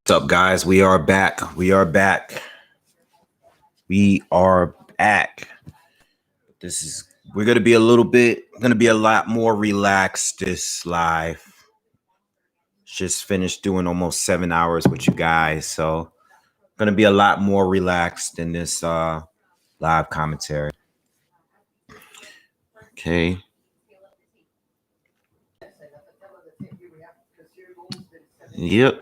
What's up, guys? We are back. We are back. We are back. We're going to be a lot more relaxed this live. Just finished doing almost 7 hours with you guys. So, going to be a lot more relaxed in this live commentary. Okay. Yep.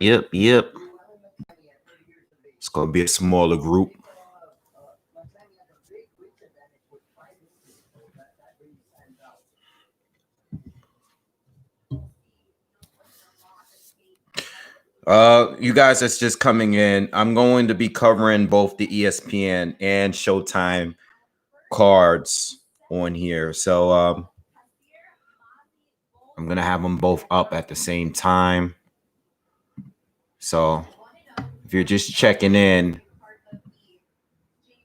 It's going to be a smaller group. You guys that's just coming in, I'm going to be covering both the ESPN and Showtime cards on here. So I'm going to have them both up at the same time. So if you're just checking in,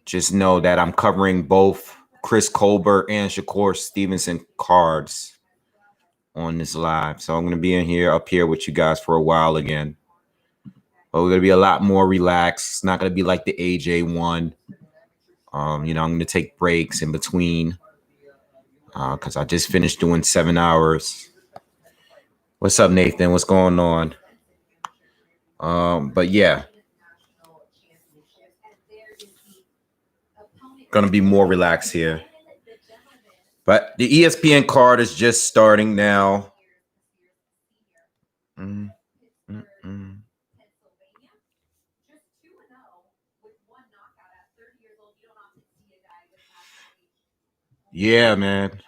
just know that I'm covering both Chris Colbert and Shakur Stevenson cards on this live. So I'm going to be up here with you guys for a while again. But we're going to be a lot more relaxed. It's not going to be like the AJ one. I'm going to take breaks in between because I just finished doing 7 hours. What's up, Nathan? What's going on? But yeah, going to be more relaxed here. But the ESPN card is just starting now. Yeah, man.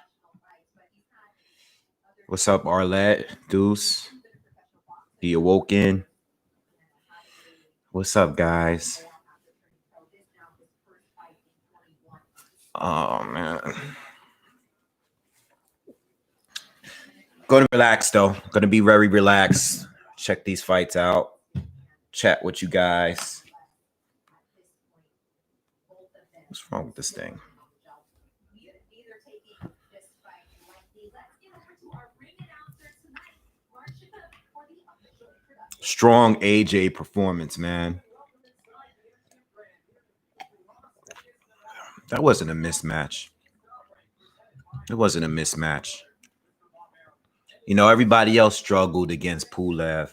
What's up, Arlette, Deuce, The Awoken? What's up, guys? Oh, man. Going to relax, though. Going to be very relaxed. Check these fights out. Chat with you guys. What's wrong with this thing? Strong AJ performance, man. That wasn't a mismatch. It wasn't a mismatch. Everybody else struggled against Pulev,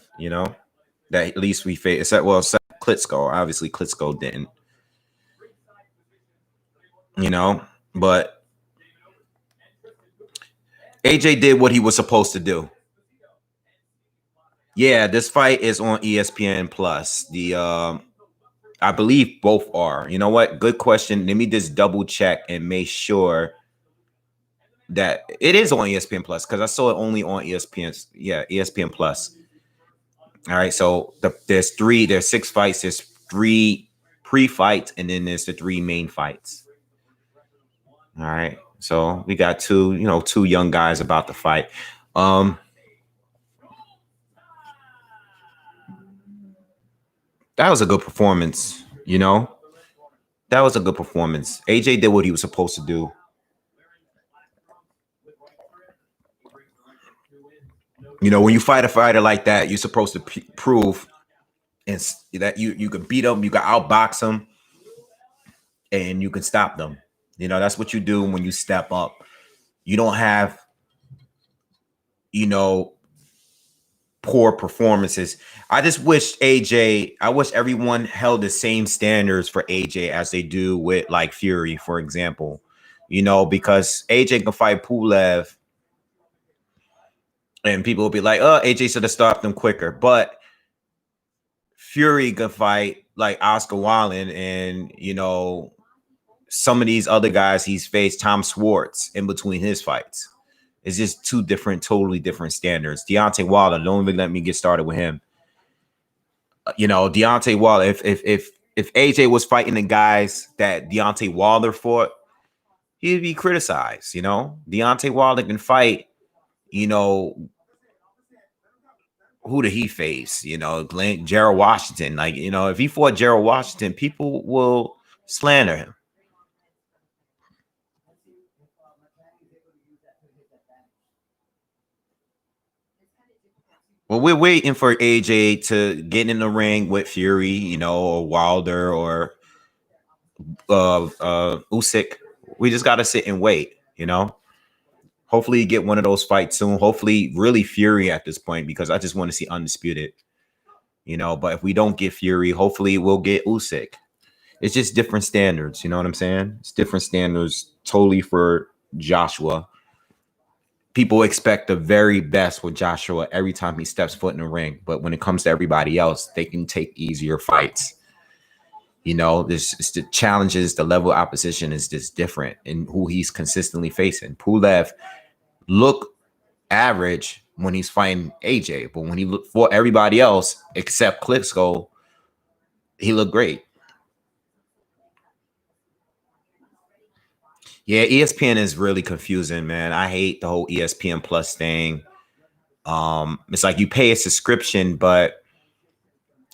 that at least we faced. Except Klitschko. Obviously, Klitschko didn't. But AJ did what he was supposed to do. Yeah, this fight is on ESPN Plus. I believe both are. You know what? Good question. Let me just double check and make sure that it is on ESPN Plus because I saw it only on ESPN. Yeah, ESPN Plus. All right. So there's 6 fights. There's 3 pre-fights, and then there's the 3 main fights. All right. So we got 2 young guys about to fight. That was a good performance, That was a good performance. AJ did what he was supposed to do. When you fight a fighter like that, you're supposed to prove that you can beat them, you can outbox them, and you can stop them. That's what you do when you step up. You don't have, poor performances. I just wish everyone held the same standards for AJ as they do with like Fury, for example. Because AJ can fight Pulev and people will be like, oh, AJ should have stopped him quicker. But Fury can fight like Oscar Wilde and, some of these other guys he's faced, Tom Schwartz, in between his fights. It's just 2 totally different standards. Deontay Wilder, don't even let me get started with him. Deontay Wilder, if AJ was fighting the guys that Deontay Wilder fought, he'd be criticized, Deontay Wilder can fight, who did he face? Gerald Washington. Like, if he fought Gerald Washington, people will slander him. Well, we're waiting for AJ to get in the ring with Fury, you know, or Wilder or Usyk. We just gotta sit and wait, you know. Hopefully, you get one of those fights soon. Hopefully, really Fury at this point because I just want to see Undisputed, you know. But if we don't get Fury, hopefully we'll get Usyk. It's just different standards, you know what I'm saying? It's different standards totally for Joshua. People expect the very best with Joshua every time he steps foot in the ring, but when it comes to everybody else, they can take easier fights. You know, this it's the challenges, the level of opposition is just different in who he's consistently facing. Pulev look average when he's fighting AJ, but when he look for everybody else except Klitschko, he looked great. Yeah, ESPN is really confusing, man. I hate the whole ESPN Plus thing. It's like you pay a subscription, but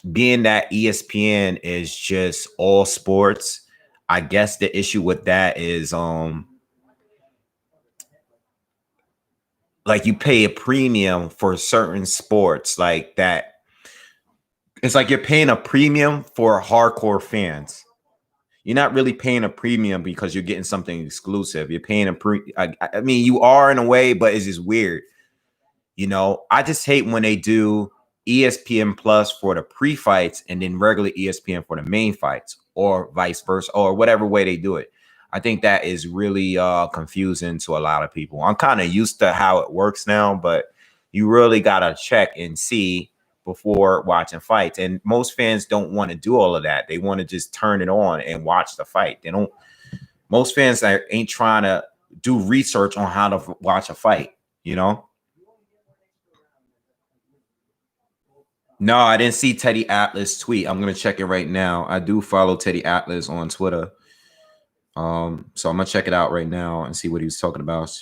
being that ESPN is just all sports, I guess the issue with that is like you pay a premium for certain sports like that. It's like you're paying a premium for hardcore fans. You're not really paying a premium because you're getting something exclusive. You're paying I mean, you are in a way, but it's just weird. You know, I just hate when they do ESPN Plus for the pre-fights and then regular ESPN for the main fights, or vice versa, or whatever way they do it. I think that is really confusing to a lot of people. I'm kind of used to how it works now, but you really gotta check and see before watching fights. And most fans don't want to do all of that. They want to just turn it on and watch the fight. They don't. Most fans ain't trying to do research on how to watch a fight. You know. No, I didn't see Teddy Atlas tweet. I'm gonna check it right now. I do follow Teddy Atlas on Twitter. So I'm gonna check it out right now and see what he was talking about.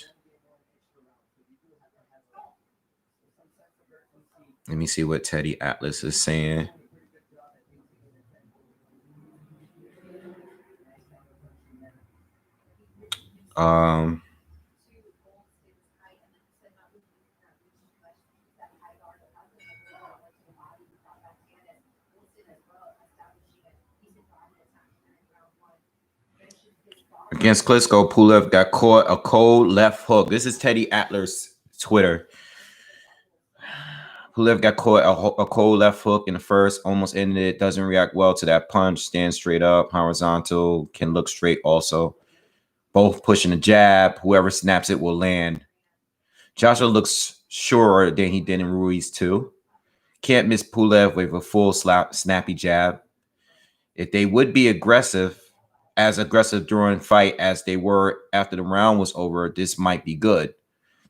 Let me see what Teddy Atlas is saying. Against Klitschko, Pulev got caught a cold left hook. This is Teddy Atlas' Twitter. Pulev got caught a cold left hook in the first, almost ended it. Doesn't react well to that punch. Stands straight up, horizontal, can look straight also. Both pushing a jab. Whoever snaps it will land. Joshua looks surer than he did in Ruiz too. Can't miss Pulev with a full snappy jab. If they would be aggressive during fight as they were after the round was over, this might be good.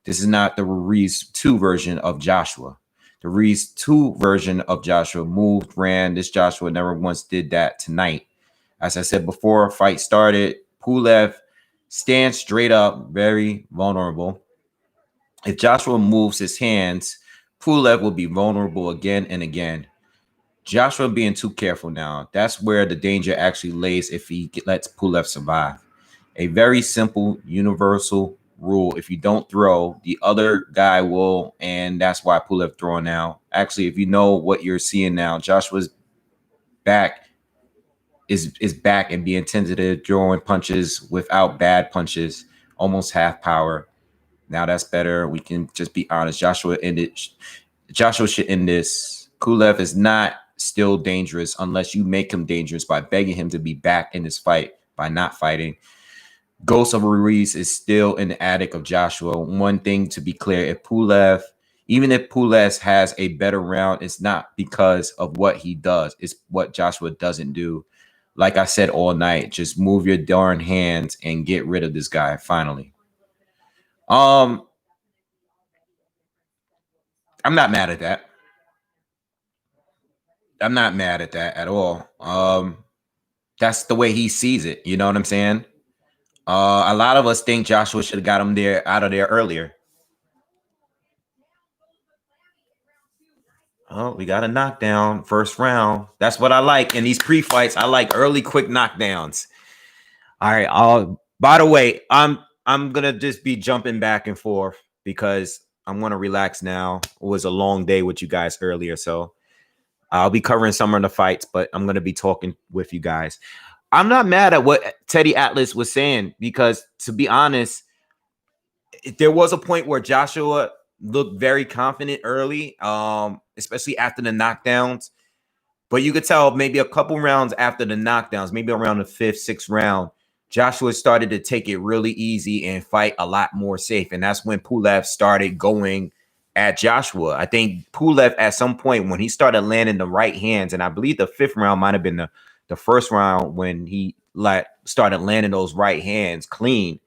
This is not the Ruiz 2 version of Joshua. The Ruiz 2 version of Joshua moved, ran. This Joshua never once did that tonight. As I said before, fight started. Pulev stands straight up, very vulnerable. If Joshua moves his hands, Pulev will be vulnerable again and again. Joshua being too careful now. That's where the danger actually lays if he lets Pulev survive. A very simple, universal rule. If you don't throw, the other guy will, and that's why Pulev throwing now. Actually, if you know what you're seeing now, Joshua's back is back and being tentative, throwing punches without bad punches, almost half power. Now that's better. We can just be honest. Joshua should end this. Pulev is not still dangerous unless you make him dangerous by begging him to be back in this fight by not fighting. Ghost of Ruiz is still in the attic of Joshua. One thing to be clear, even if Pulev has a better round, it's not because of what he does. It's what Joshua doesn't do. Like I said all night, just move your darn hands and get rid of this guy finally. I'm not mad at that. I'm not mad at that at all. That's the way he sees it. You know what I'm saying? A lot of us think Joshua should have got him out of there earlier. Oh, we got a knockdown first round. That's what I like in these pre-fights. I like early, quick knockdowns. All right. By the way, I'm gonna just be jumping back and forth because I'm going to relax now. It was a long day with you guys earlier, so I'll be covering some of the fights, but I'm going to be talking with you guys. I'm not mad at what Teddy Atlas was saying because, to be honest, there was a point where Joshua looked very confident early, especially after the knockdowns. But you could tell maybe a couple rounds after the knockdowns, maybe around the 5th, 6th round, Joshua started to take it really easy and fight a lot more safe. And that's when Pulev started going at Joshua. I think Pulev at some point when he started landing the right hands, and I believe the 5th round might have been the first round when he started landing those right hands clean.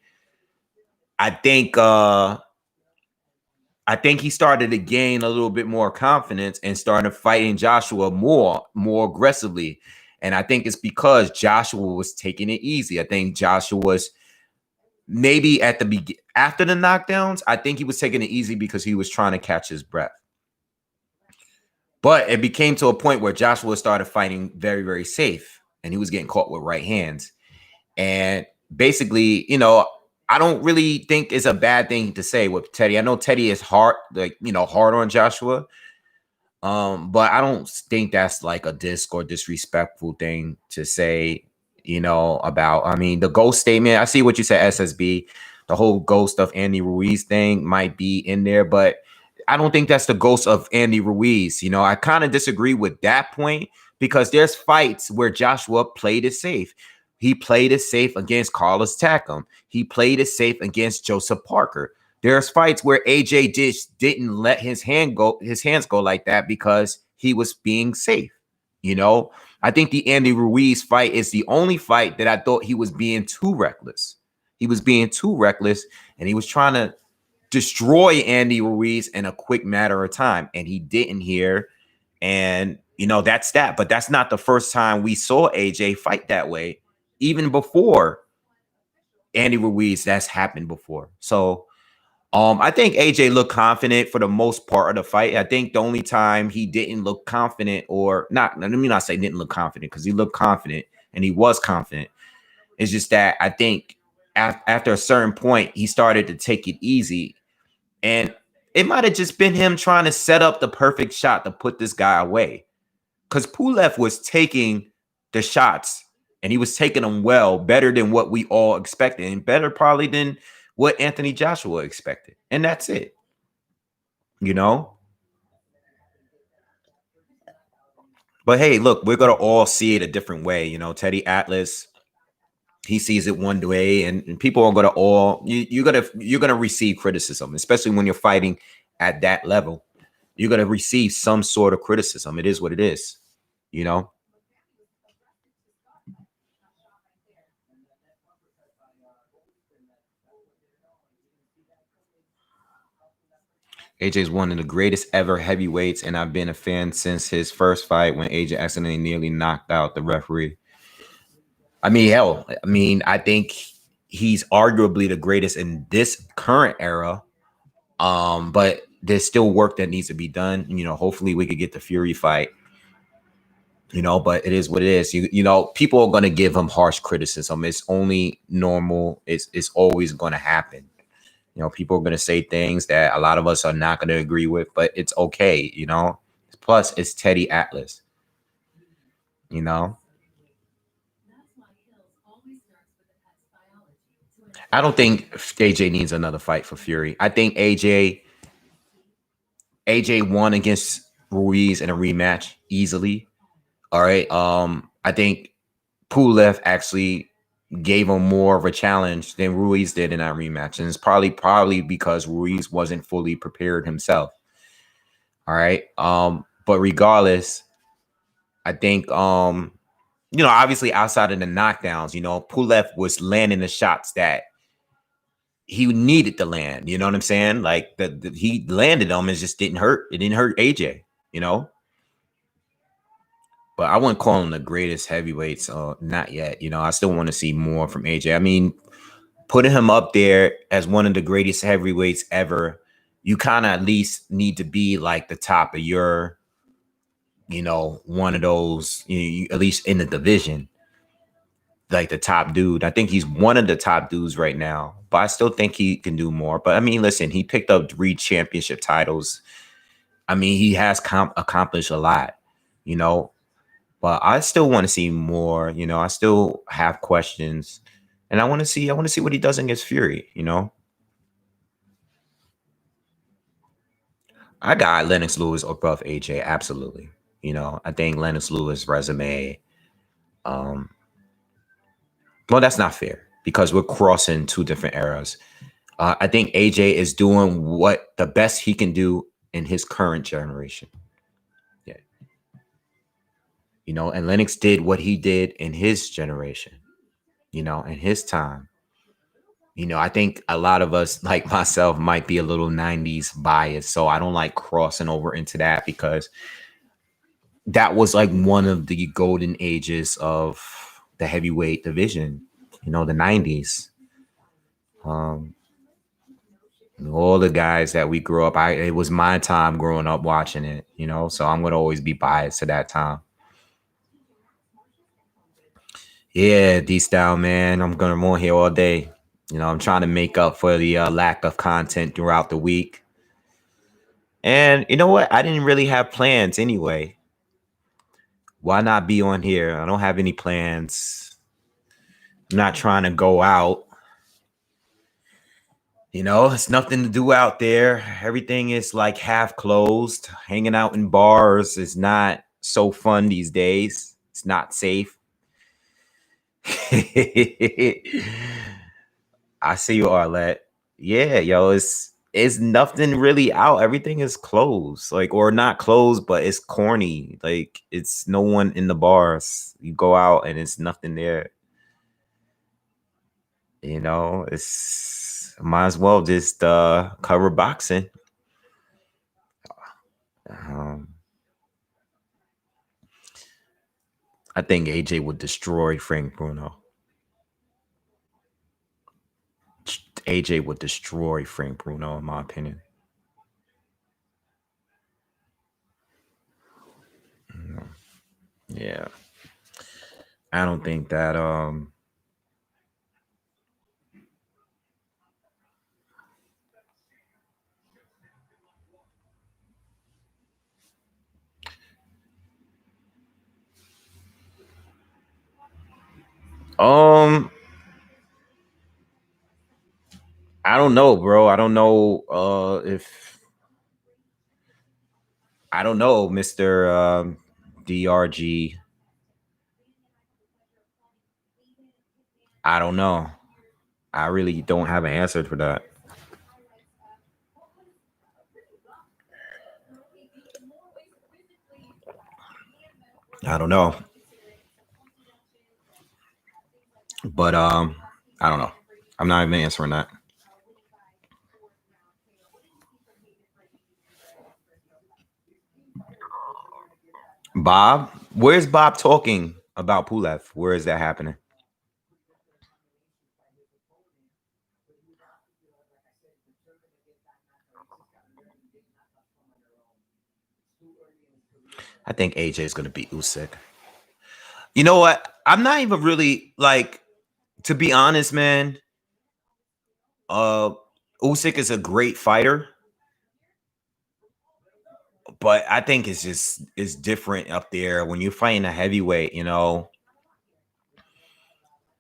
I think he started to gain a little bit more confidence and started fighting Joshua more aggressively. And I think it's because Joshua was taking it easy. I think Joshua was maybe at the after the knockdowns, I think he was taking it easy because he was trying to catch his breath. But it became to a point where Joshua started fighting very, very safe, and he was getting caught with right hands. And basically, I don't really think it's a bad thing to say with Teddy. I know Teddy is hard, hard on Joshua. But I don't think that's like a diss or disrespectful thing to say, about. I mean, the ghost statement, I see what you said, SSB. The whole ghost of Andy Ruiz thing might be in there, but I don't think that's the ghost of Andy Ruiz. I kind of disagree with that point because there's fights where Joshua played it safe. He played it safe against Carlos Takam. He played it safe against Joseph Parker. There's fights where AJ just didn't let his hands go like that because he was being safe. I think the Andy Ruiz fight is the only fight that I thought he was being too reckless. He was being too reckless, and he was trying to destroy Andy Ruiz in a quick matter of time, and he didn't here. And that's that. But that's not the first time we saw AJ fight that way. Even before Andy Ruiz, that's happened before. So I think AJ looked confident for the most part of the fight. I think the only time he didn't look confident, or not, let me not say didn't look confident, because he looked confident and he was confident. It's just that I think after a certain point, he started to take it easy. And it might have just been him trying to set up the perfect shot to put this guy away. Because Pulev was taking the shots, and he was taking them well, better than what we all expected, and better probably than what Anthony Joshua expected. And that's it. But hey, look, we're going to all see it a different way. Teddy Atlas, he sees it one way, and people are going to you're going to receive criticism, especially when you're fighting at that level. You're going to receive some sort of criticism. It is what it is, AJ's one of the greatest ever heavyweights, and I've been a fan since his first fight when AJ accidentally nearly knocked out the referee. I mean, hell, I think he's arguably the greatest in this current era. But there's still work that needs to be done. Hopefully we could get the Fury fight. But it is what it is. People are gonna give him harsh criticism. It's only normal. It's always gonna happen. People are going to say things that a lot of us are not going to agree with, but it's okay, Plus, it's Teddy Atlas, I don't think AJ needs another fight for Fury. I think AJ won against Ruiz in a rematch easily. All right. I think Pulev actually gave him more of a challenge than Ruiz did in that rematch. And it's probably because Ruiz wasn't fully prepared himself. All right. But regardless, I think obviously outside of the knockdowns, Pulev was landing the shots that he needed to land. You know what I'm saying? Like he landed them, it just didn't hurt. It didn't hurt AJ, But I wouldn't call him the greatest heavyweights, not yet. I still want to see more from AJ. I mean, putting him up there as one of the greatest heavyweights ever, you kind of at least need to be like the top of your, one of those, at least in the division. like the top dude. I think he's one of the top dudes right now, but I still think he can do more. But I mean, listen, he picked up 3 championship titles. I mean, he has accomplished a lot, you know, but I still want to see more. You know, I still have questions, and I want to see what he does against Fury. You know, I got Lennox Lewis above AJ, absolutely. You know, I think Lennox Lewis' resume. Um, well, that's not fair because we're crossing 2 different eras. I think AJ is doing what the best he can do in his current generation. Yeah, you know, and Lennox did what he did in his generation. You know, in his time. You know, I think a lot of us, like myself, might be a little 90s biased. So I don't like crossing over into that because that was like one of the golden ages of the heavyweight division, you know, the 90s. Um, all the guys that we grew up, it was my time growing up watching it, you know, so I'm gonna always be biased to that time. Yeah, D style, man. I'm on here all day. You know, I'm trying to make up for the lack of content throughout the week. And you know what? I didn't really have plans anyway. Why not be on here? I don't have any plans. I'm not trying to go out. You know, it's nothing to do out there. Everything is like half closed. Hanging out in bars is not so fun these days. It's not safe. I see you, Arlette. Yeah, yo, it's nothing really out. Everything is closed, like or not closed, but it's corny. Like it's no one in the bars. You go out and it's nothing there. You know, it's might as well just cover boxing. Um, I think AJ would destroy Frank Bruno. AJ would destroy Frank Bruno, in my opinion. Yeah, I don't think that. Um, I don't know, bro. I don't know if I don't know, Mr. DRG. I don't know. I really don't have an answer for that. I don't know. But I don't know. I'm not even answering that. Bob, where's Bob talking about Pulev? Where is that happening? I think AJ is gonna beat Usyk. You know what? I'm not even really like, to be honest, man. Uh, Usyk is a great fighter, but I think it's different up there when you're fighting a heavyweight. You know,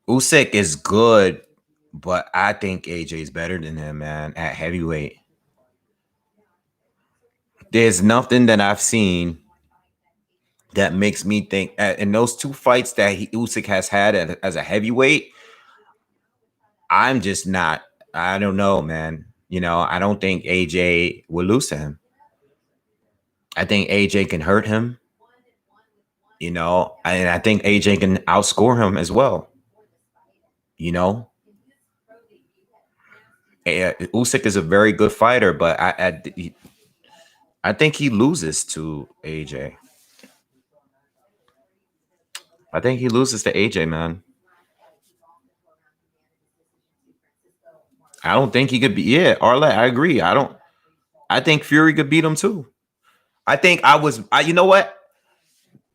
Usyk is good, but I think AJ is better than him, man. At heavyweight, there's nothing that I've seen that makes me think. In those 2 fights that Usyk has had as a heavyweight, I'm just not. I don't know, man. You know, I don't think AJ will lose to him. I think AJ can hurt him. You know, and I think AJ can outscore him as well. You know, Usyk is a very good fighter, but I think he loses to AJ. I think he loses to AJ, man. I don't think he could be. Yeah, Arlette, I agree. I don't. I think Fury could beat him too. I think I was. You know what?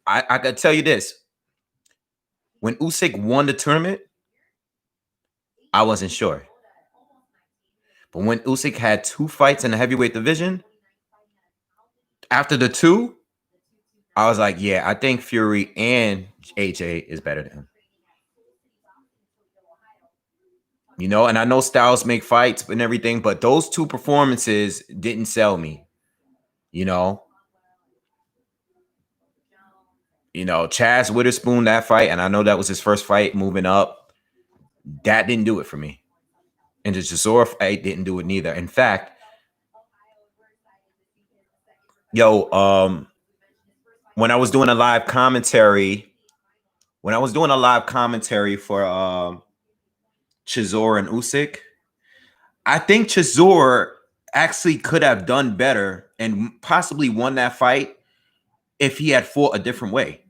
I could tell you this. When Usyk won the tournament, I wasn't sure. But when Usyk had 2 fights in the heavyweight division, after the 2, I was like, yeah, I think Fury and AJ is better than him. You know, and I know styles make fights and everything, but those 2 performances didn't sell me. You know, Chaz Witherspoon, that fight, and I know that was his first fight moving up. That didn't do it for me. And the Chisora fight didn't do it neither. In fact, when I was doing a live commentary, for Chisora and Usyk, I think Chisora actually could have done better and possibly won that fight if he had fought a different way.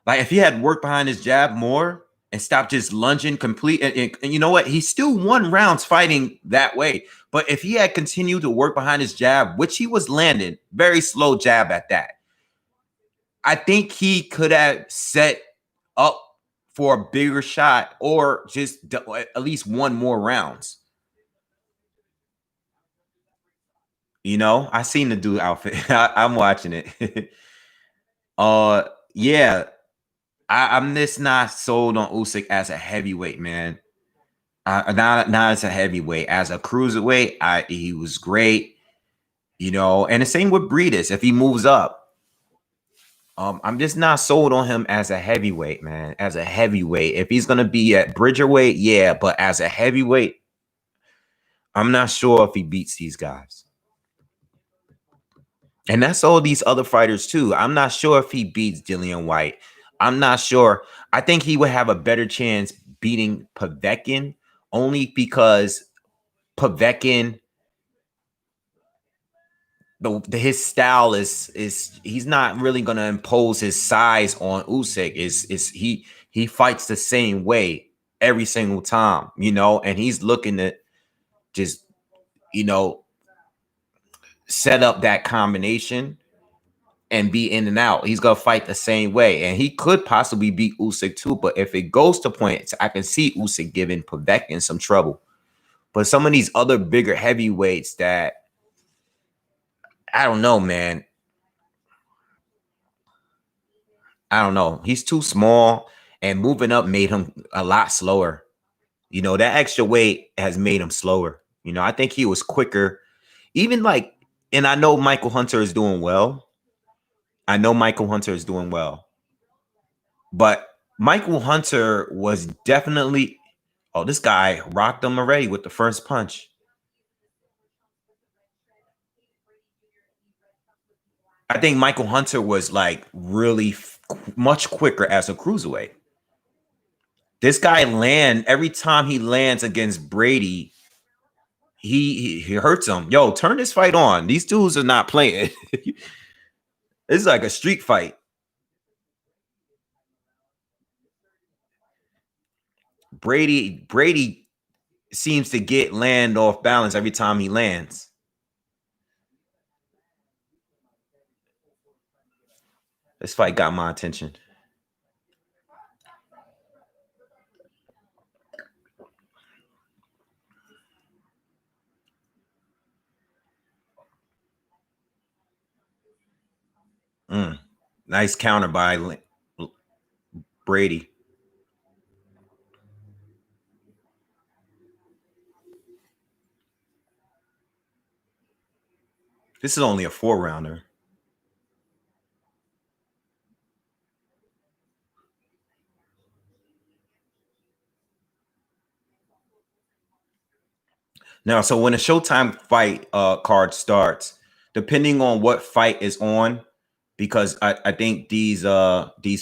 Like if he had worked behind his jab more and stopped just lunging complete. And you know what? He still won rounds fighting that way. But if he had continued to work behind his jab, which he was landing, very slow jab at that, I think he could have set up for a bigger shot or just at least one more rounds. I seen the dude outfit. I'm watching it. Yeah. I'm just not sold on Usyk as a heavyweight, man. Not as a heavyweight, as a cruiserweight. He was great, and the same with Breedis. If he moves up, I'm just not sold on him as a heavyweight, man. As a heavyweight, if he's gonna be at Bridgerweight, yeah, but as a heavyweight, I'm not sure if he beats these guys. And that's all these other fighters too. I'm not sure if he beats Dillian White. I'm not sure. I think he would have a better chance beating Povetkin only because Povetkin, his style is he's not really gonna impose his size on Usyk. He fights the same way every single time, and he's looking to just set up that combination and be in and out. He's gonna fight the same way, and he could possibly beat Usyk too. But if it goes to points, I can see Usyk giving Povetkin some trouble. But some of these other bigger heavyweights that I don't know, man. I don't know. He's too small, and moving up made him a lot slower. That extra weight has made him slower. I think he was quicker. Even and I know Michael Hunter is doing well. But Michael Hunter was definitely, this guy rocked him already with the first punch. I think Michael Hunter was really much quicker as a cruiserweight. This guy every time he lands against Brady, he hurts him. Yo, turn this fight on. These dudes are not playing. It's like a street fight. Brady seems to land off balance every time he lands. This fight got my attention. Nice counter by Brady. This is only a 4-rounder. Now, so when a Showtime fight card starts, depending on what fight is on, because I think these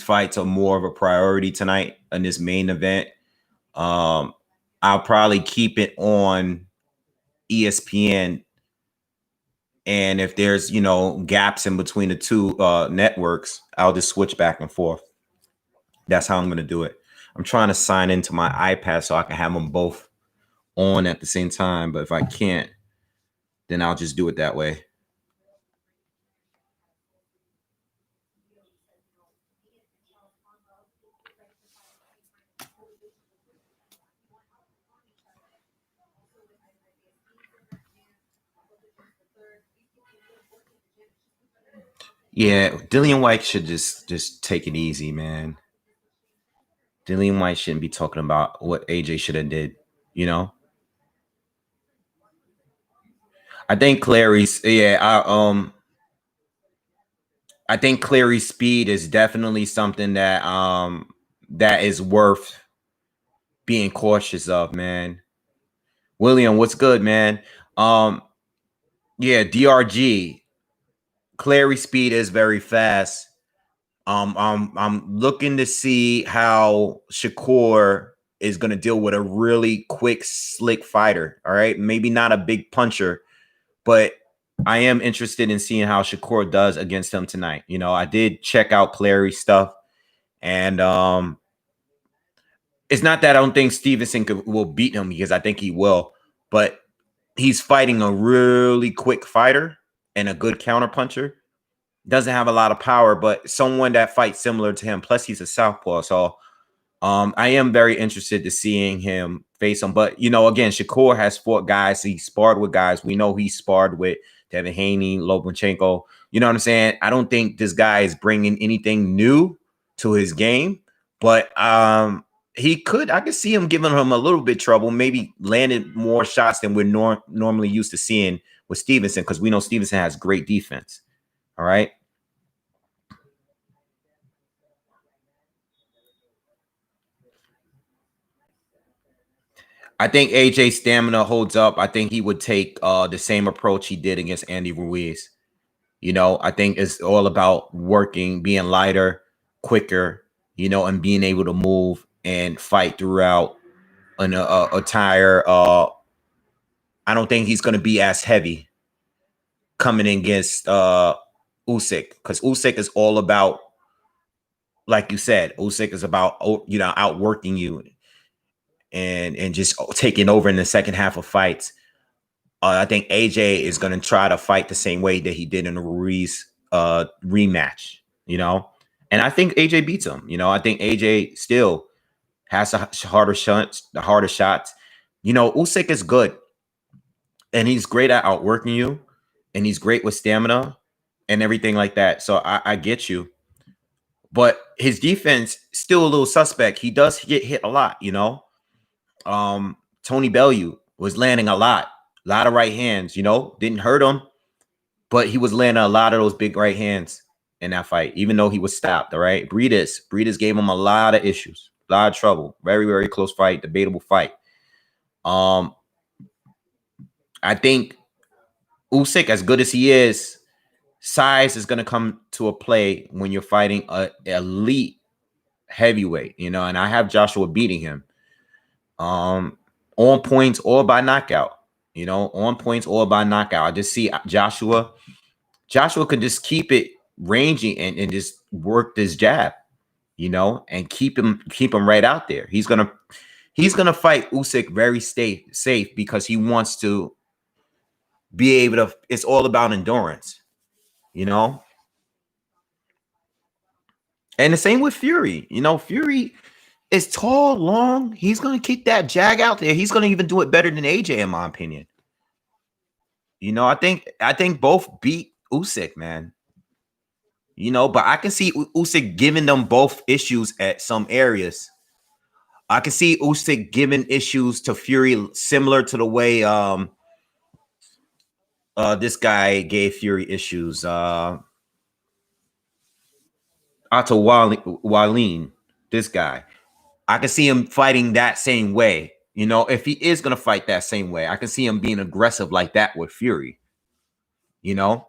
fights are more of a priority tonight in this main event. I'll probably keep it on ESPN, and if there's gaps in between the two networks, I'll just switch back and forth. That's how I'm going to do it. I'm trying to sign into my iPad so I can have them both on at the same time, but if I can't, then I'll just do it that way. Yeah, Dillian White should just take it easy, man. Dillian White shouldn't be talking about what AJ should have did. You know, I think Clary's. Yeah, I think Clary's speed is definitely something that is worth being cautious of, man. William, what's good, man? Um, yeah, DRG. Clary speed is very fast. I'm looking to see how Shakur is going to deal with a really quick, slick fighter. All right, maybe not a big puncher, but I am interested in seeing how Shakur does against him tonight. You know, I did check out Clary stuff, and it's not that I don't think Stevenson will beat him, because I think he will, but he's fighting a really quick fighter and a good counter puncher. Doesn't have a lot of power, but someone that fights similar to him. Plus, he's a southpaw, so I am very interested to seeing him face him. But you know, again, Shakur has fought guys. He sparred with guys. We know he sparred with Devin Haney, Lomachenko. You know what I'm saying? I don't think this guy is bringing anything new to his game, but he could. I could see him giving him a little bit trouble. Maybe landed more shots than we're normally used to seeing with Stevenson, because we know Stevenson has great defense. All right. I think AJ's stamina holds up. I think he would take the same approach he did against Andy Ruiz. You know, I think it's all about working, being lighter, quicker, you know, and being able to move and fight throughout an entire. I don't think he's going to be as heavy coming in against Usyk, because Usyk is all about, like you said, Usyk is about, you know, outworking you and just taking over in the second half of fights. I think AJ is going to try to fight the same way that he did in the Ruiz rematch, you know, and I think AJ beats him. You know, I think AJ still has the harder shots. You know, Usyk is good, and he's great at outworking you, and he's great with stamina and everything like that. So I get you, but his defense still a little suspect. He does get hit a lot, you know. Tony Bellew was landing a lot of right hands, you know, didn't hurt him, but he was landing a lot of those big right hands in that fight, even though he was stopped. All right. Breeders gave him a lot of issues, a lot of trouble. Very, very close fight, debatable fight. I think Usyk, as good as he is, size is going to come to a play when you're fighting a elite heavyweight, you know, and I have Joshua beating him. On points or by knockout, you know, on points or by knockout. I just see Joshua could just keep it ranging and just work this jab, you know, and keep him right out there. He's gonna fight Usyk very safe, because he wants to be able to. It's all about endurance, you know. And the same with Fury. You know, Fury is tall, long. He's gonna kick that jag out there. He's gonna even do it better than AJ, in my opinion. You know, I think both beat Usyk, man. You know, but I can see Usyk giving them both issues at some areas. I can see Usyk giving issues to Fury similar to the way this guy gave Fury issues. Otto Wallin, this guy. I can see him fighting that same way. You know, if he is gonna fight that same way, I can see him being aggressive like that with Fury. You know,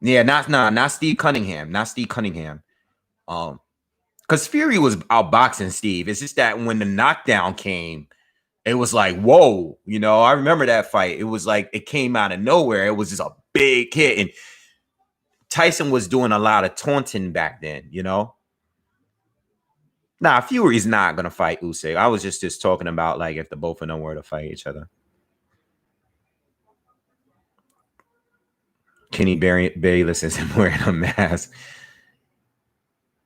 yeah, not Steve Cunningham, not Steve Cunningham. Because Fury was outboxing Steve. It's just that when the knockdown came, it was like, whoa, you know, I remember that fight. It was like it came out of nowhere. It was just a big hit. And Tyson was doing a lot of taunting back then, you know. Nah, Fury's not gonna fight Usyk. I was just talking about like if the both of them were to fight each other. Kenny Bayless isn't wearing a mask.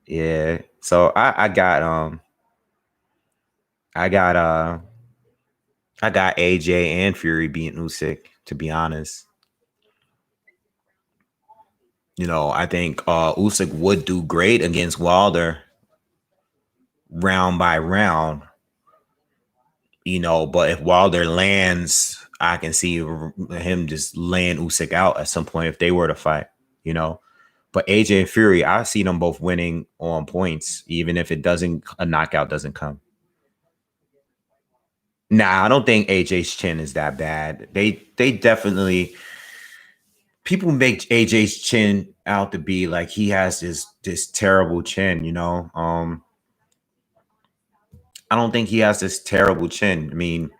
Yeah. So I got I got AJ and Fury beating Usyk, to be honest. You know, I think Usyk would do great against Wilder round by round. You know, but if Wilder lands, I can see him just laying Usyk out at some point if they were to fight. You know, but AJ and Fury, I see them both winning on points, even if a knockout doesn't come. Nah, I don't think AJ's chin is that bad. They definitely, people make AJ's chin out to be like he has this terrible chin, you know. I don't think he has this terrible chin. I mean,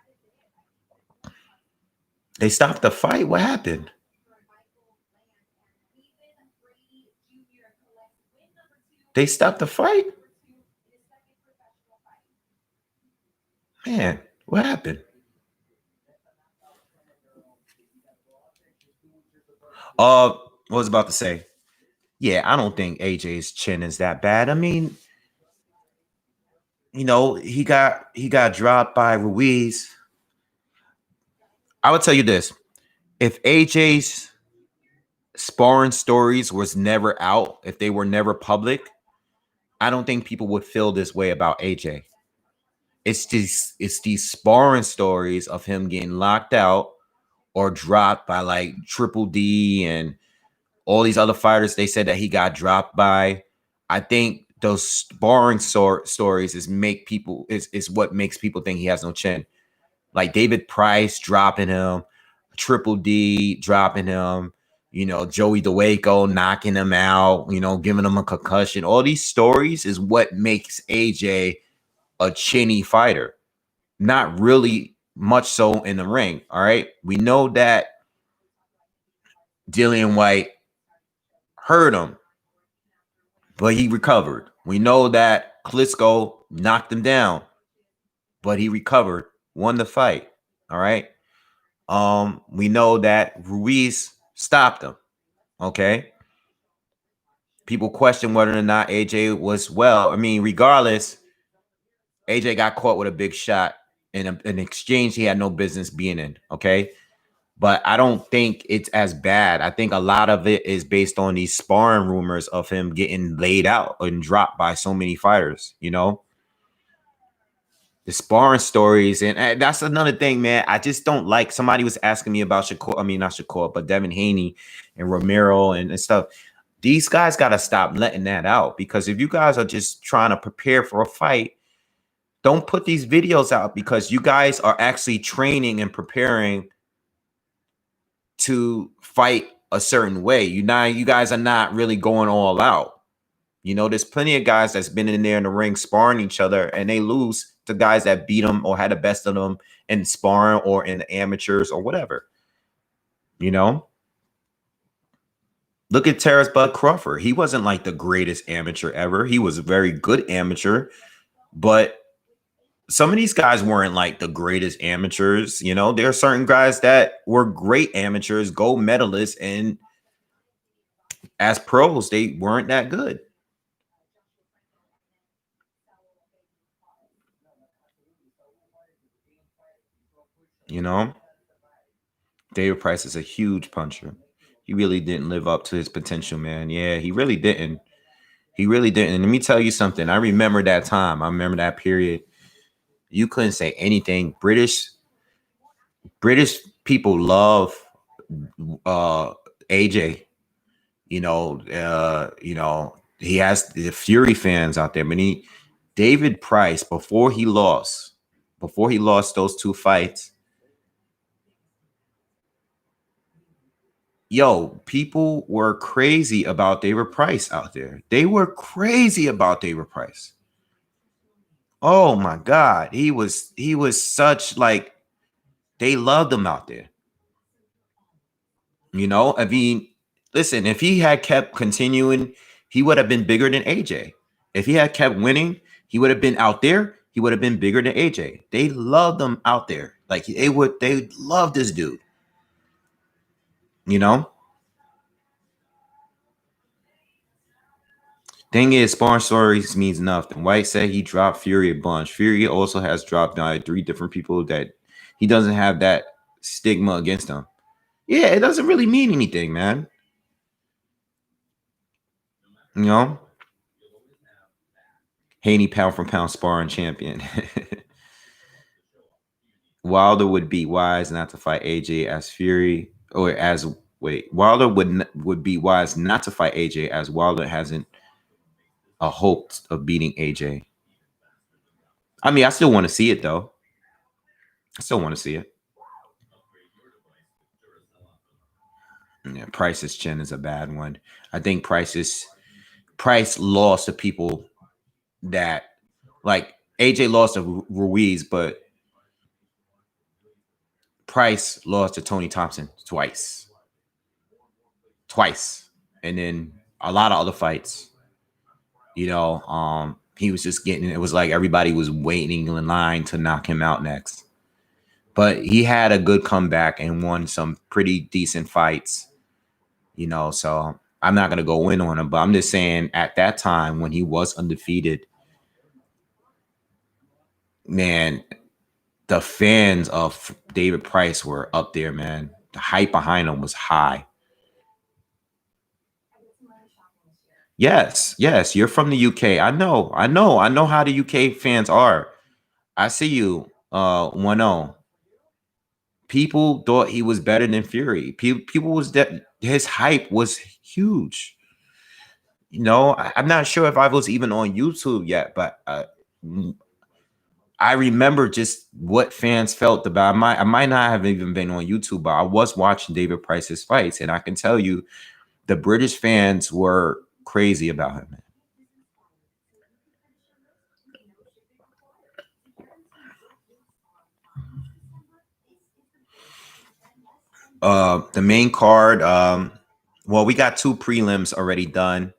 they stopped the fight. What happened? They stopped the fight? Man, what happened? What was I about to say? Yeah, I don't think AJ's chin is that bad. I mean, you know, he got dropped by Ruiz. I would tell you this. If AJ's sparring stories was never out, if they were never public, I don't think people would feel this way about AJ. It's these sparring stories of him getting locked out or dropped by like Triple D and all these other fighters they said that he got dropped by. I think those sparring stories is what makes people think he has no chin. Like David Price dropping him, Triple D dropping him, you know, Joey DeWaco knocking him out, you know, giving him a concussion. All these stories is what makes AJ a chinny fighter. Not really much so in the ring. All right. We know that Dillian White hurt him, but he recovered. We know that Klitschko knocked him down, but he recovered, won the fight. All right. We know that Ruiz stopped him. Okay. People question whether or not AJ was well. I mean, regardless, AJ got caught with a big shot in an exchange he had no business being in. Okay. But I don't think it's as bad. I think a lot of it is based on these sparring rumors of him getting laid out and dropped by so many fighters, you know? The sparring stories. And that's another thing, man. I just don't like, somebody was asking me about Shakur, I mean, not Shakur, but Devin Haney and Romero and stuff. These guys got to stop letting that out, because if you guys are just trying to prepare for a fight, don't put these videos out, because you guys are actually training and preparing to fight a certain way. You guys are not really going all out. You know, there's plenty of guys that's been in there in the ring sparring each other, and they lose to guys that beat them or had the best of them in sparring or in the amateurs or whatever. You know, look at Terrence Bud Crawford. He wasn't like the greatest amateur ever. He was a very good amateur, but some of these guys weren't like the greatest amateurs. You know, there are certain guys that were great amateurs, gold medalists, and as pros, they weren't that good. You know, David Price is a huge puncher. He really didn't live up to his potential, man. Yeah, he really didn't. He really didn't. And let me tell you something. I remember that time. I remember that period. You couldn't say anything. British people love AJ. You know, he has the Fury fans out there. But David Price, before he lost those two fights, yo, people were crazy about David Price out there. They were crazy about David Price. Oh my God. He was such like, they loved him out there. You know, I mean, listen, if he had kept continuing, he would have been bigger than AJ. If he had kept winning, he would have been out there. He would have been bigger than AJ. They loved him out there. Like they love this dude. You know? Thing is, sparring stories means nothing. White said he dropped Fury a bunch. Fury also has dropped down 3 different people that he doesn't have that stigma against him. Yeah, it doesn't really mean anything, man. You know, Haney pound for pound sparring champion. Wilder would be wise not to fight AJ as Fury or as Wilder would be wise not to fight AJ as Wilder hasn't a hope of beating AJ. I mean, I still want to see it though. I still want to see it. Yeah, Price's chin is a bad one. I think Price lost to people that like AJ lost to Ruiz, but Price lost to Tony Thompson twice. And then a lot of other fights, you know, he was just getting, it was like everybody was waiting in line to knock him out next. But he had a good comeback and won some pretty decent fights, you know, so I'm not going to go in on him, but I'm just saying at that time when he was undefeated, man, the fans of David Price were up there, man. The hype behind him was high. Yes, you're from the UK. I know how the UK fans are. I see you, 1-0. People thought he was better than Fury. People was that his hype was huge. You know, I'm not sure if I was even on YouTube yet, but I remember just what fans felt about. I might not have even been on YouTube, but I was watching David Price's fights, and I can tell you, the British fans were crazy about him. The main card, well, we got 2 prelims already done.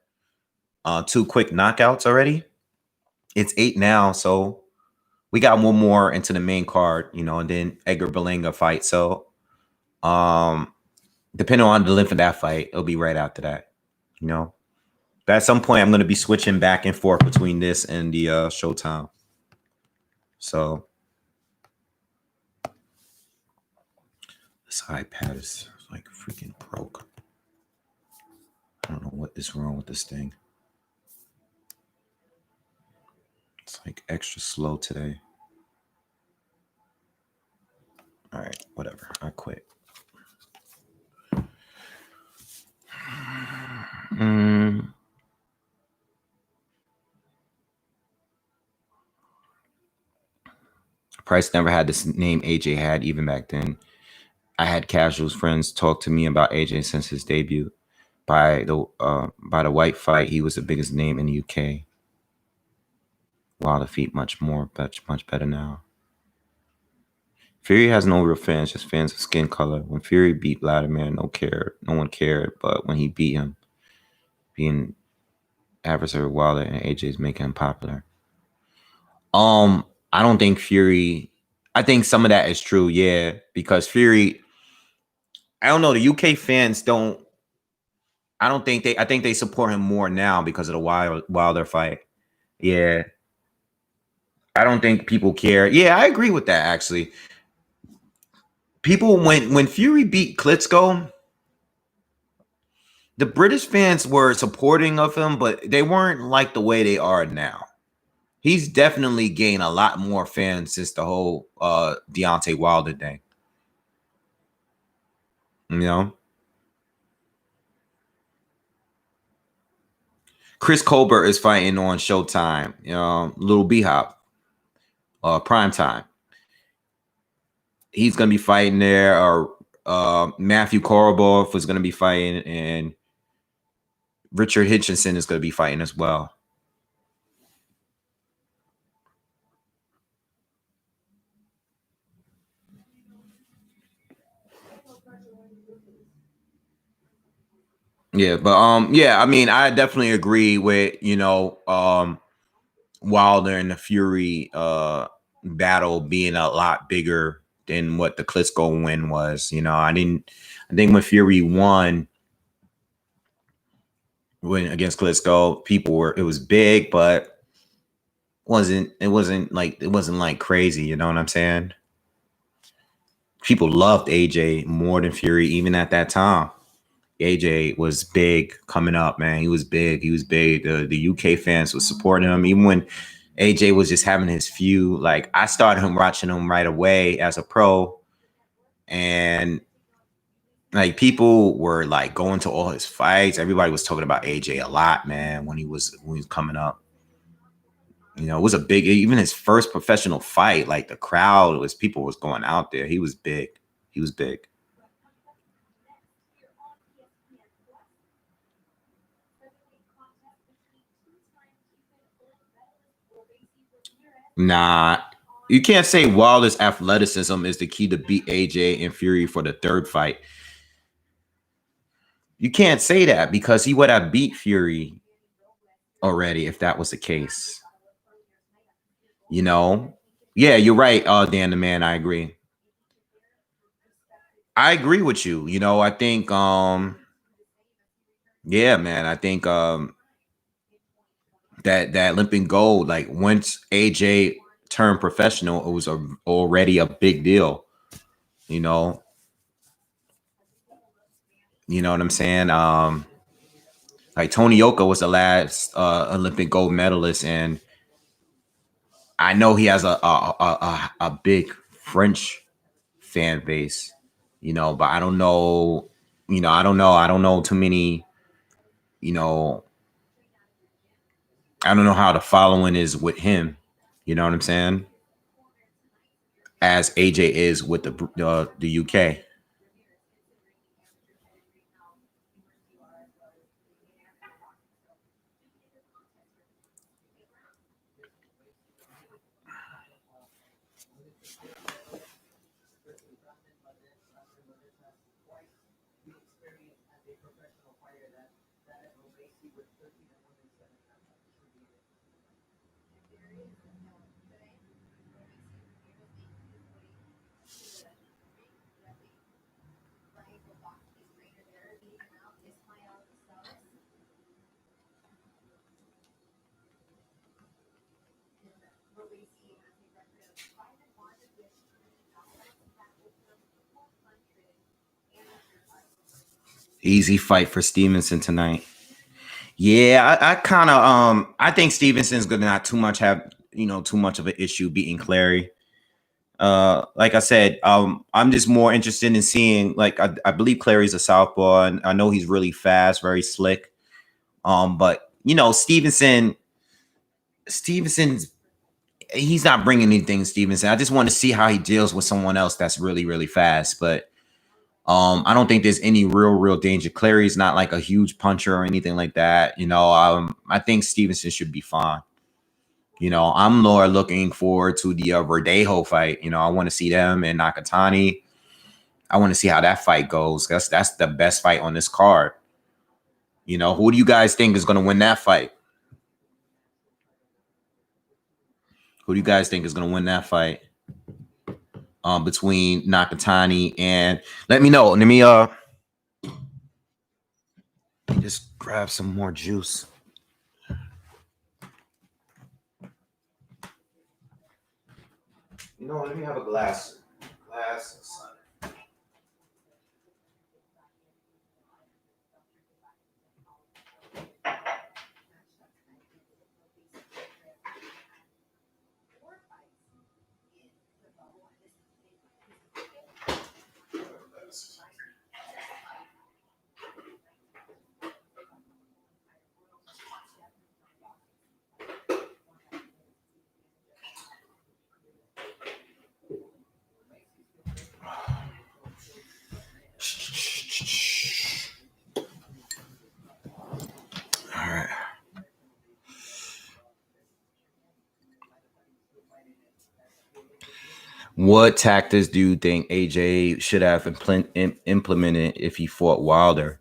2 quick knockouts already. It's 8 now, so we got 1 more into the main card, you know, and then Edgar Berlanga fight. So, depending on the length of that fight, it'll be right after that, you know. But at some point, I'm going to be switching back and forth between this and the Showtime. So, this iPad is like freaking broke. I don't know what is wrong with this thing. It's like extra slow today. All right, whatever. I quit. Price never had this name AJ had even back then. I had casuals friends talk to me about AJ since his debut. By the white fight, he was the biggest name in the UK. While the feet much better now. Fury has no real fans, just fans of skin color. When Fury beat Vladimir, no one cared. But when he beat him, being adversary Wilder and AJ's making him popular. I don't think Fury. I think some of that is true, yeah, because Fury. I don't know. The UK fans don't. I don't think they. I think they support him more now because of the Wilder fight. Yeah. I don't think people care. Yeah, I agree with that actually. People when Fury beat Klitschko, the British fans were supporting of him, but they weren't like the way they are now. He's definitely gained a lot more fans since the whole Deontay Wilder thing. You know? Chris Colbert is fighting on Showtime. You know, Little B-Hop. Prime time. He's gonna be fighting there, or Matthew Korobov is gonna be fighting, and Richard Hitchinson is gonna be fighting as well. Yeah, but yeah, I mean, I definitely agree with, you know, Wilder and the Fury battle being a lot bigger than what the Klitschko win was. You know, I think when Fury won against Klitschko, it was big, but it wasn't like crazy, you know what I'm saying? People loved AJ more than Fury even at that time. AJ was big coming up, man. He was big. He was big. The UK fans was supporting him. Even when AJ was just having his few, like I started watching him right away as a pro. And like people were like going to all his fights. Everybody was talking about AJ a lot, man, when he was coming up. You know, it was a big, even his first professional fight, like the crowd was, people was going out there. He was big. He was big. Nah, you can't say Wilder's athleticism is the key to beat AJ and Fury for the third fight. You can't say that because he would have beat Fury already if that was the case. You know? Yeah, you're right, Dan the Man. I agree. I agree with you. You know, I think yeah, man, I think that Olympic gold, like once AJ turned professional, it was already a big deal. You know, you know what I'm saying? Like Tony Yoka was the last Olympic gold medalist, and I know he has a big French fan base. You know, but I don't know. You know, I don't know. I don't know too many. You know, I don't know how the following is with him. You know what I'm saying? As AJ is with the UK. Easy fight for Stevenson tonight. Yeah, I kind of I think Stevenson's gonna not too much have too much of an issue beating Clary. Like I said, I'm just more interested in seeing, like I believe Clary's a southpaw, and I know he's really fast, very slick. But Stevenson's he's not bringing anything. Stevenson, I just want to see how he deals with someone else that's really really fast, but. I don't think there's any real danger. Clary's not like a huge puncher or anything like that. You know, I think Stevenson should be fine. You know, I'm more looking forward to the Verdejo fight. You know, I want to see them and Nakatani. I want to see how that fight goes. That's the best fight on this card. You know, who do you guys think is going to win that fight? Who do you guys think is going to win that fight? Between Nakatani and let me know. Let me just grab some more juice. You know, let me have a glass. All right. What tactics do you think AJ should have implemented if he fought Wilder?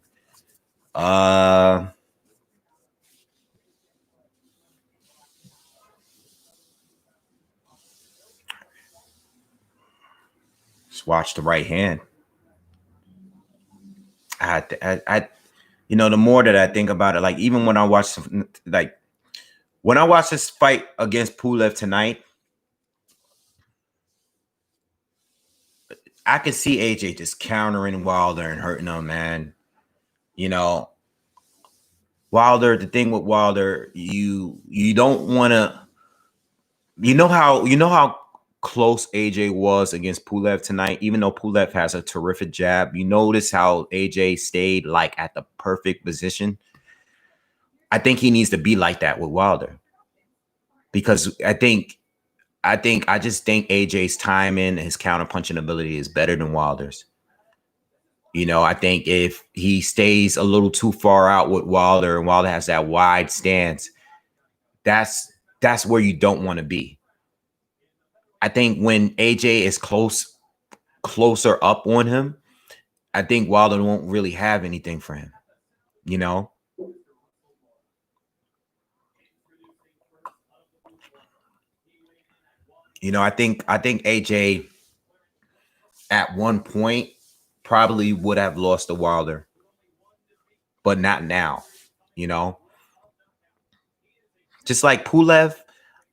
Just watch the right hand. You know, the more that I think about it, like even when I watch, like when I watch this fight against Pulev tonight, I could see AJ just countering Wilder and hurting him, man. You know, Wilder, the thing with Wilder, you don't want to, you know how close AJ was against Pulev tonight, even though Pulev has a terrific jab. You notice how AJ stayed like at the perfect position. I think he needs to be like that with Wilder, because I just think AJ's timing and his counterpunching ability is better than Wilder's. You know, I think if he stays a little too far out with Wilder and Wilder has that wide stance, that's where you don't want to be. I think when AJ is closer up on him, I think Wilder won't really have anything for him. You know, I think AJ at one point probably would have lost to Wilder, but not now. You know, just like Pulev,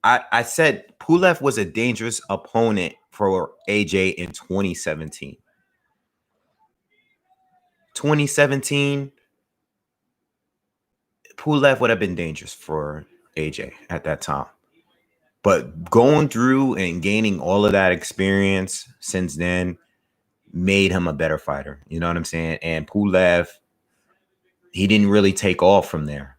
I said Pulev was a dangerous opponent for AJ in 2017. 2017, Pulev would have been dangerous for AJ at that time. But going through and gaining all of that experience since then made him a better fighter. You know what I'm saying? And Pulev, he didn't really take off from there.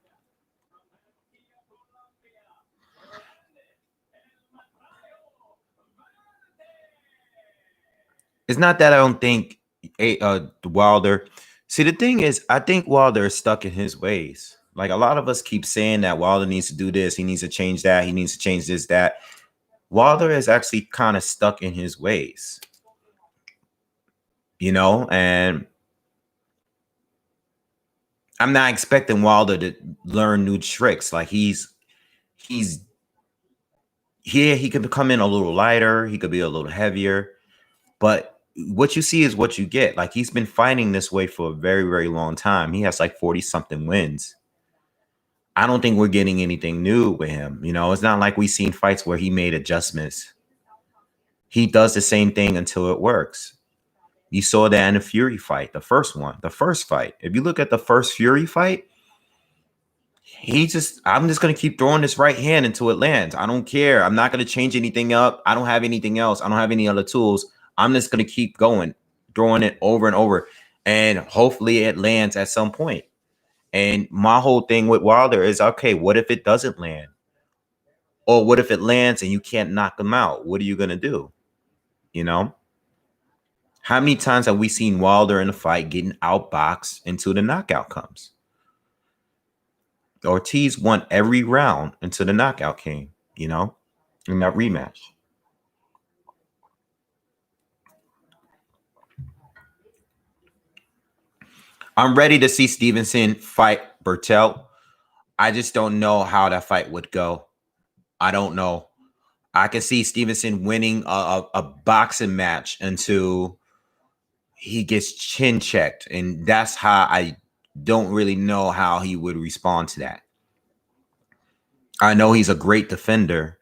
It's not that I don't think Wilder. See, the thing is, I think Wilder is stuck in his ways. Like a lot of us keep saying that Wilder needs to do this, he needs to change that, he needs to change this, that. Wilder is actually kind of stuck in his ways. You know, and I'm not expecting Wilder to learn new tricks. Like he's here, he could come in a little lighter, he could be a little heavier, but what you see is what you get. Like he's been fighting this way for a very, very long time. He has like 40 something wins. I don't think we're getting anything new with him. You know, it's not like we've seen fights where he made adjustments. He does the same thing until it works. You saw that in the Fury fight, the first fight. If you look at the first Fury fight, I'm just going to keep throwing this right hand until it lands. I don't care. I'm not going to change anything up. I don't have anything else. I don't have any other tools. I'm just going to keep going, throwing it over and over. And hopefully it lands at some point. And my whole thing with Wilder is, okay, what if it doesn't land? Or what if it lands and you can't knock him out? What are you going to do? You know? How many times have we seen Wilder in a fight getting outboxed until the knockout comes? Ortiz won every round until the knockout came, you know, in that rematch. I'm ready to see Stevenson fight Bertel. I just don't know how that fight would go. I don't know. I can see Stevenson winning a boxing match until he gets chin checked. And that's how I don't really know how he would respond to that. I know he's a great defender,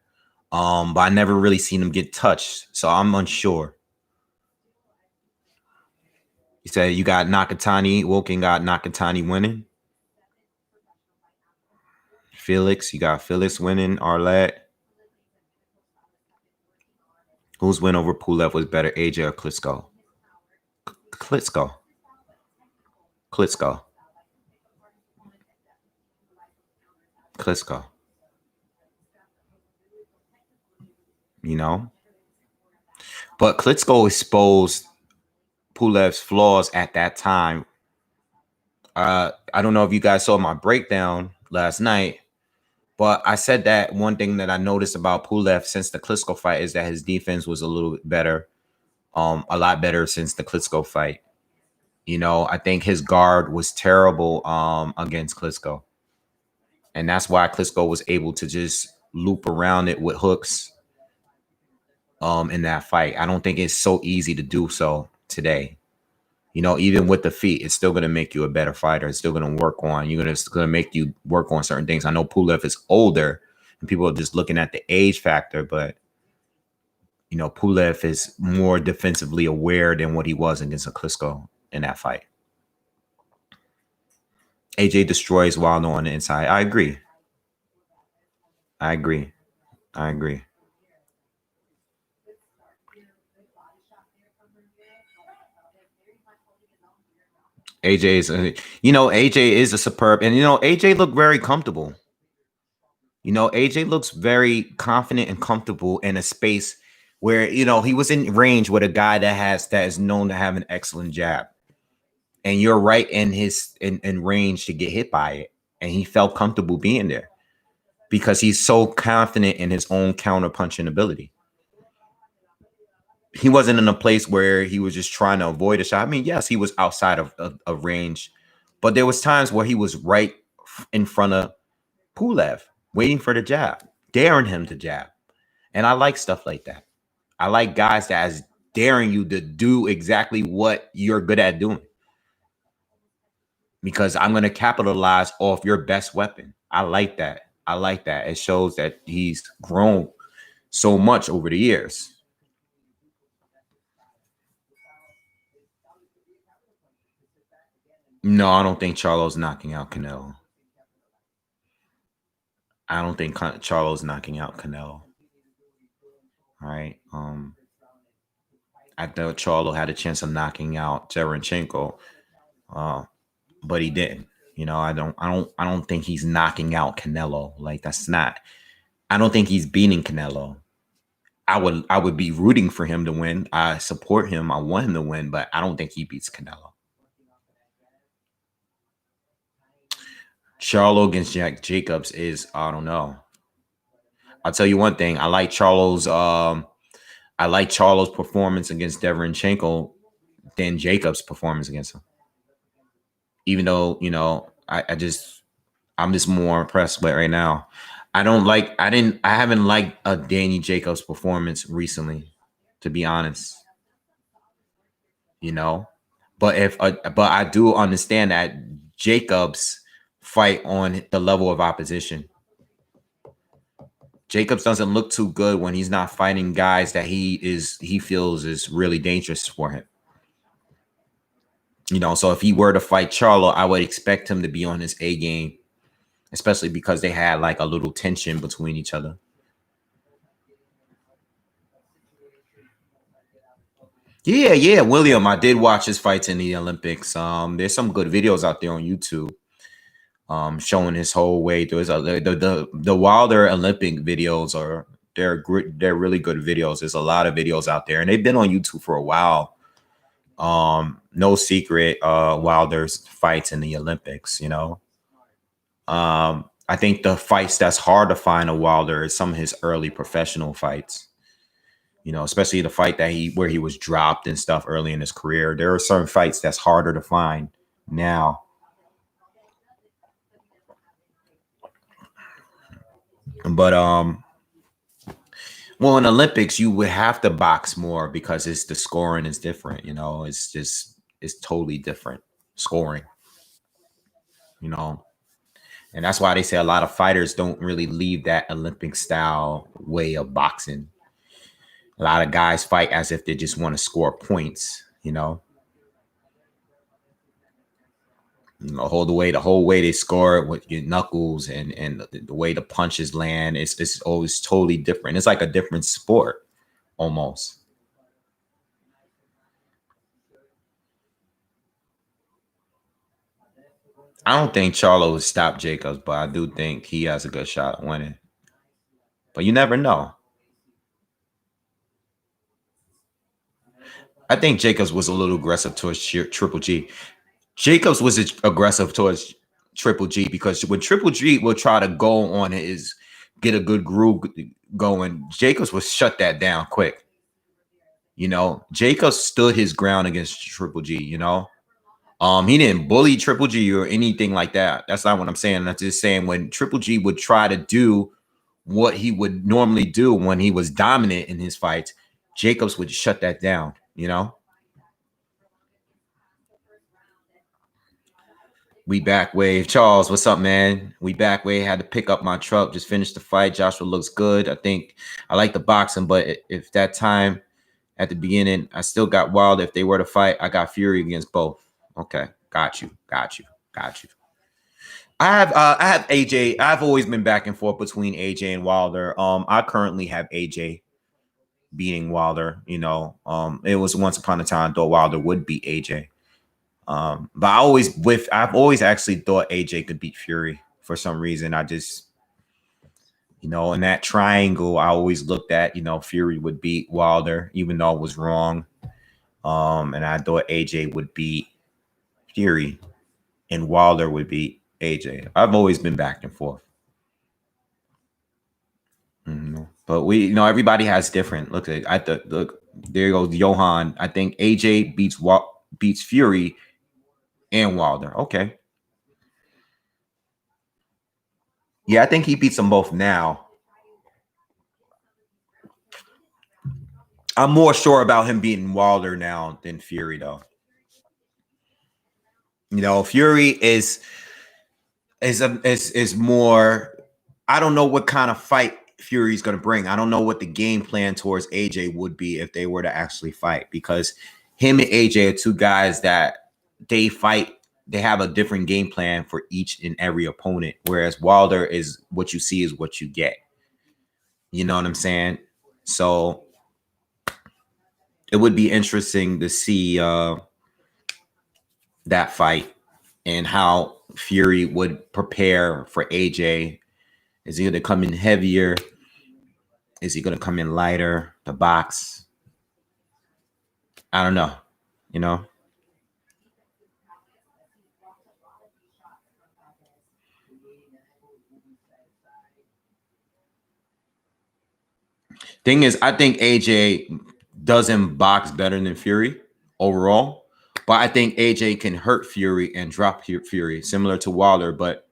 but I never really seen him get touched. So I'm unsure. You said you got Nakatani, Woken got Nakatani winning. Felix, you got Felix winning. Arlette. Whose win over Pulev was better, AJ or Klitschko? Klitschko. Klitschko. Klitschko. You know? But Klitschko exposed Pulev's flaws at that time. I don't know if you guys saw my breakdown last night, but I said that one thing that I noticed about Pulev since the Klitschko fight is that his defense was a little bit better, a lot better since the Klitschko fight. You know, I think his guard was terrible against Klitschko. And that's why Klitschko was able to just loop around it with hooks in that fight. I don't think it's so easy to do so today. You know, even with the feet, it's still going to make you a better fighter. It's still going to work on. It's going to make you work on certain things. I know Pulev is older and people are just looking at the age factor, but, you know, Pulev is more defensively aware than what he was against a Klitschko in that fight. AJ destroys Wilder on the inside. I agree. I agree. I agree. AJ is, AJ is a superb, and AJ looked very comfortable. AJ looks very confident and comfortable in a space where he was in range with a guy that is known to have an excellent jab, and you're right in his in range to get hit by it, and he felt comfortable being there because he's so confident in his own counter punching ability. He wasn't in a place where he was just trying to avoid a shot. I mean, yes, he was outside of range, but there was times where he was right in front of Pulev, waiting for the jab, daring him to jab. And I like stuff like that. I like guys that is daring you to do exactly what you're good at doing. Because I'm going to capitalize off your best weapon. I like that. I like that. It shows that he's grown so much over the years. No, I don't think Charlo's knocking out Canelo. I don't think Charlo's knocking out Canelo. All right. I thought Charlo had a chance of knocking out Terenchenko, but he didn't. I don't think he's knocking out Canelo. Like, that's not. I don't think he's beating Canelo. I would be rooting for him to win. I support him. I want him to win, but I don't think he beats Canelo. Charlo against Jack Jacobs is, I don't know. I'll tell you one thing. I like Charlo's performance against Deverenchenko than Jacobs' performance against him. Even though, I'm just more impressed with right now. I haven't liked a Danny Jacobs performance recently, to be honest. But I do understand that Jacobs fight on the level of opposition. Jacobs doesn't look too good when he's not fighting guys that he feels is really dangerous for him. So if he were to fight Charlo, I would expect him to be on his A game, especially because they had like a little tension between each other. Yeah, William. I did watch his fights in the Olympics. There's some good videos out there on YouTube, showing his whole way through. The Wilder Olympic videos they're really good videos. There's a lot of videos out there, and they've been on YouTube for a while. No secret, Wilder's fights in the Olympics. I think the fights that's hard to find a Wilder is some of his early professional fights. Especially the fight where he was dropped and stuff early in his career. There are certain fights that's harder to find now. But well, in Olympics you would have to box more because the scoring is different. It's totally different scoring. And that's why they say a lot of fighters don't really leave that Olympic style way of boxing. A lot of guys fight as if they just want to score points, the whole way they score it with your knuckles and the way the punches land, it's always totally different. It's like a different sport almost. I don't think Charlo would stop Jacobs, but I do think he has a good shot at winning. But you never know. I think Jacobs was a little aggressive towards Triple G. Jacobs was aggressive towards Triple G because when Triple G will try to go on get a good groove going, Jacobs will shut that down quick. Jacobs stood his ground against Triple G. He didn't bully Triple G or anything like that. That's not what I'm saying. I'm just saying when Triple G would try to do what he would normally do when he was dominant in his fights, Jacobs would shut that down. We back, Wave. Charles, what's up, man? We back, Wave. Had to pick up my truck. Just finished the fight. Joshua looks good. I think I like the boxing, but if that time at the beginning, I still got Wilder. If they were to fight, I got Fury against both. Okay, got you. I have AJ. I've always been back and forth between AJ and Wilder. I currently have AJ beating Wilder. It was once upon a time I thought Wilder would beat AJ. But I've always actually thought AJ could beat Fury for some reason. I just, in that triangle, I always looked at, Fury would beat Wilder, even though it was wrong. And I thought AJ would beat Fury and Wilder would beat AJ. I've always been back and forth. But everybody has different. Look, there goes Johan. I think AJ beats Fury and Wilder. Okay. Yeah, I think he beats them both now. I'm more sure about him beating Wilder now than Fury, though. Fury is more. I don't know what kind of fight Fury's going to bring. I don't know what the game plan towards AJ would be if they were to actually fight, because him and AJ are two guys that they fight. They have a different game plan for each and every opponent, whereas Wilder is what you see is what you get. You know what I'm saying? So it would be interesting to see that fight and how Fury would prepare for AJ. Is he going to come in heavier? Is he going to come in lighter? The box? I don't know. Thing is, I think AJ doesn't box better than Fury overall, but I think AJ can hurt Fury and drop Fury, similar to Wilder, but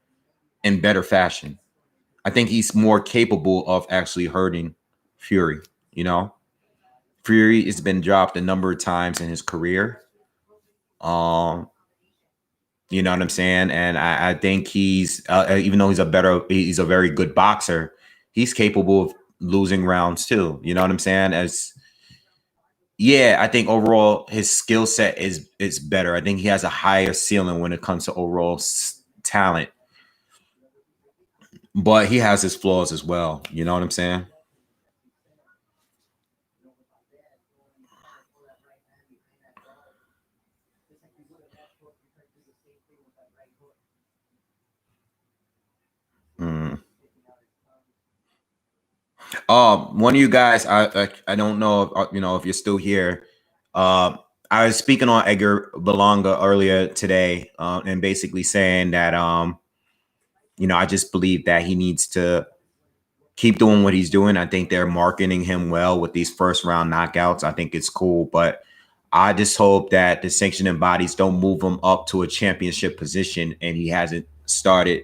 in better fashion. I think he's more capable of actually hurting Fury. Fury has been dropped a number of times in his career. You know what I'm saying? And I think he's, even though he's a very good boxer, he's capable of losing rounds too. You know what I'm saying? I think overall his skill set is better. I think he has a higher ceiling when it comes to overall talent, but he has his flaws as well. You know what I'm saying? Mm. One of you guys, I don't know if if you're still here. I was speaking on Edgar Belonga earlier today, and basically saying that I just believe that he needs to keep doing what he's doing. I think they're marketing him well with these first round knockouts. I think it's cool, but I just hope that the sanctioning bodies don't move him up to a championship position, and he hasn't started.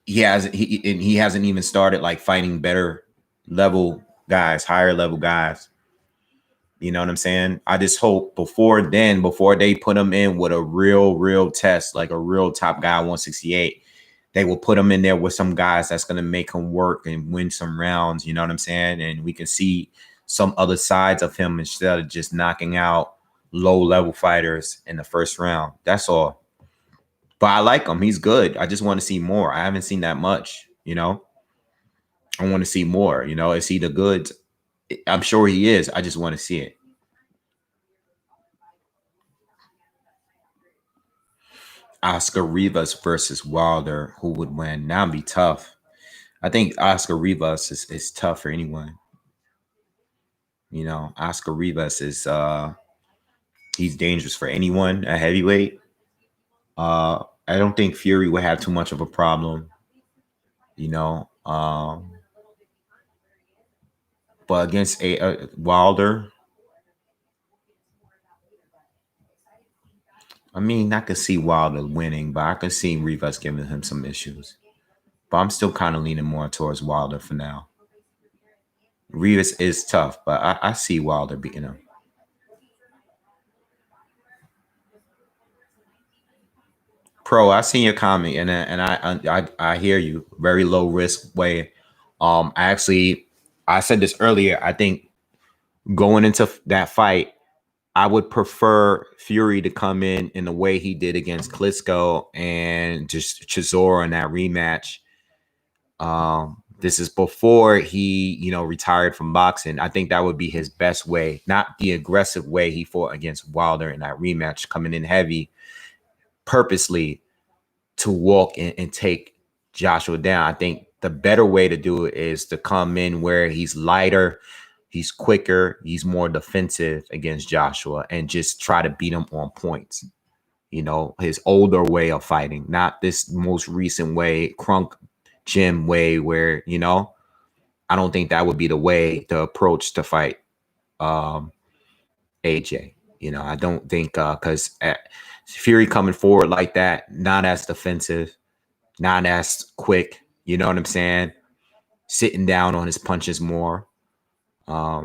He hasn't even started like fighting better level guys, higher level guys. You know what I'm saying? I just hope before they put him in with a real test, like a real top guy, 168, they will put him in there with some guys that's going to make him work and win some rounds. You know what I'm saying? And we can see some other sides of him instead of just knocking out low level fighters in the first round. That's all. But I like him. He's good. I just want to see more. I haven't seen that much. I want to see more. Is he the goods? I'm sure he is. I just want to see it. Oscar Rivas versus Wilder, who would win? That'd be tough. I think Oscar Rivas is tough for anyone. Oscar Rivas is he's dangerous for anyone at heavyweight. I don't think Fury would have too much of a problem. But against a Wilder, I mean, I could see Wilder winning, but I could see Rivas giving him some issues. But I'm still kind of leaning more towards Wilder for now. Rivas is tough, but I see Wilder beating him. Pro, I seen your comment, and I hear you. Very low risk way. I said this earlier. I think going into that fight, I would prefer Fury to come in the way he did against Klitschko and just Chisora in that rematch. This is before he, retired from boxing. I think that would be his best way, not the aggressive way he fought against Wilder in that rematch, coming in heavy purposely to walk and take Joshua down. I think the better way to do it is to come in where he's lighter, he's quicker, he's more defensive against Joshua, and just try to beat him on points. His older way of fighting, not this most recent way, Crunk Jim way, where, I don't think that would be the way to approach to fight AJ. I don't think because Fury coming forward like that, not as defensive, not as quick, you know what I'm saying? Sitting down on his punches more. I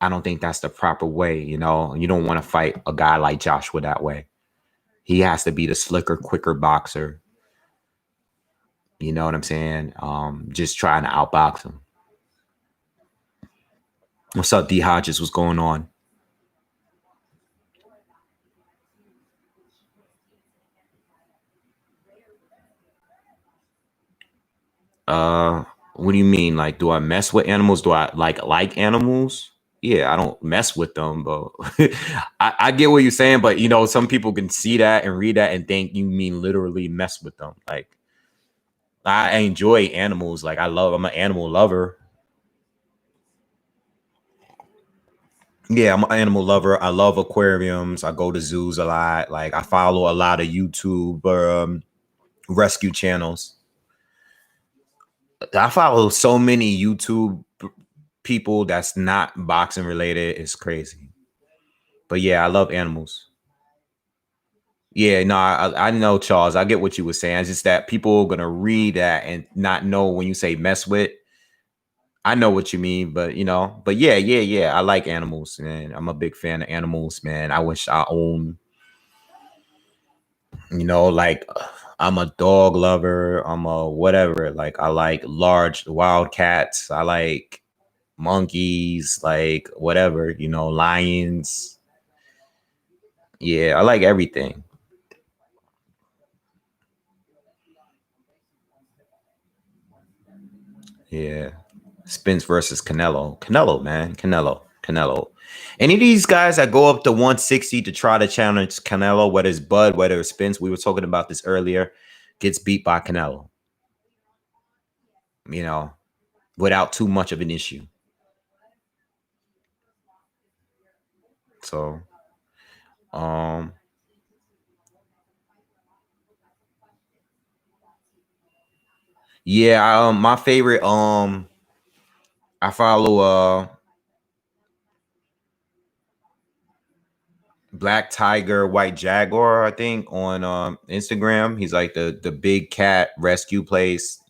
don't think that's the proper way, You don't want to fight a guy like Joshua that way. He has to be the slicker, quicker boxer. You know what I'm saying? Just trying to outbox him. What's up, D Hodges? What's going on? What do you mean? Like, do I mess with animals? Do I like animals? Yeah, I don't mess with them, but I get what you're saying. But some people can see that and read that and think you mean literally mess with them. Like, I enjoy animals. Like, I'm an animal lover. Yeah, I'm an animal lover. I love aquariums. I go to zoos a lot. Like, I follow a lot of YouTube rescue channels. I follow so many YouTube people that's not boxing related. It's crazy. But yeah, I love animals. Yeah, no, I know, Charles. I get what you were saying. It's just that people are gonna read that and not know when you say mess with. I know what you mean, but yeah. I like animals, man. I'm a big fan of animals, man. I wish I owned, like I'm a dog lover. I'm a whatever. Like, I like large wild cats. I like monkeys, like whatever, lions. Yeah, I like everything. Yeah. Spence versus Canelo. Canelo, man. Canelo. Any of these guys that go up to 160 to try to challenge Canelo, whether it's Bud, whether it's Spence, we were talking about this earlier, gets beat by Canelo, without too much of an issue. So, yeah, my favorite, I follow Black Tiger, White Jaguar, I think, on Instagram. He's like the big cat rescue place.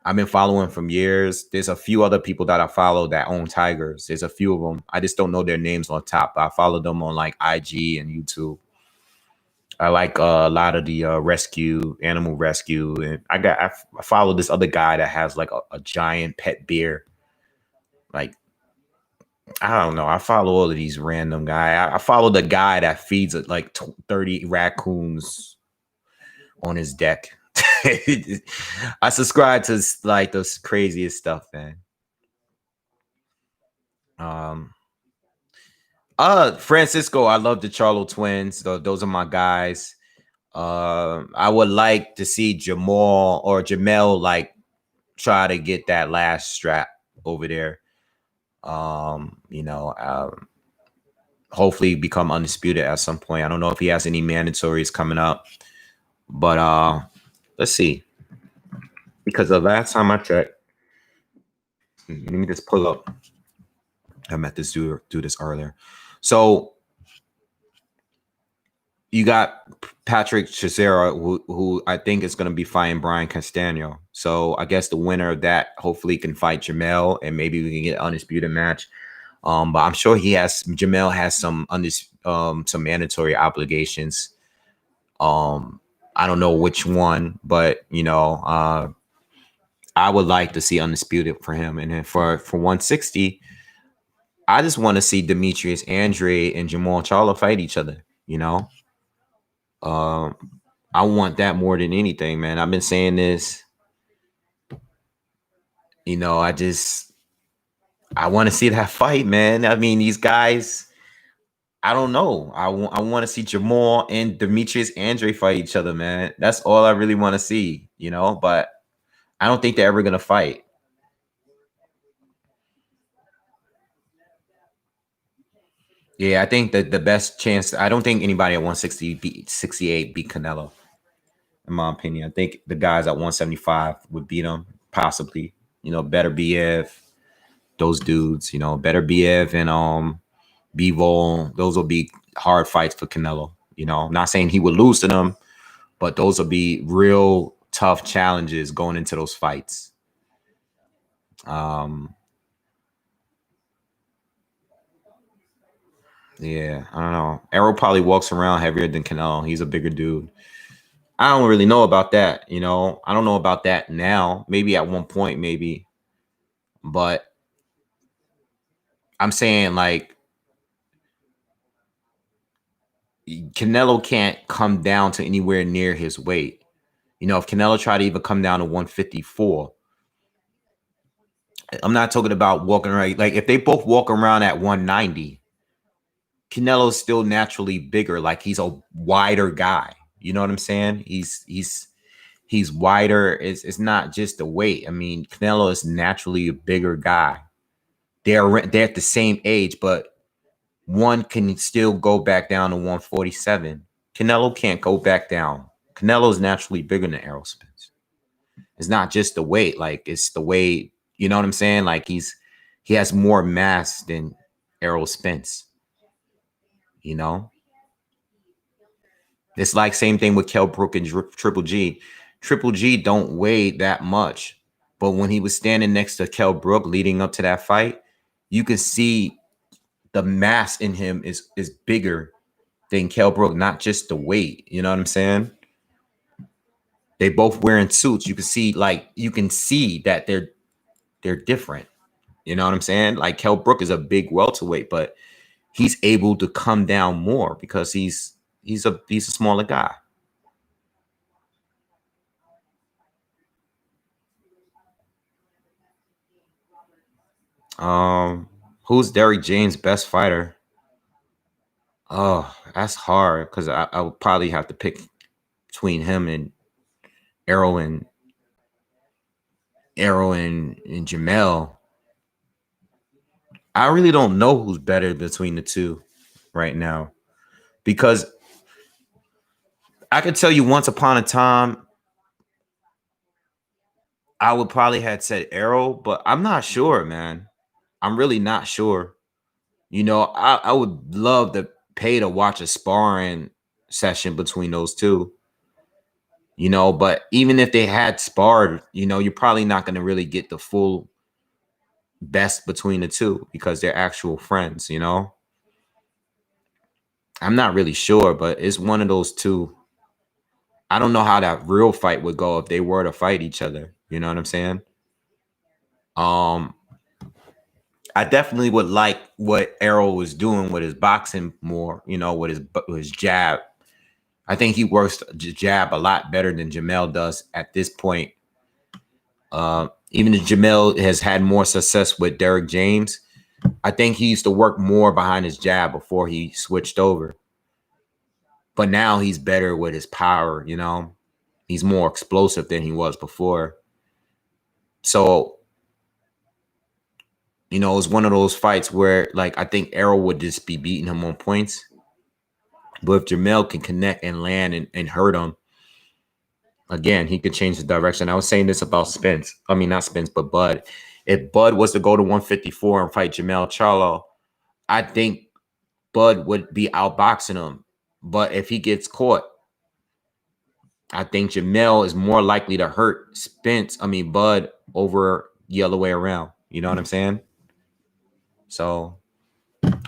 I've been following from years. There's a few other people that I follow that own tigers. There's a few of them. I just don't know their names on top. I follow them on like IG and YouTube. I like a lot of the animal rescue, and I follow this other guy that has like a giant pet bear. Like, I don't know. I follow all of these random guy. I follow the guy that feeds like 30 raccoons on his deck. I subscribe to like those craziest stuff, man. Francisco, I love the Charlo twins. Those are my guys. I would like to see Jamal or Jamel like try to get that last strap over there. Hopefully become undisputed at some point. I don't know if he has any mandatories coming up, but let's see. Because the last time I checked, let me just pull up. I met this do this earlier. So you got Patrick Chisera, who I think is going to be fighting Brian Castano. So I guess the winner of that hopefully can fight Jamel, and maybe we can get an undisputed match. But I'm sure Jamel has some mandatory obligations. I don't know which one, but I would like to see undisputed for him, and then for 160, I just want to see Demetrius Andre and Jamal Charlo fight each other. You know, um, I want that more than anything, man. I've been saying this. You know, I want to see that fight, man. I mean, these guys. I don't know. I want to see Jamal and Demetrius Andre fight each other, man. That's all I really want to see, you know. But I don't think they're ever gonna fight. Yeah, I think that the best chance. I don't think anybody at 160 beat 68 beat Canelo. In my opinion, I think the guys at 175 would beat him possibly. You know, better BF, those dudes. You know, better BF and Bivol. Those will be hard fights for Canelo. You know, I'm not saying he would lose to them, but those will be real tough challenges going into those fights. Um, yeah, I don't know. Errol probably walks around heavier than Canelo. He's a bigger dude. I don't really know about that. You know, I don't know about that now. Maybe at one point, maybe, but I'm saying like Canelo can't come down to anywhere near his weight. You know, if Canelo tried to even come down to 154, I'm not talking about walking around. Like if they both walk around at 190, Canelo's still naturally bigger. Like he's a wider guy. You know what I'm saying? He's wider. It's not just the weight. I mean, Canelo is naturally a bigger guy. They're at the same age, but one can still go back down to 147. Canelo can't go back down. Canelo is naturally bigger than Errol Spence. It's not just the weight, like it's the way, you know what I'm saying? Like he has more mass than Errol Spence, you know? It's like same thing with Kell Brook and Triple G. Triple G don't weigh that much, but when he was standing next to Kell Brook leading up to that fight, you can see the mass in him is bigger than Kell Brook, not just the weight. You know what I'm saying? They both wearing suits. You can see that they're different. You know what I'm saying? Like Kell Brook is a big welterweight, but he's able to come down more because he's a smaller guy. Who's Derrick James' best fighter? Oh, that's hard because I would probably have to pick between him and Arrow and and Jamel. I really don't know who's better between the two right now because I could tell you once upon a time I would probably had said Arrow, but I'm not sure, man. I'm really not sure. You know, I would love to pay to watch a sparring session between those two. You know, but even if they had sparred, you know, you're probably not going to really get the full best between the two because they're actual friends, you know? I'm not really sure, but it's one of those two. I don't know how that real fight would go if they were to fight each other. You know what I'm saying? Um, I definitely would like what Errol was doing with his boxing more, you know, with his jab. I think he works jab a lot better than Jamel does at this point. Even if Jamel has had more success with Derrick James, I think he used to work more behind his jab before he switched over. But now he's better with his power, you know. He's more explosive than he was before. So, you know, it's one of those fights where, like, I think Errol would just be beating him on points. But if Jamel can connect and land and hurt him, again, he could change the direction. I was saying this about Spence. I mean, not Spence, but Bud. If Bud was to go to 154 and fight Jamel Charlo, I think Bud would be outboxing him. But if he gets caught, I think Jamel is more likely to hurt Bud over the other way around. You know what I'm saying? So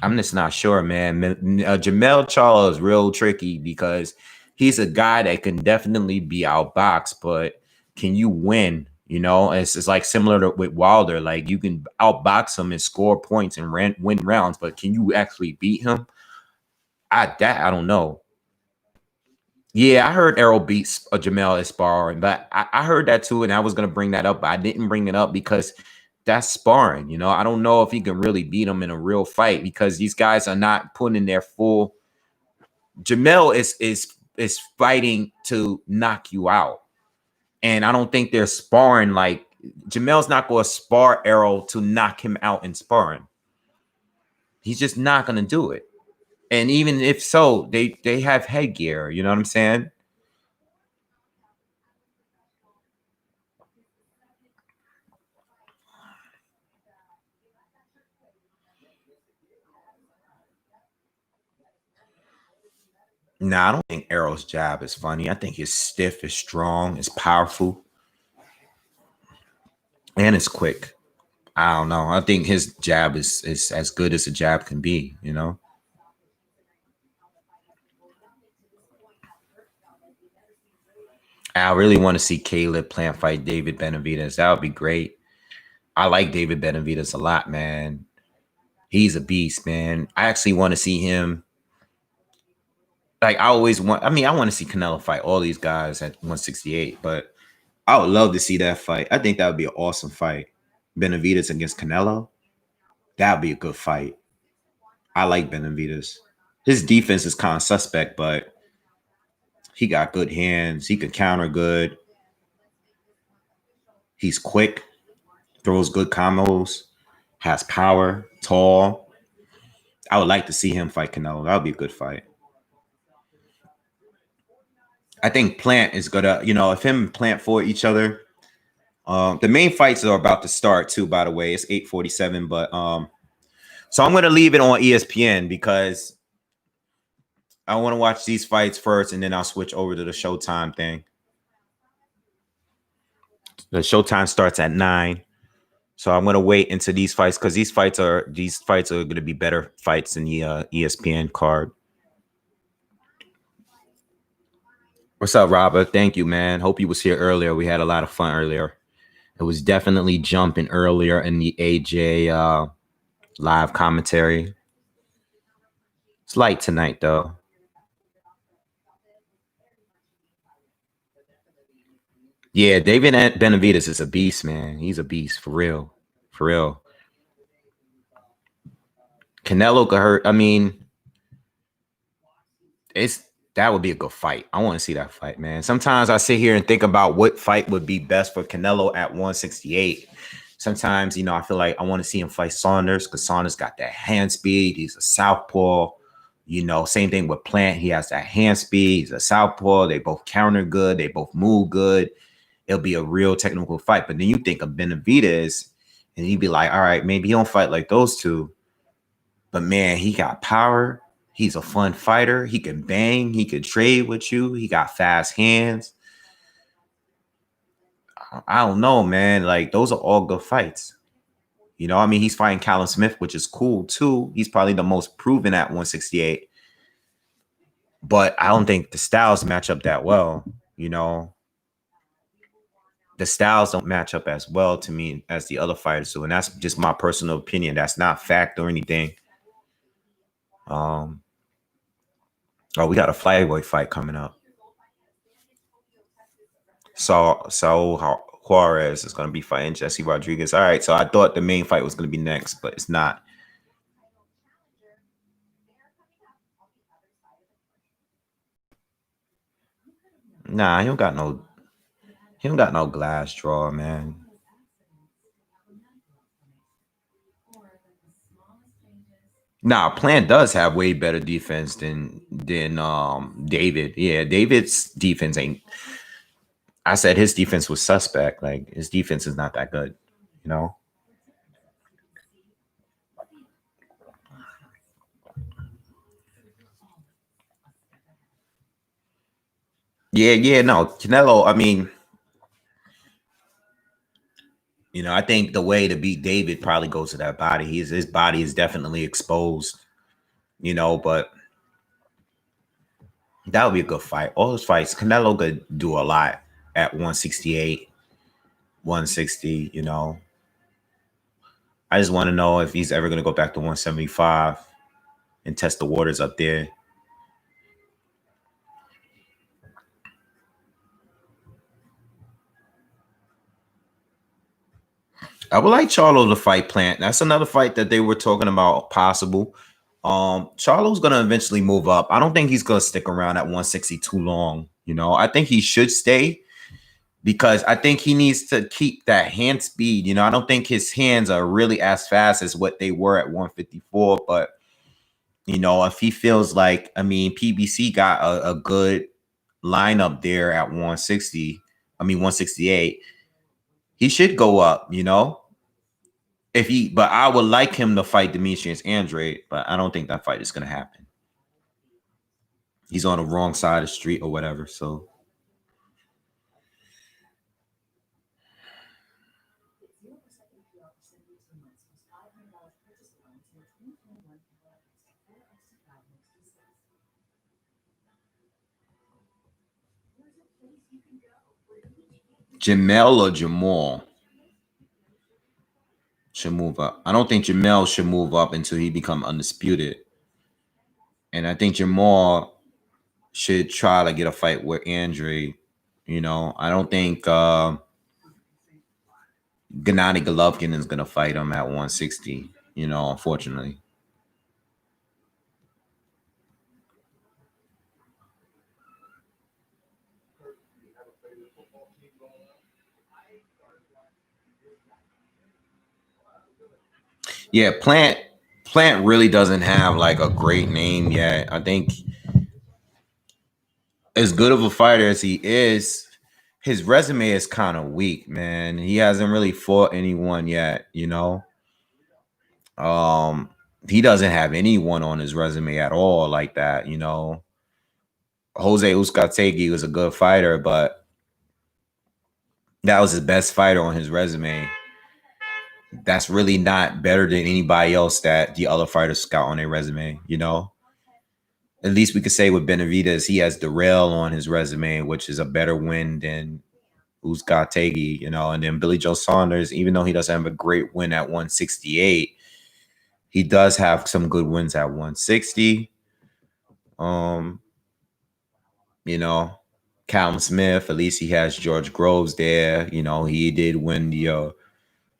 I'm just not sure, man. Jamel Charlo is real tricky because he's a guy that can definitely be outboxed, but can you win? You know, it's like similar to with Wilder. Like you can outbox him and score points and win rounds, but can you actually beat him? I don't know. Yeah, I heard Errol beats Jamel at sparring, but I heard that too, and I was gonna bring that up, but I didn't bring it up because that's sparring. You know, I don't know if he can really beat him in a real fight because these guys are not putting in their full. Jamel is fighting to knock you out, and I don't think they're sparring like Jamel's not going to spar Errol to knock him out in sparring. He's just not going to do it. And even if so, they have headgear. You know what I'm saying? Nah, I don't think Errol's jab is funny. I think it's stiff, it's strong, it's powerful, and it's quick. I don't know. I think his jab is as good as a jab can be, you know? I really want to see Caleb Plant fight David Benavidez. That would be great. I like David Benavidez a lot, man. He's a beast, man. I actually want to see him. Like I always want. I mean, I want to see Canelo fight all these guys at 168, but I would love to see that fight. I think that would be an awesome fight. Benavidez against Canelo. That would be a good fight. I like Benavidez. His defense is kind of suspect, but he got good hands. He can counter good. He's quick, throws good combos, has power, tall. I would like to see him fight Canelo. That would be a good fight. I think Plant is gonna, if him and Plant for each other. The main fights are about to start too. By the way, it's 8:47, but so I'm gonna leave it on ESPN because I want to watch these fights first, and then I'll switch over to the Showtime thing. The Showtime starts at 9. So I'm gonna wait into these fights because these fights are gonna be better fights than the ESPN card. What's up, Robert? Thank you, man. Hope you was here earlier. We had a lot of fun earlier. It was definitely jumping earlier in the AJ live commentary. It's light tonight, though. Yeah, David Benavidez is a beast, man. He's a beast for real, for real. Canelo could hurt. I mean, that would be a good fight. I want to see that fight, man. Sometimes I sit here and think about what fight would be best for Canelo at 168. Sometimes, I feel like I want to see him fight Saunders because Saunders got that hand speed. He's a southpaw. Same thing with Plant. He has that hand speed. He's a southpaw. They both counter good. They both move good. It'll be a real technical fight. But then you think of Benavidez, and you'd be like, all right, maybe he don't fight like those two. But man, he got power. He's a fun fighter. He can bang. He can trade with you. He got fast hands. I don't know, man. Like, those are all good fights. He's fighting Callum Smith, which is cool, too. He's probably the most proven at 168. But I don't think the styles match up that well, The styles don't match up as well to me as the other fighters do. And that's just my personal opinion. That's not fact or anything. We got a flyweight fight coming up. So Juarez is going to be fighting Jesse Rodriguez. All right, so I thought the main fight was going to be next, but it's not. Nah, he don't got no glass draw, man. Nah, Plant does have way better defense than David. Yeah, David's defense ain't. I said his defense was suspect. Like his defense is not that good, you know. Yeah, no, Canelo. I mean, I think the way to beat David probably goes to that body. His body is definitely exposed, but that would be a good fight. All those fights, Canelo could do a lot at 168. 160. You know, I just want to know if he's ever going to go back to 175 and test the waters up there. I would like Charlo to fight Plant. That's another fight that they were talking about possible. Charlo's gonna eventually move up. I don't think he's gonna stick around at 160 too long. You know, I think he should stay because I think he needs to keep that hand speed. You know, I don't think his hands are really as fast as what they were at 154. But you know, if he feels like, I mean, PBC got a good lineup there at 160. I mean, 168. He should go up. You know. But I would like him to fight Demetrius Andrade, but I don't think that fight is going to happen. He's on the wrong side of the street or whatever. So, Jamel or Jamal should move up. I don't think Jamel should move up until he become undisputed. And I think Jamal should try to get a fight with Andre. You know, I don't think Gennady Golovkin is going to fight him at 160, you know, unfortunately. Yeah, Plant really doesn't have like a great name yet. I think as good of a fighter as he is, his resume is kind of weak, man. He hasn't really fought anyone yet, you know. Um, he doesn't have anyone on his resume at all like that, you know. Jose Uzcategui was a good fighter, but that was his best fighter on his resume. That's really not better than anybody else that the other fighters got on their resume, you know. At least we could say with Benavidez, he has Darrell on his resume, which is a better win than Uzcategui, you know. And then Billy Joe Saunders, even though he doesn't have a great win at 168, he does have some good wins at 160. You know, Callum Smith, at least he has George Groves there. You know, he did win the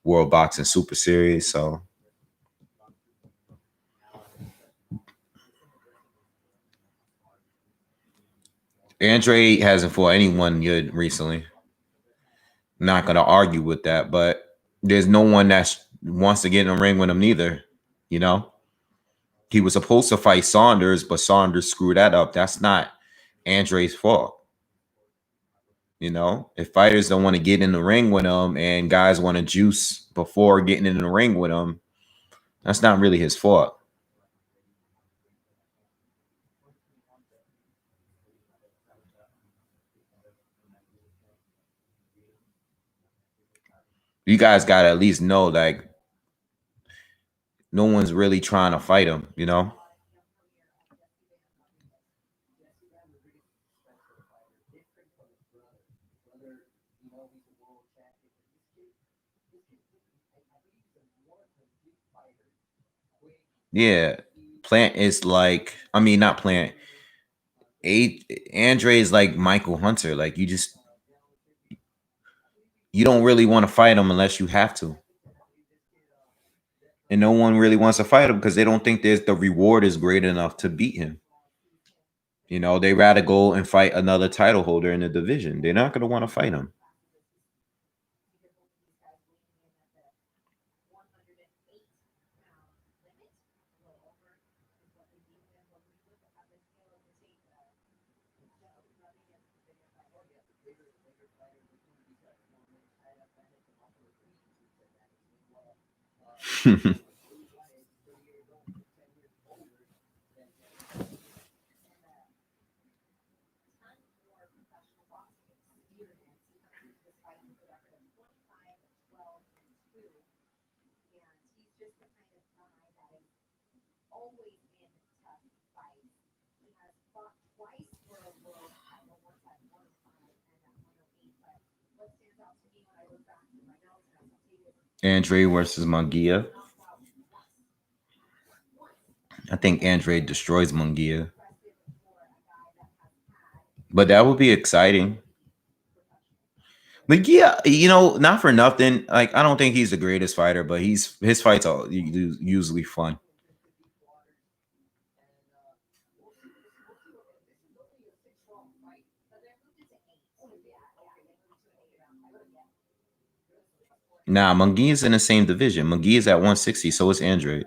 World Boxing Super Series, so Andre hasn't fought anyone good recently. Not gonna argue with that, but there's no one that wants to get in the ring with him neither. You know, he was supposed to fight Saunders, but Saunders screwed that up. That's not Andre's fault. You know, if fighters don't want to get in the ring with him and guys want to juice before getting in the ring with him, that's not really his fault. You guys got to at least know, like, no one's really trying to fight him, you know? Yeah. Plant is like, I mean, not Plant. Andre is like Michael Hunter. Like, you don't really want to fight him unless you have to. And no one really wants to fight him because they don't think the reward is great enough to beat him. You know, they rather go and fight another title holder in the division. They're not going to want to fight him. Andre versus Munguia. I think Andre destroys Munguia, but that would be exciting. Munguia, not for nothing. Like I don't think he's the greatest fighter, but his fights are usually fun. Nah, Munguia's in the same division. Munguia's at 160, so is Andre.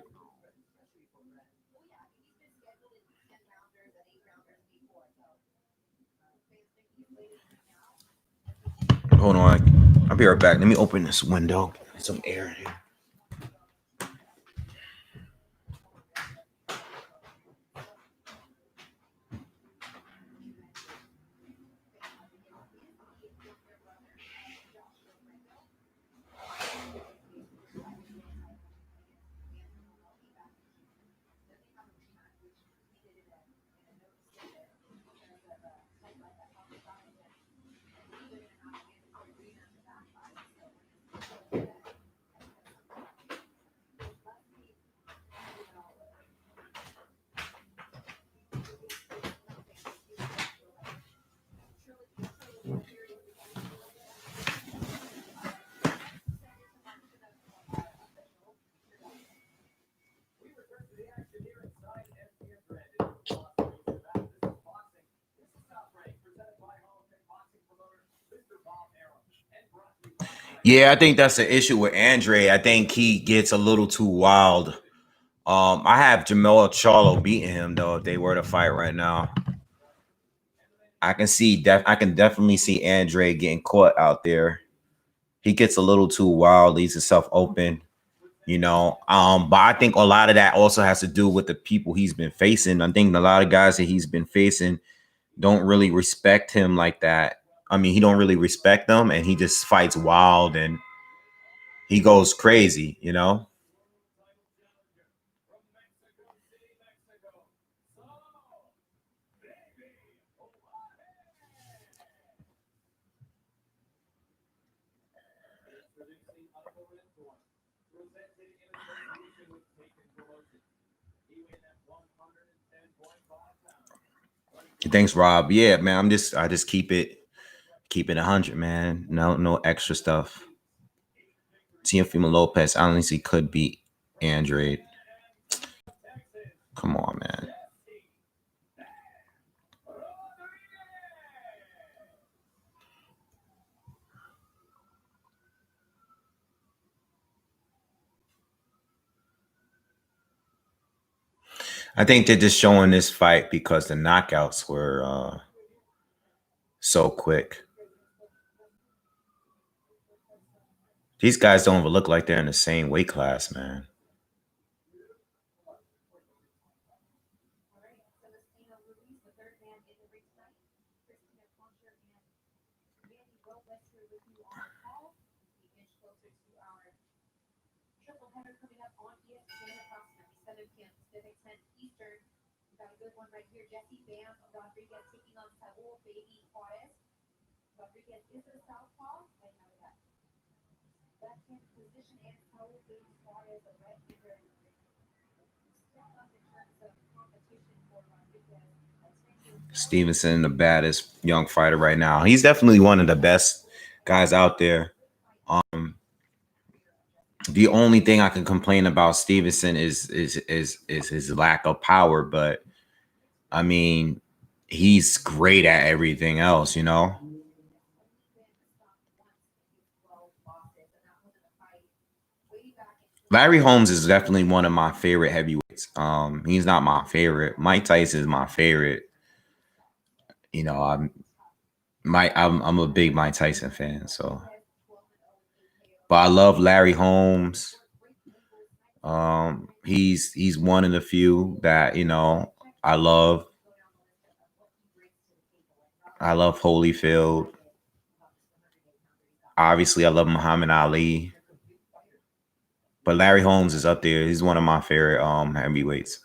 Hold on, I'll be right back. Let me open this window. Get some air in here. Yeah, I think that's the issue with Andre. I think he gets a little too wild. I have Jamel Charlo beating him though if they were to fight right now. I can definitely see Andre getting caught out there. He gets a little too wild, leaves himself open, But I think a lot of that also has to do with the people he's been facing. I think a lot of guys that he's been facing don't really respect him like that. I mean, he don't really respect them, and he just fights wild and he goes crazy. Thanks, Rob. Yeah, man. I just keep it 100, man. No extra stuff. Teofimo Lopez honestly could beat Andre. Come on, man. I think they're just showing this fight because the knockouts were so quick. These guys don't even look like they're in the same weight class, man. Stevenson, the baddest young fighter right now. He's definitely one of the best guys out there. The only thing I can complain about Stevenson is his lack of power, but I mean, he's great at everything else. Larry Holmes is definitely one of my favorite heavyweights. He's not my favorite. Mike Tyson is my favorite. I'm a big Mike Tyson fan, so but I love Larry Holmes. He's one of the few that I love. I love Holyfield. Obviously, I love Muhammad Ali. But Larry Holmes is up there. He's one of my favorite heavyweights.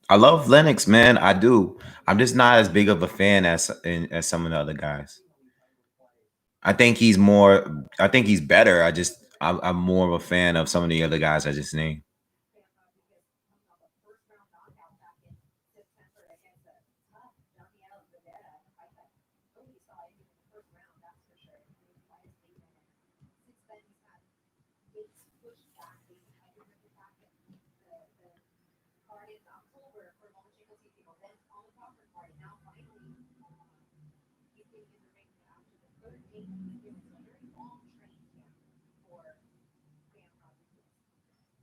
I love Lennox, man. I do. I'm just not as big of a fan as some of the other guys. I think he's more. I think he's better. I'm more of a fan of some of the other guys I just named.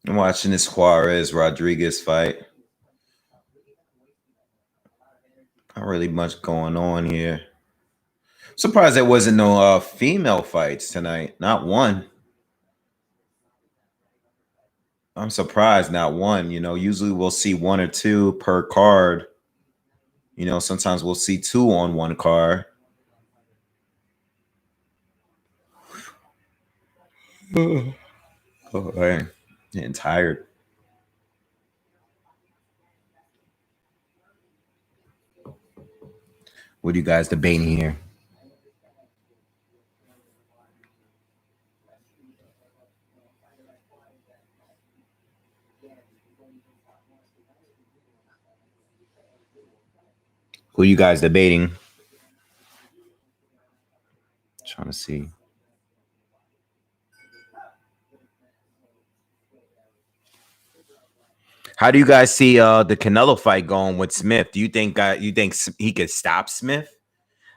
I'm watching this Juarez Rodriguez fight. Not really much going on here. Surprised there wasn't no female fights tonight. Not one. I'm surprised not one. Usually we'll see one or two per card. Sometimes we'll see two on one card. Oh, man. Getting tired. What are you guys debating here? Who are you guys debating? Trying to see. How do you guys see the Canelo fight going with Smith? Do you think he could stop Smith?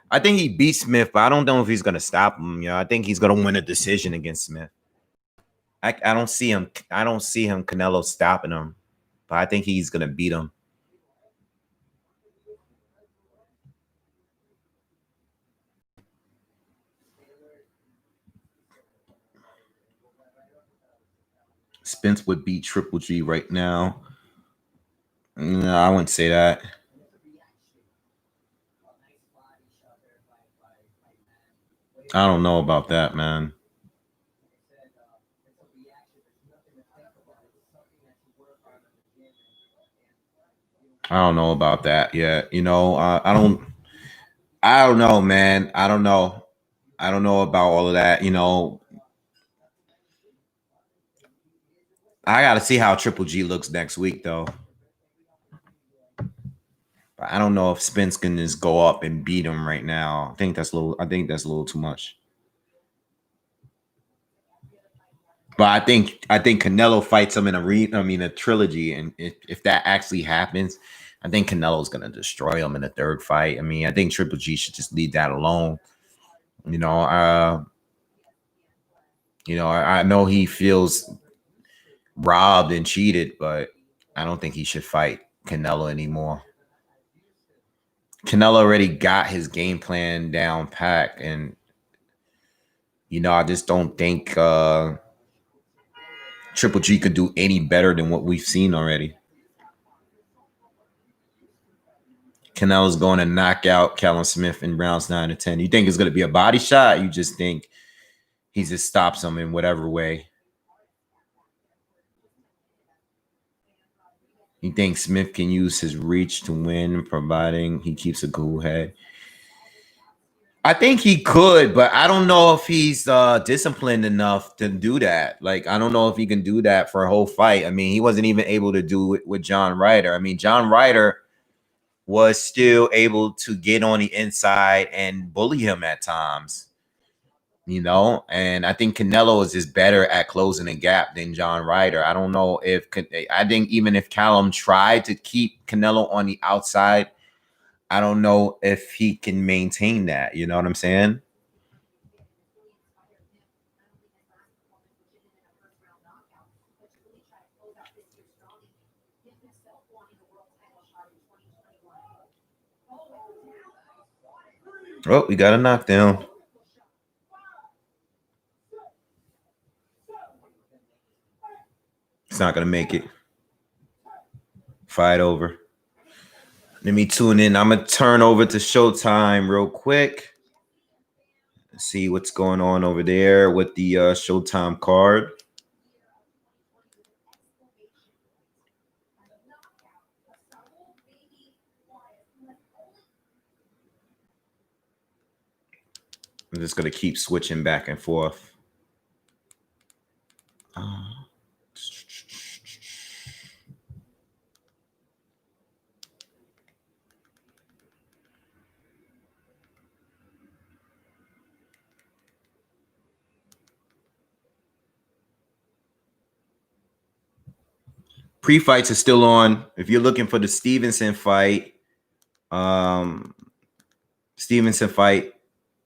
I think he beat Smith, but I don't know if he's gonna stop him. I think he's gonna win a decision against Smith. I don't see him. I don't see him Canelo stopping him, but I think he's gonna beat him. Spence would beat Triple G right now. No, I wouldn't say that. I don't know about that, man. I don't know about that yet. I don't. I don't know, man. I don't know. I don't know about all of that. I got to see how Triple G looks next week, though. But I don't know if Spence can just go up and beat him right now. I think that's a little. I think that's a little too much. But I think Canelo fights him in a trilogy, and if that actually happens, I think Canelo's gonna destroy him in the third fight. I think Triple G should just leave that alone. You know, uh, I know he feels robbed and cheated, but I don't think he should fight Canelo anymore. Canelo already got his game plan down packed, and I just don't think Triple G could do any better than what we've seen already. Canelo's going to knock out Callum Smith in rounds 9 to 10. You think it's going to be a body shot? You just think he just stops him in whatever way? You think Smith can use his reach to win, providing he keeps a cool head? I think he could, but I don't know if he's disciplined enough to do that. Like, I don't know if he can do that for a whole fight. He wasn't even able to do it with John Ryder. John Ryder was still able to get on the inside and bully him at times. And I think Canelo is just better at closing the gap than John Ryder. I don't know I think even if Callum tried to keep Canelo on the outside, I don't know if he can maintain that. You know what I'm saying? Oh, we got a knockdown. It's not gonna make it. Fight over. Let me tune in. I'm gonna turn over to Showtime real quick. See what's going on over there with the Showtime card. I'm just gonna keep switching back and forth. Pre-fights are still on. If you're looking for the Stevenson fight, Stevenson fight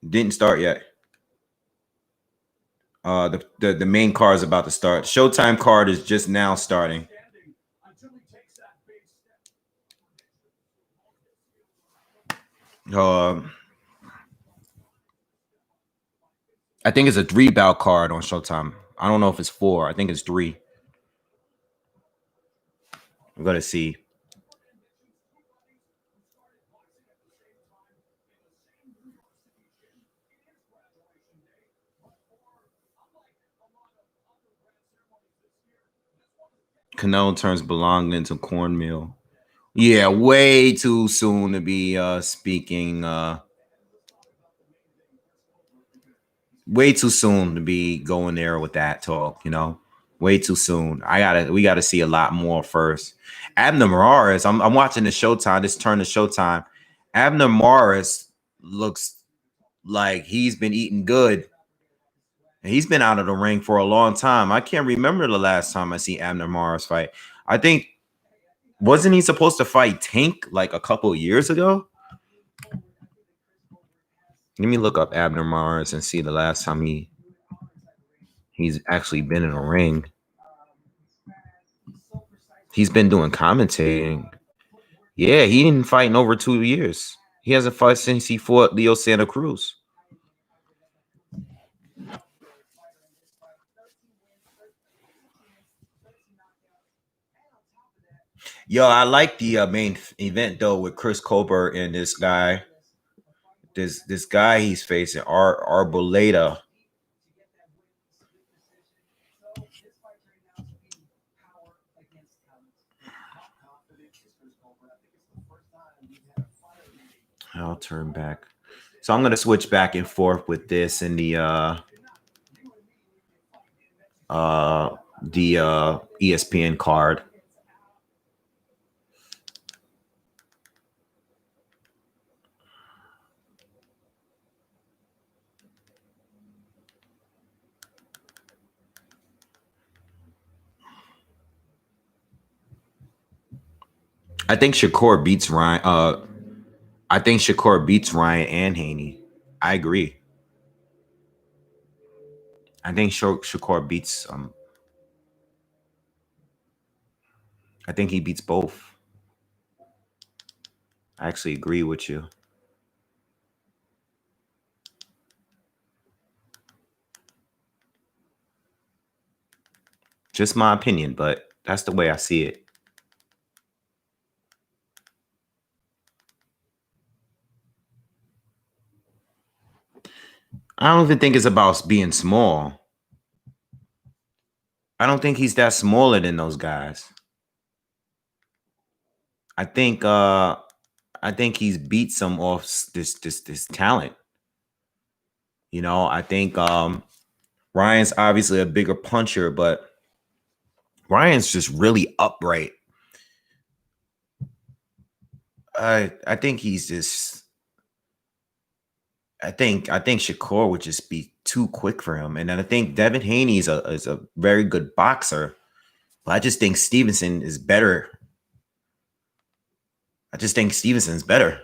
didn't start yet. The main card is about to start. Showtime card is just now starting. I think it's a 3-bout card on Showtime. I don't know if it's 4. I think it's 3. I'm gonna see. Canelo turns belonging into cornmeal. Yeah, way too soon to be speaking. Way too soon to be going there with that talk. You know, way too soon. We gotta see a lot more first. Abner Maris, I'm watching the Showtime. This turn to Showtime. Abner Maris looks like he's been eating good. And he's been out of the ring for a long time. I can't remember the last time I see Abner Maris fight. I think wasn't he supposed to fight Tank like a couple years ago? Let me look up Abner Maris and see the last time he's actually been in a ring. He's been doing commentating. Yeah, he didn't fight in over 2 years. He hasn't fought since he fought Leo Santa Cruz. Yo, I like the main event though with Chris Colbert and this guy. This guy he's facing, Arboleda. I'll turn back. So I'm gonna switch back and forth with this and the ESPN card. I think Shakur beats Ryan. I think Shakur beats Ryan and Haney. I agree. I think Shakur beats. I think he beats both. I actually agree with you. Just my opinion, but that's the way I see it. I don't even think it's about being small. I don't think he's that smaller than those guys. I think he's beat some off this talent. You know, I think Ryan's obviously a bigger puncher, but Ryan's just really upright. I think he's just I think Shakur would just be too quick for him. And then I think Devin Haney is a very good boxer. But I just think Stevenson is better. I just think Stevenson's better.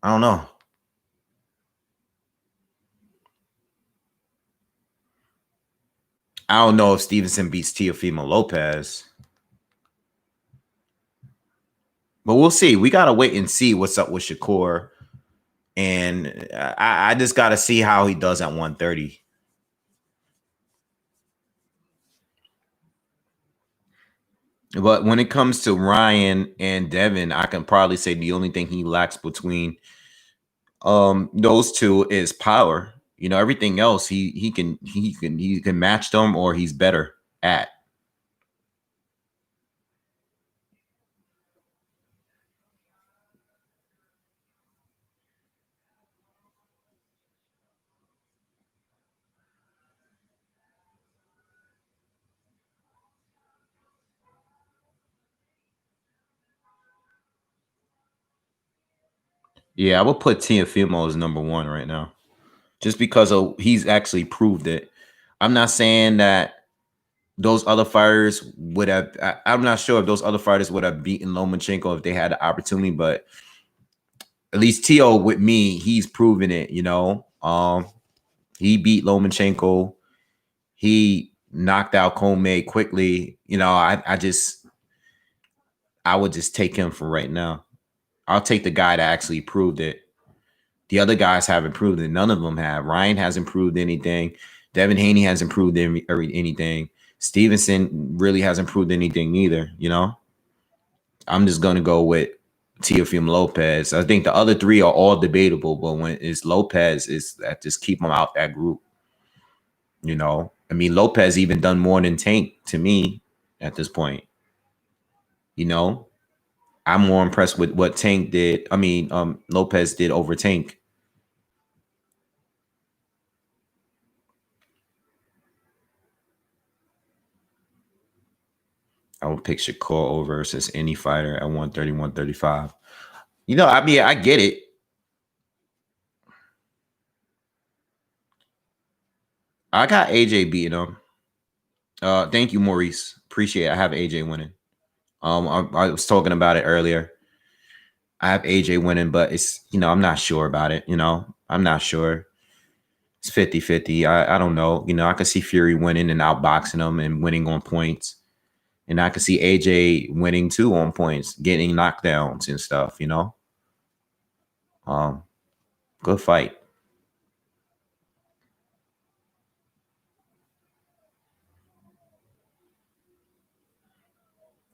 I don't know. I don't know if Stevenson beats Teofimo Lopez. But we'll see. We got to wait and see what's up with Shakur. And I just got to see how he does at 130. But when it comes to Ryan and Devin, I can probably say the only thing he lacks between those two is power. You know, everything else he can match them or he's better at. Yeah, I would put Teofimo as number one right now, just because he's actually proved it. I'm not saying that those other fighters would have. I'm not sure if those other fighters would have beaten Lomachenko if they had the opportunity, but at least Tio with me, he's proven it. He beat Lomachenko. He knocked out Colbert quickly. I would just take him for right now. I'll take the guy that actually proved it. The other guys haven't proved it. None of them have. Ryan hasn't proved anything. Devin Haney hasn't proved anything. Stevenson really hasn't proved anything either. I'm just going to go with Teofimo Lopez. I think the other three are all debatable, but when it's Lopez, is that just keep him out that group. I mean, Lopez even done more than Tank to me at this point. I'm more impressed with what Tank did. I mean, Lopez did over Tank. I would pick Shakur versus any fighter at 130, 135. I mean, I get it. I got AJ beating him. Thank you, Maurice. Appreciate it. I have AJ winning. I was talking about it earlier. I have AJ winning, but it's, I'm not sure about it. I'm not sure. It's 50-50. I don't know. I could see Fury winning and outboxing him and winning on points. And I could see AJ winning too on points, getting knockdowns and stuff, Good fight.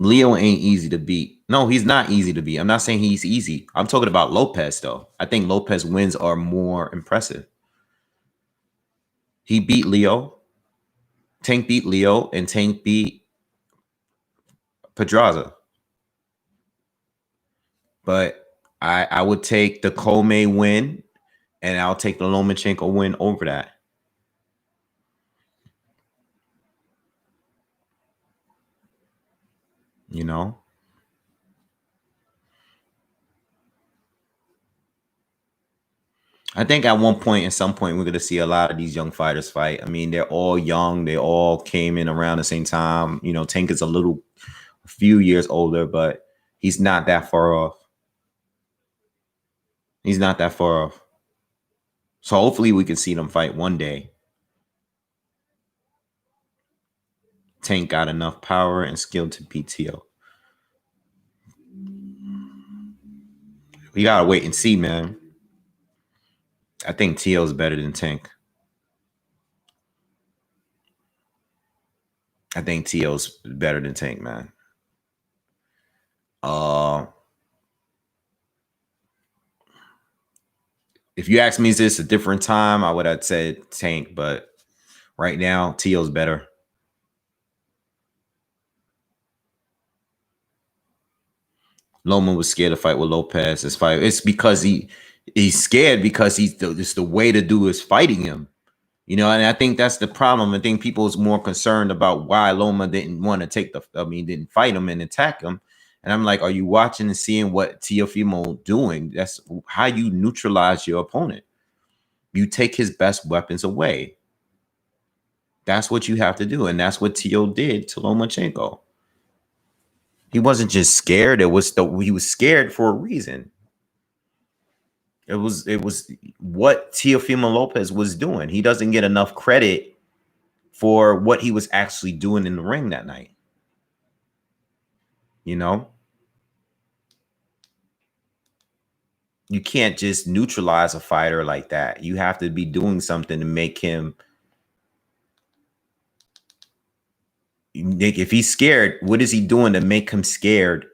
Leo ain't easy to beat. No, he's not easy to beat. I'm not saying he's easy. I'm talking about Lopez, though. I think Lopez wins are more impressive. He beat Leo. Tank beat Leo, and Tank beat Pedraza. But I would take the Colbert win, and I'll take the Lomachenko win over that. I think at one point, at some point, we're going to see a lot of these young fighters fight. I mean, they're all young. They all came in around the same time. Tank is a few years older, but he's not that far off. He's not that far off. So hopefully we can see them fight one day. Tank got enough power and skill to beat Tio. We got to wait and see, man. I think Tio's better than Tank. I think Tio's better than Tank, man. If you ask me, is this a different time? I would have said Tank, but right now, Tio's better. Loma was scared to fight with Lopez. It's because he's scared because it's the way to do is fighting him. And I think that's the problem. I think people is more concerned about why Loma didn't want to didn't fight him and attack him. And I'm like, are you watching and seeing what Teofimo doing? That's how you neutralize your opponent. You take his best weapons away. That's what you have to do. And that's what Tio did to Lomachenko. He wasn't just scared. He was scared for a reason. It was what Teofimo Lopez was doing. He doesn't get enough credit for what he was actually doing in the ring that night. You can't just neutralize a fighter like that. You have to be doing something to make him. If he's scared, what is he doing to make him scared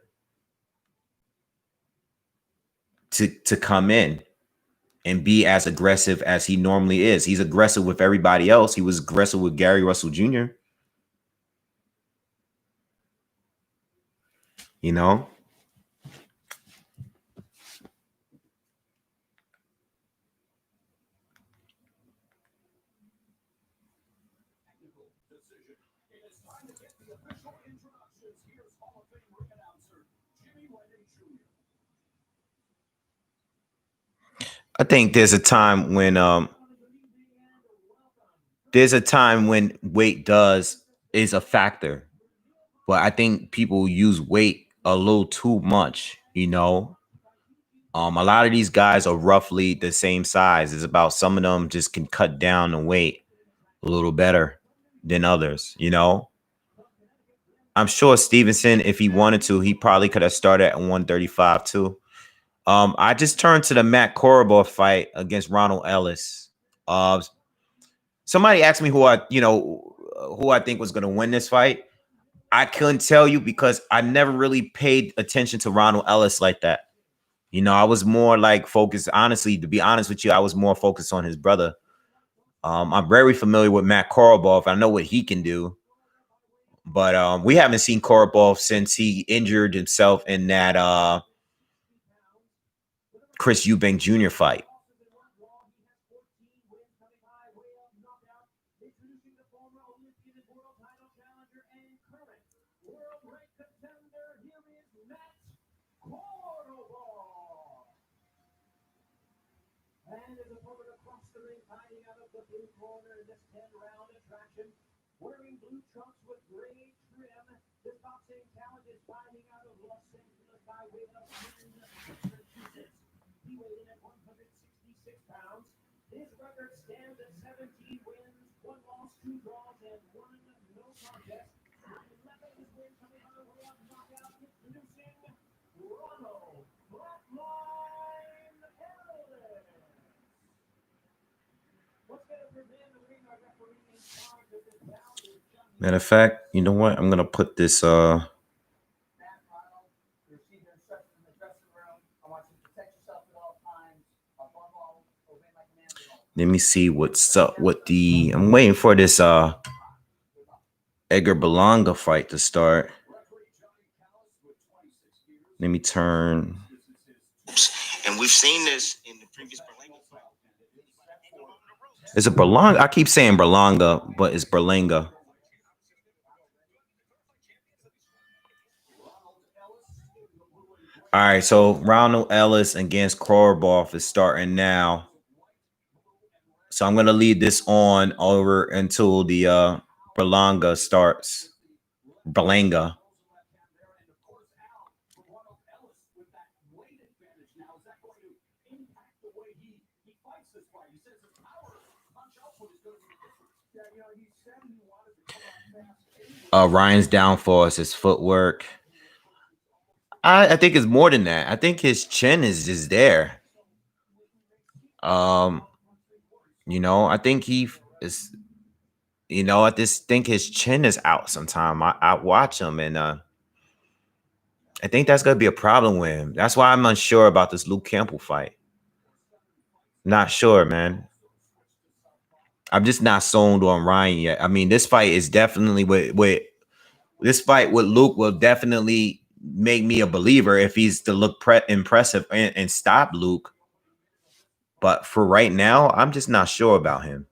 to come in and be as aggressive as he normally is? He's aggressive with everybody else. He was aggressive with Gary Russell Jr. I think there's a time when weight is a factor, but I think people use weight a little too much. A lot of these guys are roughly the same size. It's about some of them just can cut down the weight a little better than others. I'm sure Stevenson, if he wanted to, he probably could have started at 135 too. I just turned to the Matt Korobov fight against Ronald Ellis. Uh, Somebody asked me who I think was going to win this fight. I couldn't tell you because I never really paid attention to Ronald Ellis like that. I was more like focused. Honestly, to be honest with you, I was more focused on his brother. I'm very familiar with Matt Korobov. I know what he can do, but we haven't seen Korobov since he injured himself in that Chris Eubank Jr. fight. Matter of fact, you know what? I'm gonna put this. Let me see what's up with the. I'm waiting for this Edgar Berlanga fight to start. Let me turn. And we've seen this in the previous Berlanga fight. Is it Berlanga? I keep saying Berlanga, but it's Berlanga. All right, so Ronald Ellis against Korobov is starting now. So I'm gonna leave this on over until the Berlanga starts. Berlanga. Ryan's downfall is his footwork. I think it's more than that. I think his chin is just there. I think he is. I just think his chin is out sometime. I watch him and I think that's gonna be a problem with him. That's why I'm unsure about this Luke Campbell fight. Not sure, man. I'm just not sold on Ryan yet. I mean, this fight is definitely with this fight with Luke will definitely make me a believer if he's to look impressive and stop Luke. But for right now, I'm just not sure about him.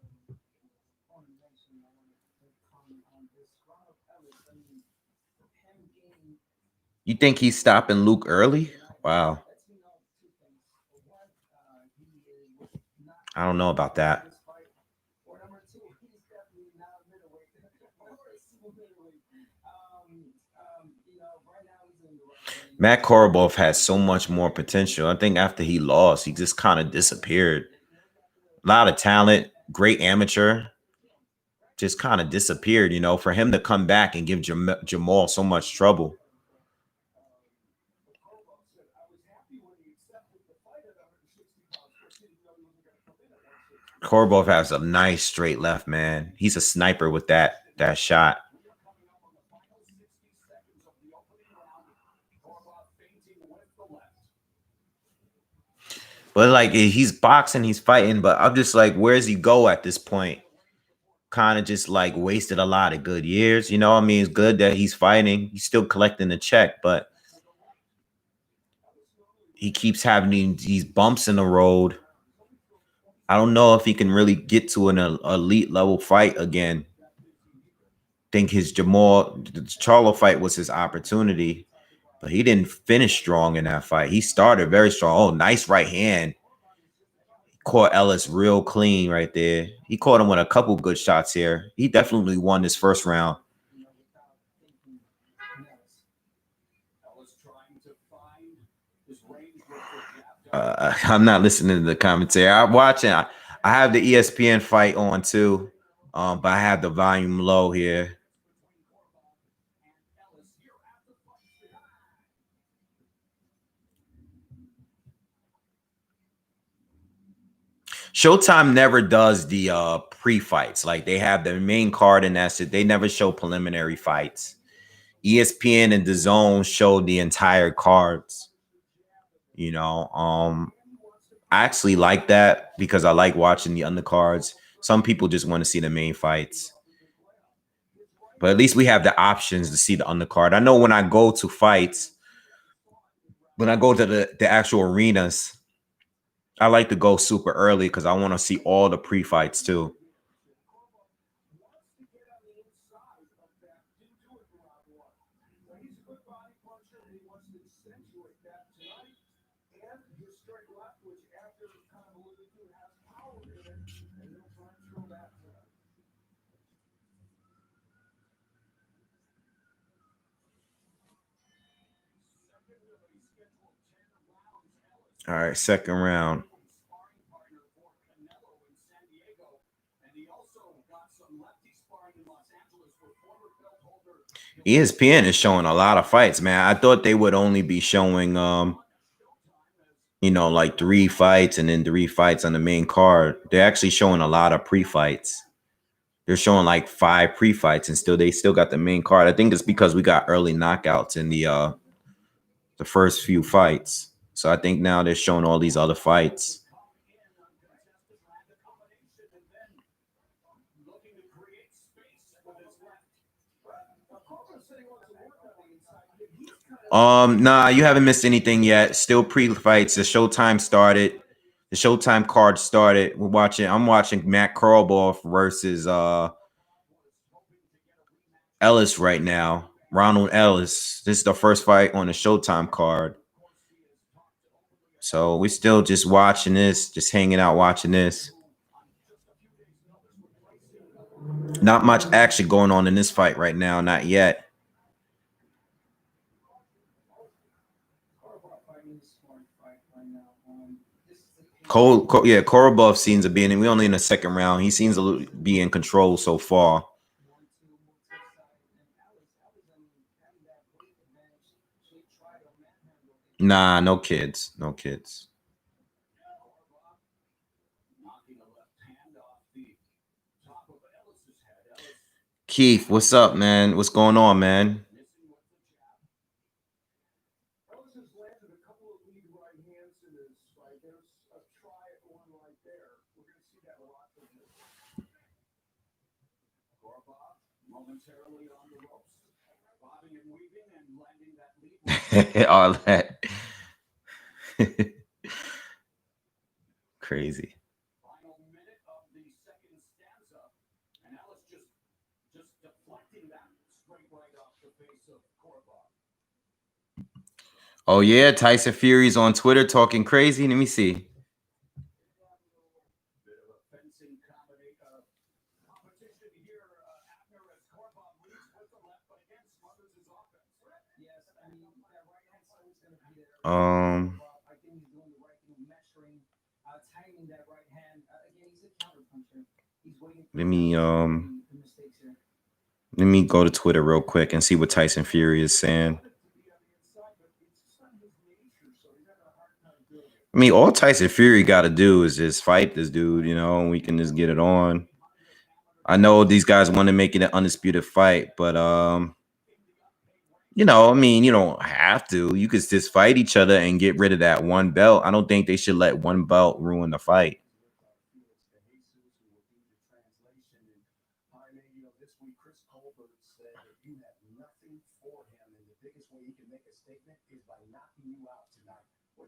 You think he's stopping Luke early? Wow. I don't know about that. Matt Korobov has so much more potential. I think after he lost, he just kind of disappeared. A lot of talent, great amateur, just kind of disappeared. For him to come back and give Jamal so much trouble. Korobov has a nice straight left, man. He's a sniper with that shot. But like he's boxing, he's fighting, but I'm just like, where does he go at this point? Kind of just like wasted a lot of good years. I mean, it's good that he's fighting. He's still collecting the check, but he keeps having these bumps in the road. I don't know if he can really get to an elite level fight again. Think his Charlo fight was his opportunity, but he didn't finish strong in that fight. He started very strong. Oh, nice right hand. Caught Ellis real clean right there. He caught him with a couple good shots here. He definitely won this first round. I'm not listening to the commentary. I'm watching. I have the ESPN fight on too, but I have the volume low here. Showtime never does the pre-fights. Like they have the main card and that's it. They never show preliminary fights. ESPN and DAZN show the entire cards. You know, I actually like that because I like watching the undercards. Some people just want to see the main fights. But at least we have the options to see the undercard. I know when I go to fights, when I go to the actual arenas, I like to go super early because I want to see all the pre-fights too. All right, second round. ESPN is showing a lot of fights, man. I thought they would only be showing you know, like 3 fights and then 3 fights on the main card. They're actually showing a lot of pre-fights. They're showing like 5 pre-fights and they still got the main card. I think it's because we got early knockouts in the first few fights. So I think now they're showing all these other fights. Nah, you haven't missed anything yet. Still pre-fights. The Showtime started. The Showtime card started. I'm watching Matt Colbert versus Ellis right now. Ronald Ellis. This is the first fight on the Showtime card. So we're still just watching this, just hanging out watching this. Not much action going on in this fight right now, not yet. Korobov seems to be in. We're only in the second round. He seems to be in control so far. Nah, no kids. No kids. Keith, what's up, man? What's going on, man? All that. Crazy. Oh yeah, Tyson Fury's on Twitter talking crazy. Let me see. Let me go to Twitter real quick and see what Tyson Fury is saying. I mean, all Tyson Fury got to do is just fight this dude, you know, and we can just get it on. I know these guys want to make it an undisputed fight, but you know, I mean, you don't have to. You could just fight each other and get rid of that one belt. I don't think they should let one belt ruin the fight.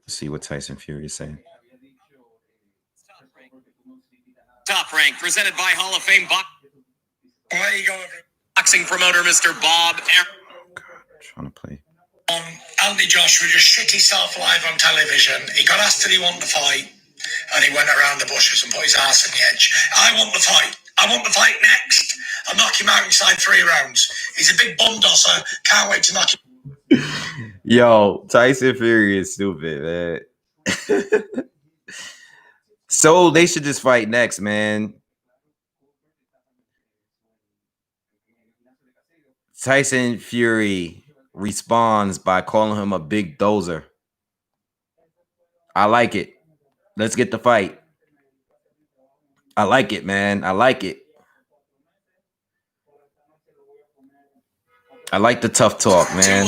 Let's see what Tyson Fury is saying. Top Rank, presented by Hall of Fame boxing promoter Mr. Bob. Trying to play. Anthony Joshua just shit himself live on television. He got asked did he want to fight. And he went around the bushes and put his arse on the edge. I want the fight. I want the fight next. I'll knock him out inside 3 rounds. He's a big bum dosser. Can't wait to knock him. Yo, Tyson Fury is stupid, man. So they should just fight next, man. Tyson Fury responds by calling him a big dozer. I like it. Let's get the fight. I like it, man. I like it. I like the tough talk, man.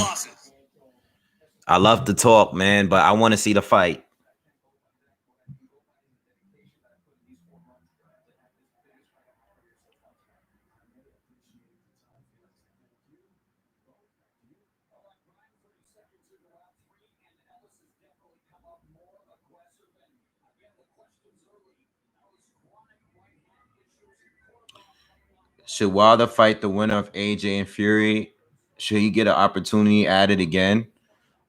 I love the talk, man, but I want to see the fight. Should Wilder fight the winner of AJ and Fury? Should he get an opportunity at it again?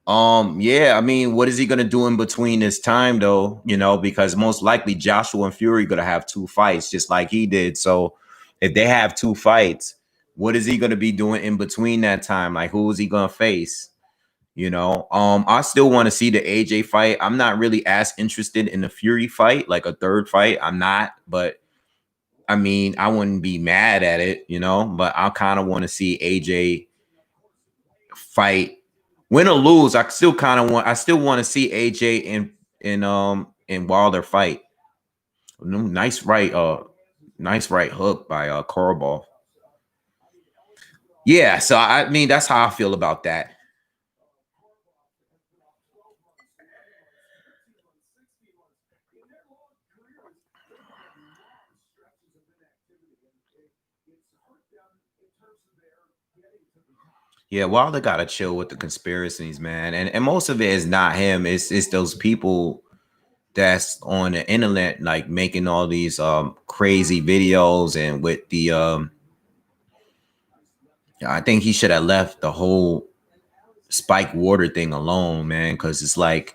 Yeah, I mean, what is he gonna do in between this time, though? You know, because most likely Joshua and Fury gonna have 2 fights, just like he did. So if they have 2 fights, what is he gonna be doing in between that time? Like, who is he gonna face? You know, I still want to see the AJ fight. I'm not really as interested in the Fury fight, like a third fight. I'm not, but I mean, I wouldn't be mad at it, you know, but I kind of want to see AJ fight. Win or lose, I still want to see AJ and Wilder fight. Nice right hook by Colbert. Yeah, so I mean that's how I feel about that. Yeah, Wilder gotta chill with the conspiracies, man. And most of it is not him. It's those people that's on the internet, like making all these crazy videos, and with the I think he should have left the whole spike water thing alone, man, because it's like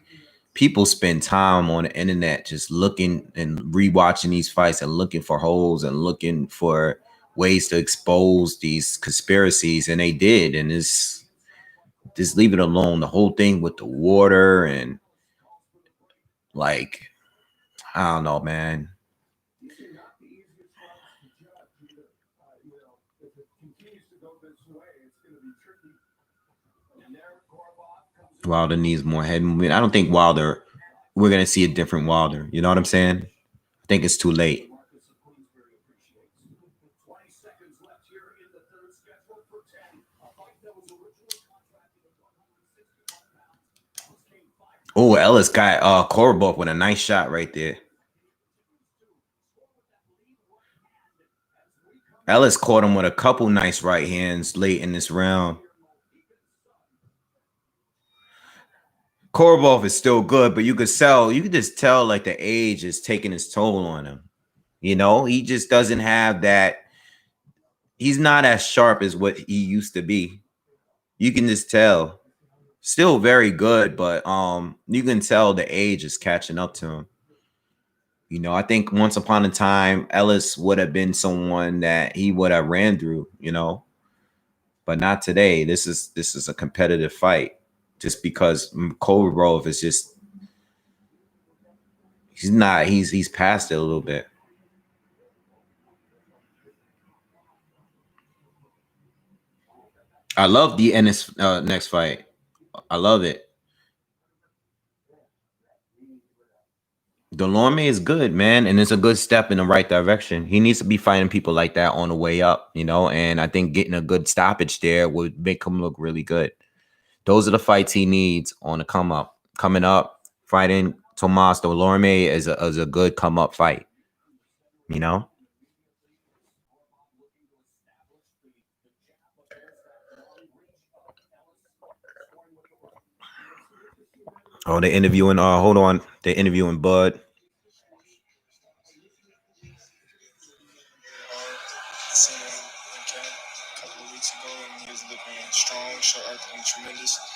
people spend time on the internet just looking and rewatching these fights and looking for holes and looking for ways to expose these conspiracies, and they did. And it's just leave it alone. The whole thing with the water and like, I don't know, man. Wilder needs more head movement. I don't think we're going to see a different Wilder. You know what I'm saying? I think it's too late. Oh, Ellis got Colbert with a nice shot right there. Ellis caught him with a couple nice right hands late in this round. Colbert is still good, but you could just tell like the age is taking its toll on him. You know, he just doesn't have that. He's not as sharp as what he used to be. You can just tell. Still very good, but you can tell the age is catching up to him. You know, I think once upon a time, Ellis would have been someone that he would have ran through, you know, but not today. This is a competitive fight, just because Colbert is just he's past it a little bit. I love the next fight. I love it. Delorme is good, man, and it's a good step in the right direction. He needs to be fighting people like that on the way up, you know, and I think getting a good stoppage there would make him look really good. Those are the fights he needs on the come up. Coming up, fighting Tomas Delorme is a good come up fight, you know. Oh, they're interviewing. Hold on, they're interviewing Bud.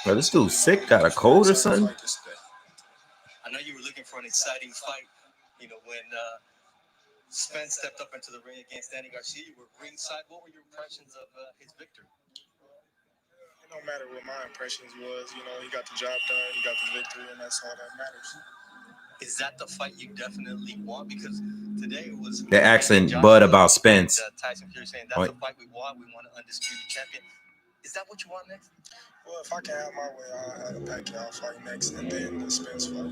Bro, this dude's sick. Got a cold or something? I know you were looking for an exciting fight. You know, when Spence stepped up into the ring against Danny Garcia, you were ringside. What were your impressions of his victory? It don't matter what my impressions was. You know, he got the job done, he got the victory, and that's all that matters. Is that the fight you definitely want? Because today it was... They're asking Bud about Spence. Tyson Fury saying that's the fight we want. We want an undisputed champion. Is that what you want next? Well, if I can have my way, I'll have a Pacquiao fight next, and then the Spence fight.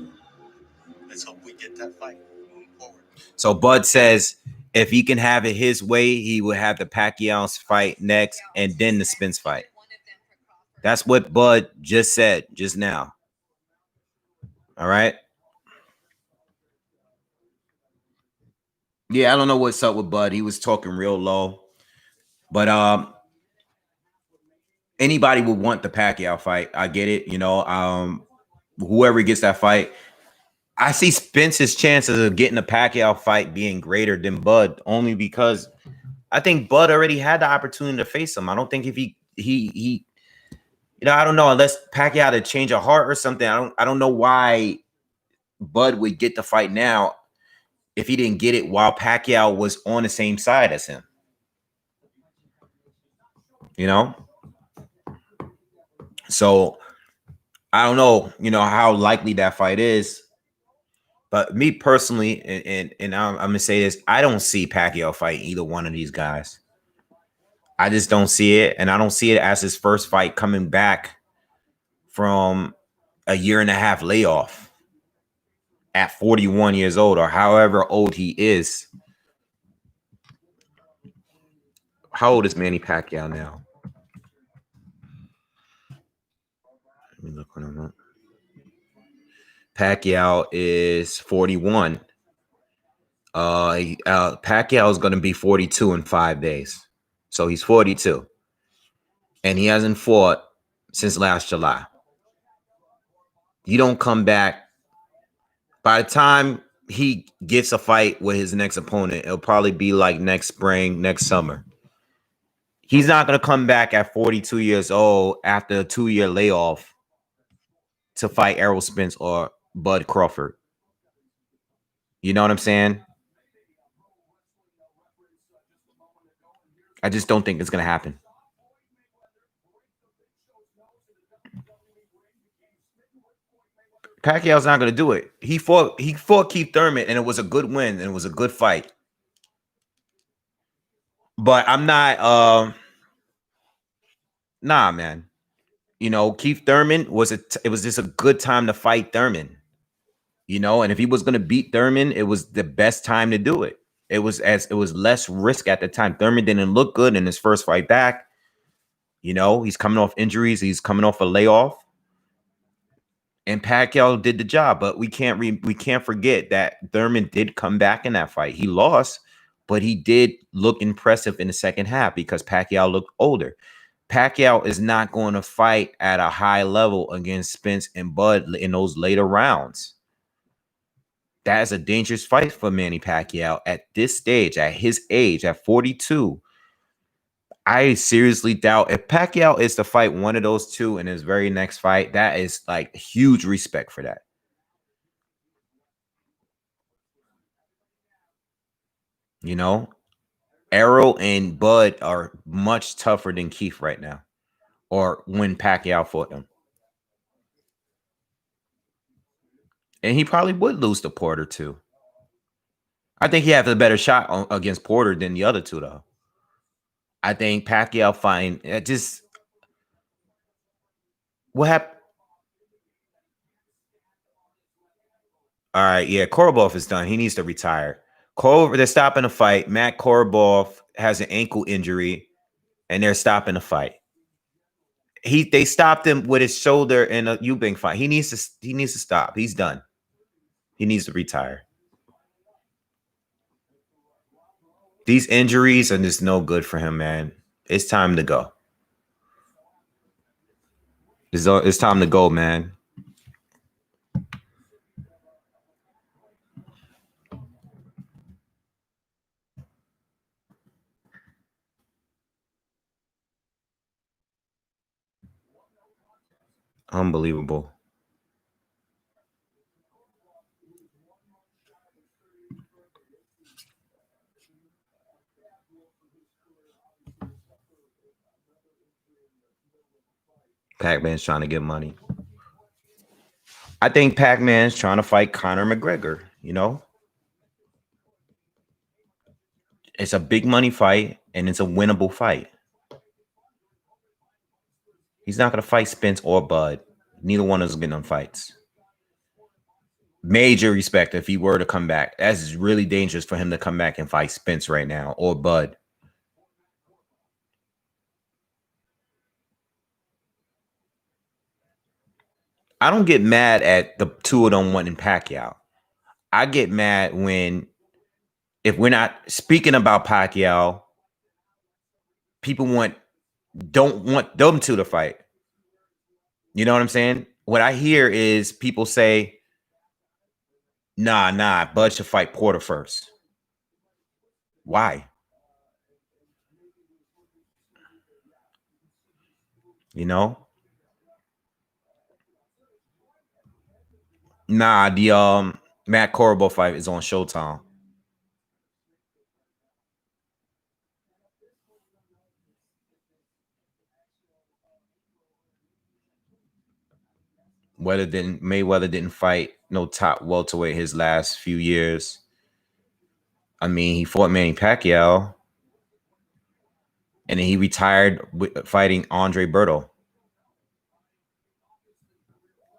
Let's hope we get that fight moving forward. So Bud says if he can have it his way, he will have the Pacquiao fight next, and then the Spence fight. That's what Bud just said just now. All right. Yeah, I don't know what's up with Bud. He was talking real low. But anybody would want the Pacquiao fight. I get it. You know, whoever gets that fight, I see Spence's chances of getting a Pacquiao fight being greater than Bud, only because I think Bud already had the opportunity to face him. I don't think if he you know, I don't know, unless Pacquiao had to change a heart or something. I don't know why Bud would get the fight now if he didn't get it while Pacquiao was on the same side as him. You know? So I don't know, you know, how likely that fight is. But me personally, and I'm gonna say this, I don't see Pacquiao fight either one of these guys. I just don't see it, and I don't see it as his first fight coming back from a 1.5 year layoff at 41 years old or however old he is. How old is Manny Pacquiao now? Let me look on him up. Pacquiao is 41. Pacquiao is going to be 42 in 5 days. So he's 42. And he hasn't fought since last July. You don't come back. By the time he gets a fight with his next opponent, it'll probably be like next spring, next summer. He's not going to come back at 42 years old after a 2-year layoff to fight Errol Spence or Bud Crawford. You know what I'm saying? I just don't think it's going to happen. Pacquiao's not going to do it. He fought Keith Thurman, and it was a good win, and it was a good fight. But I'm not nah, man. You know, Keith Thurman it was just a good time to fight Thurman. You know, and if he was going to beat Thurman, it was the best time to do it. It was less risk at the time. Thurman didn't look good in his first fight back. You know, he's coming off injuries. He's coming off a layoff. And Pacquiao did the job, but we can't forget that Thurman did come back in that fight. He lost, but he did look impressive in the second half because Pacquiao looked older. Pacquiao is not going to fight at a high level against Spence and Bud in those later rounds. That is a dangerous fight for Manny Pacquiao at this stage, at his age, at 42. I seriously doubt if Pacquiao is to fight one of those two in his very next fight, that is like huge respect for that. You know, Errol and Bud are much tougher than Keith right now, or when Pacquiao fought them. And he probably would lose to Porter too. I think he has a better shot against Porter than the other two, though. I think Pacquiao fighting just what happened. All right, yeah, Korobov is done. He needs to retire. They're stopping the fight. Matt Korobov has an ankle injury, and they're stopping the fight. They stopped him with his shoulder in a Eubank fight. He needs to stop. He's done. He needs to retire. These injuries are just no good for him, man. It's time to go. It's time to go, man. Unbelievable. Pac-Man's trying to get money. I think Pac-Man's trying to fight Conor McGregor, you know? It's a big money fight, and it's a winnable fight. He's not going to fight Spence or Bud. Neither one of us getting them fights. Major respect if he were to come back. That's really dangerous for him to come back and fight Spence right now or Bud. I don't get mad at the two of them wanting Pacquiao. I get mad if we're not speaking about Pacquiao, people don't want them two to fight. You know what I'm saying? What I hear is people say, nah, Bud should fight Porter first. Why? You know? Nah, the Matt Corbo fight is on Showtime. Mayweather didn't fight no top welterweight his last few years. I mean, he fought Manny Pacquiao, and then he retired fighting Andre Berto.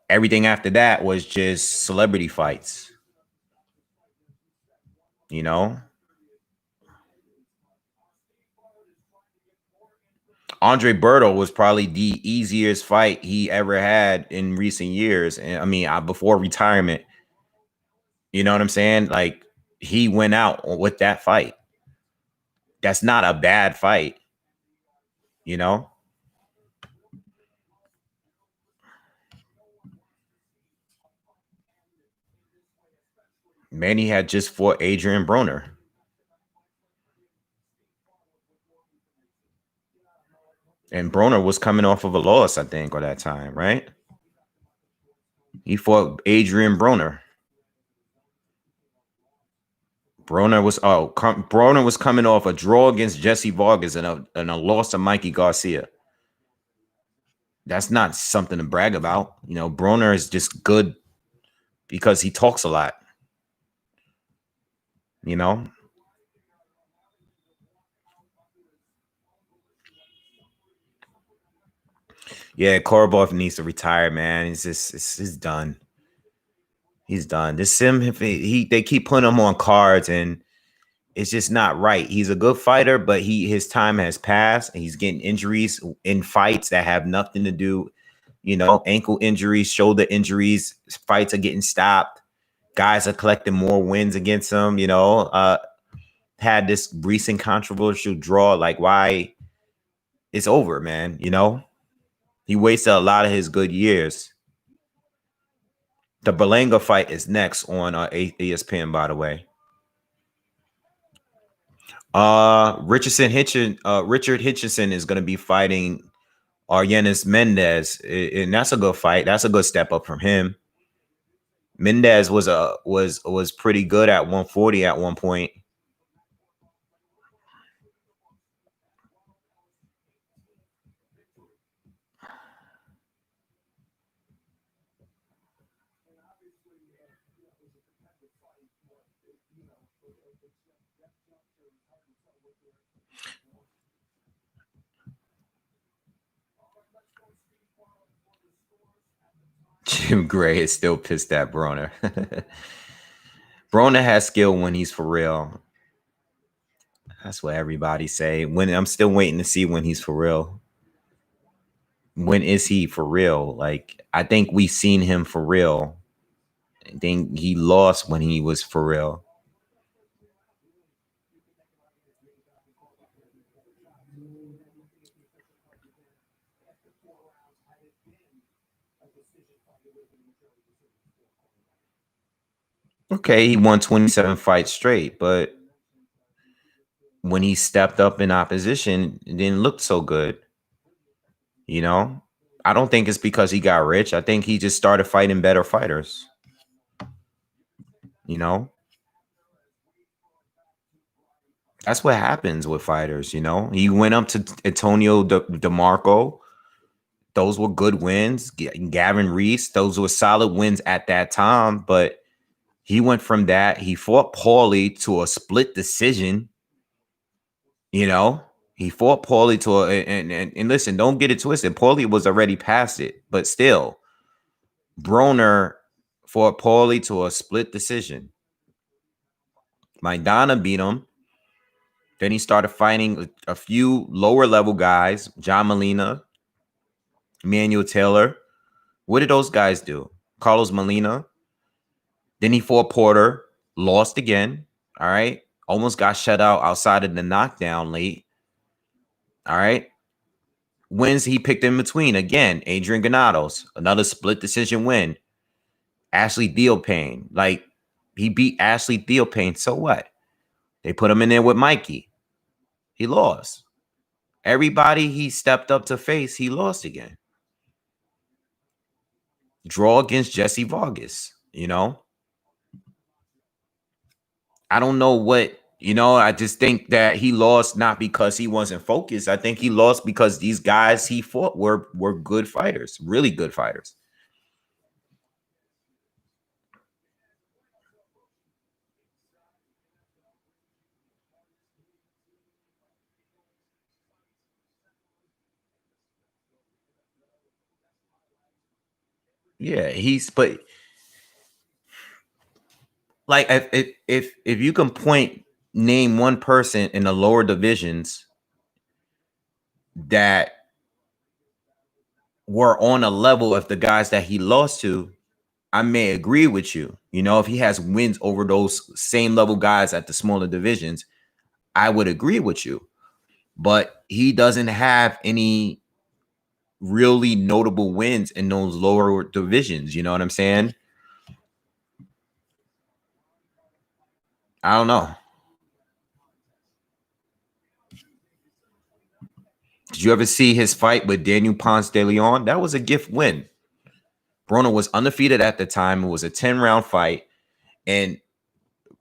Everything after that was just celebrity fights. You know? Andre Berto was probably the easiest fight he ever had in recent years. And I mean, before retirement, you know what I'm saying? Like, he went out with that fight. That's not a bad fight, you know? Manny had just fought Adrian Broner. And Broner was coming off of a loss, I think, at that time, right? He fought Adrian Broner. Broner was coming off a draw against Jesse Vargas and a loss to Mikey Garcia. That's not something to brag about. You know, Broner is just good because he talks a lot. You know? Yeah, Korobov needs to retire, man. He's done. He's done. They keep putting him on cards, and it's just not right. He's a good fighter, but his time has passed, and he's getting injuries in fights that have nothing to do, you know, ankle injuries, shoulder injuries. Fights are getting stopped. Guys are collecting more wins against him, you know. Had this recent controversial draw, like, why? It's over, man, you know. He wasted a lot of his good years. The Berlanga fight is next on ESPN, by the way. Richard Hitchinson is going to be fighting Aryenis Mendez, and that's a good fight. That's a good step up from him. Mendez was pretty good at 140 at one point. Jim Gray is still pissed at Broner. Broner has skill when he's for real. That's what everybody say. When I'm still waiting to see when he's for real. When is he for real? Like, I think we've seen him for real. I think he lost when he was for real. Okay, he won 27 fights straight, but when he stepped up in opposition, it didn't look so good. You know, I don't think it's because he got rich. I think he just started fighting better fighters. You know, that's what happens with fighters. You know, he went up to Antonio DeMarco. those were good wins. Gavin Reese, those were solid wins at that time. But he went from that. He fought Paulie to a split decision. You know, he fought Paulie to and listen, don't get it twisted. Paulie was already past it, but still, Broner fought Paulie to a split decision. Maidana beat him. Then he started fighting a few lower level guys, John Molina, Emmanuel Taylor. What did those guys do? Carlos Molina. Then he fought Porter, lost again. All right. Almost got shut out outside of the knockdown late. All right. Wins he picked in between. Again, Adrian Granados, another split decision win. Ashley Theopain. Like, he beat Ashley Theopain. So what? They put him in there with Mikey. He lost. Everybody he stepped up to face, he lost again. Draw against Jesse Vargas, you know? I don't know what, you know, I just think that he lost not because he wasn't focused. I think he lost because these guys he fought were good fighters, really good fighters. Yeah, but like if you can name one person in the lower divisions that were on a level of the guys that he lost to, I may agree with you. You know, if he has wins over those same level guys at the smaller divisions, I would agree with you. But he doesn't have any really notable wins in those lower divisions. You know what I'm saying? I don't know. Did you ever see his fight with Daniel Ponce de Leon? That was a gift win. Broner was undefeated at the time. It was a 10-round fight. And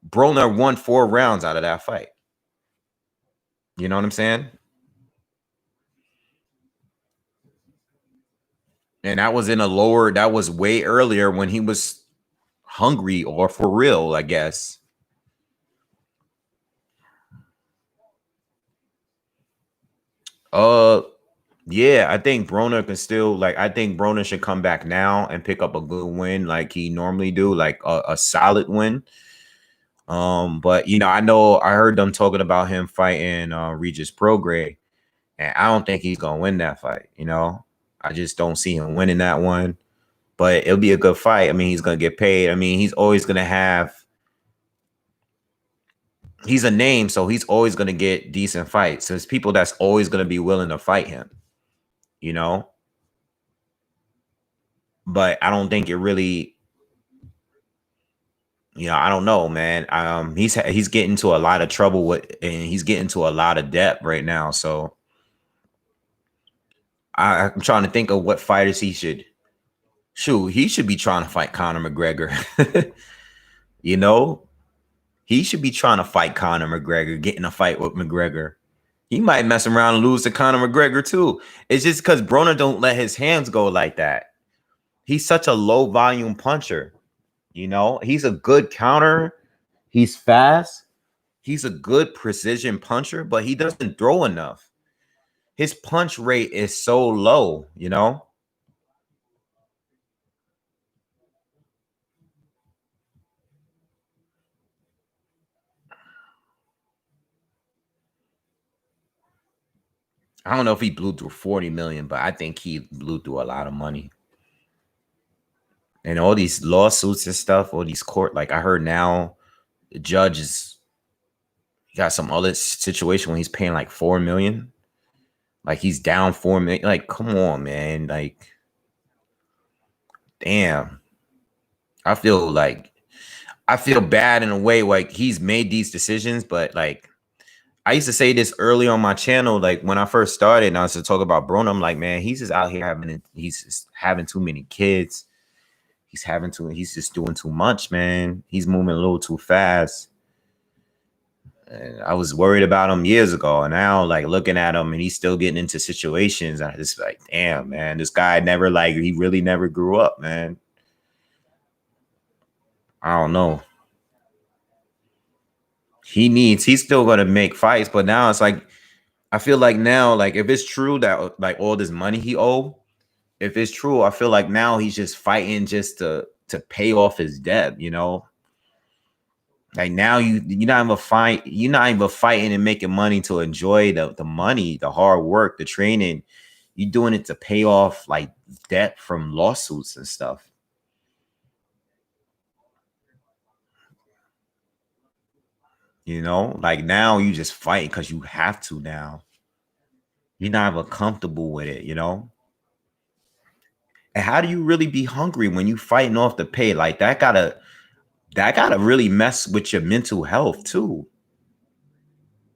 Broner won 4 rounds out of that fight. You know what I'm saying? And that was in a lower, that was way earlier when he was hungry or for real, I guess. Yeah, I think Broner can still, like, I think Broner should come back now and pick up a good win like he normally do, like a solid win. But you know, I heard them talking about him fighting Regis Prograis, and I don't think he's gonna win that fight. You know, I just don't see him winning that one. But it'll be a good fight. I mean, he's gonna get paid. I mean, he's always gonna have. He's a name, so he's always gonna get decent fights. So there's people that's always gonna be willing to fight him. You know, but I don't think it really. You know, I don't know, man. He's getting to a lot of trouble with, and he's getting to a lot of depth right now. So I'm trying to think of what fighters he should. Shoot, he should be trying to fight Conor McGregor. You know, he should be trying to fight Conor McGregor, get in a fight with McGregor. He might mess around and lose to Conor McGregor too. It's just because Broner don't let his hands go like that. He's such a low volume puncher. You know, he's a good counter. He's fast. He's a good precision puncher, but he doesn't throw enough. His punch rate is so low, you know? I don't know if he blew through 40 million, but I think he blew through a lot of money. And all these lawsuits and stuff, all these court, like I heard now the judge is got some other situation when he's paying like 4 million. Like he's down 4 million. Like, come on, man. Like, damn. I feel bad in a way, like he's made these decisions, but like I used to say this early on my channel, like when I first started, and I was to talk about Broner. I'm like, man, he's just out here he's just having too many kids. He's just doing too much, man. He's moving a little too fast. And I was worried about him years ago, and now like looking at him and he's still getting into situations. I just like, damn, man, this guy never he really never grew up, man. I don't know. He's still gonna make fights, but now it's like I feel like now, like if it's true that like all this money he owed, if it's true, I feel like now he's just fighting just to pay off his debt, you know. Like now you're not even fighting and making money to enjoy the money, the hard work, the training. You're doing it to pay off like debt from lawsuits and stuff. You know, like now you just fight because you have to now. You're not even comfortable with it, you know? And how do you really be hungry when you fighting off the pay? Like that gotta really mess with your mental health too.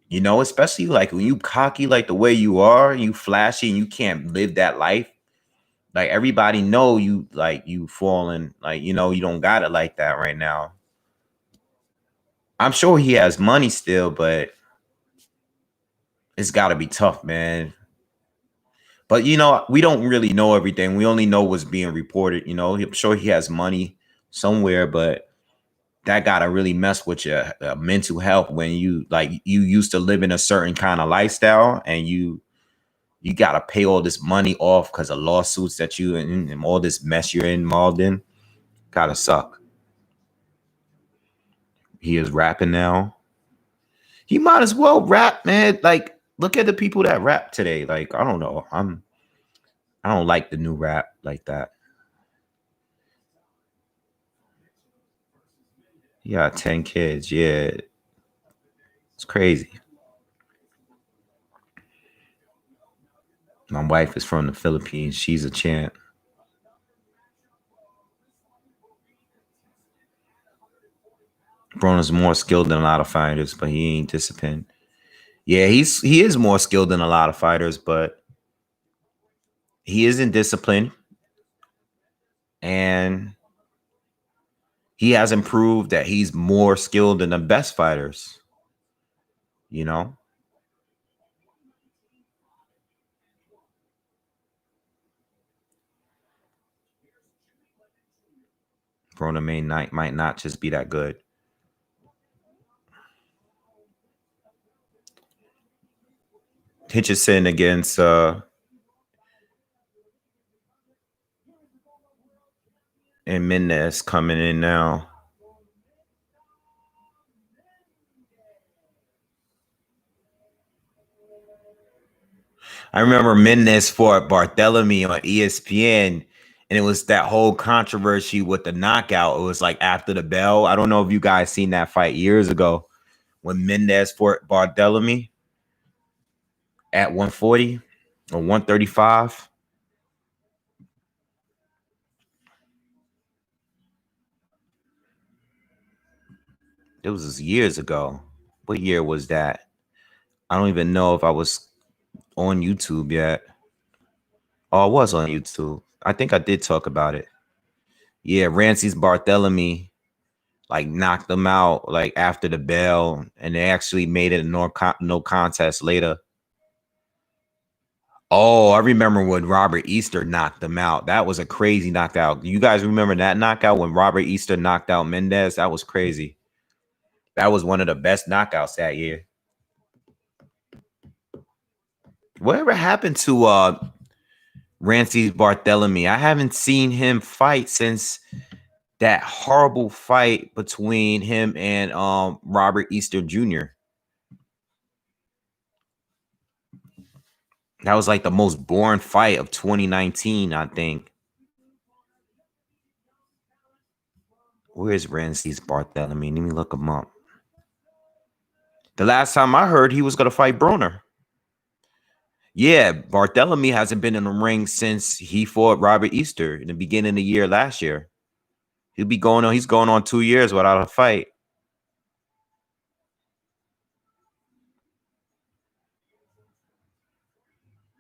You know, especially like when you cocky like the way you are, you flashy and you can't live that life. Like everybody know you like you falling, like you know, you don't got it like that right now. I'm sure he has money still, but it's gotta be tough, man. But you know, we don't really know everything. We only know what's being reported. You know, I'm sure he has money somewhere, but that gotta really mess with your mental health when you like you used to live in a certain kind of lifestyle and you gotta pay all this money off because of lawsuits that you and all this mess you're involved in. Gotta suck. He is rapping now. He might as well rap, man. Like, look at the people that rap today. Like, I don't know. I don't like the new rap like that. He got 10 kids. Yeah. It's crazy. My wife is from the Philippines. She's a champ. Broner's more skilled than a lot of fighters, but he ain't disciplined. Yeah, he is more skilled than a lot of fighters, but he isn't disciplined. And he hasn't proved that he's more skilled than the best fighters. You know? Broner might not just be that good. Hitchison against and Mendez coming in now. I remember Mendez fought Barthélemy on ESPN, and it was that whole controversy with the knockout. It was like after the bell. I don't know if you guys seen that fight years ago when Mendez fought Barthélemy at 140 or 135. It was years ago. What year was that? I don't even know if I was on YouTube yet. Oh, I was on YouTube. I think I did talk about it. Yeah, Rancy's Barthélemy like knocked them out like after the bell, and they actually made it a no contest later. Oh, I remember when Robert Easter knocked them out. That was a crazy knockout. You guys remember that knockout when Robert Easter knocked out Mendez? That was crazy. That was one of the best knockouts that year. Whatever happened to Rancy Barthélemy? I haven't seen him fight since that horrible fight between him and Robert Easter Jr. That was like the most boring fight of 2019, I think. Where's Rancy's Barthélemy? Let me look him up. The last time I heard he was going to fight Broner. Yeah, Barthélemy hasn't been in the ring since he fought Robert Easter in the beginning of the year last year. He's going on 2 years without a fight.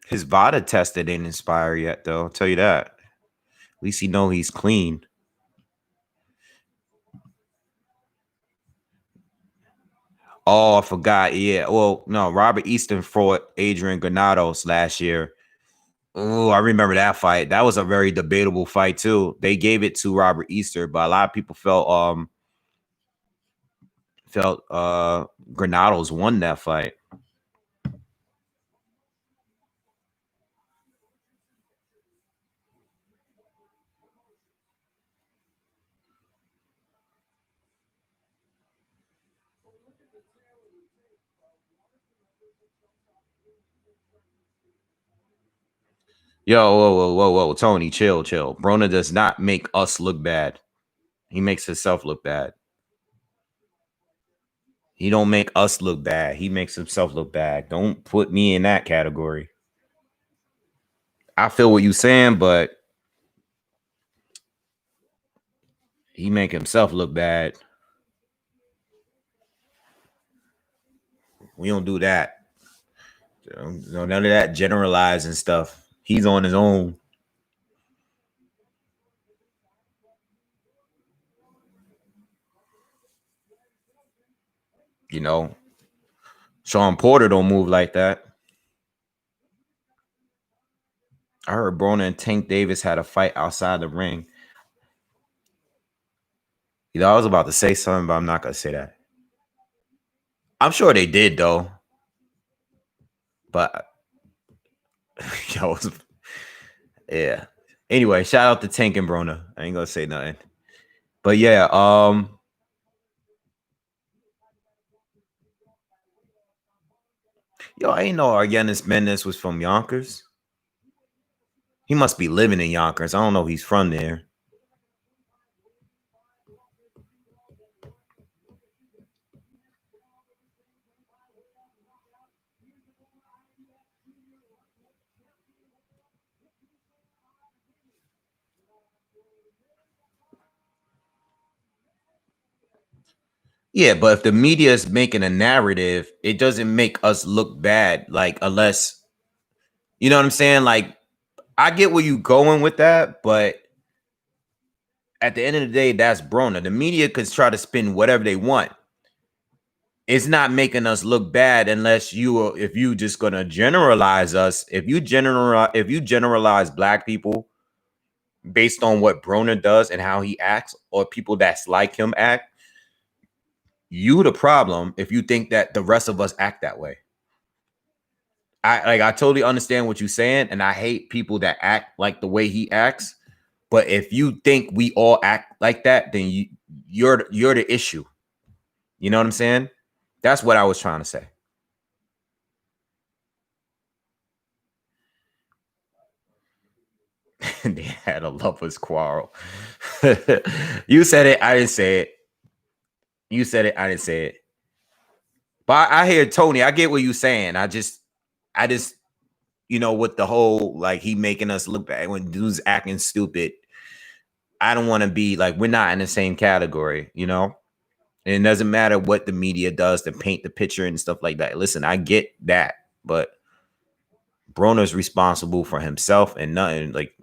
His VADA test didn't inspire yet, though. I'll tell you that. At least he know he's clean. Oh, I forgot. Yeah. Well, no, Robert Easton fought Adrian Granados last year. Oh, I remember that fight. That was a very debatable fight too. They gave it to Robert Easter, but a lot of people felt Granados won that fight. Yo, whoa, Tony, chill. Broner does not make us look bad. He makes himself look bad. He don't make us look bad. He makes himself look bad. Don't put me in that category. I feel what you're saying, but he make himself look bad. We don't do that. None of that generalizing stuff. He's on his own. You know, Sean Porter don't move like that. I heard Broner and Tank Davis had a fight outside the ring. You know, I was about to say something, but I'm not gonna say that. I'm sure they did though. But yo, yeah. Anyway, shout out to Tank and Broner. I ain't gonna say nothing. But yeah, yo, I ain't know Argenis Mendes was from Yonkers. He must be living in Yonkers. I don't know if he's from there. Yeah, but if the media is making a narrative, it doesn't make us look bad. Like, unless, you know what I'm saying? Like, I get where you going with that, but at the end of the day, that's Broner. The media could try to spin whatever they want. It's not making us look bad unless if you just gonna generalize us. If you generalize black people based on what Broner does and how he acts, or people that's like him act, you the problem if you think that the rest of us act that way. I totally understand what you're saying, and I hate people that act like the way he acts. But if you think we all act like that, then you're the issue. You know what I'm saying? That's what I was trying to say. They had a lovers quarrel. You said it. I didn't say it. You said it. I didn't say it. But I hear Tony. I get what you're saying. I just, with the whole like he making us look bad when dudes acting stupid. I don't want to be like, we're not in the same category, And it doesn't matter what the media does to paint the picture and stuff like that. Listen, I get that, but Broner's responsible for himself and nothing. Like,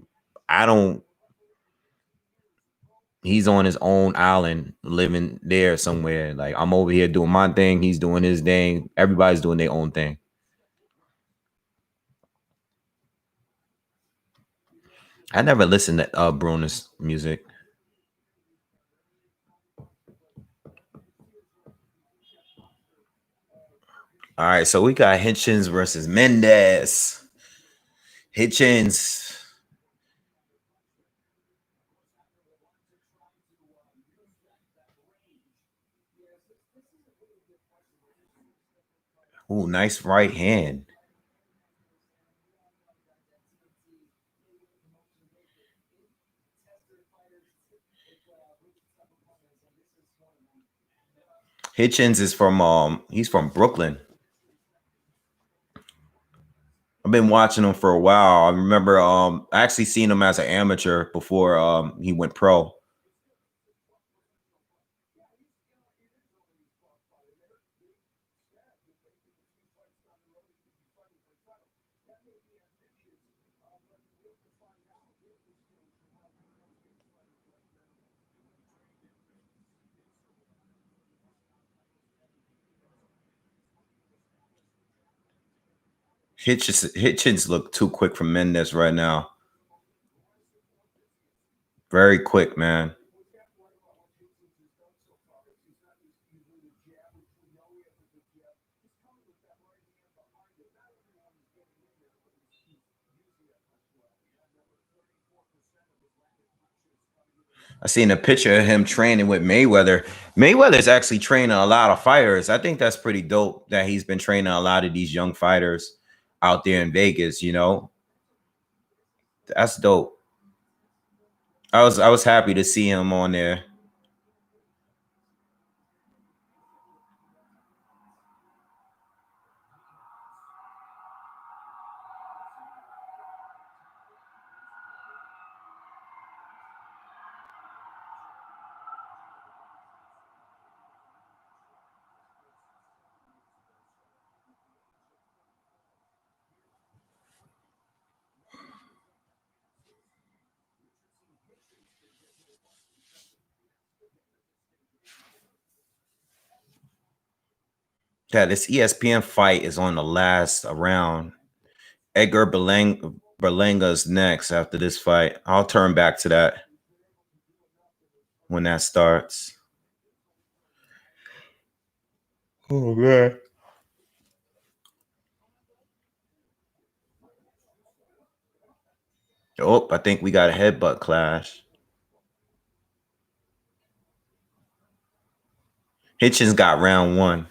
he's on his own island living there somewhere. Like, I'm over here doing my thing. He's doing his thing. Everybody's doing their own thing. I never listened to Broner's music. All right, so we got Hitchens versus Mendes. Hitchens. Ooh, nice right hand. Hitchens is from he's from Brooklyn. I've been watching him for a while. I remember I actually seen him as an amateur before he went pro. Hitchens look too quick for Mendes right now. Very quick, man. I seen a picture of him training with Mayweather. Mayweather's actually training a lot of fighters. I think that's pretty dope that he's been training a lot of these young fighters out there in Vegas, you know. That's dope. I was happy to see him on there. Yeah, this ESPN fight is on the last round. Edgar Berlanga's next after this fight. I'll turn back to that when that starts. Oh, man. Oh, I think we got a headbutt clash. Hitchens got round one.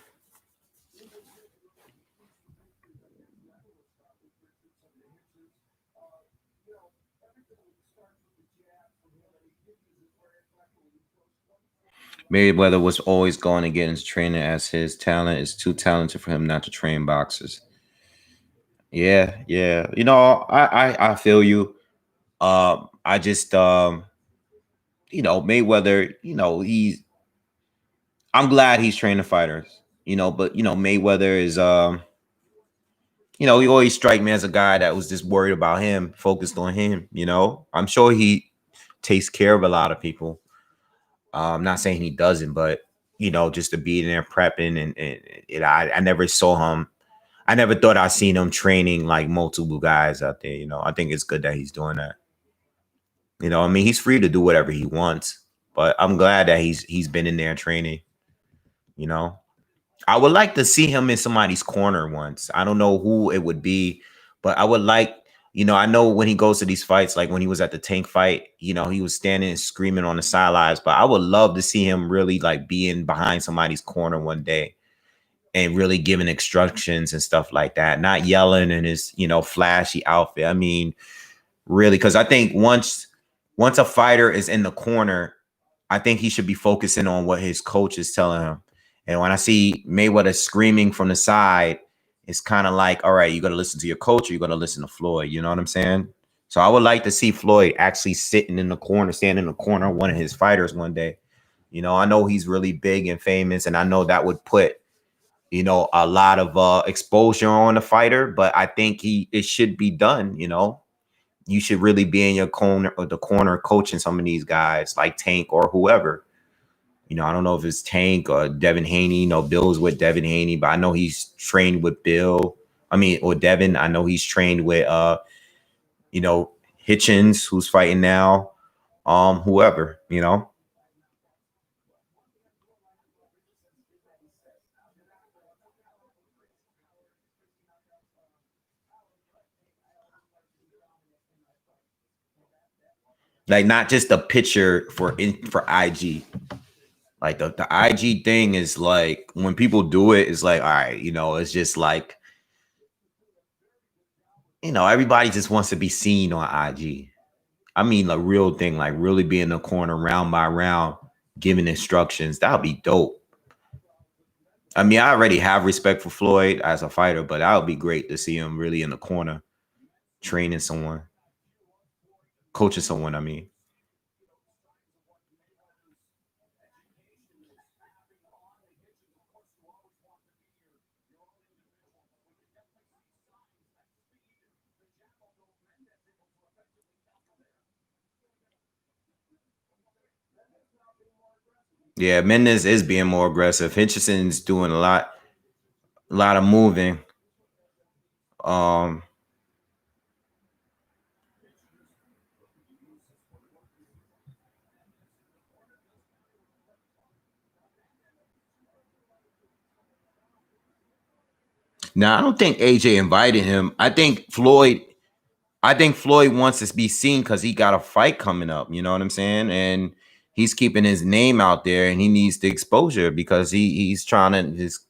Mayweather was always going against training as his talent is too talented for him not to train boxers. Yeah. You know, I feel you. I just you know, Mayweather, you know, I'm glad he's training fighters, you know, but you know, Mayweather is you know, he always strike me as a guy that was just worried about him, focused on him, you know. I'm sure he takes care of a lot of people. I'm not saying he doesn't, but you know, just to be in there prepping and I never saw him. I never thought I seen him training like multiple guys out there. You know, I think it's good that he's doing that. You know, I mean, he's free to do whatever he wants, but I'm glad that he's been in there training. You know, I would like to see him in somebody's corner once. I don't know who it would be, but I would like, you know, I know when he goes to these fights, like when he was at the Tank fight, you know, he was standing and screaming on the sidelines, but I would love to see him really like being behind somebody's corner one day and really giving instructions and stuff like that, not yelling in his, you know, flashy outfit. I mean, really, because I think once a fighter is in the corner, I think he should be focusing on what his coach is telling him. And when I see Mayweather screaming from the side, it's kind of like, all right, you got to listen to your coach or you got to listen to Floyd. You know what I'm saying? So I would like to see Floyd actually sitting in the corner, standing in the corner, one of his fighters one day. You know, I know he's really big and famous, and I know that would put, you know, a lot of exposure on the fighter, but I think it should be done. You know, you should really be in your corner or the corner coaching some of these guys like Tank or whoever. You know, I don't know if it's Tank or Devin Haney. You know, Bill's with Devin Haney, but I know he's trained with Bill. I mean, or Devin. I know he's trained with you know, Hitchens, who's fighting now. Whoever, you know. Like not just a picture for IG. Like the IG thing is like when people do it, it's like, all right, you know, it's just like, you know, everybody just wants to be seen on IG. I mean, the real thing, like really be in the corner round by round, giving instructions. That would be dope. I mean, I already have respect for Floyd as a fighter, but that would be great to see him really in the corner, training someone, coaching someone. I mean, yeah, Mendes is being more aggressive. Hitchison's doing a lot of moving. Now I don't think AJ invited him. I think Floyd wants to be seen because he got a fight coming up. You know what I'm saying? And he's keeping his name out there, and he needs the exposure because he's trying to just.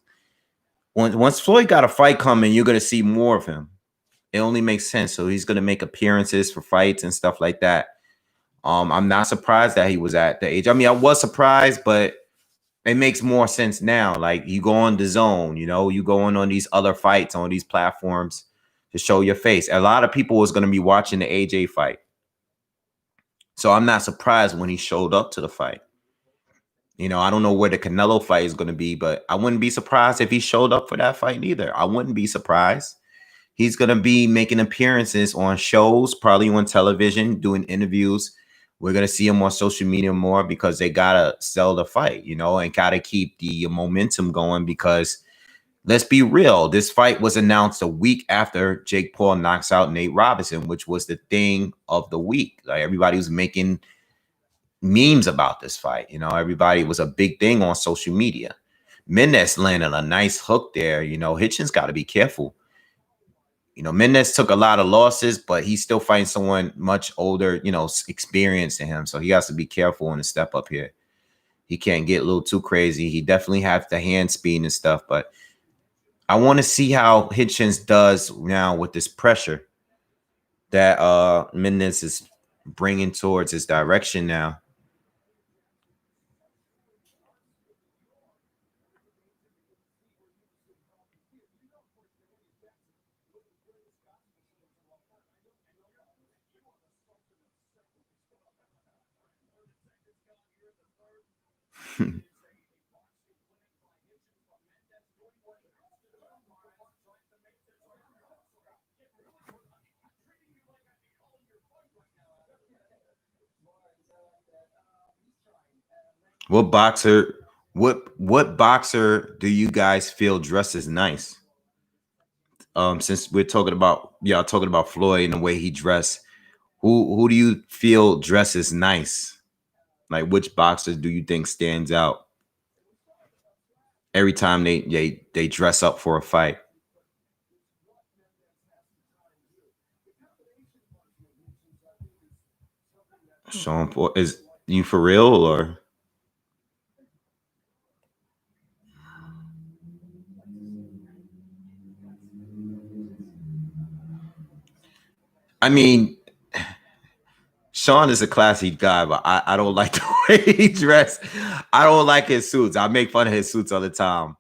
Once Floyd got a fight coming, you're gonna see more of him. It only makes sense. So he's gonna make appearances for fights and stuff like that. I'm not surprised that he was at the age. I mean, I was surprised, but it makes more sense now. Like you go on the zone, you know, you go on these other fights on these platforms to show your face. A lot of people was going to be watching the AJ fight. So I'm not surprised when he showed up to the fight. You know, I don't know where the Canelo fight is going to be, but I wouldn't be surprised if he showed up for that fight either. I wouldn't be surprised. He's going to be making appearances on shows, probably on television, doing interviews. We're going to see him on social media more because they got to sell the fight, you know, and got to keep the momentum going because let's be real. This fight was announced a week after Jake Paul knocks out Nate Robinson, which was the thing of the week. Like everybody was making memes about this fight. You know, everybody was a big thing on social media. Mendes landed a nice hook there. You know, Hitchens got to be careful. You know, Mendes took a lot of losses, but he's still fighting someone much older, you know, experienced than him. So he has to be careful in the step up here. He can't get a little too crazy. He definitely has the hand speed and stuff, but I want to see how Hitchens does now with this pressure that Mendes is bringing towards his direction now. What boxer do you guys feel dresses nice? Since we're talking about Floyd and the way he dressed, who do you feel dresses nice? Like which boxer do you think stands out every time they dress up for a fight? Sean Paul, is you for real or? I mean, Sean is a classy guy, but I don't like the way he dressed. I don't like his suits. I make fun of his suits all the time.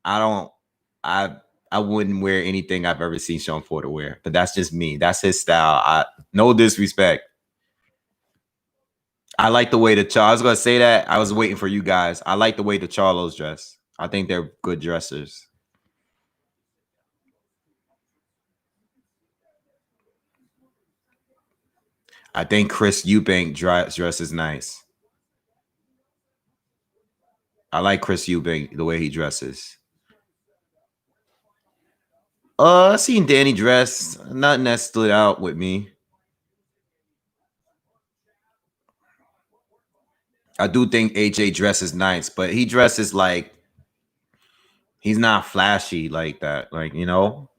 I wouldn't wear anything I've ever seen Sean Porter wear, but that's just me. That's his style. No disrespect. I like the way I was gonna say that. I was waiting for you guys. I like the way the Charlos dress. I think they're good dressers. I think Chris Eubank dresses nice. I like Chris Eubank the way he dresses. I seen Danny dress. Nothing that stood out with me. I do think AJ dresses nice, but he dresses like he's not flashy like that. Like, you know,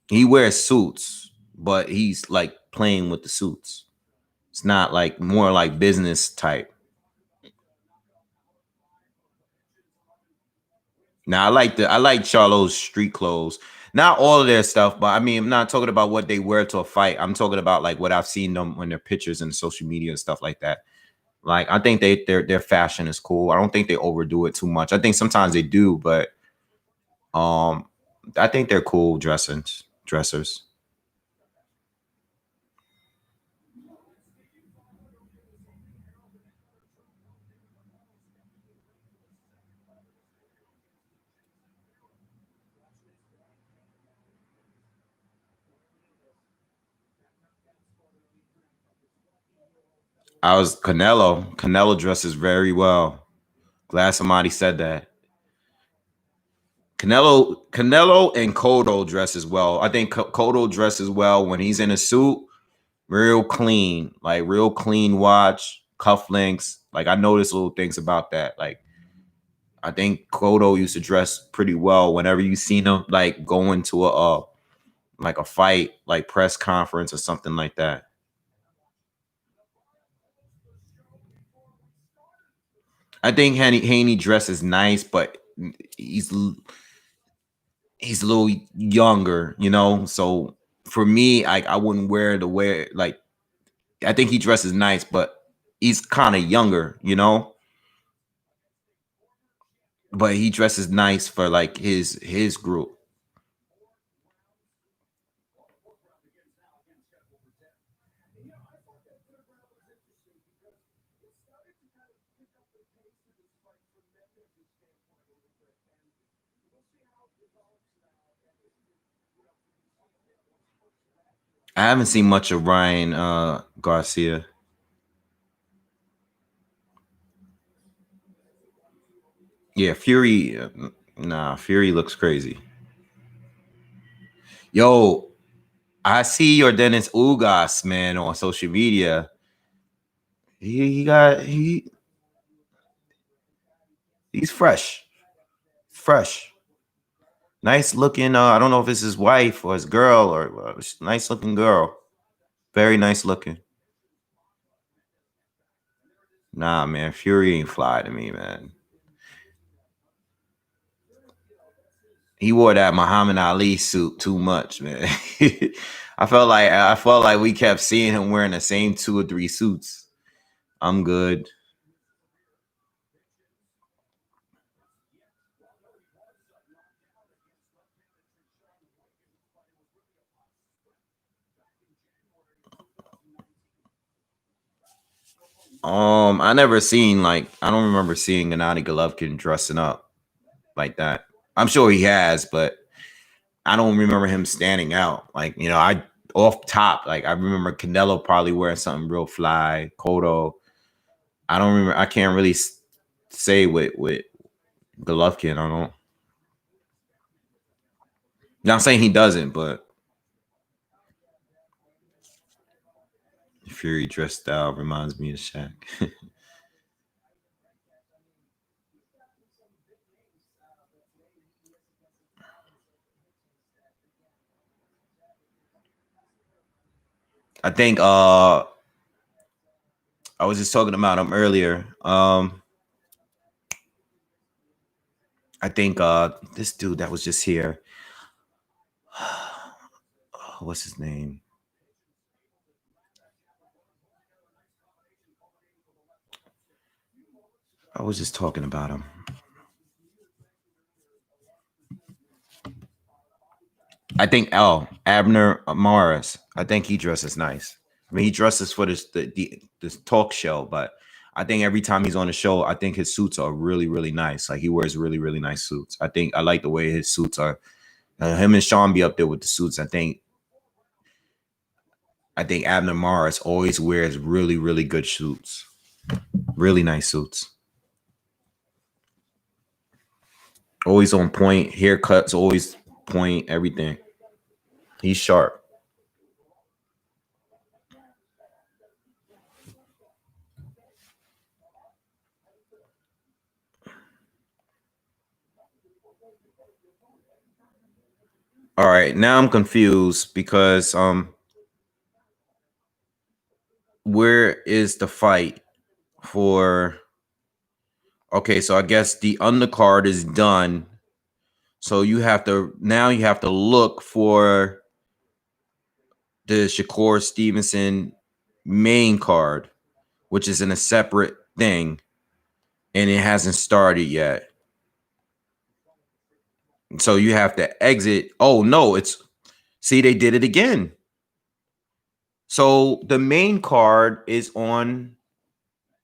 he wears suits, but he's like playing with the suits. It's not like more like business type. Now I like Charlo's street clothes. Not all of their stuff, but I mean, I'm not talking about what they wear to a fight. I'm talking about like what I've seen them on their pictures and social media and stuff like that. Like I think their fashion is cool. I don't think they overdo it too much. I think sometimes they do, but I think they're cool dressers. Canelo dresses very well. Glad somebody said that. Canelo and Cotto dresses well. I think Cotto dresses well when he's in a suit, real clean, like real clean watch, cufflinks. Like I notice little things about that. Like I think Cotto used to dress pretty well whenever you seen him like going to a like a fight, like press conference or something like that. I think Haney dresses nice, but he's a little younger, you know. So for me, I wouldn't wear like. I think he dresses nice, but he's kind of younger, you know. But he dresses nice for like his group. I haven't seen much of Ryan Garcia. Yeah, Fury. Nah, Fury looks crazy. Yo, I see your Dennis Ugas, man, on social media. He's fresh. Fresh. Nice looking. I don't know if it's his wife or his girl or nice looking girl. Very nice looking. Nah, man, Fury ain't fly to me, man. He wore that Muhammad Ali suit too much, man. I felt like we kept seeing him wearing the same 2 or 3 suits. I'm good. I never seen like I don't remember seeing Gennady Golovkin dressing up like that. I'm sure he has, but I don't remember him standing out. Like, you know, I off top, like I remember Canelo probably wearing something real fly, Cotto. I don't remember. I can't really say with Golovkin. I don't. Not saying he doesn't, but Fury dressed out reminds me of Shaq. I think I was just talking about him earlier. I think this dude that was just here. What's his name? I was just talking about him. I think Abner Morris. I think he dresses nice. I mean, he dresses for this talk show, but I think every time he's on the show, I think his suits are really, really nice. Like he wears really, really nice suits. I think I like the way his suits are. Him and Sean be up there with the suits. I think Abner Morris always wears really, really good suits. Really nice suits. Always on point. Haircuts always point. Everything. He's sharp. All right, now I'm confused because where is the fight for? Okay, so I guess the undercard is done. So you have to look for the Shakur Stevenson main card, which is in a separate thing, and it hasn't started yet. So you have to exit. Oh no, see, they did it again. So the main card is on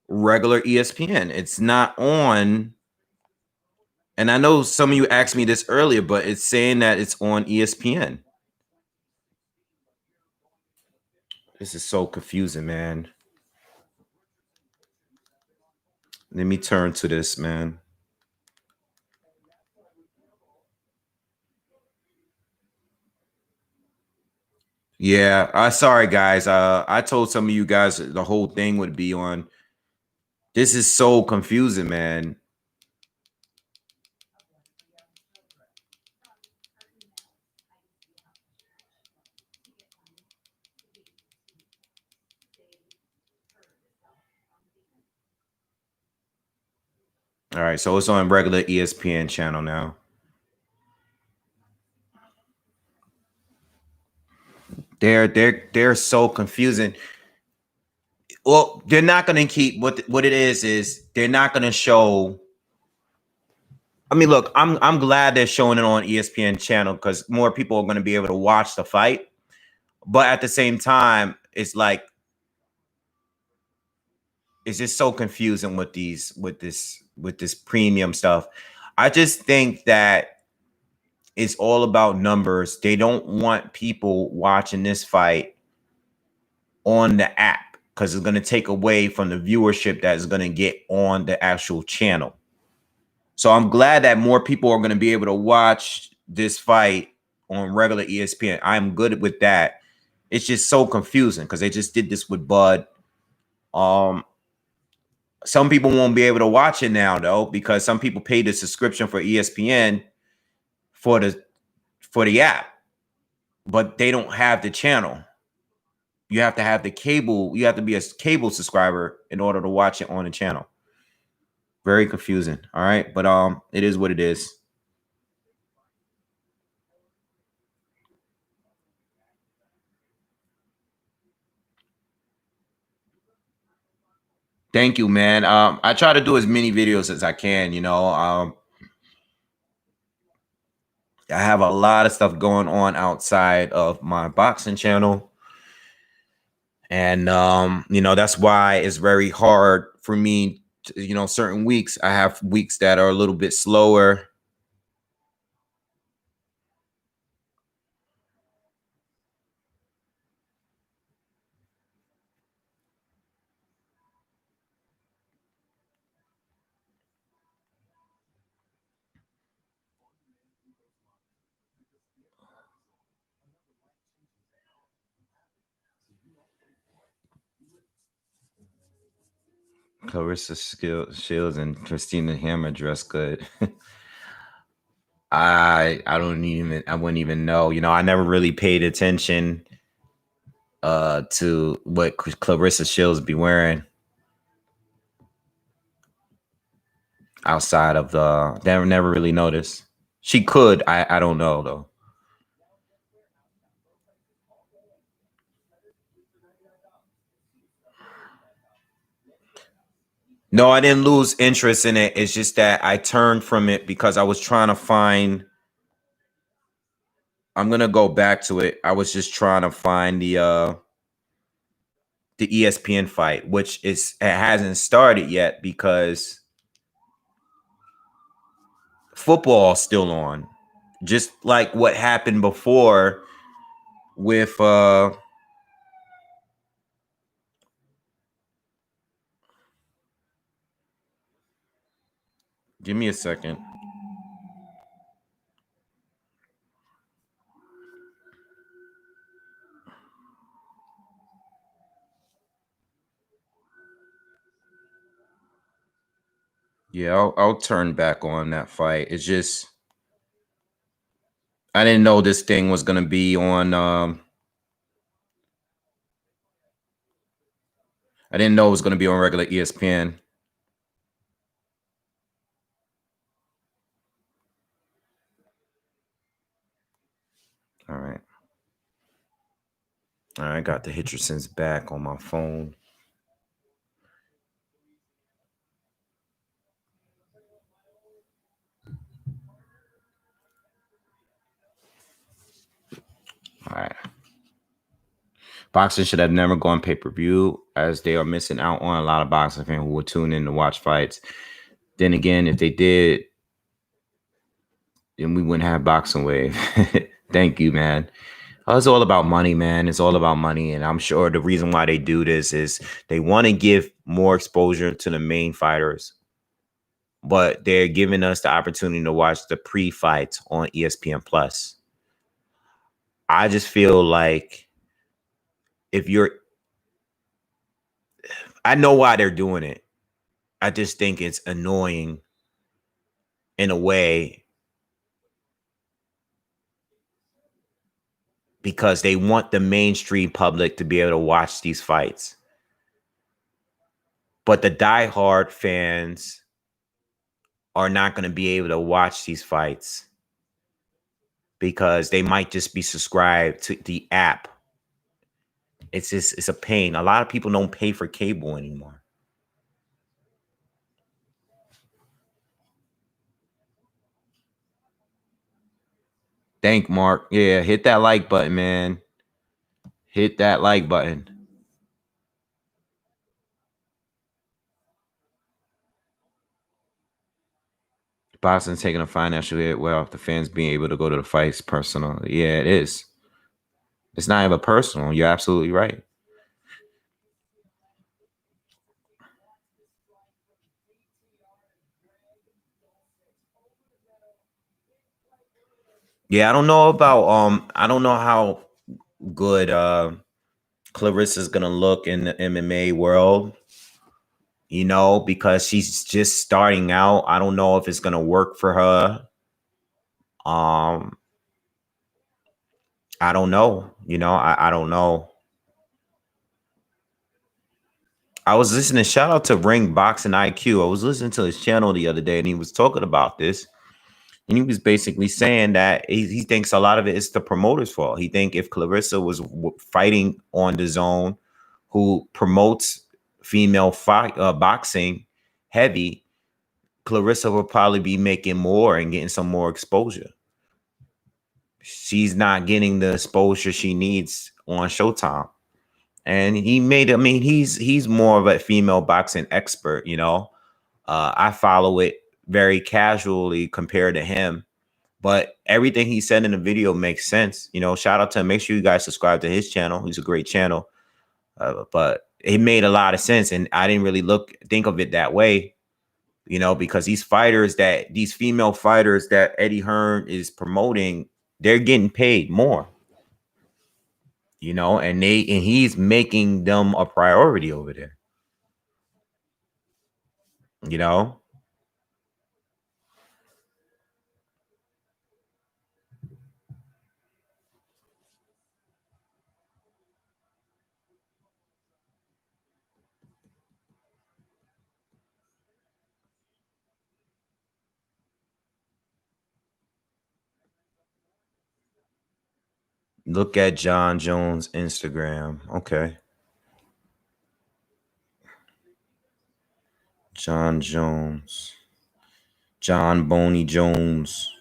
regular ESPN. It's not on, and I know some of you asked me this earlier, but it's saying that it's on ESPN. This is so confusing, man. Let me turn to this, man. Yeah, sorry guys. I told some of you guys the whole thing would be on. This is so confusing, man. All right, so it's on regular ESPN channel now. They're so confusing. Well, they're not going to keep what it is they're not going to show. I mean, look, I'm glad they're showing it on ESPN channel because more people are going to be able to watch the fight. But at the same time, it's like it's just so confusing with this premium stuff. I just think that it's all about numbers. They don't want people watching this fight on the app because it's going to take away from the viewership that is going to get on the actual channel. So I'm glad that more people are going to be able to watch this fight on regular ESPN. I'm good with that. It's just so confusing because they just did this with Bud. Some people won't be able to watch it now though because some people paid the subscription for ESPN for the app, but they don't have the channel. You have to have the cable. You have to be a cable subscriber in order to watch it on the channel. Very confusing. All right, but it is what it is. Thank you, man. I try to do as many videos as I can. You know, I have a lot of stuff going on outside of my boxing channel, and you know that's why it's very hard for me. You know, certain weeks I have weeks that are a little bit slower. Clarissa Shields and Christina Hammer dress good. I wouldn't even know. You know, I never really paid attention to what Clarissa Shields be wearing outside of the never really noticed. She could. I don't know though. No, I didn't lose interest in it. It's just that I turned from it because I was trying to find. I'm gonna go back to it. I was just trying to find the ESPN fight, which it hasn't started yet because football's still on. Just like what happened before with give me a second. Yeah, I'll turn back on that fight. It's just I didn't know this thing was gonna be on. I didn't know it was gonna be on regular ESPN. All right. All right, I got the Hitchersons back on my phone. All right. Boxing should have never gone pay-per-view as they are missing out on a lot of boxing fans who will tune in to watch fights. Then again, if they did, then we wouldn't have BoxingWave. Thank you, man. It's all about money, man. It's all about money. And I'm sure the reason why they do this is they want to give more exposure to the main fighters. But they're giving us the opportunity to watch the pre-fights on ESPN Plus. I just feel like if you're, I know why they're doing it. I just think it's annoying in a way because they want the mainstream public to be able to watch these fights. But the diehard fans are not going to be able to watch these fights because they might just be subscribed to the app. It's a pain. A lot of people don't pay for cable anymore. Thank Mark. Yeah, hit that like button, man. Hit that like button. Boxing's taking a financial hit. Well, the fans being able to go to the fights personal. Yeah, it is. It's not even personal. You're absolutely right. Yeah, I don't know about I don't know how good Clarissa's gonna look in the MMA world, you know, because she's just starting out. I don't know if it's gonna work for her. I don't know. You know, I don't know. I was listening. Shout out to Ring Boxing IQ. I was listening to his channel the other day, and he was talking about this. And he was basically saying that he thinks a lot of it is the promoter's fault. He think if Clarissa was fighting on the zone, who promotes female boxing heavy, Clarissa would probably be making more and getting some more exposure. She's not getting the exposure she needs on Showtime. And he made, I mean, he's more of a female boxing expert, you know. I follow it very casually compared to him. But everything he said in the video makes sense. You know, shout out to him. Make sure you guys subscribe to his channel. He's a great channel. But it made a lot of sense. And I didn't really think of it that way, you know, because these female fighters that Eddie Hearn is promoting, they're getting paid more, you know, and he's making them a priority over there, you know. Look at John Jones' Instagram. Okay. John Jones. John Boney Jones.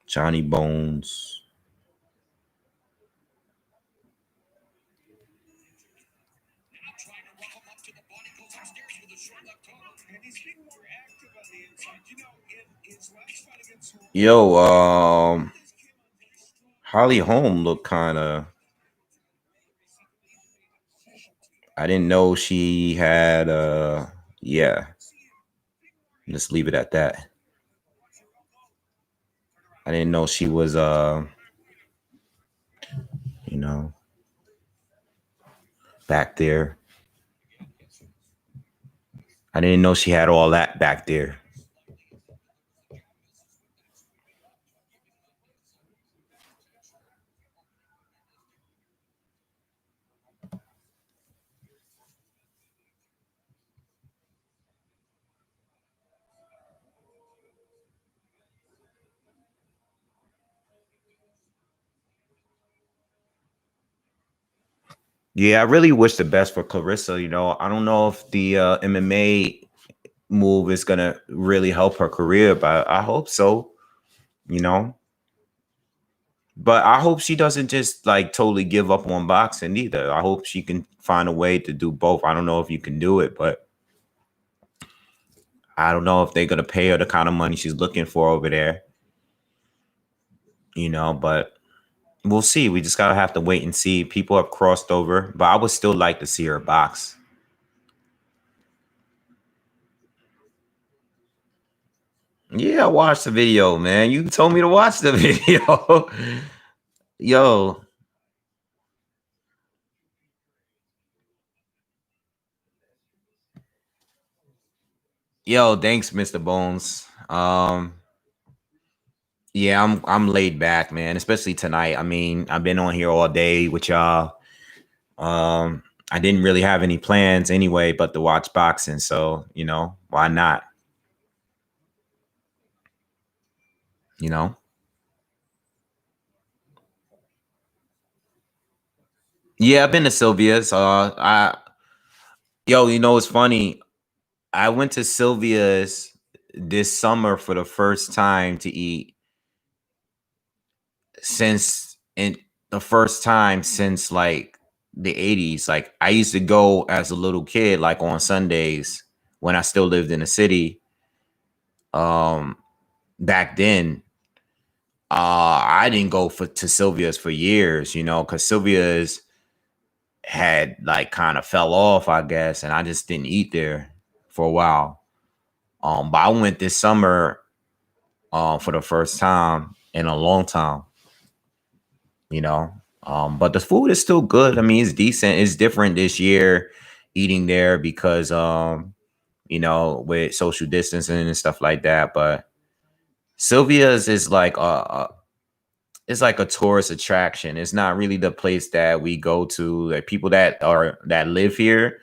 Johnny Bones. Yo, Holly Holm looked kind of. I didn't know she had. Yeah. Just leave it at that. I didn't know she was. You know, back there. I didn't know she had all that back there. Yeah, I really wish the best for Clarissa. You know, I don't know if the MMA move is gonna really help her career, but I hope so. You know, but I hope she doesn't just like totally give up on boxing either. I hope she can find a way to do both. I don't know if you can do it, but I don't know if they're gonna pay her the kind of money she's looking for over there. You know, but we'll see. We just gotta have to wait and see. People have crossed over, but I would still like to see her box. Yeah, I watched the video, man. You told me to watch the video. Yo. Yo, thanks, Mr. Bones. Yeah, I'm laid back, man, especially tonight. I mean, I've been on here all day with y'all. I didn't really have any plans anyway, but to watch boxing. So, why not? You know? Yeah, I've been to Sylvia's. It's funny. I went to Sylvia's this summer for the first time to eat since like the 80s. Like I used to go as a little kid, like on Sundays when I still lived in the city. Back then, I didn't go to Sylvia's for years, because Sylvia's had like kind of fell off, I guess, and I just didn't eat there for a while. But I went this summer for the first time in a long time, you know. But the food is still good. I mean, it's decent. It's different this year eating there because with social distancing and stuff like that. But Sylvia's is like it's like a tourist attraction. It's not really the place that we go to. Like people that live here,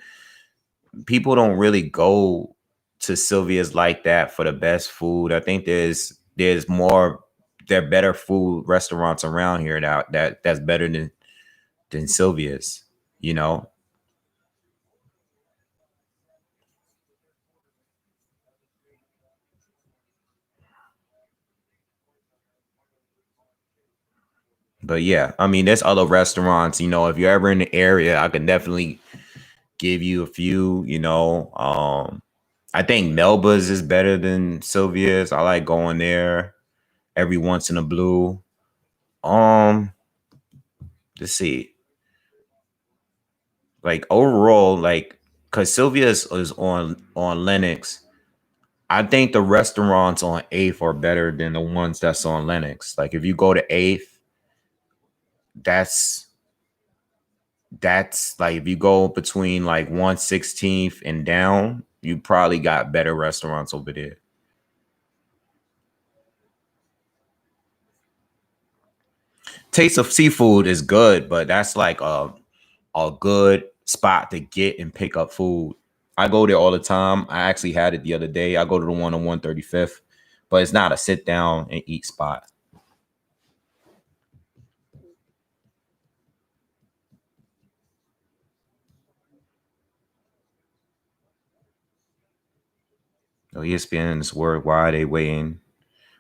people don't really go to Sylvia's like that for the best food. I think there's more there are better food restaurants around here that's better than Sylvia's, you know. But yeah, I mean, there's other restaurants. If you're ever in the area, I can definitely give you a few. I think Melba's is better than Sylvia's. I like going there every once in a blue. Um, let's see. Like overall, like because Sylvia's is on Lennox. I think the restaurants on 8th are better than the ones that's on Lennox. Like if you go to 8th, that's like if you go between like 116th and down, you probably got better restaurants over there. Taste of Seafood is good, but that's like a good spot to get and pick up food. I go there all the time. I actually had it the other day. I go to the one on 135th, but it's not a sit down and eat spot. So ESPN is word why they waiting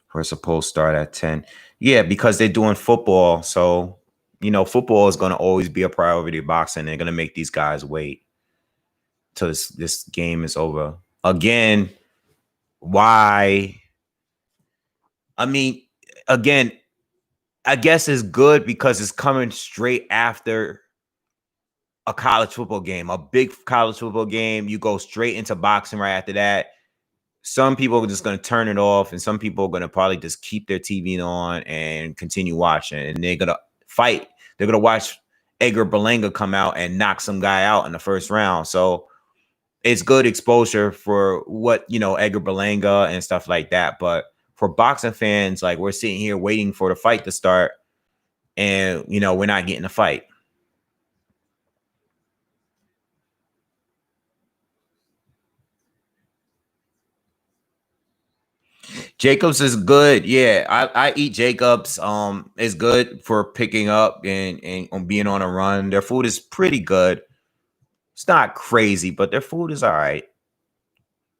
for a supposed start at 10. Yeah, because they're doing football. So, football is going to always be a priority of boxing. They're going to make these guys wait till this game is over. Again, why? I mean, again, I guess it's good because it's coming straight after a college football game, a big college football game. You go straight into boxing right after that. Some people are just going to turn it off, and some people are going to probably just keep their TV on and continue watching. And they're going to fight. They're going to watch Edgar Berlanga come out and knock some guy out in the first round. So it's good exposure for what, Edgar Berlanga and stuff like that. But for boxing fans, like we're sitting here waiting for the fight to start, and we're not getting a fight. Jacobs is good. Yeah, I eat Jacobs. It's good for picking up and on being on a run. Their food is pretty good. It's not crazy, but their food is all right.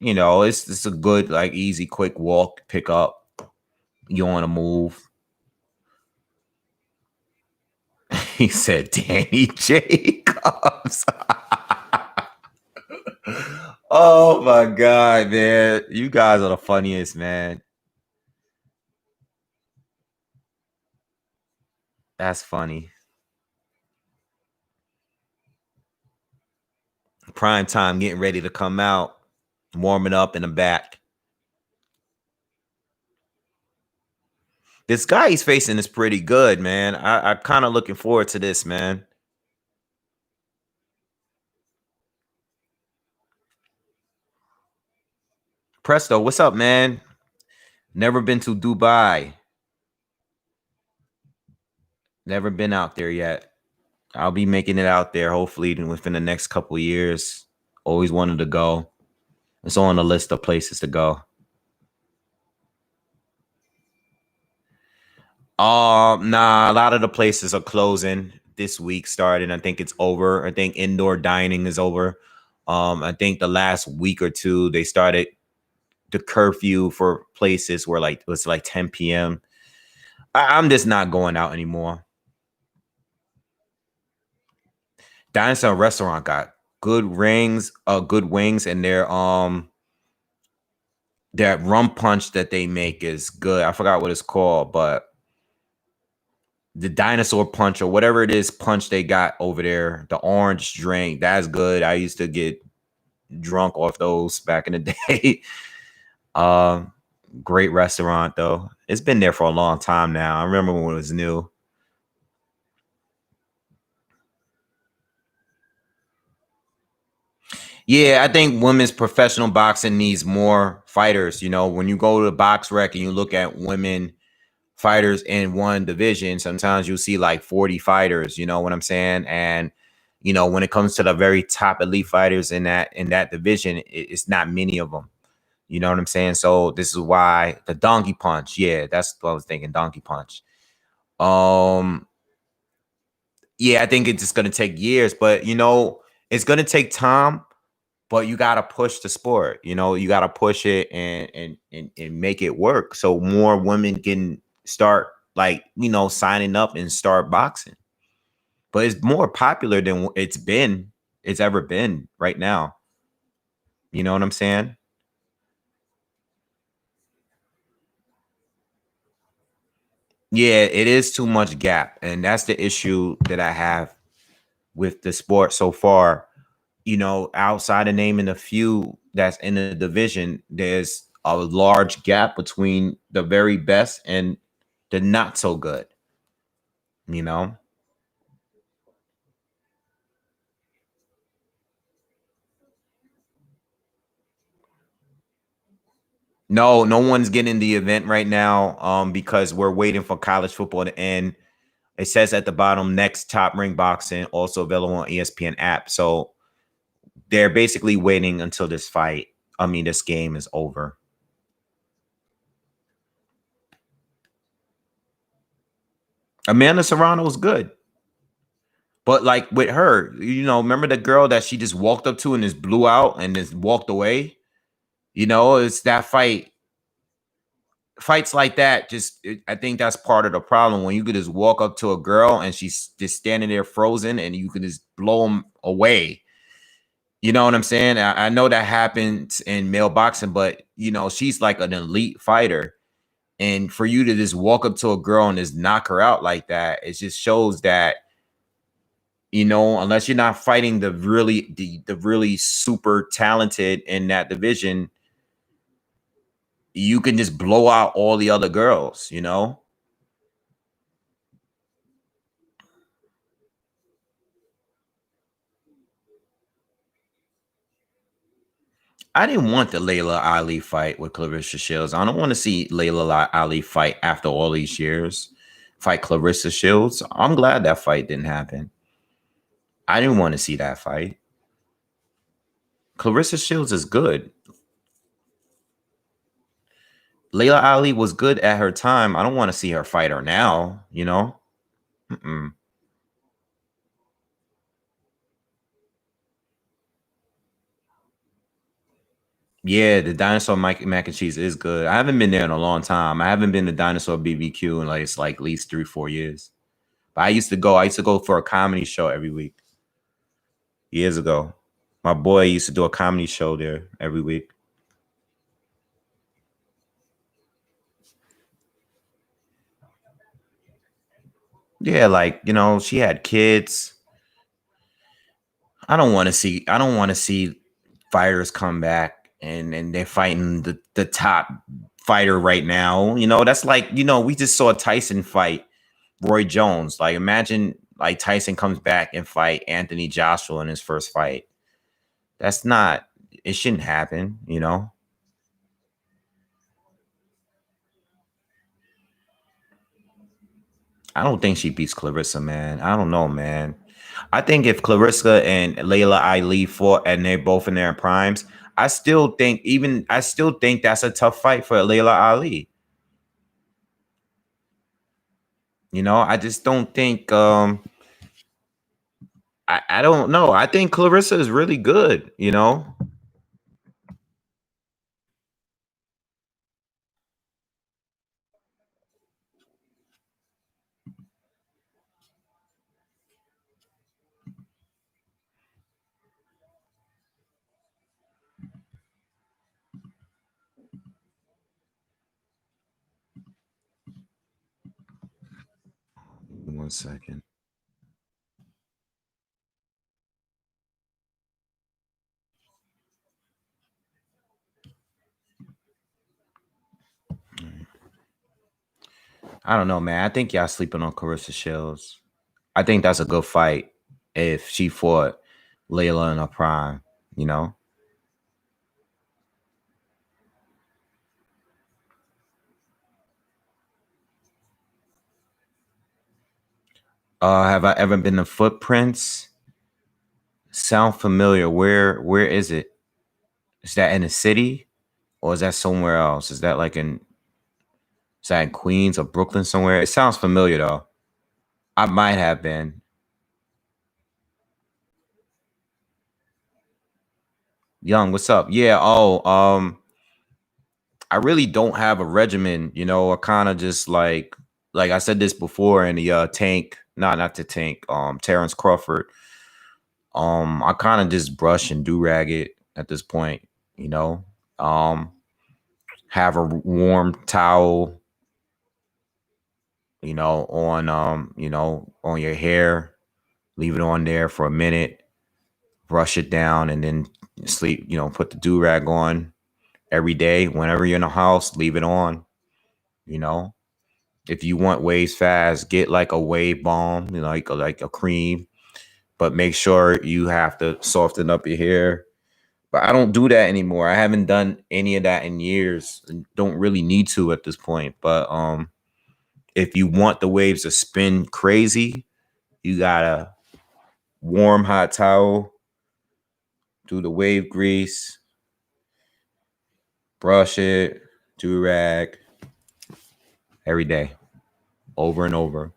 It's a good, like easy, quick walk, pick up. You want to move. He said Danny Jacobs. Oh my God, man. You guys are the funniest, man. That's funny. Prime time getting ready to come out, warming up in the back. This guy he's facing is pretty good, man. I kind of looking forward to this, man. Presto, what's up, man? Never been to Dubai. Never been out there yet. I'll be making it out there hopefully within the next couple of years. Always wanted to go. It's on the list of places to go. Nah, a lot of the places are closing this week starting. I think it's over. I think indoor dining is over. I think the last week or two they started the curfew for places where like it was like 10 p.m. I'm just not going out anymore. Dinosaur Restaurant got good wings, and that rum punch that they make is good. I forgot what it's called, but the dinosaur punch or whatever it is punch they got over there, the orange drink, that's good. I used to get drunk off those back in the day. Great restaurant though. It's been there for a long time now. I remember when it was new. Yeah, I think women's professional boxing needs more fighters. You know, when you go to the box rec and you look at women fighters in one division, sometimes you'll see like 40 fighters, you know what I'm saying? And you know, when it comes to the very top elite fighters in that division, it's not many of them. You know what I'm saying? So this is why the donkey punch. Yeah, that's what I was thinking, donkey punch. Yeah, I think it's just gonna take years, but you know, it's gonna take time, but you gotta push the sport. You know, you gotta push it and make it work so more women can start like, you know, signing up and start boxing. But it's more popular than it's ever been right now. You know what I'm saying? Yeah, it is too much gap. And that's the issue that I have with the sport so far. You know, outside of naming a few that's in the division, there's a large gap between the very best and the not so good. You know? No, no one's getting the event right now because we're waiting for college football to end. It says at the bottom, next Top Ring Boxing, also available on ESPN app. So they're basically waiting until this game is over. Amanda Serrano's good. But like with her, you know, remember the girl that she just walked up to and just blew out and just walked away? You know, it's that fights like that. I think that's part of the problem when you could just walk up to a girl and she's just standing there frozen and you can just blow them away. You know what I'm saying? I know that happens in male boxing, but you know, she's like an elite fighter. And for you to just walk up to a girl and just knock her out like that, it just shows that, you know, unless you're not fighting the really super talented in that division, you can just blow out all the other girls, you know? I didn't want the Layla Ali fight with Clarissa Shields. I don't want to see Layla Ali fight after all these years. Fight Clarissa Shields. I'm glad that fight didn't happen. I didn't want to see that fight. Clarissa Shields is good. Layla Ali was good at her time. I don't want to see her fight her now, you know? Mm-mm. Yeah, the dinosaur mac and cheese is good. I haven't been there in a long time. I haven't been to Dinosaur BBQ in like at least 3-4 years. But I used to go. I used to go for a comedy show every week. Years ago, my boy used to do a comedy show there every week. Yeah, like, you know, she had kids. I don't want to see fighters come back and they're fighting the top fighter right now. You know, that's like, you know, we just saw Tyson fight Roy Jones. Like, imagine like Tyson comes back and fight Anthony Joshua in his first fight. That's not, it shouldn't happen, you know. I don't think she beats Clarissa, man. I don't know, man. I think if Clarissa and Layla Ali fought and they're both in their primes, I still think that's a tough fight for Layla Ali. You know, I just don't think I don't know. I think Clarissa is really good, you know. One second. I don't know, man. I think y'all sleeping on Clarissa Shields. I think that's a good fight if she fought Layla in her prime, you know. Have I ever been to Footprints? Sound familiar. Where is it? Is that in the city? Or is that somewhere else? Is that in Queens or Brooklyn somewhere? It sounds familiar though. I might have been. Young, what's up? Yeah, I really don't have a regimen, you know. I kind of just like I said this before in the tank, not the tank, Terrence Crawford. I kind of just brush and do rag it at this point, you know. Um, have a warm towel, you know, on your hair, leave it on there for a minute, brush it down, and then sleep, you know, put the do rag on every day. Whenever you're in the house, leave it on, you know. If you want waves fast, get like a wave balm, you know, like a cream, but make sure you have to soften up your hair. But I don't do that anymore. I haven't done any of that in years and don't really need to at this point. But if you want the waves to spin crazy, you gotta warm hot towel, do the wave grease, brush it, do rag every day, over and over.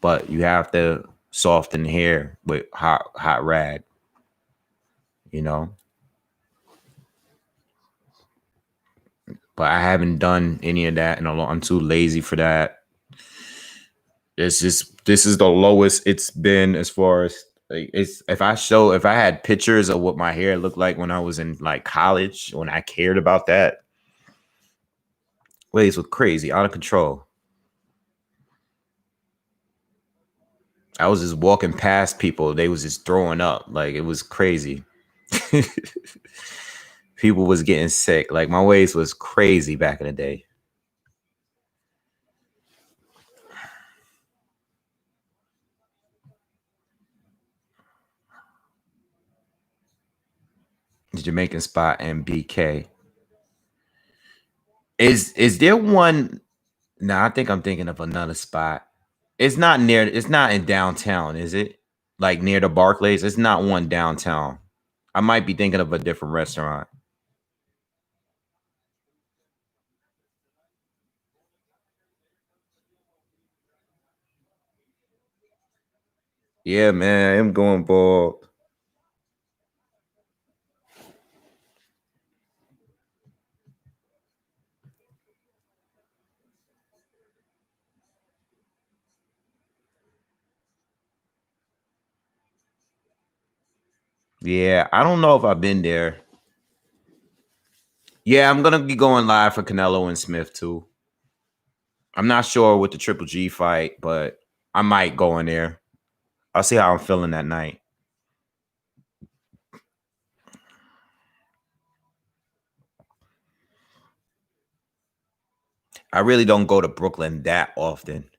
But you have to soften the hair with hot rag, you know. But I haven't done any of that in a long. I'm too lazy for that. This is the lowest it's been as far as like, it's if I had pictures of what my hair looked like when I was in like college, when I cared about that, waves were crazy, out of control. I was just walking past people, they was just throwing up. Like, it was crazy. People was getting sick. Like, my waves was crazy back in the day. The Jamaican spot and BK. Is there one? No, I think I'm thinking of another spot. It's not in downtown, is it? Like near the Barclays? It's not one downtown. I might be thinking of a different restaurant. Yeah, man, I'm going bald. Yeah, I don't know if I've been there. Yeah, I'm gonna be going live for Canelo and Smith too. I'm not sure with the Triple G fight, but I might go in there. I'll see how I'm feeling that night. I really don't go to Brooklyn that often.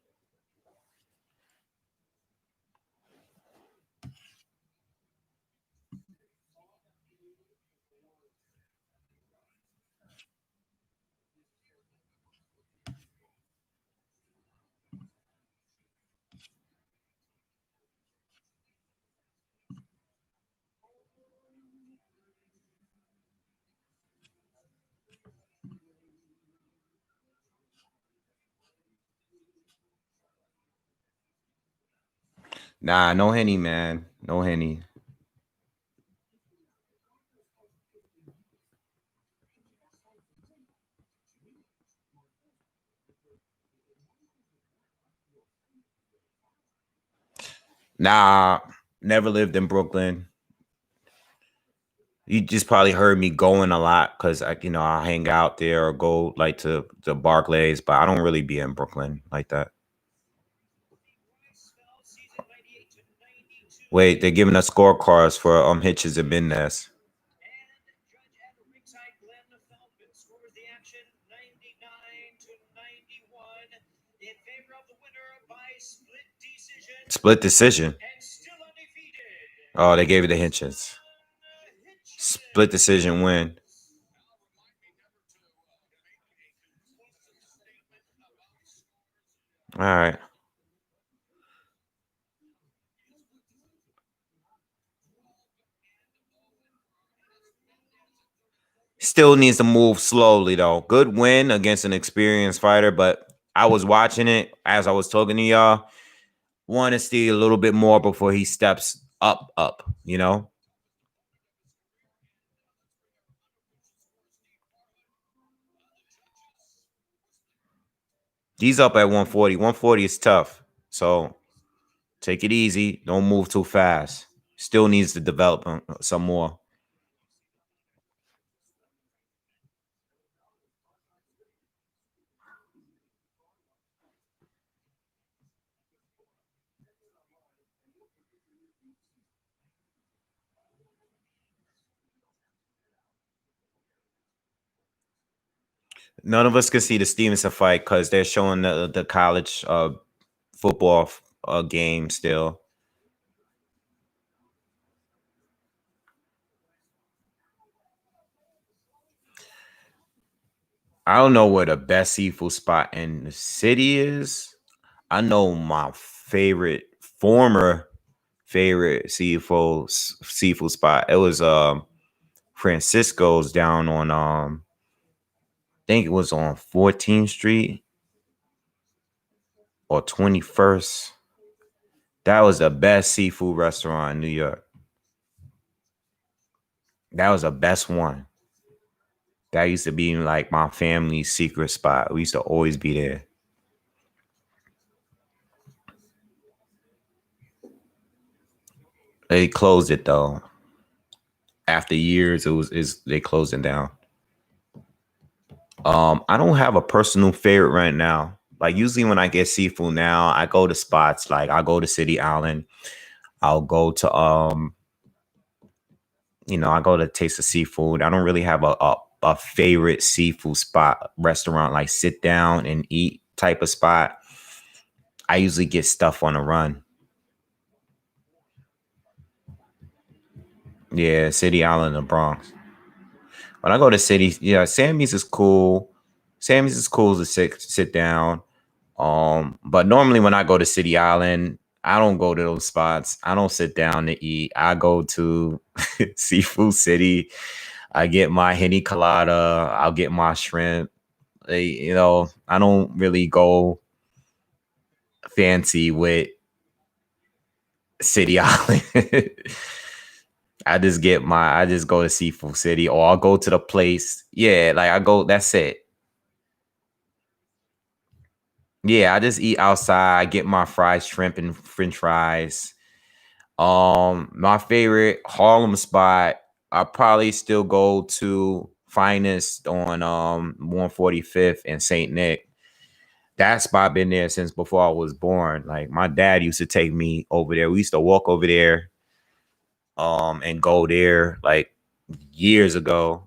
Nah, no Henny, man. No Henny. Nah, never lived in Brooklyn. You just probably heard me going a lot because I hang out there or go like to the Barclays, but I don't really be in Brooklyn like that. Wait, they're giving us scorecards for hitches and bin nest. Split decision. Oh, they gave it to Hitchens. Split decision win. All right. Still needs to move slowly, though. Good win against an experienced fighter, but I was watching it as I was talking to y'all. Want to see a little bit more before he steps up, you know? He's up at 140. 140 is tough. So take it easy. Don't move too fast. Still needs to develop some more. None of us can see the Stevenson fight because they're showing the college football game still. I don't know where the best seafood spot in the city is. I know my former favorite seafood spot. It was Francisco's down on I think it was on 14th Street or 21st. That was the best seafood restaurant in New York. That was the best one. That used to be like my family's secret spot. We used to always be there. They closed it though. After years, they closed it down. I don't have a personal favorite right now. Like usually when I get seafood now, I go to spots like I go to City Island. I'll go to I go to Taste of Seafood. I don't really have a favorite seafood spot, restaurant, like sit down and eat type of spot. I usually get stuff on the run. Yeah, City Island, the Bronx. When I go to city, yeah, Sammy's is cool. Sammy's is cool to sit down. But normally when I go to City Island, I don't go to those spots. I don't sit down to eat. I go to Seafood City. I get my Henny Colada. I'll get my shrimp. I don't really go fancy with City Island. I just go to Seafood City or I'll go to the place. Yeah, like I go, that's it. Yeah, I just eat outside. I get my fried shrimp and French fries. My favorite Harlem spot, I probably still go to Finest on 145th and St. Nick. That spot been there since before I was born. Like my dad used to take me over there. We used to walk over there and go there like years ago.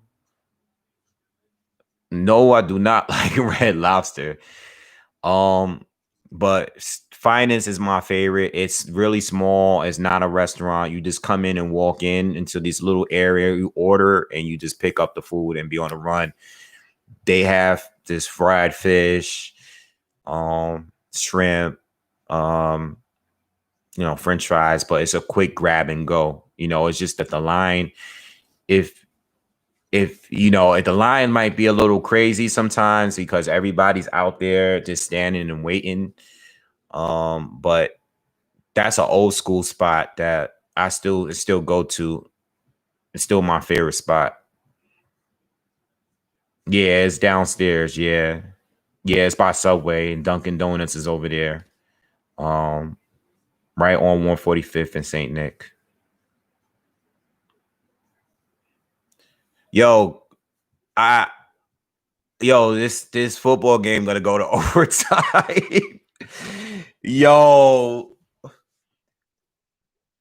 No, I do not like Red Lobster. But Finest is my favorite. It's really small. It's not a restaurant. You just come in and walk in into this little area. You order and you just pick up the food and be on the run. They have this fried fish, shrimp, French fries, but it's a quick grab and go. It's just that the line, if the line might be a little crazy sometimes because everybody's out there just standing and waiting. But that's an old school spot that I still go to. It's still my favorite spot. Yeah, it's downstairs. Yeah. Yeah, it's by Subway, and Dunkin' Donuts is over there. Right on 145th and St. Nick. This football game gonna go to overtime. Yo,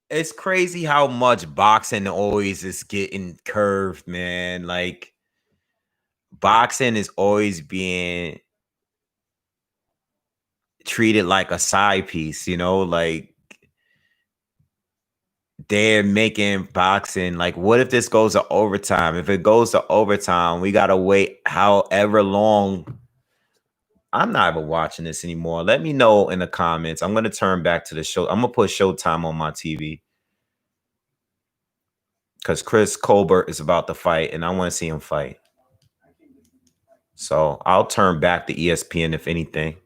it's crazy how much boxing always is getting curved, man. Like, boxing is always being treated like a side piece, like they're making boxing like, what if this goes to overtime? If it goes to overtime, we gotta wait however long. I'm not even watching this anymore. Let me know in the comments. I'm gonna turn back to the show. I'm gonna put Showtime on my TV because Chris Colbert is about to fight, and I want to see him fight. So I'll turn back to ESPN if anything.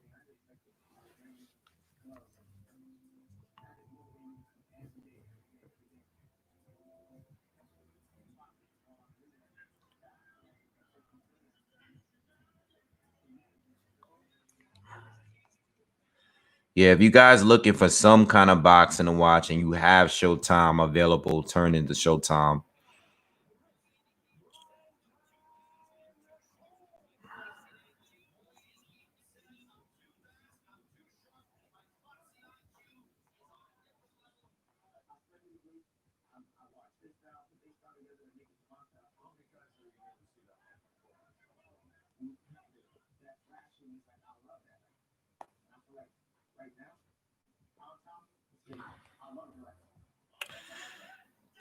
Yeah, if you guys looking for some kind of boxing to watch and you have Showtime available, turn into Showtime.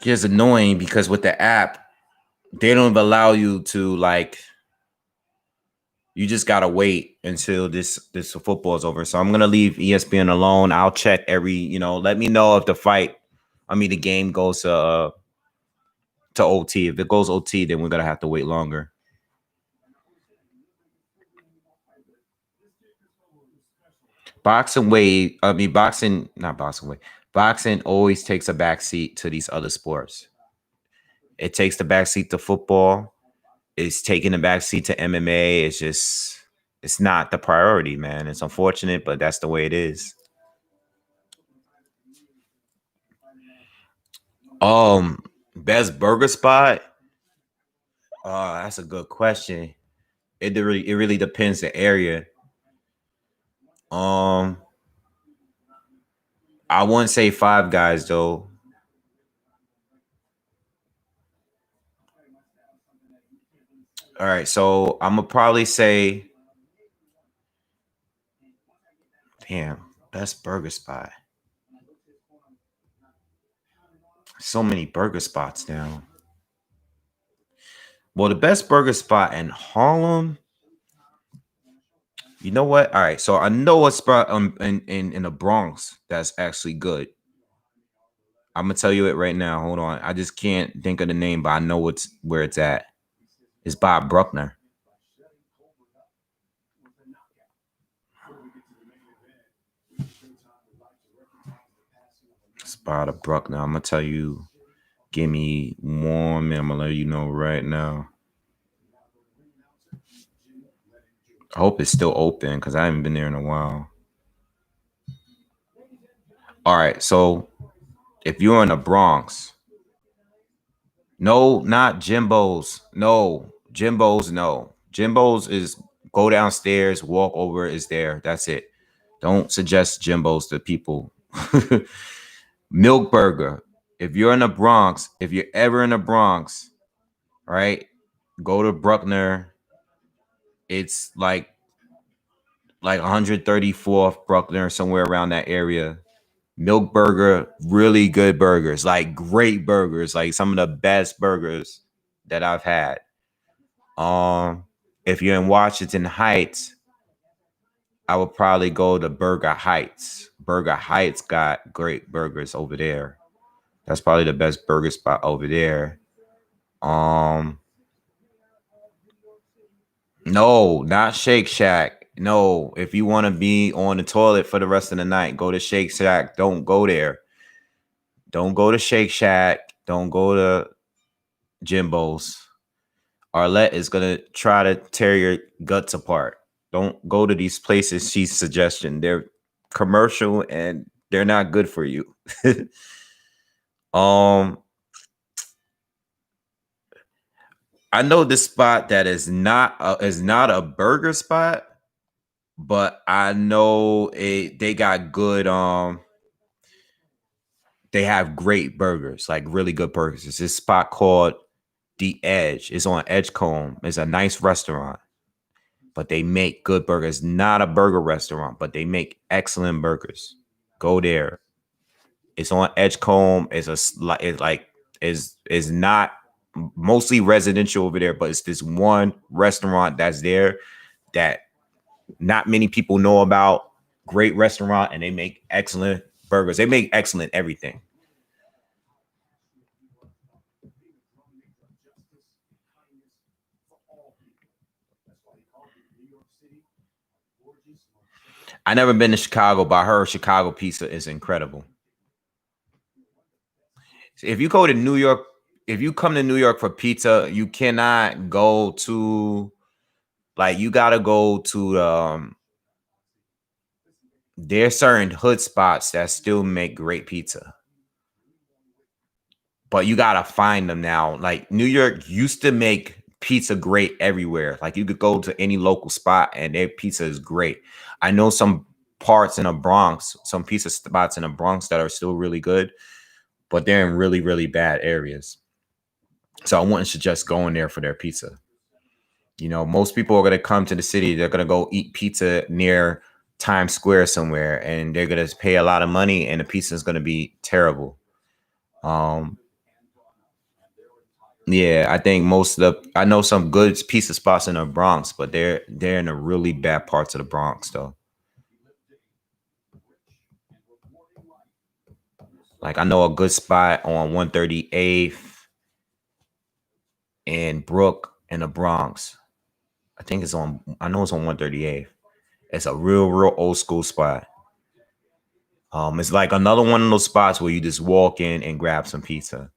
It's annoying because with the app, they don't allow you to, like, you just gotta wait until this football is over. So I'm gonna leave ESPN alone. I'll check every, let me know if the game goes to OT. If it goes OT, then we're gonna have to wait longer. BoxingWave always takes a backseat to these other sports. It takes the backseat to football. It's taking the backseat to MMA. It's not the priority, man. It's unfortunate, but that's the way it is. Best burger spot? That's a good question. It really depends the area. I wouldn't say Five Guys though. All right, so I'm gonna probably say, damn, best burger spot. So many burger spots now. Well, the best burger spot in Harlem. You know what? All right, so I know a spot in the Bronx that's actually good. I'm gonna tell you it right now. Hold on, I just can't think of the name, but I know where it's at. It's by Bruckner. Spot of Bruckner. I'm gonna tell you. Give me 1 minute. I'm gonna let you know right now. I hope it's still open because I haven't been there in a while. All right, so if you're in the Bronx, no, not Jimbo's. No, Jimbo's. No, Jimbo's is go downstairs, walk over. Is there? That's it. Don't suggest Jimbo's to people. Milk Burger. If you're in the Bronx, if you're ever in the Bronx, right, go to Bruckner. It's like 134th Brooklyn or somewhere around that area. Milk Burger, really good burgers, like great burgers, like some of the best burgers that I've had. If you're in Washington Heights, I would probably go to Burger Heights. Burger Heights got great burgers over there. That's probably the best burger spot over there. No, not Shake Shack. No, if you want to be on the toilet for the rest of the night, go to Shake Shack. Don't go there. Don't go to Shake Shack. Don't go to Jimbo's. Arlette is gonna try to tear your guts apart. Don't go to these places she's suggesting. They're commercial and they're not good for you. I know this spot that is not a burger spot, but I know they got good they have great burgers, like really good burgers. It's this spot called The Edge. It's on Edgecombe. It's a nice restaurant, but they make good burgers. Not a burger restaurant, but they make excellent burgers. Go there. It's on Edgecombe. It's not mostly residential over there, but it's this one restaurant that's there that not many people know about. Great restaurant, and they make excellent burgers. They make excellent everything. I never been to Chicago, but I heard Chicago pizza is incredible. If you go to New York, if you come to New York for pizza, you cannot go to you gotta go to there's certain hood spots that still make great pizza. But you gotta find them now. Like New York used to make pizza great everywhere. Like you could go to any local spot and their pizza is great. I know some parts in the Bronx, some pizza spots in the Bronx that are still really good, but they're in really, really bad areas. So I wouldn't suggest going there for their pizza. You know, most people are gonna come to the city, they're gonna go eat pizza near Times Square somewhere, and they're gonna pay a lot of money and the pizza is gonna be terrible. Yeah, I think I know some good pizza spots in the Bronx, but they're in the really bad parts of the Bronx though. Like I know a good spot on 138th in Brook in the Bronx. I know it's on 138th. It's a real old school spot. It's like another one of those spots where you just walk in and grab some pizza.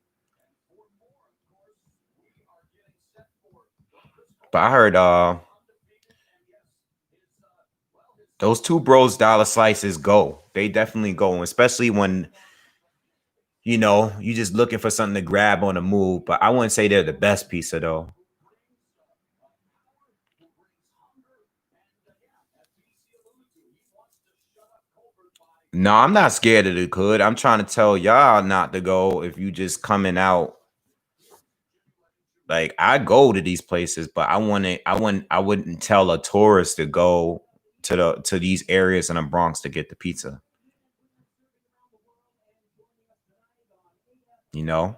But I heard those two bros dollar slices go. They definitely go, especially when you just looking for something to grab on the move. But I wouldn't say they're the best pizza though. No, I'm not scared of the hood. I'm trying to tell y'all not to go if you just coming out. Like I go to these places, but I wouldn't tell a tourist to go to these areas in the Bronx to get the pizza. You know?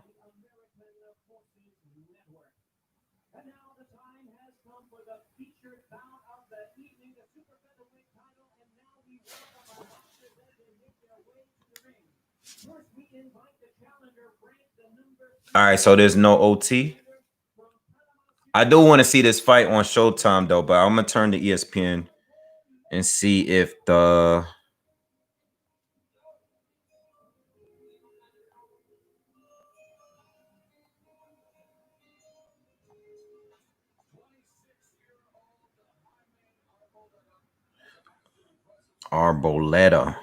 All right, so there's no OT. I do want to see this fight on Showtime though, but I'm gonna turn to ESPN and see if the Arboleda.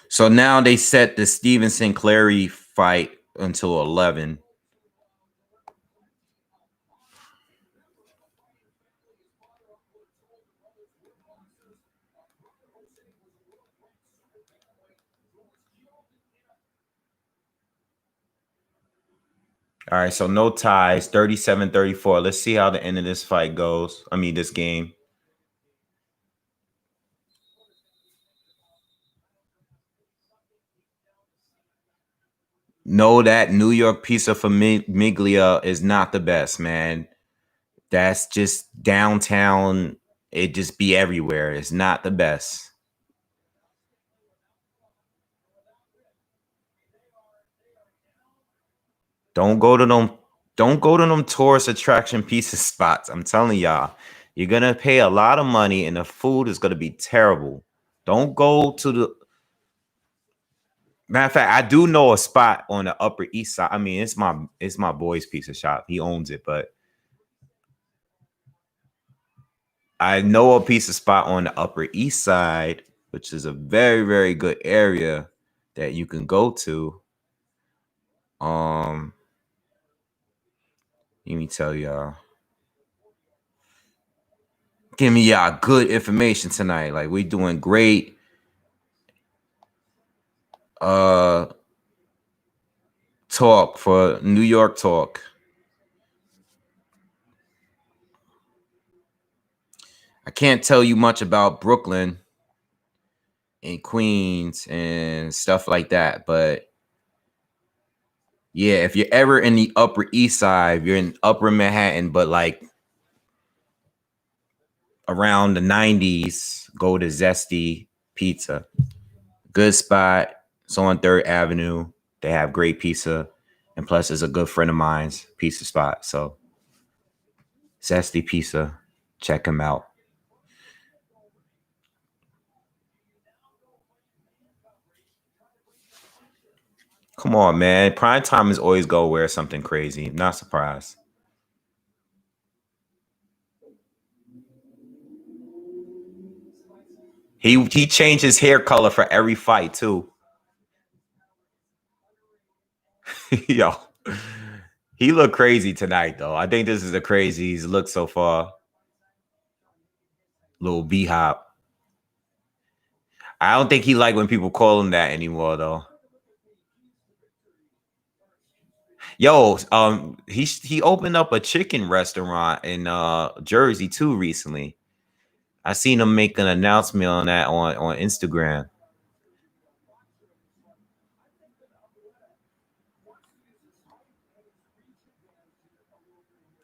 So now they set the Stevenson Clary fight until 11. All right, so no ties, 37-34. Let's see how the end of this fight goes. I mean, this game. Know that New York pizza Famiglia is not the best, man. That's just downtown. It just be everywhere. It's not the best. Don't go to them tourist attraction pizza spots. I'm telling y'all, you're gonna pay a lot of money and the food is gonna be terrible. Don't go to the matter of fact, I do know a spot on the Upper East Side. I mean, it's my boy's pizza shop. He owns it, but I know a pizza spot on the Upper East Side, which is a very, very good area that you can go to. Let me tell y'all. Give me y'all good information tonight. Like, we doing great. Talk for New York talk. I can't tell you much about Brooklyn and Queens and stuff like that, but yeah, if you're ever in the Upper East Side, you're in Upper Manhattan, but like around the 90s, go to Zesty Pizza. Good spot. It's on 3rd Avenue. They have great pizza. And plus, it's a good friend of mine's pizza spot. So, Zesty Pizza. Check them out. Come on, man. Prime time is always go wear something crazy. Not surprised. He changed his hair color for every fight, too. Yo. He looked crazy tonight, though. I think this is the craziest look so far. Little B-hop. I don't think he like when people call him that anymore, though. Yo, he opened up a chicken restaurant in Jersey too recently. I seen him make an announcement on that on Instagram.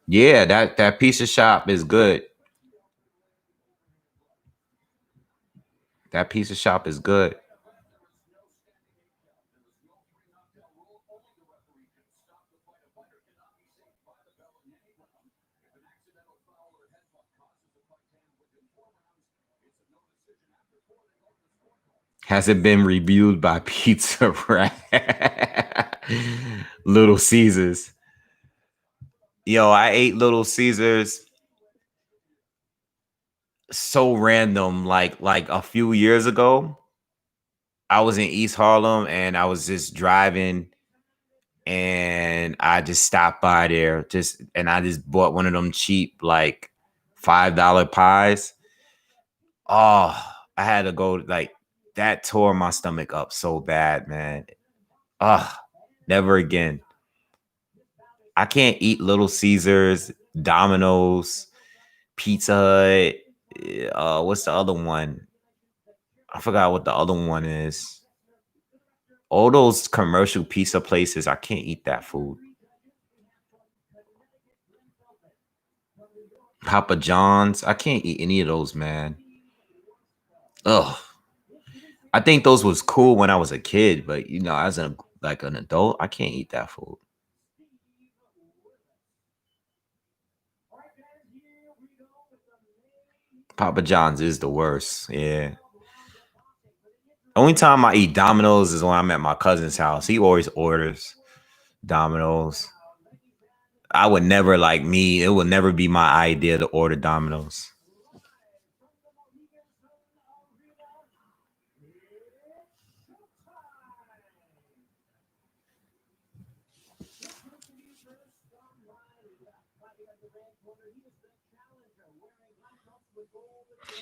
Yeah, that pizza shop is good. That pizza shop is good. Has it been reviewed by Pizza Rat? Little Caesars. Yo, I ate Little Caesars so random, like a few years ago. I was in East Harlem and I was just driving and I just stopped by there and I just bought one of them cheap like $5 pies. Oh, I had to go, like, that tore my stomach up so bad, man. Never again. I can't eat Little Caesars, Domino's, Pizza Hut. What's the other one? I forgot what the other one is. All those commercial pizza places, I can't eat that food. Papa John's, I can't eat any of those, man. Ugh. I think those was cool when I was a kid, but as an adult, I can't eat that food. Papa John's is the worst. Yeah. Only time I eat Domino's is when I'm at my cousin's house. He always orders Domino's. I would never, it would never be my idea to order Domino's.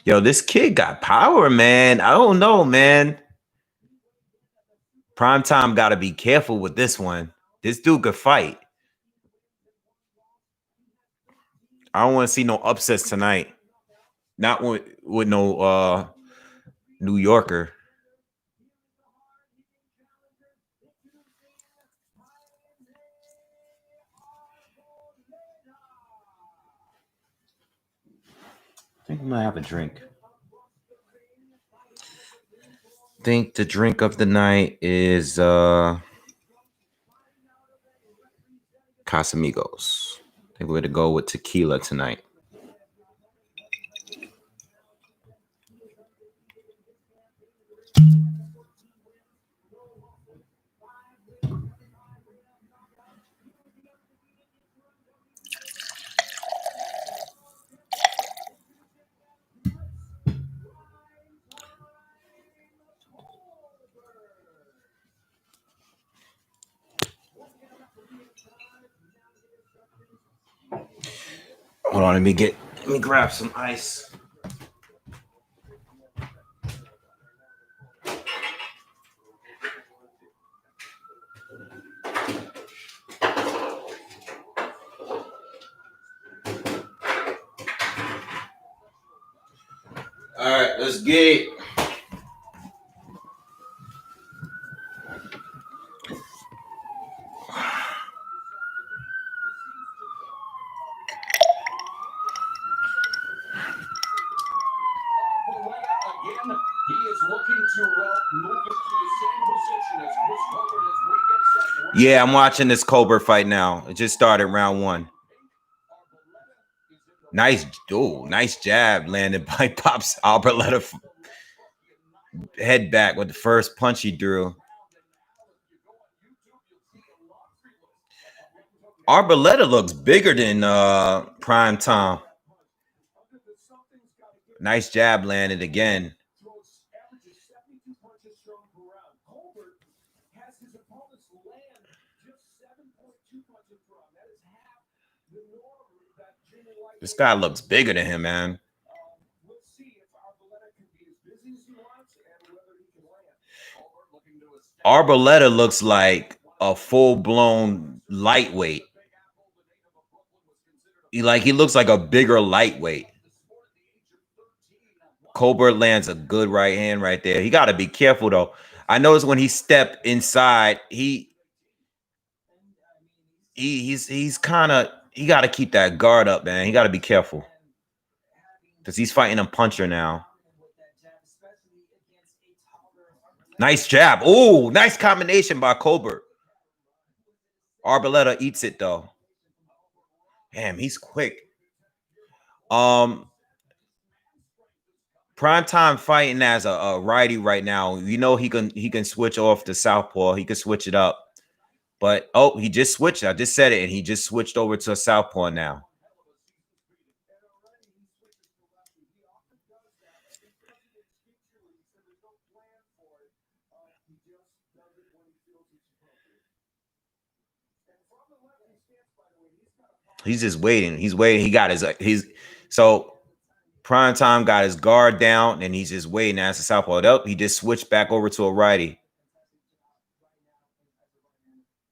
Yo, this kid got power, man. I don't know, man. Primetime got to be careful with this one. This dude could fight. I don't want to see no upsets tonight. Not with no New Yorker. I think I'm gonna have a drink. I think the drink of the night is Casamigos. I think we're gonna go with tequila tonight. Hold on, let me grab some ice. All right, let's get it. Yeah, I'm watching this Colbert fight now. It just started round 1. Nice jab landed by Pops Arboleda. Head back with the first punch he drew. Arboleda looks bigger than Prime Time. Nice jab landed again. This guy looks bigger than him, man. Arboleda looks like a full-blown lightweight. He looks like a bigger lightweight. Colbert lands a good right hand right there. He got to be careful, though. I noticed when he stepped inside, he's kind of, he got to keep that guard up, man. He got to be careful because he's fighting a puncher now. Nice jab. Oh, nice combination by Colbert. Arboleda eats it, though. Damn, he's quick. Primetime fighting as a righty right now. You know he can switch off the southpaw. He can switch it up. But he just switched. I just said it, and he just switched over to a southpaw now. He's just waiting. He's waiting. He got his so Primetime got his guard down, and he's just waiting as a southpaw. Up, he just switched back over to a righty.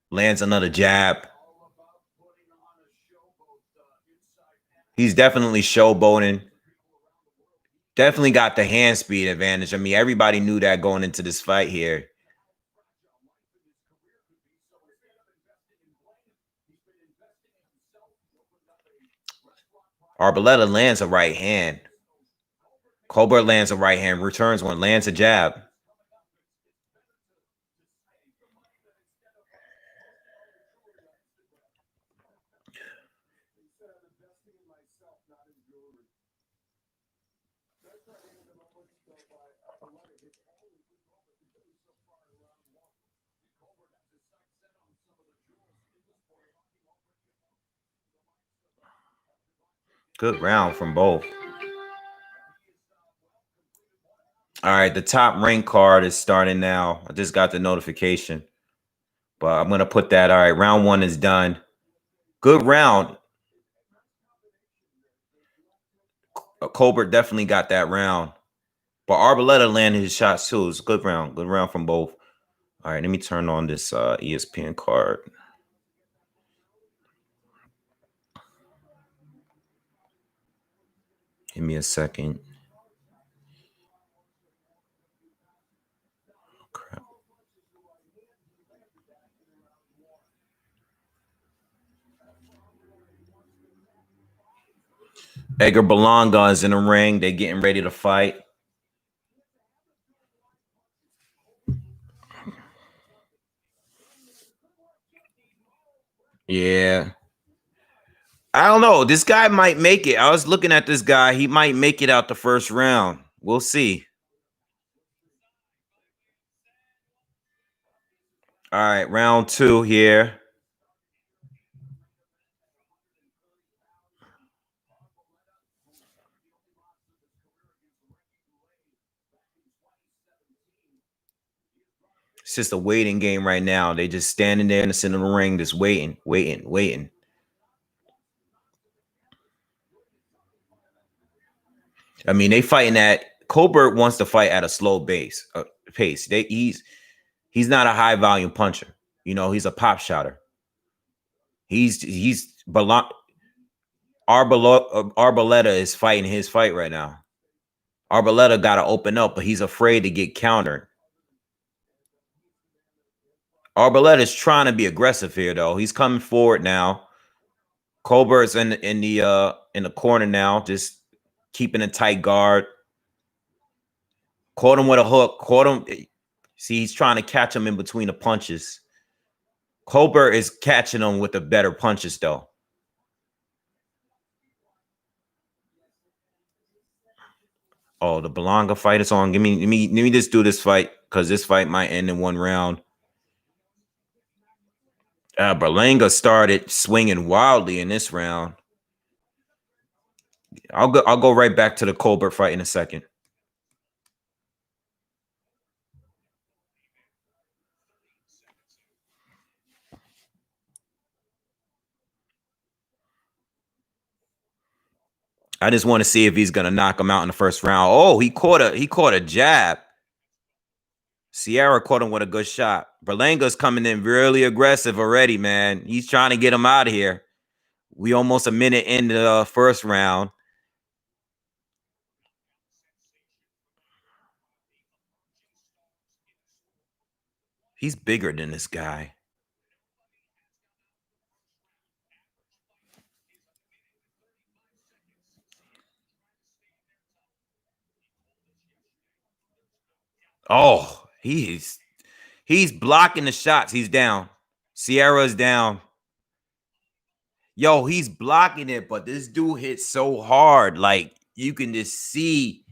Lands another jab. He's definitely showboating. Definitely got the hand speed advantage. I mean, everybody knew that going into this fight here. Arboleda lands a right hand. Colbert lands a right hand, returns one, lands a jab. Good round from both. All right, the top rank card is starting now. I just got the notification, but I'm going to put that. All right, round 1 is done. Good round. Colbert definitely got that round, but Arboleda landed his shots too. It's a good round from both. All right, let me turn on this ESPN card. Give me a second. Crap. Edgar Berlanga is in the ring. They're getting ready to fight. Yeah. I don't know. This guy might make it. I was looking at this guy. He might make it out the first round. We'll see. All right, round 2 here. It's just a waiting game right now. They just standing there in the center of the ring, just waiting. I mean, they fighting at Colbert wants to fight at a slow pace. He's not a high volume puncher. You know, he's a pop shotter. Arboleda is fighting his fight right now. Arboleda got to open up, but he's afraid to get countered. Arboleda is trying to be aggressive here, though. He's coming forward now. Colbert's in the corner now, just keeping a tight guard. Caught him with a hook. Caught him. See, he's trying to catch him in between the punches. Colbert is catching him with the better punches, though. Oh, the Berlanga fight is on. Let me just do this fight because this fight might end in 1 round. Berlanga started swinging wildly in this round. I'll go right back to the Colbert fight in a second. I just want to see if he's gonna knock him out in the first round. Oh, he caught a jab. Sierra caught him with a good shot. Berlanga's coming in really aggressive already, man. He's trying to get him out of here. We almost a minute into the first round. He's bigger than this guy. Oh, he's blocking the shots. He's down. Sierra's down. Yo, he's blocking it, but this dude hits so hard. Like, you can just see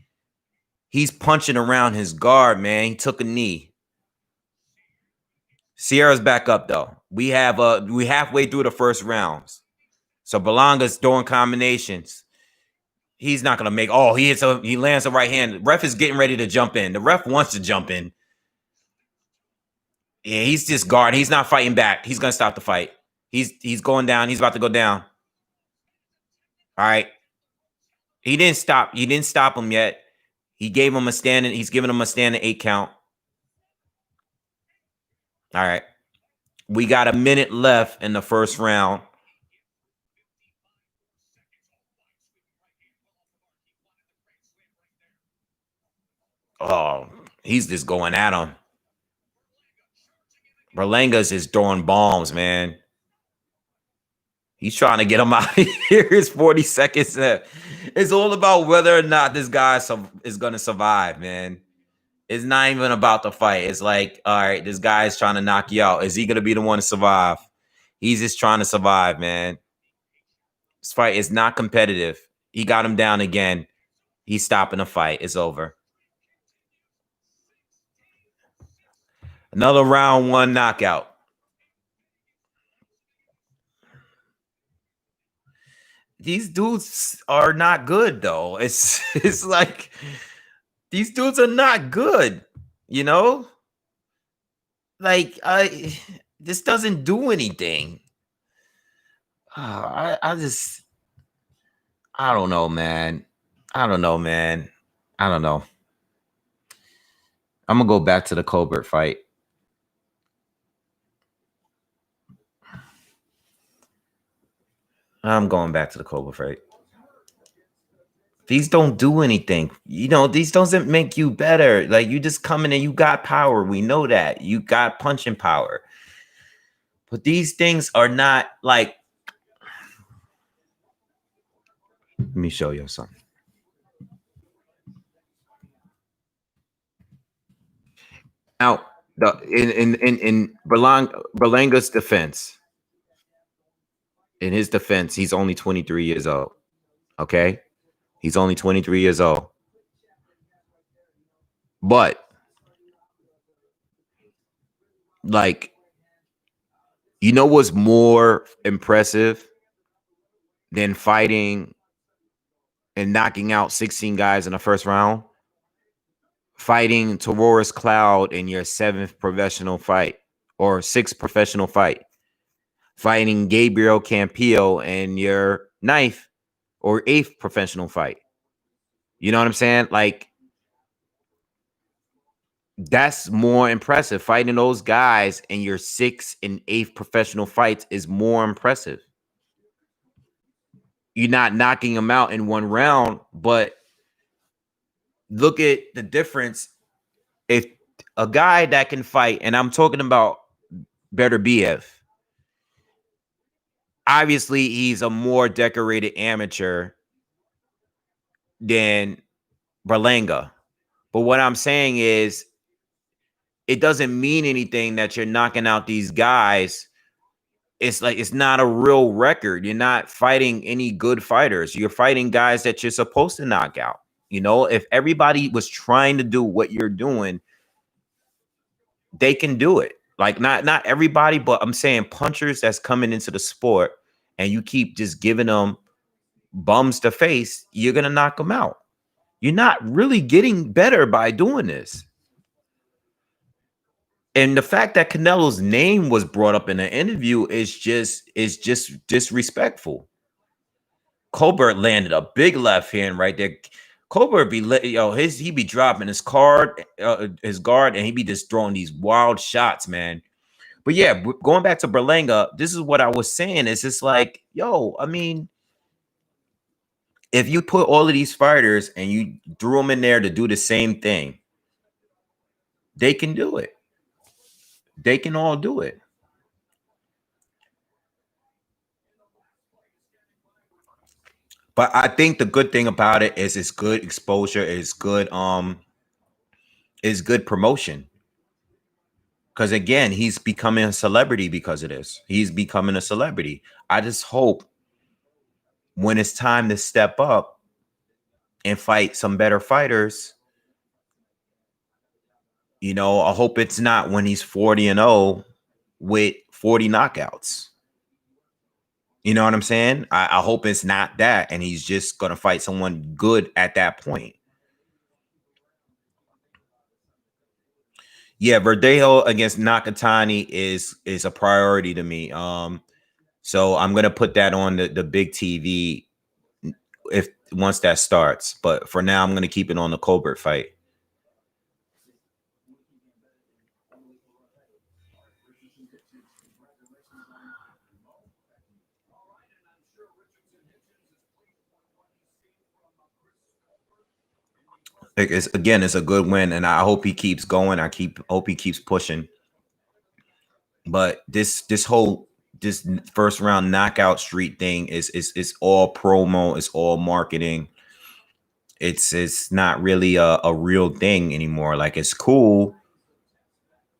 he's punching around his guard, man. He took a knee. Sierra's back up, though. We halfway through the first rounds. So Berlanga's doing combinations. He's not gonna make. Oh, he lands a right hand. The ref is getting ready to jump in. The ref wants to jump in. Yeah, he's just guarding. He's not fighting back. He's gonna stop the fight. He's going down. He's about to go down. All right. He didn't stop. He didn't stop him yet. He gave him a standing. He's giving him a standing 8 count. All right. We got a minute left in the first round. Oh, he's just going at him. Berlanga's just throwing bombs, man. He's trying to get him out of here. It's 40 seconds left. It's all about whether or not this guy is going to survive, man. It's not even about the fight. It's like, all right, this guy is trying to knock you out. Is he going to be the one to survive? He's just trying to survive, man. This fight is not competitive. He got him down again. He's stopping the fight. It's over. Another round 1 knockout. These dudes are not good, though. It's like these dudes are not good, you know? Like, this doesn't do anything. I don't know, man. I don't know. I'm gonna go back to the Colbert fight. I'm going back to the Colbert fight. These don't do anything. You know, these doesn't make you better. Like, you just come in and you got power. We know that. You got punching power. But these things are not like, let me show you something. Now, in Berlanga's defense, he's only 23 years old. Okay? He's only 23 years old. But, like, you know what's more impressive than fighting and knocking out 16 guys in the first round? Fighting Tauroris Cloud in your 7th professional fight or 6th professional fight. Fighting Gabriel Campillo in your 9th or 8th professional fight. You know what I'm saying? Like, that's more impressive. Fighting those guys in your 6th and 8th professional fights is more impressive. You're not knocking them out in one round, but look at the difference. If a guy that can fight, and I'm talking about Beterbiev, obviously he's a more decorated amateur than Berlanga. But what I'm saying is, it doesn't mean anything that you're knocking out these guys. It's like, it's not a real record. You're not fighting any good fighters. You're fighting guys that you're supposed to knock out. You know, if everybody was trying to do what you're doing, they can do it. Like, not everybody, but I'm saying punchers that's coming into the sport and you keep just giving them bums to face, you're going to knock them out. You're not really getting better by doing this. And the fact that Canelo's name was brought up in an interview is just disrespectful. Colbert landed a big left hand right there. Colbert be he be dropping his guard, and he be just throwing these wild shots, man. But yeah, going back to Berlanga, this is what I was saying. It's just like, yo, I mean, if you put all of these fighters and you threw them in there to do the same thing, they can do it. They can all do it. But I think the good thing about it is it's good exposure, it's good promotion. Because again, he's becoming a celebrity because of this. He's becoming a celebrity. I just hope when it's time to step up and fight some better fighters, you know, I hope it's not when he's 40-0 with 40 knockouts. You know what I'm saying? I hope it's not that, and he's just going to fight someone good at that point. Yeah, Verdejo against Nakatani is a priority to me. So I'm going to put that on the big TV once that starts. But for now, I'm going to keep it on the Colbert fight. It's a good win, and I hope he keeps going. Hope he keeps pushing. But this first round knockout streak thing is all promo, it's all marketing. It's not really a real thing anymore. Like, it's cool,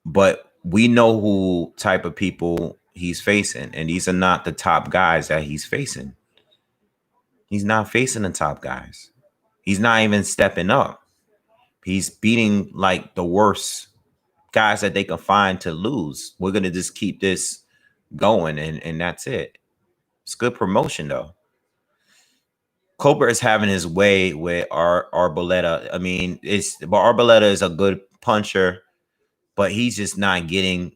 but we know who type of people he's facing, and these are not the top guys that he's facing. He's not facing the top guys. He's not even stepping up. He's beating like the worst guys that they can find to lose. We're going to just keep this going, and that's it. It's good promotion, though. Colbert is having his way with Arboleda. I mean, Arboleda is a good puncher, but he's just not getting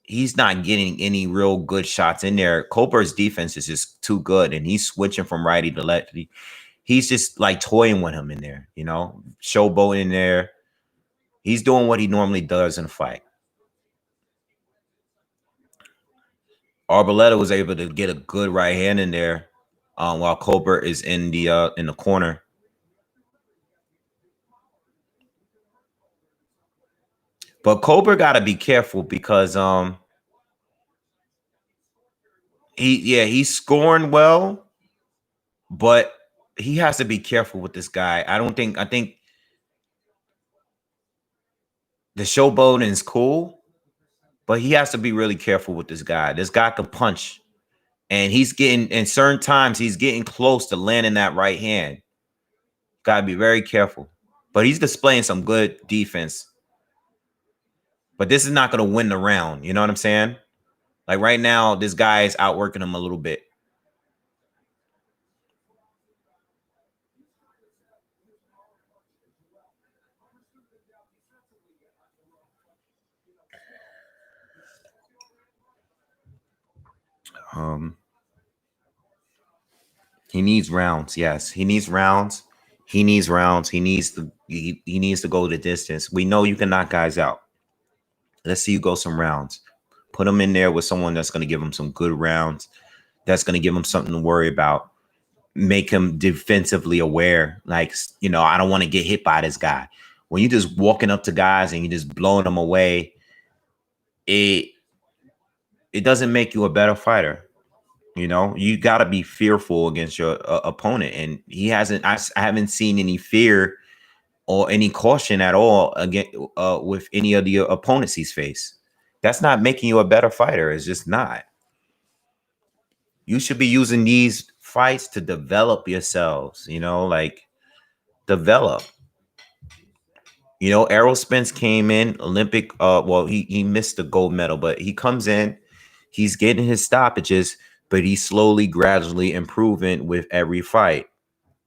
any real good shots in there. Colbert's defense is just too good, and he's switching from righty to lefty. He's just like toying with him in there, you know, showboating in there. He's doing what he normally does in a fight. Arboleda was able to get a good right hand in there while Colbert is in the corner. But Colbert got to be careful because he's scoring well, but he has to be careful with this guy. I think the showboating is cool, but he has to be really careful with this guy. This guy can punch, and he's getting in certain times he's getting close to landing that right hand. Got to be very careful. But he's displaying some good defense. But this is not going to win the round. You know what I'm saying? Like right now, this guy is outworking him a little bit. He needs rounds. Yes, he needs rounds. He needs rounds. He needs to go the distance. We know you can knock guys out. Let's see you go some rounds. Put him in there with someone that's going to give him some good rounds. That's going to give him something to worry about. Make him defensively aware. Like, you know, I don't want to get hit by this guy. When you're just walking up to guys and you're just blowing them away, it doesn't make you a better fighter. You know, you got to be fearful against your opponent. And he hasn't, I haven't seen any fear or any caution at all against with any of the opponents he's faced. That's not making you a better fighter. It's just not. You should be using these fights to develop yourselves, you know, like develop. You know, Errol Spence came in Olympic. Well, he missed the gold medal, but he comes in, he's getting his stoppages, but he's slowly, gradually improving with every fight.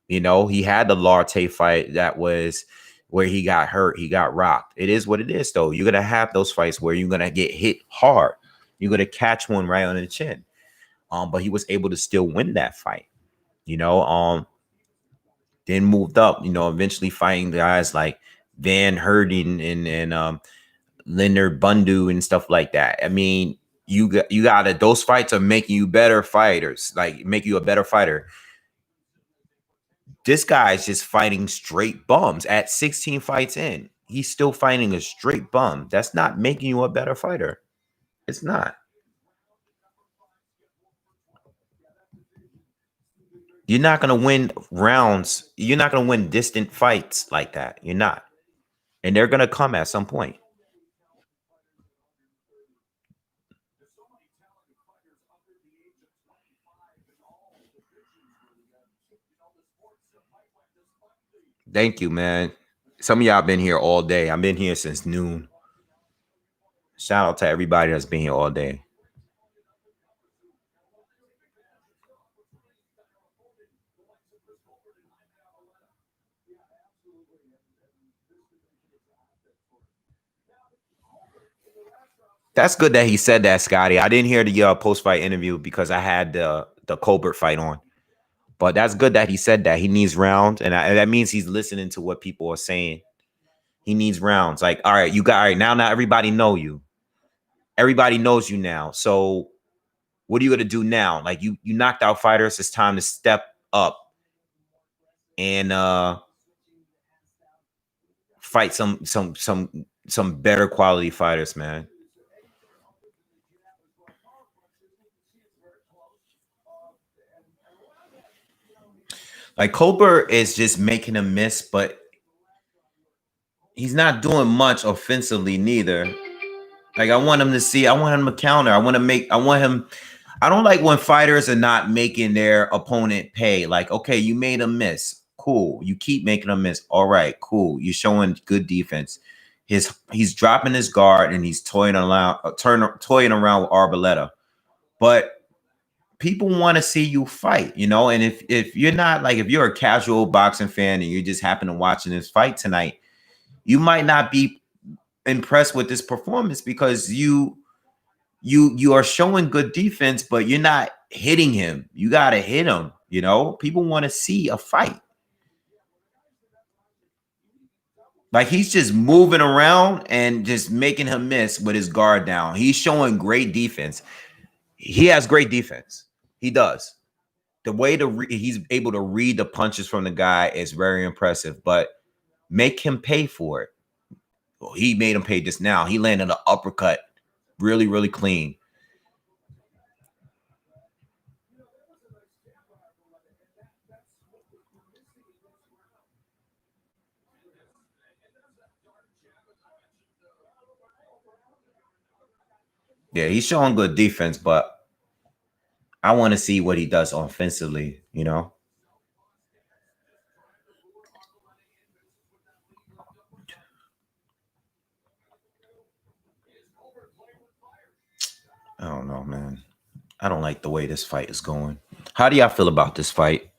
You know, he had the Larte fight that was where he got hurt, he got rocked. It is what it is, though. You're gonna have those fights where you're gonna get hit hard. You're gonna catch one right on the chin. But he was able to still win that fight. You know, then moved up. You know, eventually fighting guys like Van Herden and Leonard Bundu and stuff like that. I mean, you gotta, those fights are making you better fighters, like make you a better fighter. This guy's just fighting straight bums at 16 fights in. He's still fighting a straight bum. That's not making you a better fighter. It's not. You're not going to win rounds. You're not going to win distant fights like that. You're not. And they're going to come at some point. Thank you, man. Some of y'all been here all day. I've been here since noon. Shout out to everybody that's been here all day. That's good that he said that, Scotty. I didn't hear the post-fight interview because I had the Colbert fight on. But that's good that he said that. He needs rounds, and that means he's listening to what people are saying. He needs rounds. Like, all right, now everybody know you. Everybody knows you now. So what are you going to do now? Like, you knocked out fighters. It's time to step up and fight some better quality fighters, man. Like, Colbert is just making a miss, but he's not doing much offensively neither. Like, I want him to counter. I don't like when fighters are not making their opponent pay. Like, okay, you made a miss. Cool. You keep making a miss. All right, cool. You're showing good defense. He's dropping his guard and he's toying around with Arboleda. But people want to see you fight, you know, and if you're not, like, if you're a casual boxing fan and you just happen to watching this fight tonight, you might not be impressed with this performance because you are showing good defense, but you're not hitting him. You got to hit him, you know. People want to see a fight. Like, he's just moving around and just making him miss with his guard down. He's showing great defense. He has great defense. He does. The way he's able to read the punches from the guy is very impressive, but make him pay for it. Oh, he made him pay this now. He landed an uppercut. Really, really clean. Yeah, he's showing good defense, but I want to see what he does offensively, you know? I don't know, man. I don't like the way this fight is going. How do y'all feel about this fight?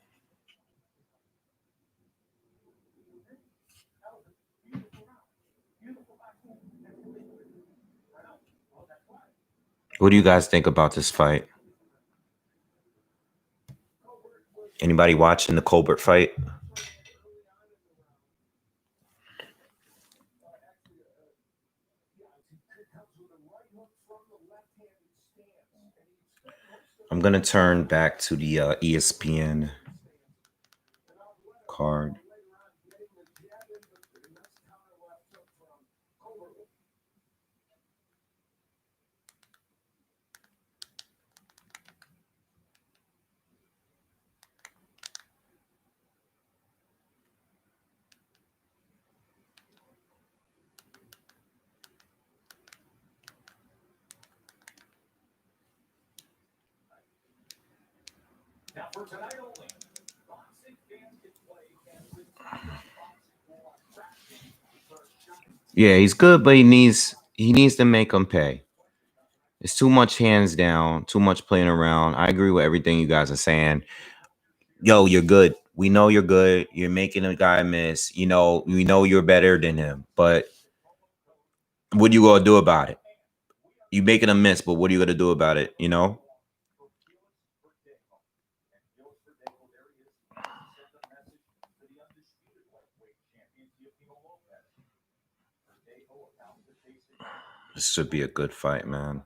What do you guys think about this fight? Anybody watching the Colbert fight? I'm going to turn back to the ESPN card. Yeah, he's good, but he needs to make him pay. It's too much hands down, too much playing around. I agree with everything you guys are saying. Yo, you're good. We know you're good. You're making a guy miss. You know, we know you're better than him. But what are you gonna do about it? You making a miss, but what are you gonna do about it? You know? This should be a good fight, man.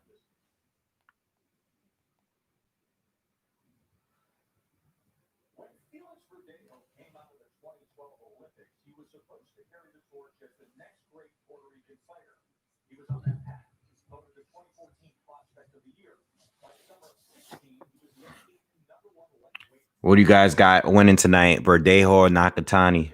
What do you guys got winning tonight? Verdejo or Nakatani?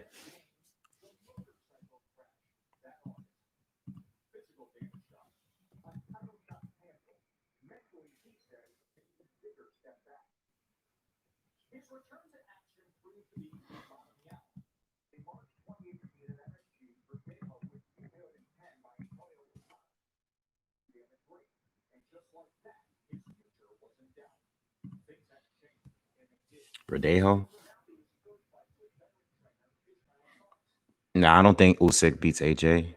Verdejo? No, I don't think Usyk beats AJ.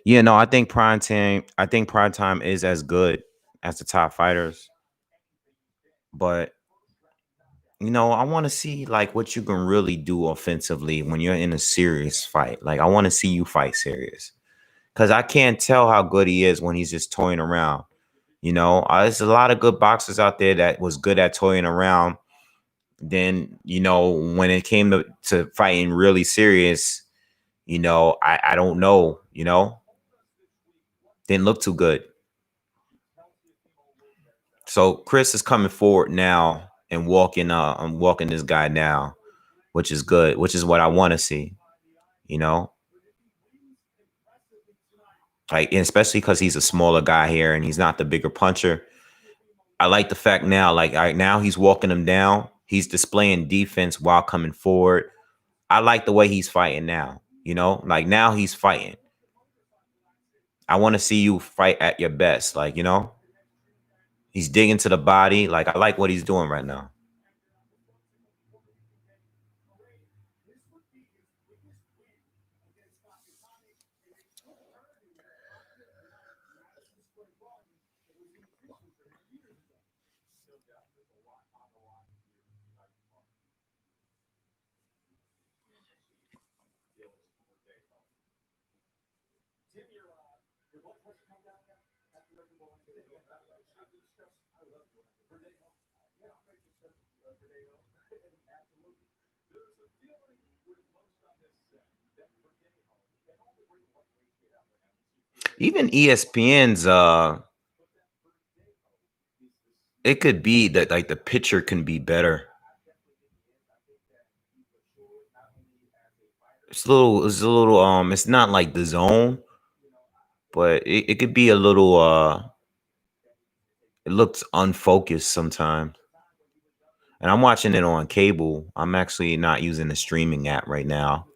Yeah, no, I think prime time. I think prime time is as good as the top fighters, but you know, I want to see like what you can really do offensively when you're in a serious fight. Like, I want to see you fight serious because I can't tell how good he is when he's just toying around. You know, there's a lot of good boxers out there that was good at toying around. Then, you know, when it came to fighting really serious, you know, I don't know, you know, didn't look too good. So Chris is coming forward now and walking I'm walking this guy now, which is good, which is what I want to see, you know? Like, especially because he's a smaller guy here and he's not the bigger puncher. I like the fact now, like now he's walking him down. He's displaying defense while coming forward. I like the way he's fighting now, you know? Like now he's fighting. I want to see you fight at your best, like, you know? He's digging to the body. Like, I like what he's doing right now. Even ESPN's it could be that like the picture can be better. It's a little it's not like the zone, but it could be a little it looks unfocused sometimes. And I'm watching it on cable. I'm actually not using the streaming app right now.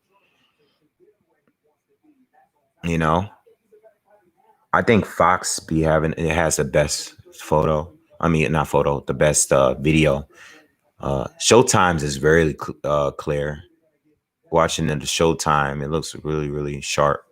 You know, I think Fox be having it has the best photo. I mean, not photo, the best video. Showtime's is very clear. Watching it the Showtime, it looks really, really sharp.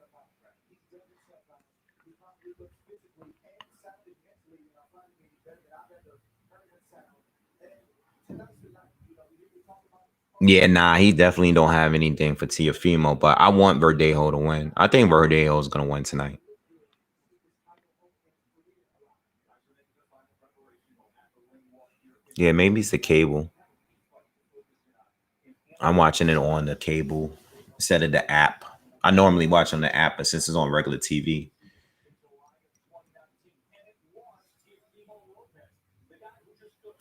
Yeah, nah, he definitely don't have anything for Tiafimo, but I want Verdejo to win. I think Verdejo is gonna win tonight. Yeah, maybe it's the cable. I'm watching it on the cable instead of the app. I normally watch on the app, but since it's on regular TV.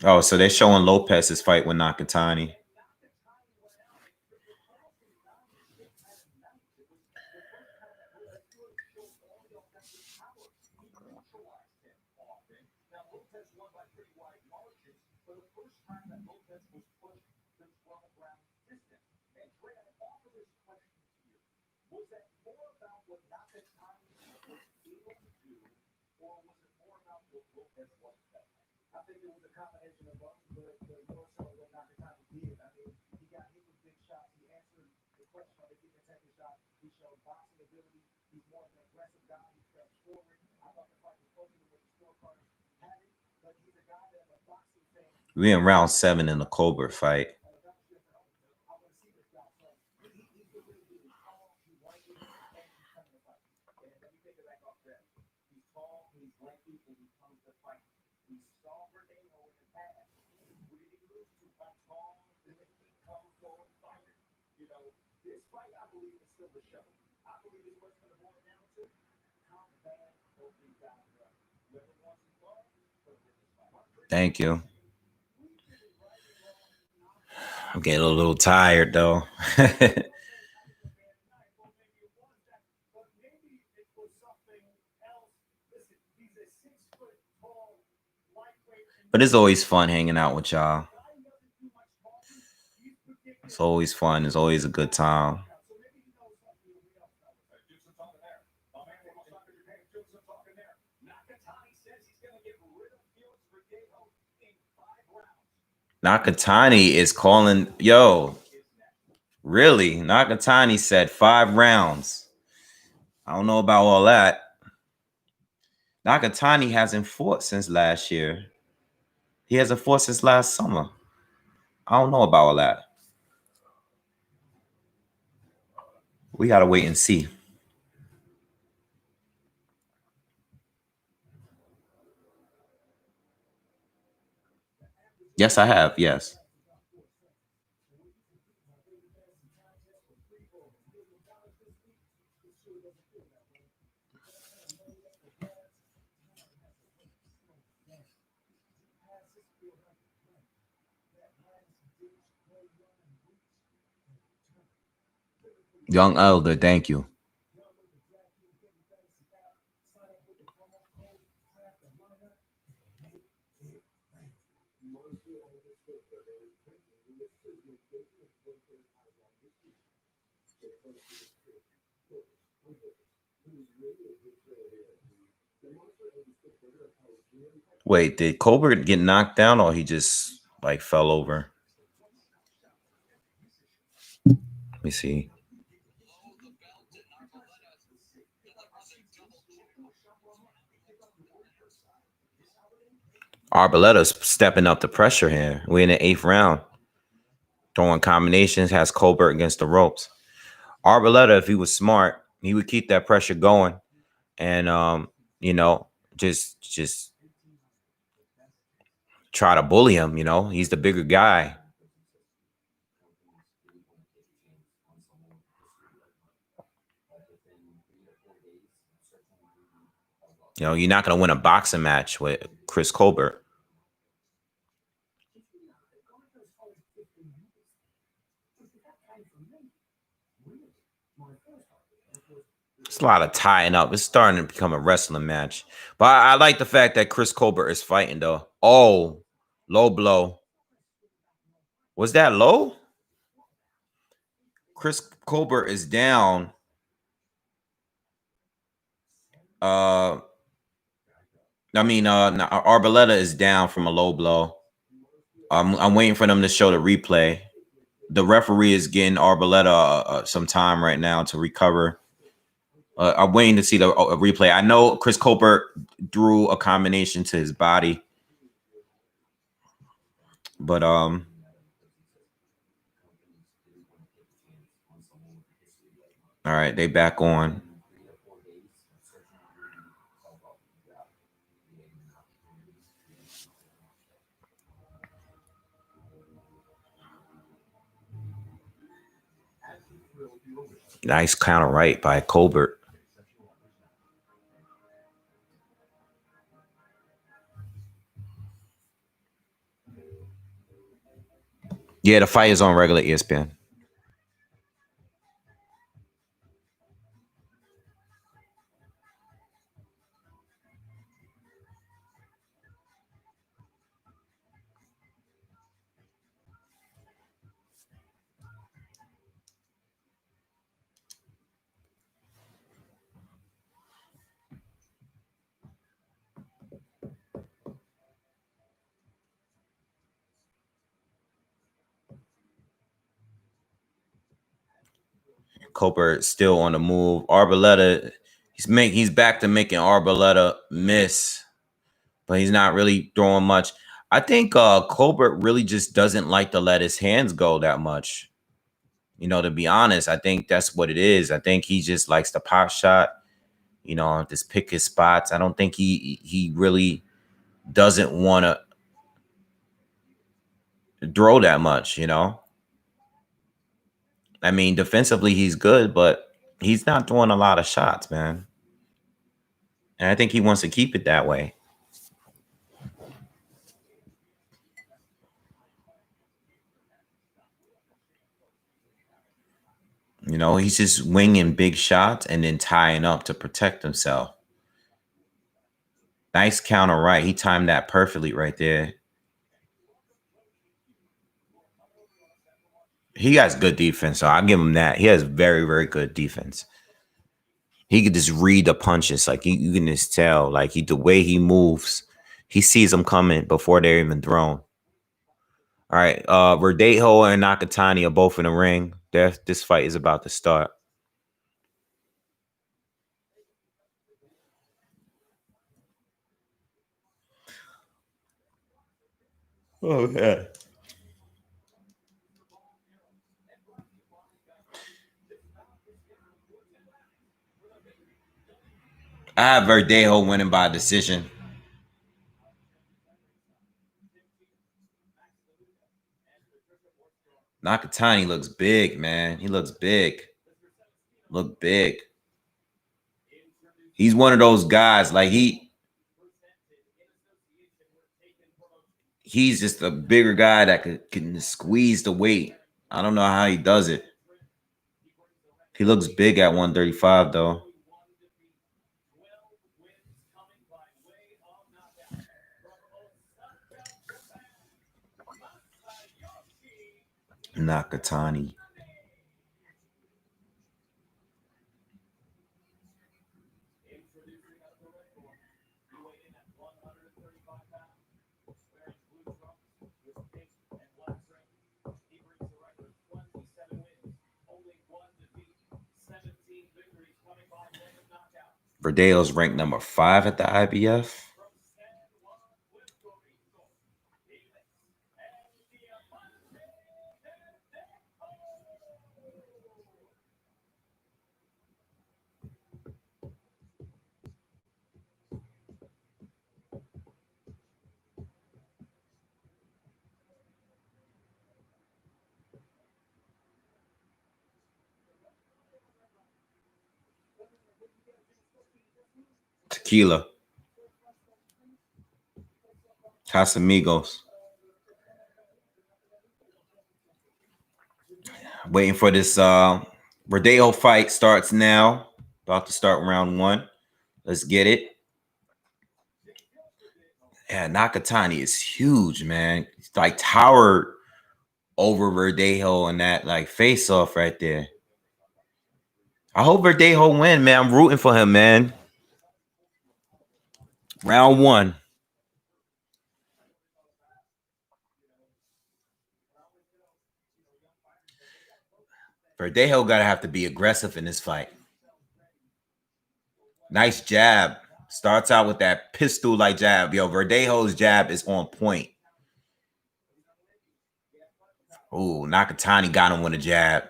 Oh, so they're showing Lopez's fight with Nakatani. We in round 7 in the Colbert fight. Thank you. I'm getting a little tired though. But it's always fun hanging out with y'all. It's always fun. It's always a good time. Nakatani is calling, yo, really? Nakatani said 5 rounds. I don't know about all that. Nakatani hasn't fought since last year. He hasn't fought since last summer. I don't know about all that. We got to wait and see. Yes, I have. Yes. Young Elder, thank you. Wait, did Colbert get knocked down or he just like fell over? Let me see. Arbaleda's stepping up the pressure here. We're in the 8th round. Throwing combinations, has Colbert against the ropes. Arboleda, if he was smart, he would keep that pressure going. And you know, just try to bully him. You know, he's the bigger guy. You know, you're not going to win a boxing match with Chris Colbert. It's a lot of tying up. It's starting to become a wrestling match. But I like the fact that Chris Colbert is fighting, though. Oh, low blow. Was that low? Chris Colbert is down. Arboleda is down from a low blow. I'm waiting for them to show the replay. The referee is getting Arboleda some time right now to recover. I'm waiting to see the replay. I know Chris Colbert threw a combination to his body, but all right, they back on. Nice counter right by Colbert. Yeah, the fight is on regular ESPN. Colbert still on the move. Arboleda, he's back to making Arboleda miss, but he's not really throwing much. I think Colbert really just doesn't like to let his hands go that much. You know, to be honest, I think that's what it is. I think he just likes the pop shot. You know, just pick his spots. I don't think he really doesn't want to throw that much. You know, I mean, defensively he's good, but he's not throwing a lot of shots, man. And I think he wants to keep it that way. You know, he's just winging big shots and then tying up to protect himself. Nice counter right. He timed that perfectly right there. He has good defense, so I'll give him that. He has very, very good defense. He could just read the punches. Like you can just tell, like the way he moves, he sees them coming before they're even thrown. All right, Verdejo and Nakatani are both in the ring. This fight is about to start. Oh yeah. I have Verdejo winning by decision. Nakatani looks big, man. He looks big. Look big. He's one of those guys, like he's just a bigger guy that can squeeze the weight. I don't know how he does it. He looks big at 135, though. Nakatani. Verdejo's ranked number 5 at the IBF. Tequila. Casamigos. Waiting for this Verdejo fight starts now. About to start round 1. Let's get it. Yeah, Nakatani is huge, man. It's like towered over Verdejo and that like face off right there. I hope Verdejo win, man. I'm rooting for him, man. Round 1. Verdejo gotta have to be aggressive in this fight. Nice jab. Starts out with that pistol-like jab. Yo, Verdejo's jab is on point. Ooh, Nakatani got him with a jab.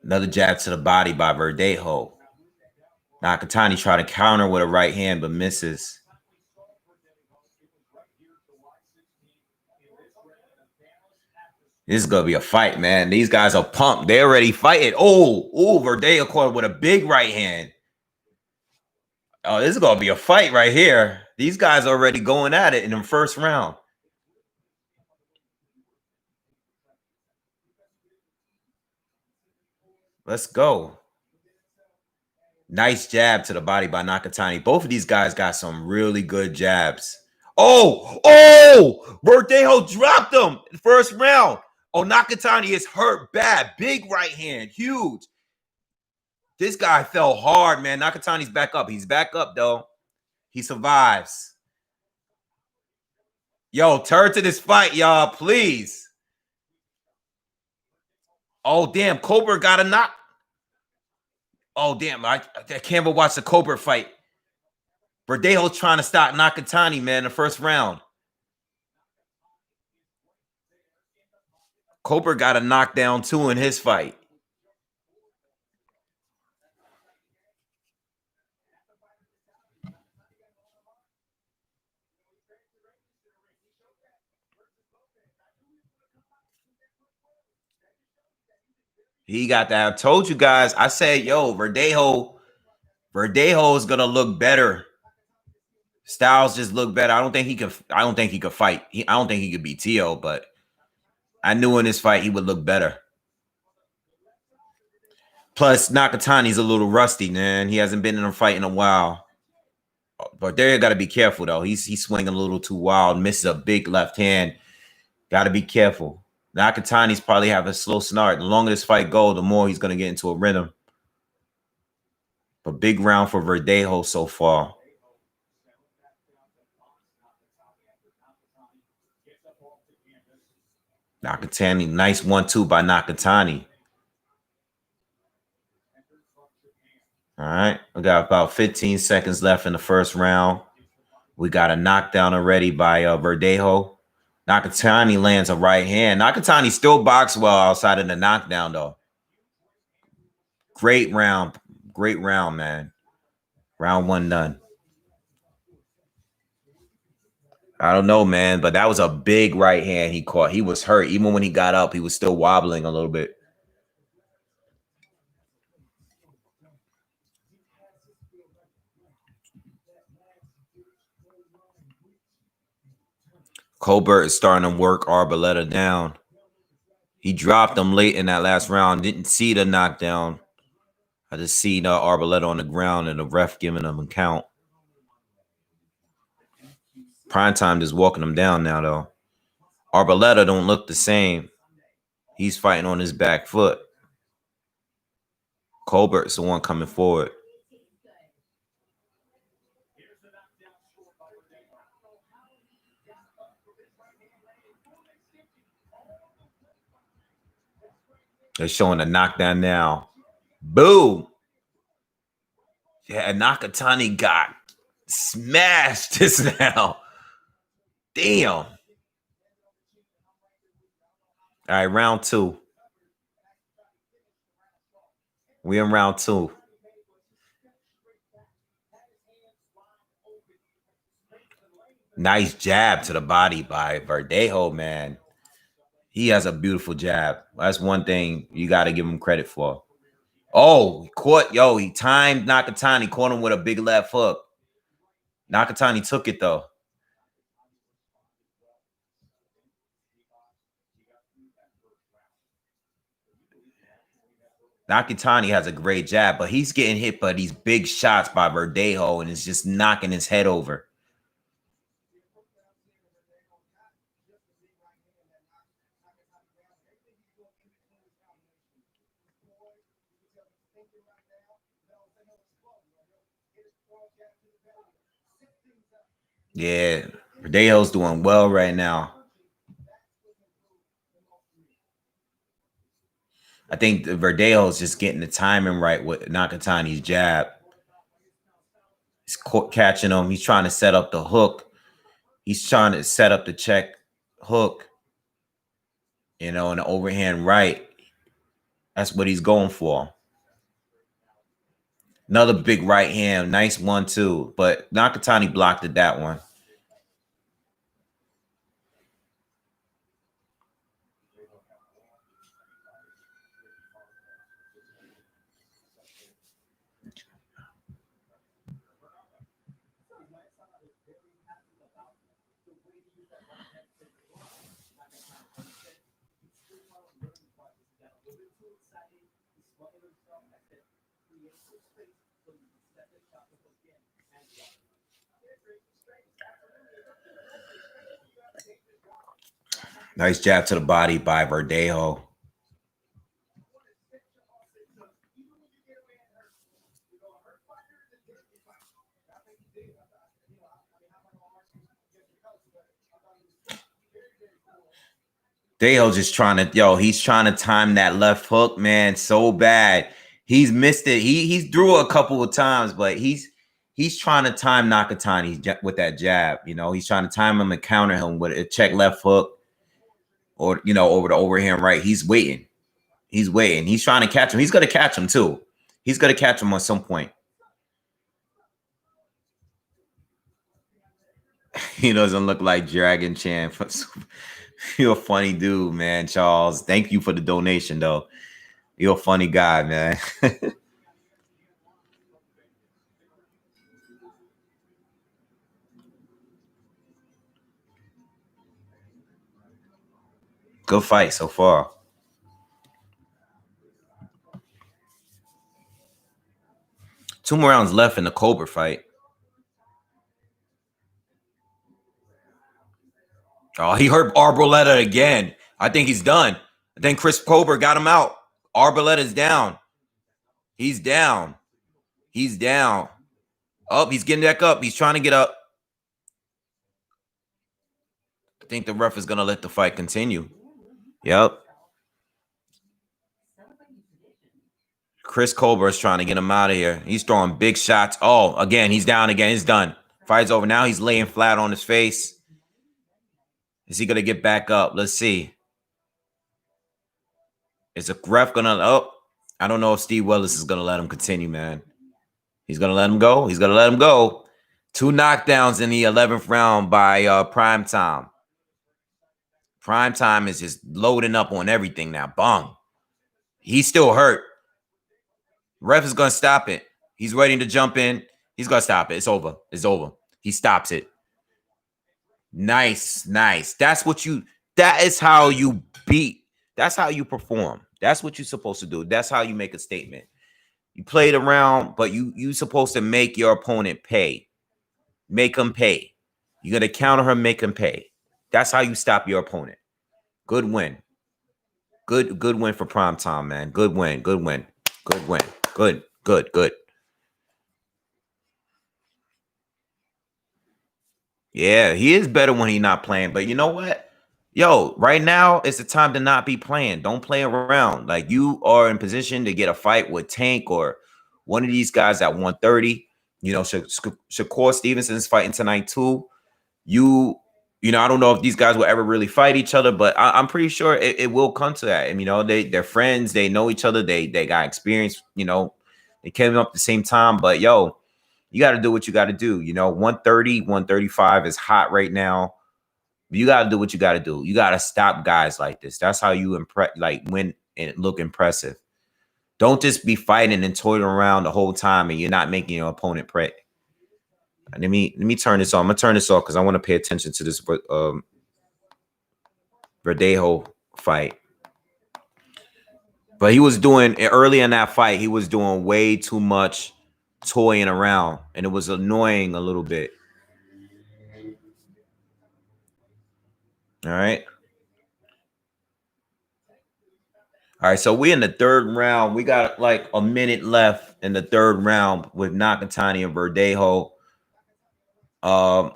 Another jab to the body by Verdejo. Nakatani tried to counter with a right hand, but misses. This is going to be a fight, man. These guys are pumped. They're already fighting. Oh, Verdejo caught with a big right hand. Oh, this is going to be a fight right here. These guys are already going at it in the first round. Let's go. Nice jab to the body by Nakatani. Both of these guys got some really good jabs. Oh, Verdejo dropped him in the first round. Oh, Nakatani is hurt bad. Big right hand. Huge. This guy fell hard, man. Nakatani's back up. He's back up, though. He survives. Yo, turn to this fight, y'all, please. Oh, damn. Colbert got a knock. Oh, damn. I can't even watch the Colbert fight. Verdejo's trying to stop Nakatani, man, in the first round. Colbert got a knockdown, too, in his fight. He got that. I told you guys. I said, yo, Verdejo is gonna look better. Styles just look better. I don't think he could fight. I don't think he could beat Tio, but I knew in this fight he would look better. Plus, Nakatani's a little rusty, man. He hasn't been in a fight in a while. But there you got to be careful, though. He's swinging a little too wild. Misses a big left hand. Got to be careful. Nakatani's probably have a slow start. The longer this fight goes, the more he's going to get into a rhythm. But big round for Verdejo so far. Nakatani, nice 1-2 by Nakatani. All right, we got about 15 seconds left in the first round. We got a knockdown already by Verdejo. Nakatani lands a right hand. Nakatani still boxed well outside of the knockdown, though. Great round, man. Round 1 done. I don't know, man, but that was a big right hand he caught. He was hurt. Even when he got up, he was still wobbling a little bit. Colbert is starting to work Arboleda down. He dropped him late in that last round. Didn't see the knockdown. I just seen Arboleda on the ground and the ref giving him a count. Primetime just walking him down now, though. Arboleda don't look the same. He's fighting on his back foot. Colbert's the one coming forward. They're showing a knockdown now. Boom. Yeah, Nakatani got smashed just now. Damn. All right, round 2. We in round 2. Nice jab to the body by Verdejo, man. He has a beautiful jab. That's one thing you got to give him credit for. Oh, he timed Nakatani, caught him with a big left hook. Nakatani took it though. Nakatani has a great jab, but he's getting hit by these big shots by Verdejo, and it's just knocking his head over. Yeah, Verdejo's doing well right now. I think Verdejo's just getting the timing right with Nakatani's jab. He's catching him. He's trying to set up the hook. He's trying to set up the check hook, you know, and the overhand right. That's what he's going for. Another big right hand. Nice 1-2. But Nakatani blocked at that one. Nice jab to the body by Verdejo. Verdejo just trying to, he's trying to time that left hook, man, so bad. He's missed it. He threw a couple of times, but he's trying to time Nakatani with that jab. You know, he's trying to time him and counter him with a check left hook or, you know, over the overhand right. He's waiting. He's waiting. He's trying to catch him. He's going to catch him too. He's going to catch him at some point. He doesn't look like Dragon Chan. You're a funny dude, man, Charles. Thank you for the donation, though. You're a funny guy, man. Good fight so far. Two more rounds left in the Colbert fight. Oh, he hurt Arboleda again. I think he's done. I think Chris Colbert got him out. Arboleda's down. He's down. He's down. Oh, he's getting back up. He's trying to get up. I think the ref is going to let the fight continue. Yep. Chris Colbert is trying to get him out of here. He's throwing big shots. Oh, again, he's down again. He's done. Fight's over. Now he's laying flat on his face. Is he going to get back up? Let's see. Is the ref going to... Oh, I don't know if Steve Willis is going to let him continue, man. He's going to let him go. He's going to let him go. 2 knockdowns in the 11th round by Primetime. Primetime is just loading up on everything now. Bong. He's still hurt. Ref is going to stop it. He's waiting to jump in. He's going to stop it. It's over. It's over. He stops it. Nice, nice. That is how you beat. That's how you perform. That's what you're supposed to do. That's how you make a statement. You played around, but you're supposed to make your opponent pay. Make him pay. You're going to counter him, make him pay. That's how you stop your opponent. Good win. Good win for Primetime, man. Good win. Good win. Good win. Good. Yeah, he is better when he's not playing. But you know what? Yo, right now, it's the time to not be playing. Don't play around. Like, you are in position to get a fight with Tank or one of these guys at 130. You know, Shakur Stevenson is fighting tonight, too. You know, I don't know if these guys will ever really fight each other, but I'm pretty sure it will come to that. And, you know, they're friends. They know each other. They got experience. You know, they came up at the same time. But, yo, you got to do what you got to do. You know, 130, 135 is hot right now. You got to do what you got to do. You got to stop guys like this. That's how you win and look impressive. Don't just be fighting and toiling around the whole time and you're not making your opponent pray. Let me turn this on. I'm gonna turn this off because I want to pay attention to this Verdejo fight. But he was doing early in that fight, he was doing way too much toying around, and it was annoying a little bit. All right. All right, so we're in the third round. We got like a minute left in the third round with Nakatani and Verdejo. I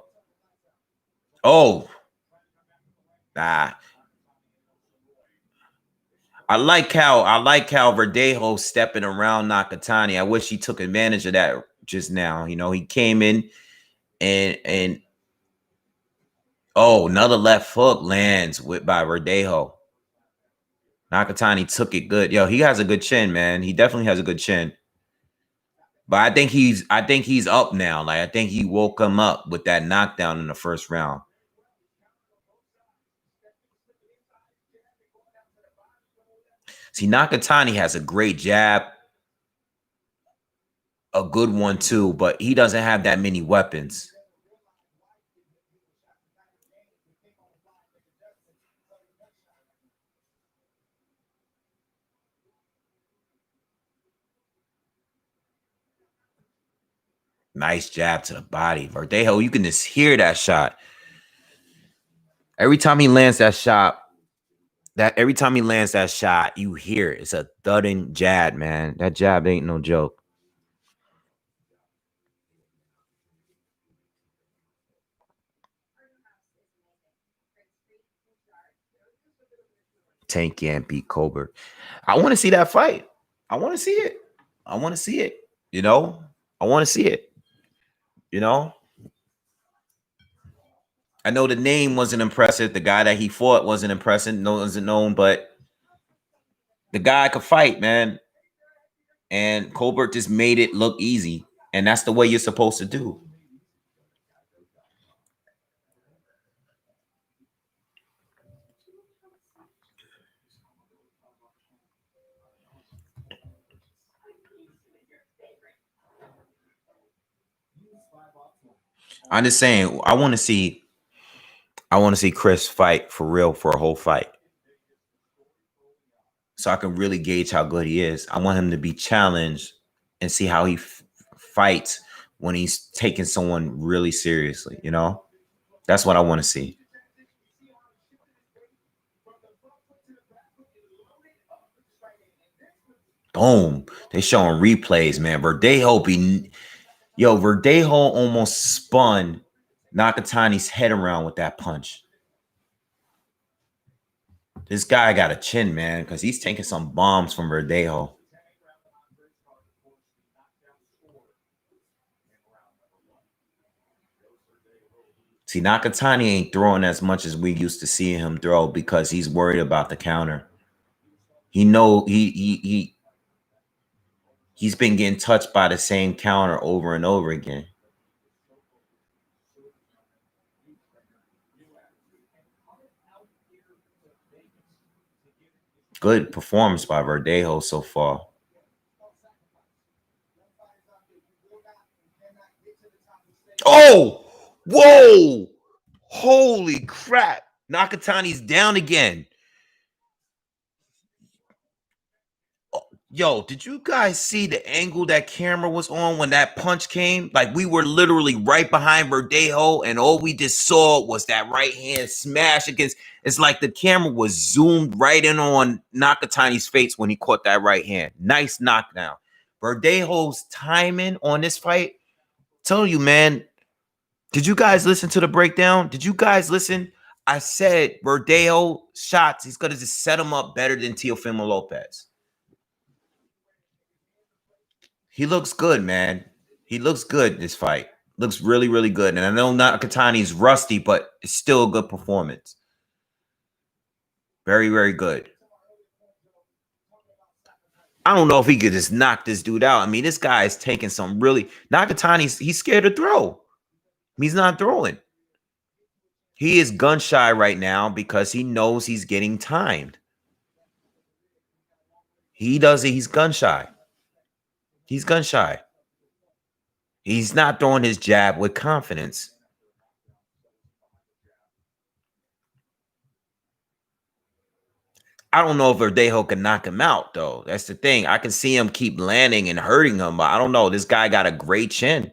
like how Verdejo stepping around Nakatani. I wish he took advantage of that just now. You know, he came in and another left hook lands by Verdejo. Nakatani took it good. Yo, he has a good chin, man. He definitely has a good chin. But I think he's up now. Like, I think he woke him up with that knockdown in the first round. See, Nakatani has a great jab. A good one too, but he doesn't have that many weapons. Nice jab to the body. Verdejo, you can just hear that shot. Every time he lands that shot, you hear it. It's a thudding jab, man. That jab ain't no joke. Tank can't beat Colbert. I want to see that fight. I want to see it. You know? I want to see it. You know? I know the name wasn't impressive. The guy that he fought wasn't impressive. No one's known, but the guy could fight, man. And Colbert just made it look easy. And that's the way you're supposed to do. I'm just saying, I want to see Chris fight for real for a whole fight. So I can really gauge how good he is. I want him to be challenged and see how he fights when he's taking someone really seriously, you know? That's what I want to see. Boom. They showing replays, man. Verdejo almost spun Nakatani's head around with that punch. This guy got a chin, man, because he's taking some bombs from Verdejo. See, Nakatani ain't throwing as much as we used to see him throw because he's worried about the counter. He know he's been getting touched by the same counter over and over again. Good performance by Verdejo so far. Oh, whoa. Holy crap. Nakatani's down again. Yo, did you guys see the angle that camera was on when that punch came? Like, we were literally right behind Verdejo, and all we just saw was that right hand smash against. It's like the camera was zoomed right in on Nakatani's face when he caught that right hand. Nice knockdown. Verdejo's timing on this fight, tell you, man. Did you guys listen to the breakdown? Did you guys listen? I said Verdejo shots, he's going to just set him up better than Teofimo Lopez. He looks good, man. He looks good this fight. Looks really, really good. And I know Nakatani's rusty, but it's still a good performance. Very, very good. I don't know if he could just knock this dude out. I mean, this guy is taking some really... he's scared to throw. He's not throwing. He is gun shy right now because he knows he's getting timed. He does it. He's gun shy. He's gun shy. He's not throwing his jab with confidence. I don't know if Verdejo can knock him out, though. That's the thing. I can see him keep landing and hurting him, but I don't know. This guy got a great chin.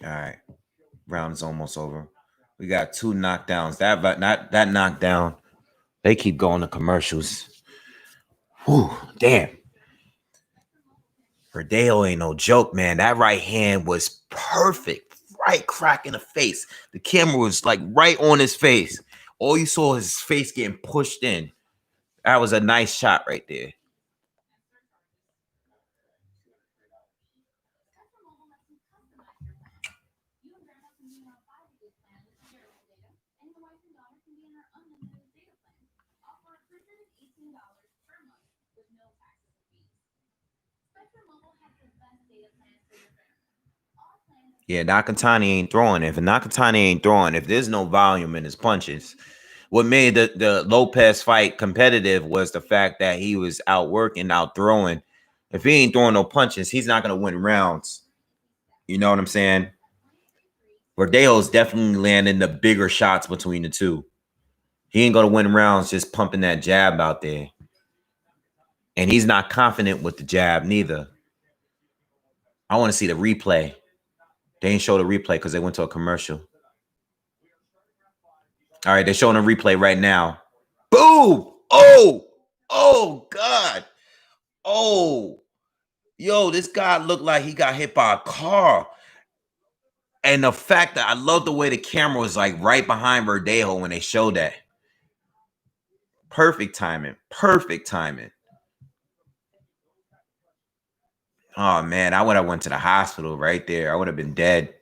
All right. Round is almost over. We got 2 knockdowns. That knockdown. They keep going to commercials. Whew, damn. Verdejo ain't no joke, man. That right hand was perfect. Right crack in the face. The camera was like right on his face. All you saw was his face getting pushed in. That was a nice shot right there. Yeah, Nakatani ain't throwing. If Nakatani ain't throwing, if there's no volume in his punches, what made the Lopez fight competitive was the fact that he was outworking, out throwing. If he ain't throwing no punches, he's not gonna win rounds. You know what I'm saying? Verdejo's definitely landing the bigger shots between the two. He ain't gonna win rounds just pumping that jab out there. And he's not confident with the jab neither. I want to see the replay. They ain't show the replay because they went to a commercial. All right, they're showing a replay right now. Boom! Oh, God. Oh, yo, this guy looked like he got hit by a car. And the fact that I love the way the camera was like right behind Verdejo when they showed that. Perfect timing. Perfect timing. Oh, man, I would have went to the hospital right there. I would have been dead.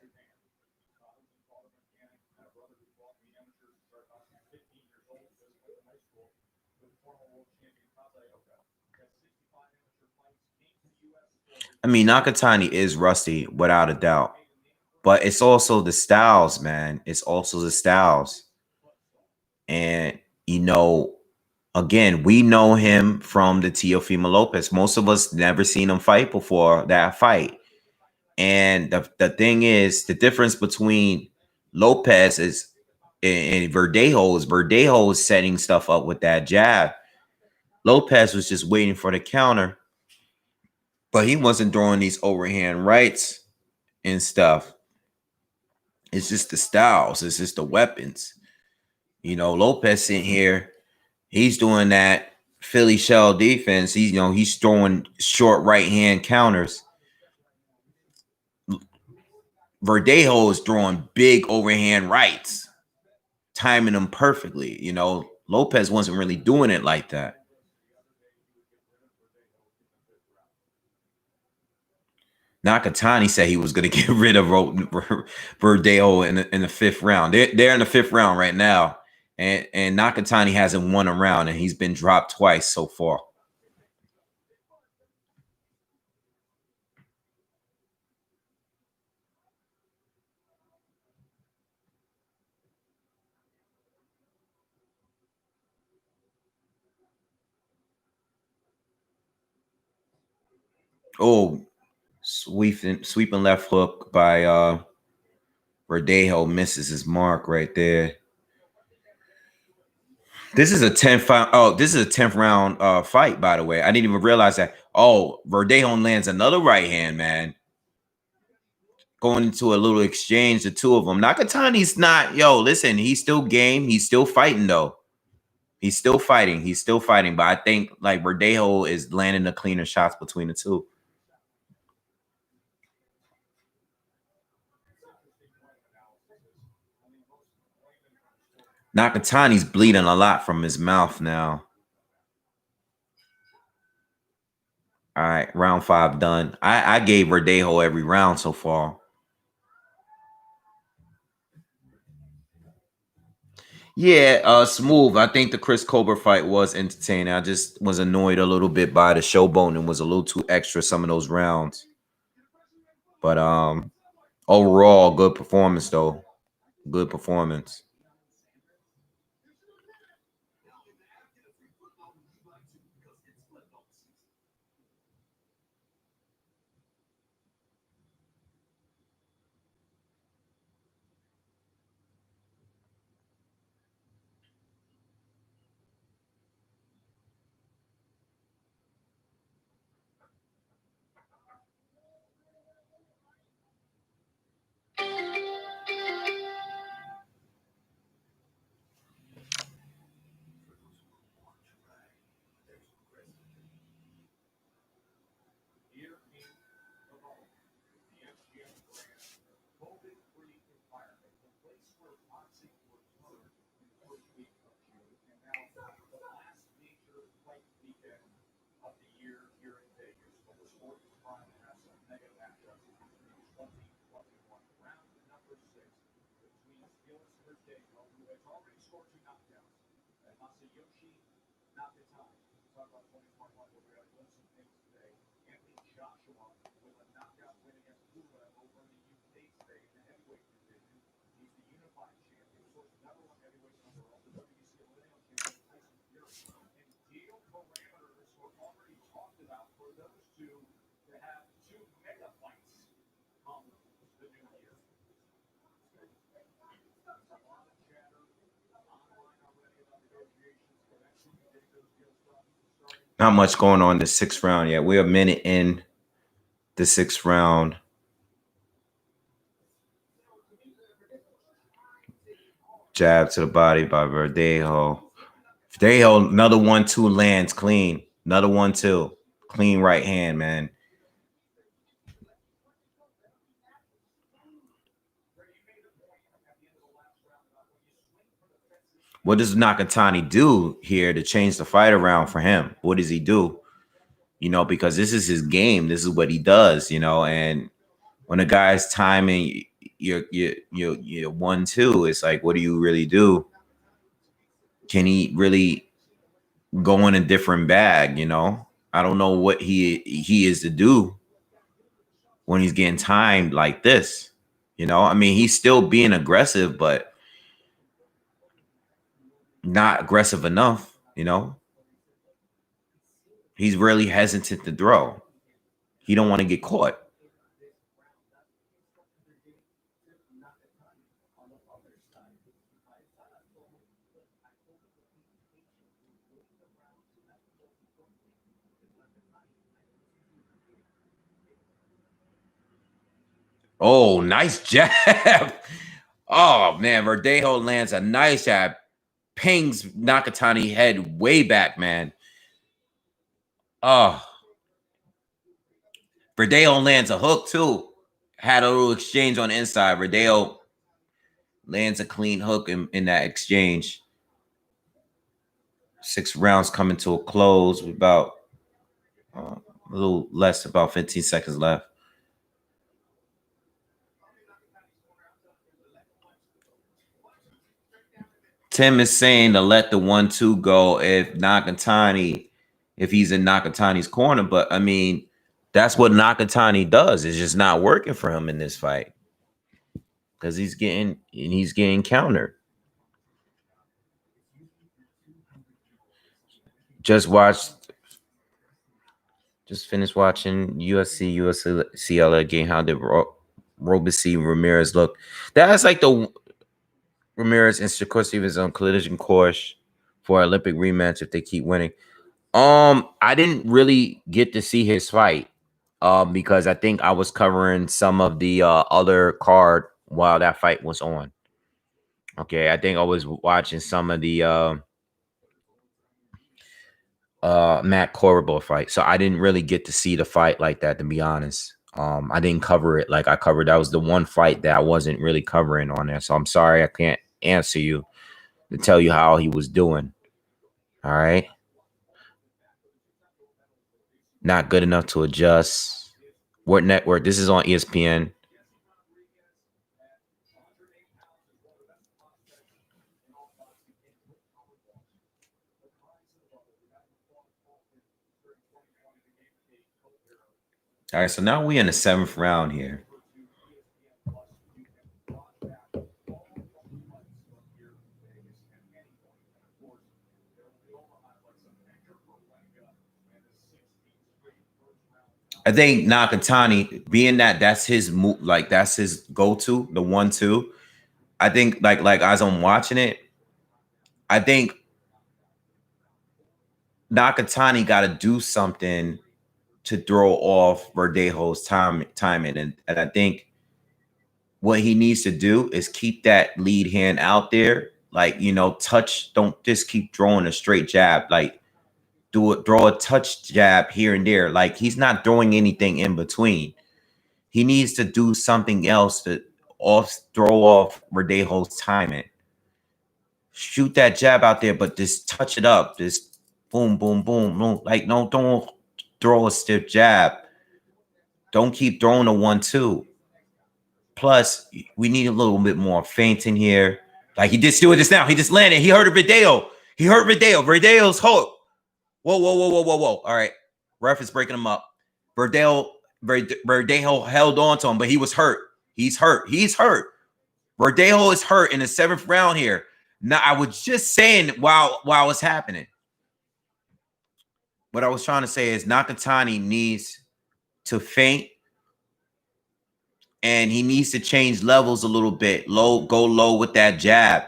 I mean, Nakatani is rusty without a doubt. But it's also the styles, man. It's also the styles. And, you know, again, we know him from the Teofimo Lopez. Most of us never seen him fight before that fight. And the thing is, the difference between Lopez is and Verdejo is setting stuff up with that jab. Lopez was just waiting for the counter, but he wasn't throwing these overhand rights and stuff. It's just the styles. It's just the weapons. You know, Lopez sitting here, he's doing that Philly shell defense. He's throwing short right hand counters. Verdejo is throwing big overhand rights, timing them perfectly. You know, Lopez wasn't really doing it like that. Nakatani said he was going to get rid of Verdejo in the 5th round. They're in the 5th round right now, and Nakatani hasn't won a round, and he's been dropped twice so far. Oh, sweeping left hook by Verdejo misses his mark right there. This is a 10th round fight, by the way. I didn't even realize that. Oh, Verdejo lands another right hand, man. Going into a little exchange, the two of them. Nakatani's not, listen, he's still game. He's still fighting, though. He's still fighting. But I think, like, Verdejo is landing the cleaner shots between the two. Nakatani's bleeding a lot from his mouth now. All right, round 5 done. I gave Verdejo every round so far. Yeah, smooth. I think the Chris Colbert fight was entertaining. I just was annoyed a little bit by the showboat and was a little too extra some of those rounds. But overall, good performance though. Good performance. Not much going on in the 6th round yet. We're a minute in the 6th round. Jab to the body by Verdejo. Verdejo, another 1-2 lands clean. Another 1-2. Clean right hand, man. What does Nakatani do here to change the fight around for him? What does he do? You know, because this is his game. This is what he does, you know, and when a guy's timing you're 1-2, it's like, what do you really do? Can he really go in a different bag, you know? I don't know what he is to do when he's getting timed like this. You know, I mean, he's still being aggressive, but not aggressive enough, you know? He's really hesitant to throw. He don't want to get caught. Oh, nice jab. Oh, man. Verdejo lands a nice jab. Pings Nakatani head way back, man. Oh. Verdejo lands a hook, too. Had a little exchange on the inside. Verdejo lands a clean hook in that exchange. 6 rounds coming to a close with about a little less, about 15 seconds left. Tim is saying to let the 1-2 go if he's in Nakatani's corner. But I mean, that's what Nakatani does. It's just not working for him in this fight because he's getting countered. Just finished watching USC game. How did Robeisy Ramirez look? That's like the Ramirez and Shakur Stevens on collision course for Olympic rematch if they keep winning. I didn't really get to see his fight because I think I was covering some of the other card while that fight was on. Okay, I think I was watching some of the Matt Corrible fight, so I didn't really get to see the fight like that, to be honest. I didn't cover it like I covered. That was the one fight that I wasn't really covering on there, so I'm sorry I can't answer you to tell you how he was doing. All right. Not good enough to adjust. What network? This is on ESPN. All right, so now we in the 7th round here. I think Nakatani, being that that's his move, like that's his go-to, the 1-2. I think like as I'm watching it, I think Nakatani got to do something to throw off Verdejo's timing, and I think what he needs to do is keep that lead hand out there, like touch. Don't just keep throwing a straight jab, like throw a touch jab here and there. Like he's not throwing anything in between. He needs to do something else to throw off Verdejo's timing. Shoot that jab out there, but just touch it up. Just boom, boom, boom, boom. Like don't throw a stiff jab. Don't keep throwing a 1-2. Plus, we need a little bit more feint in here. Like he did do it just now. He just landed. He hurt Verdejo. He hurt Verdejo. Verdejo's hook. Whoa. All right. Ref is breaking him up. Verdejo held on to him, but he was hurt. He's hurt. Verdejo is hurt in the 7th round here. Now, I was just saying while it's happening. What I was trying to say is Nakatani needs to feint, and he needs to change levels a little bit. Go low with that jab,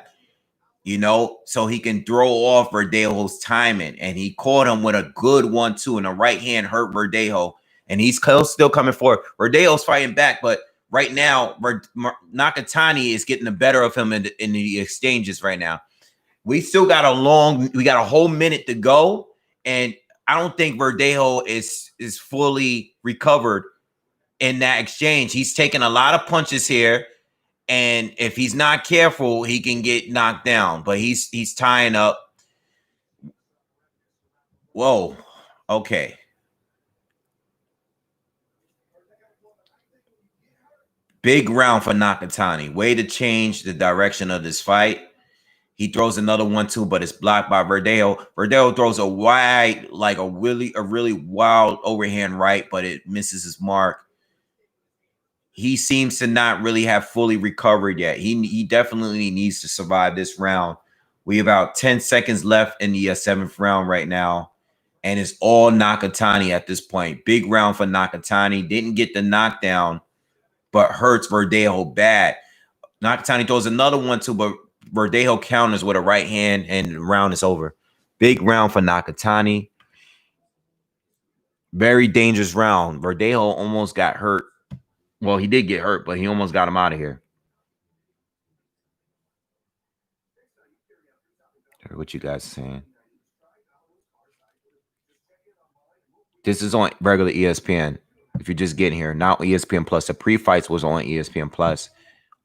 so he can throw off Verdejo's timing. And he caught him with a good 1-2, and the right hand hurt Verdejo. And he's still coming forward. Verdejo's fighting back, but right now, Nakatani is getting the better of him in the exchanges right now. We still got a whole minute to go, and I don't think Verdejo is fully recovered in that exchange. He's taking a lot of punches here, and if he's not careful, he can get knocked down. But he's tying up. Whoa. Okay. Big round for Nakatani. Way to change the direction of this fight. He throws another 1-2, but it's blocked by Verdejo. Verdejo throws a wide, like a really wild overhand right, but it misses his mark. He seems to not really have fully recovered yet. He definitely needs to survive this round. We have about 10 seconds left in the 7th round right now, and it's all Nakatani at this point. Big round for Nakatani. Didn't get the knockdown, but hurts Verdejo bad. Nakatani throws another 1-2, but Verdejo counters with a right hand, and the round is over. Big round for Nakatani. Very dangerous round. Verdejo almost got hurt. Well, he did get hurt, but he almost got him out of here. What you guys saying? This is on regular ESPN. If you're just getting here, not ESPN Plus. The pre-fights was on ESPN Plus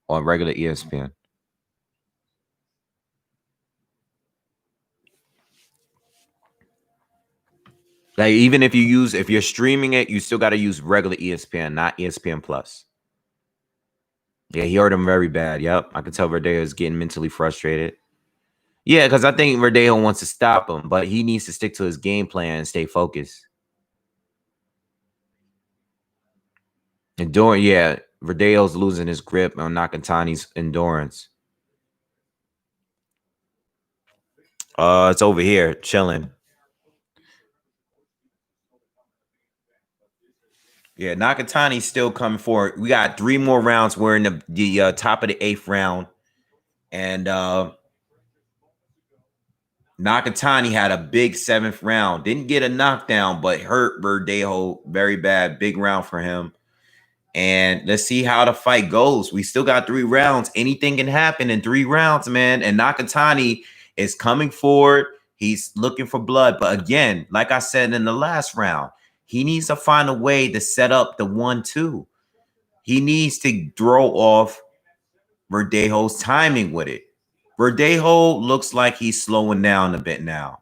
on regular ESPN. Like even if you're streaming it, you still got to use regular ESPN, not ESPN Plus. Yeah, he hurt him very bad. Yep, I can tell Verdejo is getting mentally frustrated. Yeah, because I think Verdejo wants to stop him, but he needs to stick to his game plan and stay focused. Verdejo's losing his grip on Nakatani's endurance. It's over here, chilling. Yeah, Nakatani's still coming forward. We got 3 more rounds. We're in the top of the 8th round. And Nakatani had a big 7th round. Didn't get a knockdown, but hurt Verdejo very bad. Big round for him. And let's see how the fight goes. We still got 3 rounds. Anything can happen in 3 rounds, man. And Nakatani is coming forward. He's looking for blood. But again, like I said in the last round, he needs to find a way to set up the 1-2. He needs to throw off Verdejo's timing with it. Verdejo looks like he's slowing down a bit now.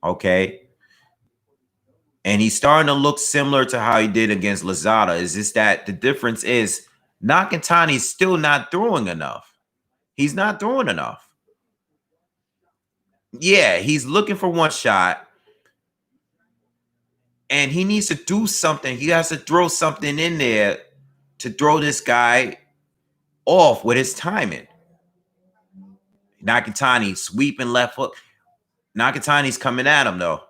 Okay. And he's starting to look similar to how he did against Lazada. Is just that the difference is Nakatani's still not throwing enough. He's not throwing enough. Yeah, he's looking for one shot. And he needs to do something. He has to throw something in there to throw this guy off with his timing. Nakatani sweeping left hook. Nakatani's coming at him though.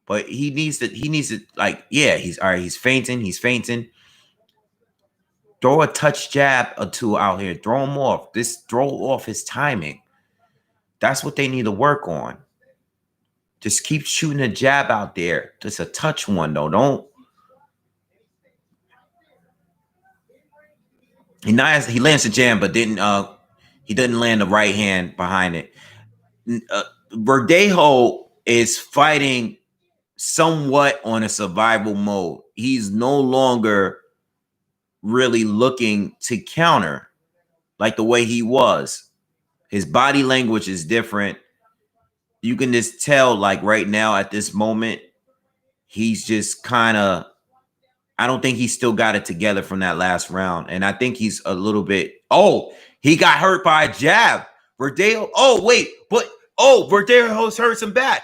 But he needs to like, yeah, he's all right. He's fainting. Throw a touch jab or two out here. Throw him off. Throw off his timing. That's what they need to work on. Just keep shooting a jab out there. Just a touch one though. Don't. He lands the jam, but he didn't land the right hand behind it. Verdejo is fighting somewhat on a survival mode. He's no longer really looking to counter like the way he was. His body language is different. You can just tell, like right now at this moment, he's just kind of, I don't think he's still got it together from that last round. And I think he's a little bit, he got hurt by a jab. Verdejo, Verdejo hurts him back.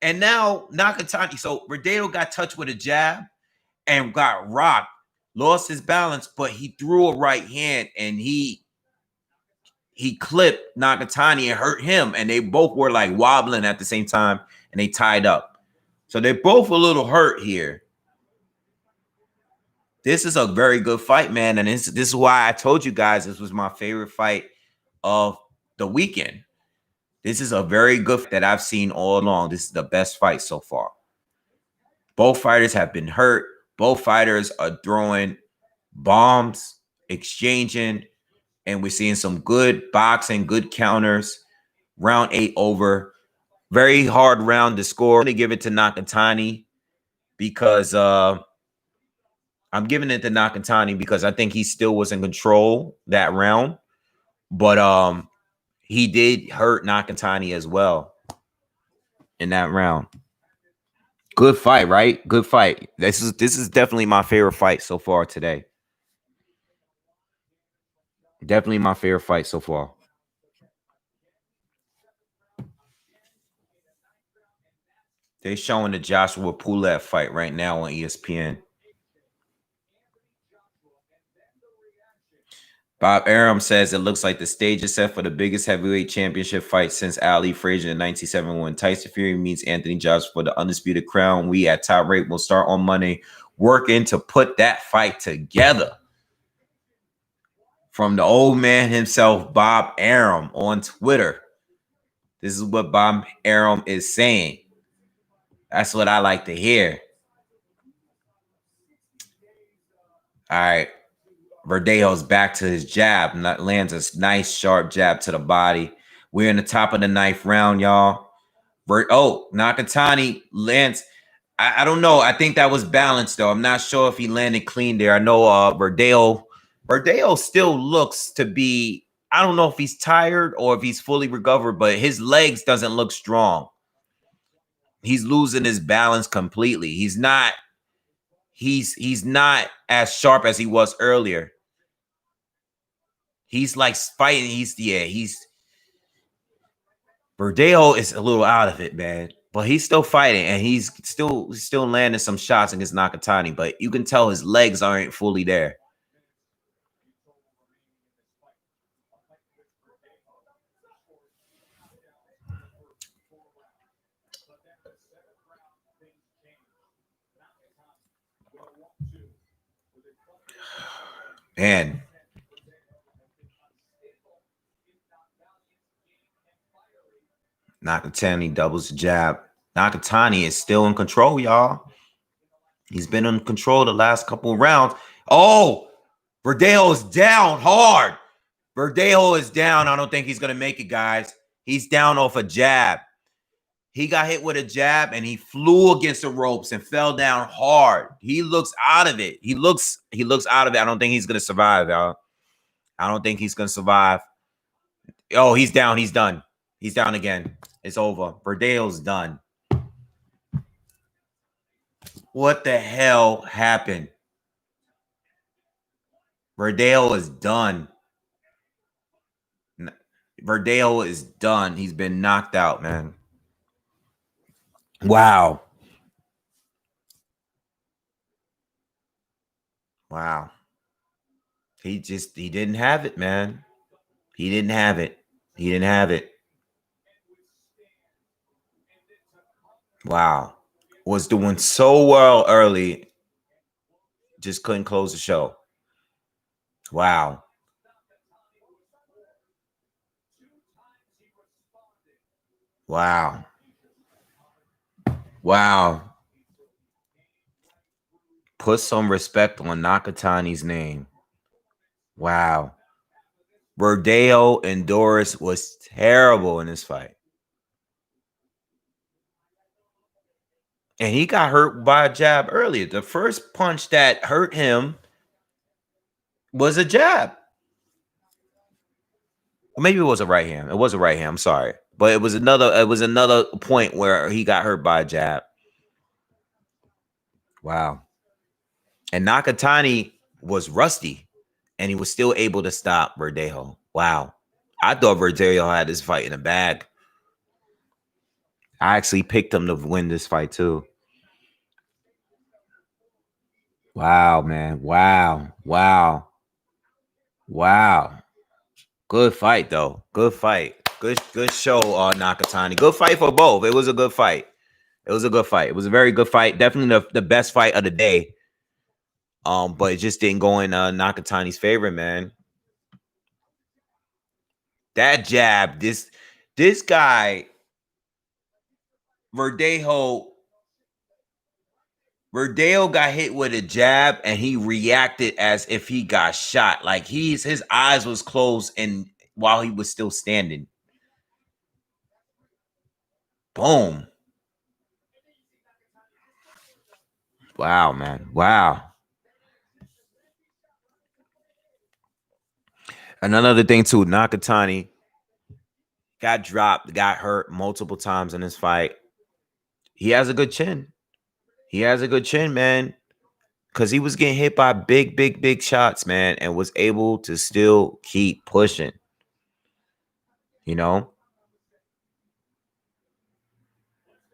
And now Nakatani, so Verdejo got touched with a jab and got rocked, lost his balance, but he threw a right hand and he clipped Nakatani and hurt him. And they both were like wobbling at the same time and they tied up. So they're both a little hurt here. This is a very good fight, man. And this is why I told you guys this was my favorite fight of the weekend. This is a very good fight that I've seen all along. This is the best fight so far. Both fighters have been hurt. Both fighters are throwing bombs, exchanging, and we're seeing some good boxing, good counters. Round 8 over. Very hard round to score. I'm going to give it to Nakatani because I'm giving it to Nakatani because I think he still was in control that round. But he did hurt Nakatani as well in that round. Good fight, right? Good fight. This is definitely my favorite fight so far today. Definitely my favorite fight so far. They're showing the Joshua Pulev fight right now on ESPN. Bob Aram says it looks like the stage is set for the biggest heavyweight championship fight since Ali Frazier in 1971. Tyson Fury meets Anthony Joshua for the undisputed crown. We at Top Rate will start on Monday working to put that fight together. From the old man himself, Bob Aram on Twitter. This is what Bob Aram is saying. That's what I like to hear. All right. Verdejo's back to his jab. Lands a nice, sharp jab to the body. We're in the top of the 9th round, y'all. Nakatani lands. I don't know. I think that was balanced, though. I'm not sure if he landed clean there. I know Verdejo still looks to be, I don't know if he's tired or if he's fully recovered, but his legs doesn't look strong. He's losing his balance completely. He's not as sharp as he was earlier. He's like fighting. Verdejo is a little out of it, man. But he's still fighting and he's still landing some shots against Nakatani. But you can tell his legs aren't fully there. Man. Nakatani doubles the jab. Nakatani is still in control, y'all. He's been in control the last couple of rounds. Verdejo is down hard. Verdejo is down. I don't think he's going to make it, guys. He's down off a jab. He got hit with a jab and he flew against the ropes and fell down hard. He looks out of it. He looks out of it. I don't think he's going to survive, y'all. I don't think he's going to survive. Oh, he's down. He's done. He's down again. It's over. Verdejo's done. What the hell happened? Verdejo is done. Verdejo is done. He's been knocked out, man. Wow. Wow. He didn't have it, man. He didn't have it. He didn't have it. Wow. Was doing so well early. Just couldn't close the show. Wow. Wow. Wow. Put some respect on Nakatani's name. Wow. Verdeo and Doris was terrible in this fight. And he got hurt by a jab earlier. The first punch that hurt him was a jab. Or maybe it was a right hand. It was a right hand. I'm sorry. But it was another point where he got hurt by a jab. Wow. And Nakatani was rusty, and he was still able to stop Verdejo. Wow. I thought Verdejo had this fight in the bag. I actually picked him to win this fight too. Wow, man. Wow. Wow. Wow. Good fight, though. Good fight. Good show, Nakatani. Good fight for both. It was a good fight. It was a good fight. It was a very good fight. Definitely the best fight of the day. But it just didn't go in Nakatani's favor, man. That jab, this guy, Verdejo got hit with a jab and he reacted as if he got shot. Like his eyes was closed and while he was still standing. Boom. Wow, man. Wow. And another thing too, Nakatani got dropped, got hurt multiple times in this fight. He has a good chin. He has a good chin, man. Because he was getting hit by big shots, man, and was able to still keep pushing. You know?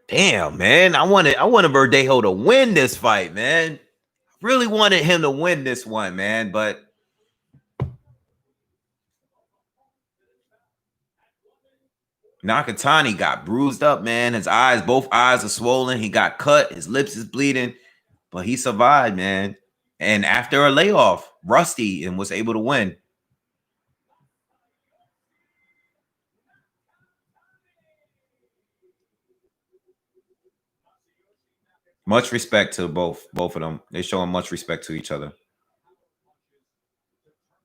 Damn, man. I wanted Verdejo to win this fight, man. Really wanted him to win this one, man. But Nakatani got bruised up, man. His eyes, both eyes are swollen. He got cut. His lips is bleeding. But he survived, man. And after a layoff, rusty, and was able to win. Much respect to both of them. They showing much respect to each other.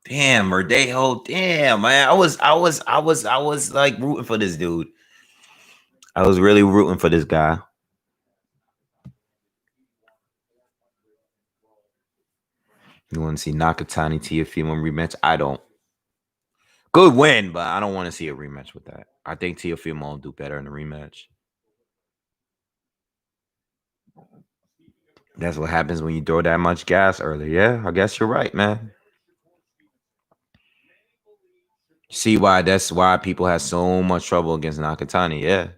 Damn, Verdejo. Damn, man. I was like rooting for this dude. I was really rooting for this guy. You want to see Nakatani Teofimo rematch? I don't. Good win, but I don't want to see a rematch with that. I think Teofimo will do better in the rematch. That's what happens when you throw that much gas early. Yeah, I guess you're right, man. See why that's why people have so much trouble against Nakatani. Yeah.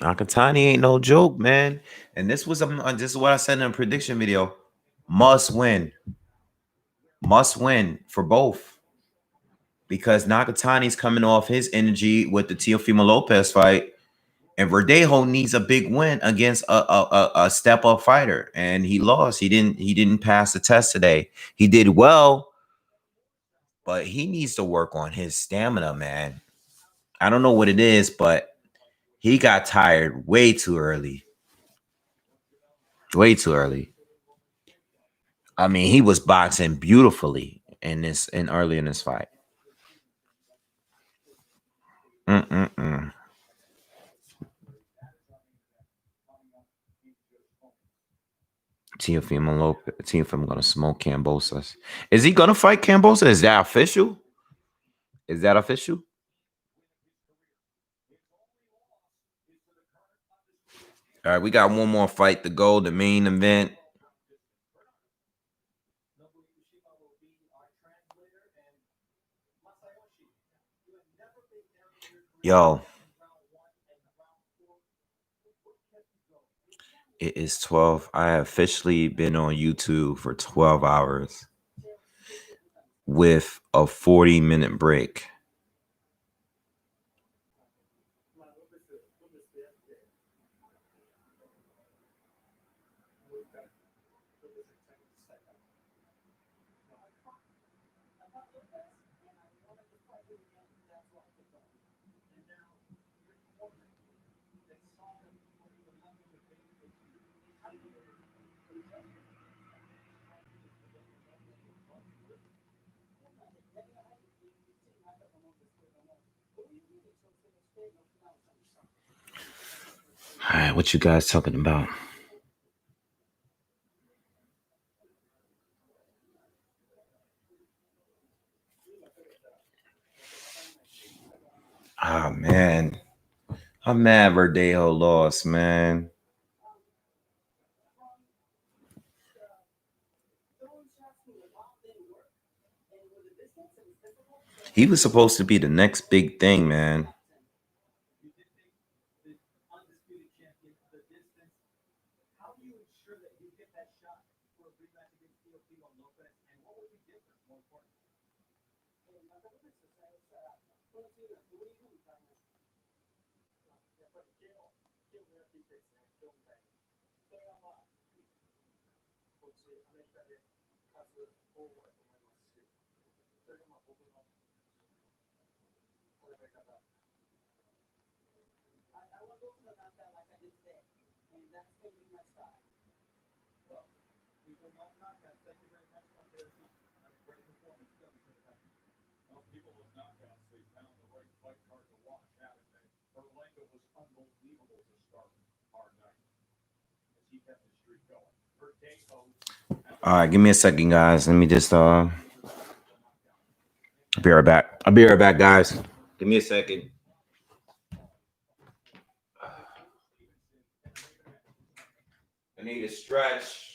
Nakatani ain't no joke, man. And this is what I said in a prediction video. Must win for both. Because Nakatani's coming off his energy with the Teofimo Lopez fight. And Verdejo needs a big win against a step up fighter, and he lost. He didn't pass the test today. He did well, but he needs to work on his stamina, man. I don't know what it is, but he got tired way too early. Way too early. I mean, he was boxing beautifully early in this fight. Teofimo gonna smoke Cambosos. Is he gonna fight Cambosa? Is that official? Is that official? All right, we got one more fight to go, the main event. Yo. It is 12. I have officially been on YouTube for 12 hours with a 40-minute break. All right, what you guys talking about? Ah, man. I'm mad Verdejo lost, man. He was supposed to be the next big thing, man. All right, give me a second, guys. Let me just I'll be right back. I'll be right back, guys. Give me a second. I need a stretch.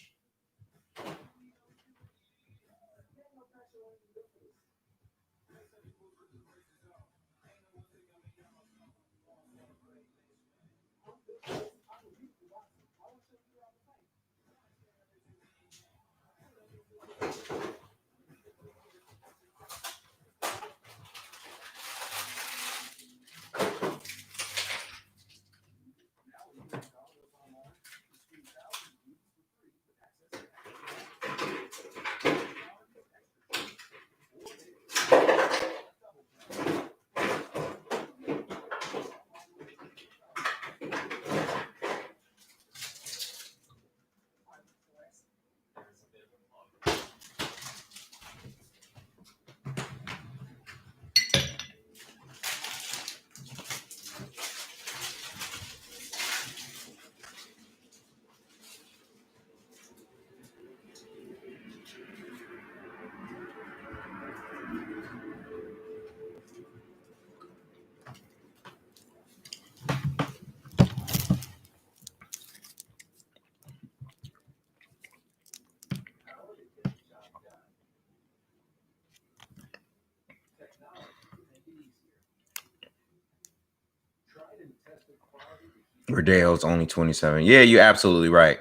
Verdejo's only 27. Yeah, you're absolutely right.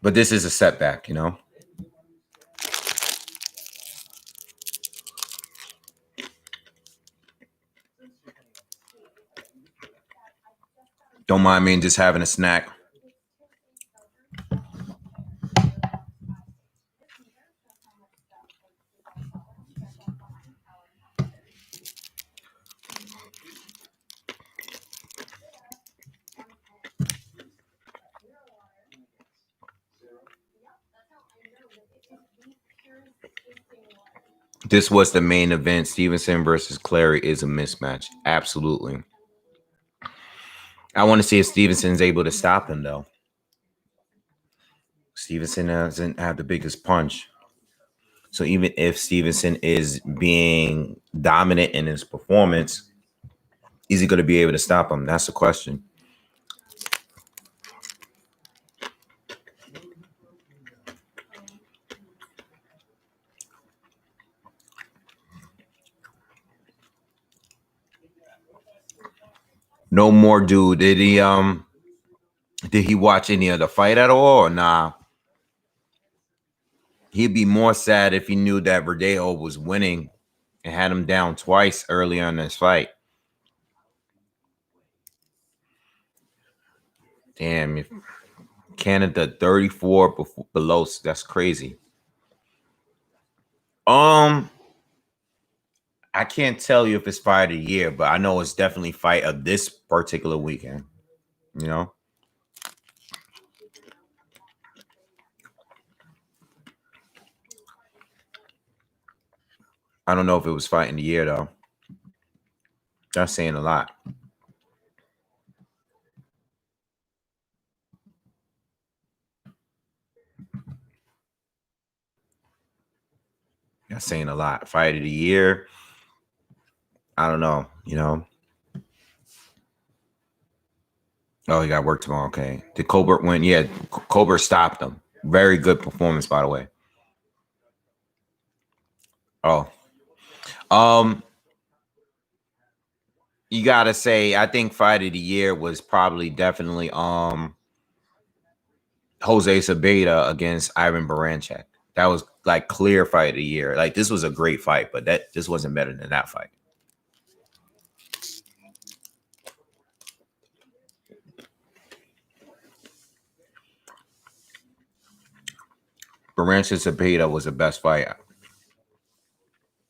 But this is a setback, you know? Don't mind me just having a snack. This was the main event. Stevenson versus Clary is a mismatch. Absolutely. I want to see if Stevenson's able to stop him, though. Stevenson doesn't have the biggest punch. So even if Stevenson is being dominant in his performance, is he going to be able to stop him? That's the question. No more, dude. Did he watch any of the fight at all or nah? He'd be more sad if he knew that Verdejo was winning and had him down twice early on this fight. Damn, if Canada 34 below, that's crazy. I can't tell you if it's fight of the year, but I know it's definitely fight of this particular weekend. You know? I don't know if it was fight in the year though. That's saying a lot. That's saying a lot. Fight of the year. I don't know, you know. Oh, he got work tomorrow. Okay. Did Colbert win? Yeah, Colbert stopped him. Very good performance, by the way. Oh. You gotta say, I think fight of the year was probably definitely Jose Sabeda against Ivan Baranchek. That was like clear fight of the year. Like this was a great fight, but this wasn't better than that fight. Baranchek Sabeda was the best fight.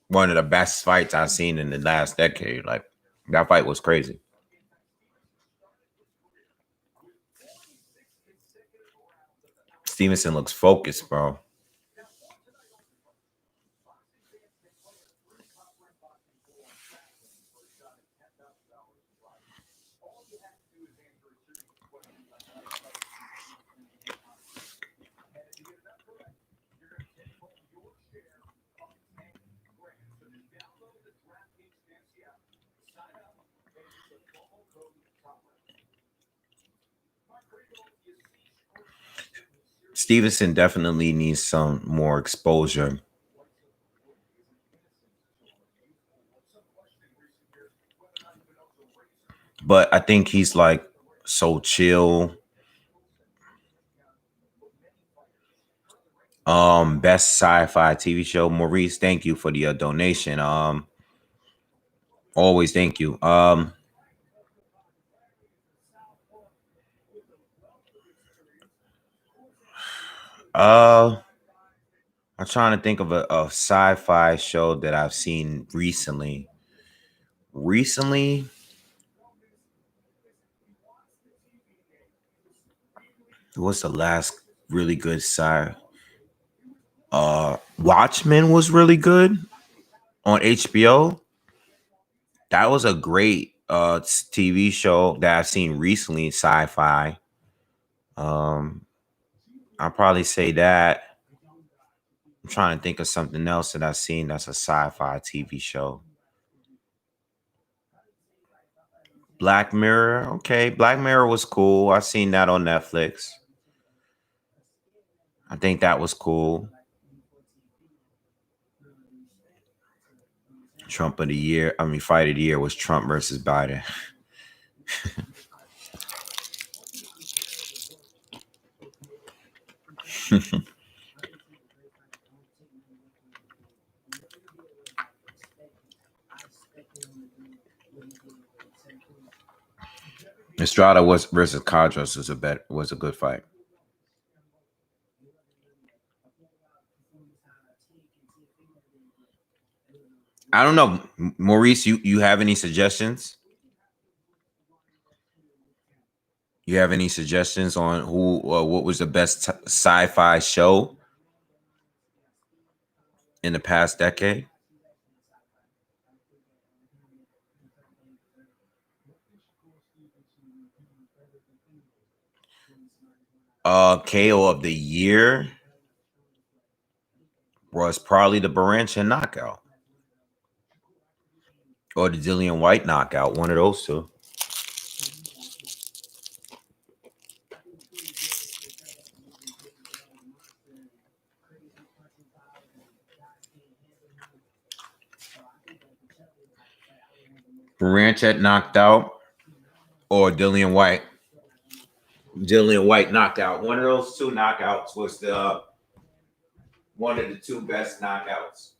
One of the best fights I've seen in the last decade. Like that fight was crazy. Stevenson looks focused, bro. Stevenson definitely needs some more exposure. But I think he's like so chill. Best sci-fi TV show. Maurice, thank you for the donation. Always thank you. I'm trying to think of a sci-fi show that I've seen recently. What's the last really good Watchmen was really good on HBO. That was a great TV show that I've seen recently, sci-fi. I'll probably say that. I'm trying to think of something else that I've seen that's a sci-fi TV show. Black Mirror. Okay, Black Mirror was cool. I've seen that on Netflix. I think that was cool. Fight of the year was Trump versus Biden. Estrada versus Cadros was a good fight. I don't know, Maurice. You have any suggestions? You have any suggestions on who or what was the best sci-fi show in the past decade? KO of the year was probably the Baranchek knockout or the Dillian White knockout. One of those two. Baranchek knocked out. or Dillian White. Dillian White knockout. One of those two knockouts was the one of the two best knockouts.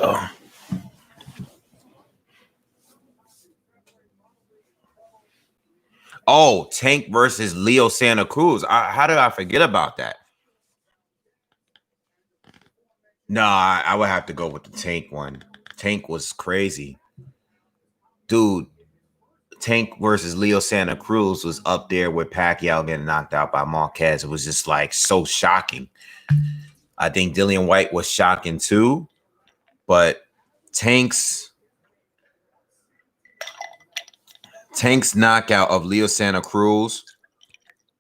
Oh. Oh, Tank versus Leo Santa Cruz. How did I forget about that? No, I would have to go with the Tank one. Tank was crazy. Dude, Tank versus Leo Santa Cruz was up there with Pacquiao getting knocked out by Marquez. It was just like so shocking. I think Dillian White was shocking too, but Tank's knockout of Leo Santa Cruz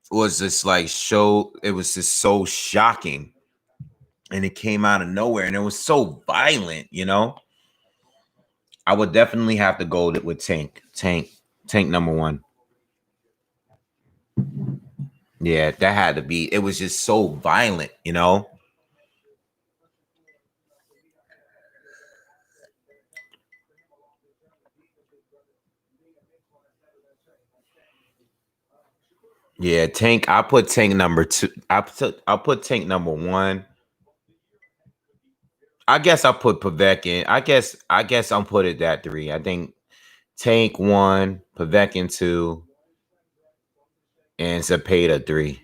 was just like it was just so shocking. And it came out of nowhere and it was so violent, you know? I would definitely have to go with Tank. Tank number one. Yeah, that had to be. It was just so violent, you know? Yeah, Tank. I put Tank number two. I'll put Tank number one. I guess I'll put Povetkin. I guess I'll put it at 3. I think Tank 1, Povetkin 2, and Zepeda 3.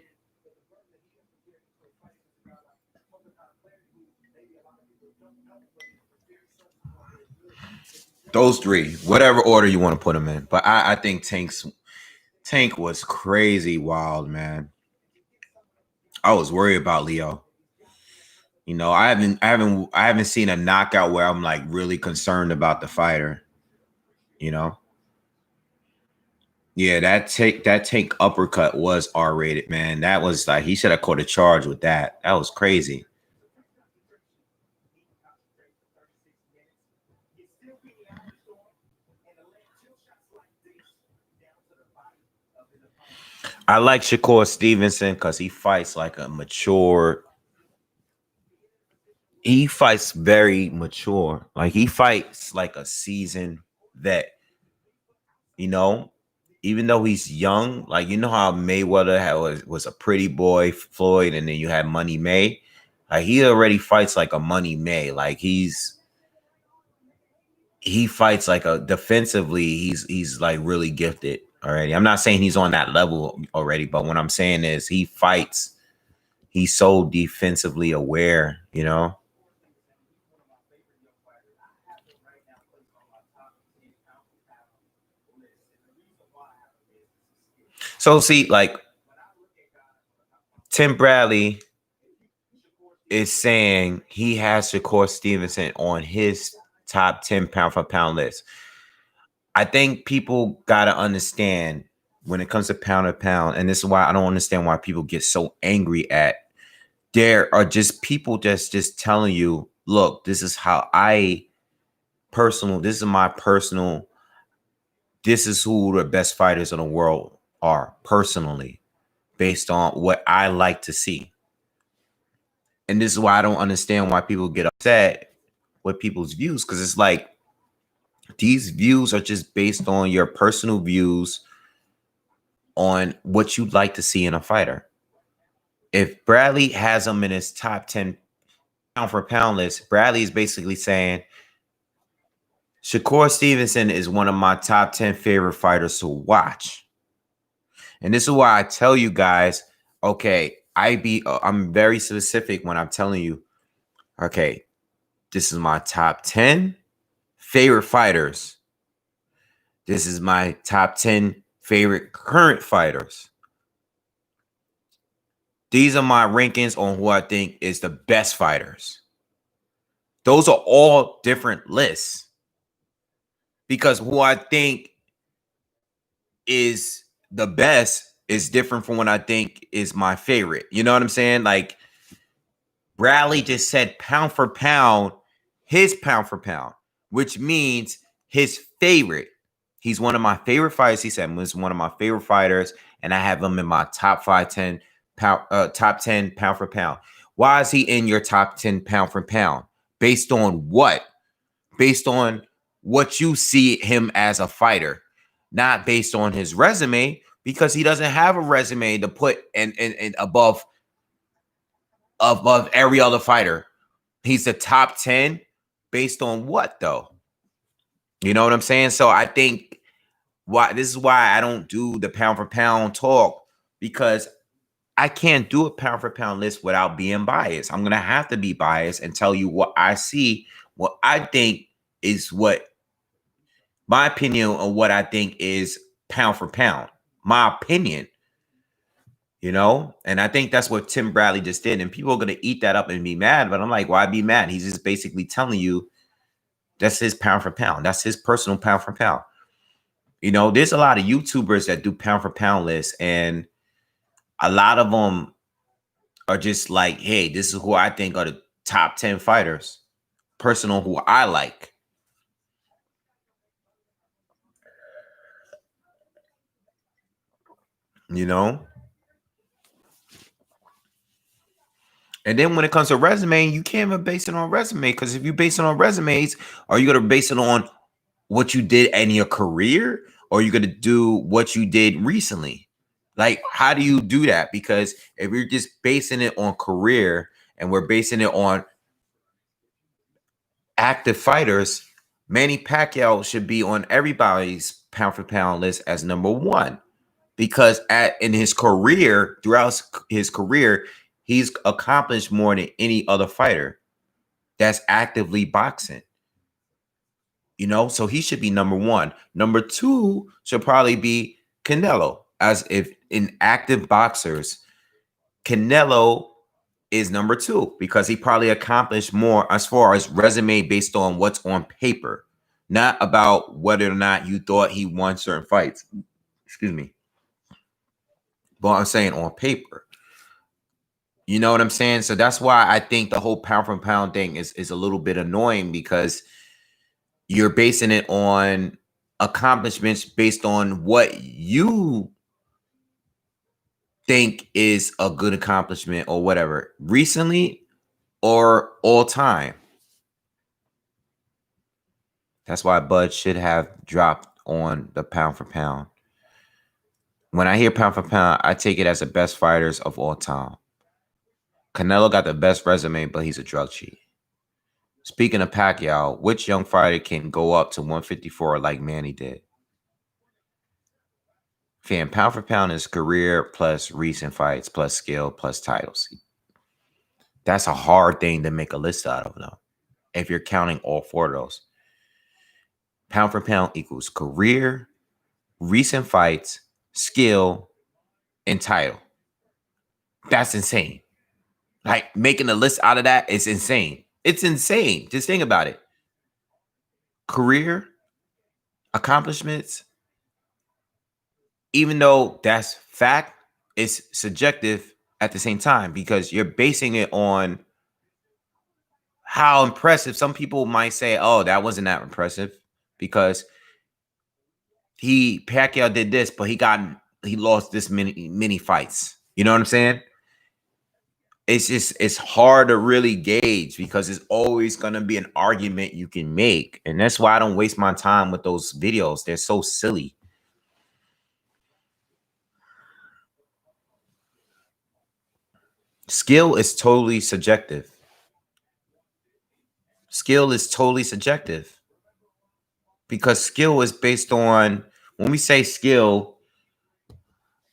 Those 3, whatever order you want to put them in. But I think Tank was crazy wild, man. I was worried about Leo. You know, I haven't seen a knockout where I'm like really concerned about the fighter. You know. Yeah, that Tank uppercut was R-rated, man. That was like he should have caught a charge with that. That was crazy. I like Shakur Stevenson because he fights like a mature. He fights very mature. Like he fights like a seasoned vet. You know, even though he's young, like you know how Mayweather was a pretty boy Floyd, and then you had Money May. Like he already fights like a Money May. Like he fights like a defensively. He's like really gifted already. I'm not saying he's on that level already, but what I'm saying is he fights. He's so defensively aware, you know. So see, like Tim Bradley is saying he has Shakur Stevenson on his top 10 pound for pound list. I think people got to understand when it comes to pound for pound, and this is why I don't understand why people get so angry at. There are just people that's just telling you, look, this is how this is my personal, this is who the best fighters in the world are personally, based on what I like to see. And this is why I don't understand why people get upset with people's views, because it's like these views are just based on your personal views on what you'd like to see in a fighter. If Bradley has him in his top 10 pound for pound list, Bradley is basically saying Shakur Stevenson is one of my top 10 favorite fighters to watch. And this is why I tell you guys, okay, I'm very specific when I'm telling you, okay, this is my top 10 favorite fighters. This is my top 10 favorite current fighters. These are my rankings on who I think is the best fighters. Those are all different lists. Because who I think is the best is different from what I think is my favorite. You know what I'm saying? Like Bradley just said pound for pound, his pound for pound, which means his favorite. He's one of my favorite fighters. He said was one of my favorite fighters, and I have him in my top 10 pound for pound. Why is he in your top 10 pound for pound? Based on what? Based on what you see him as a fighter, not based on his resume, because he doesn't have a resume to put and above every other fighter. He's the top 10 based on what though? You know what I'm saying? So I think this is why I don't do the pound for pound talk, because I can't do a pound for pound list without being biased. I'm going to have to be biased and tell you what I see, what I think is what my opinion on what I think is pound for pound. My opinion, you know? And I think that's what Tim Bradley just did. And people are going to eat that up and be mad. But I'm like, why be mad? He's just basically telling you that's his pound for pound. That's his personal pound for pound. You know, there's a lot of YouTubers that do pound for pound lists, and a lot of them are just like, hey, this is who I think are the top 10 fighters, personal who I like. You know? And then when it comes to resume, you can't even base it on resume, because if you base it on resumes, are you going to base it on what you did in your career, or are you going to do what you did recently? Like, how do you do that? Because if you're just basing it on career and we're basing it on active fighters, Manny Pacquiao should be on everybody's pound for pound list as number one, because in his career, throughout his career, he's accomplished more than any other fighter that's actively boxing. You know, so he should be number one. Number two should probably be Canelo. As if in active boxers, Canelo is number two, because he probably accomplished more as far as resume based on what's on paper, not about whether or not you thought he won certain fights. Excuse me. But I'm saying on paper. You know what I'm saying? So that's why I think the whole pound for pound thing is a little bit annoying, because you're basing it on accomplishments based on what you think is a good accomplishment or whatever, recently or all time. That's why Bud should have dropped on the pound for pound. When I hear pound for pound, I take it as the best fighters of all time. Canelo got the best resume, but he's a drug cheat. Speaking of Pacquiao, which young fighter can go up to 154 like Manny did? Fam, pound for pound is career plus recent fights plus skill plus titles. That's a hard thing to make a list out of, though, if you're counting all four of those. Pound for pound equals career, recent fights, skill, and title. That's insane. Like, making a list out of that is insane. It's insane. Just think about it. Career, accomplishments, even though that's fact, it's subjective at the same time, because you're basing it on how impressive. Some people might say, oh, that wasn't that impressive because Pacquiao did this, but he lost this many fights. You know what I'm saying? It's hard to really gauge, because it's always going to be an argument you can make. And that's why I don't waste my time with those videos. They're so silly. Skill is totally subjective. Skill is totally subjective, because skill is based on, when we say skill,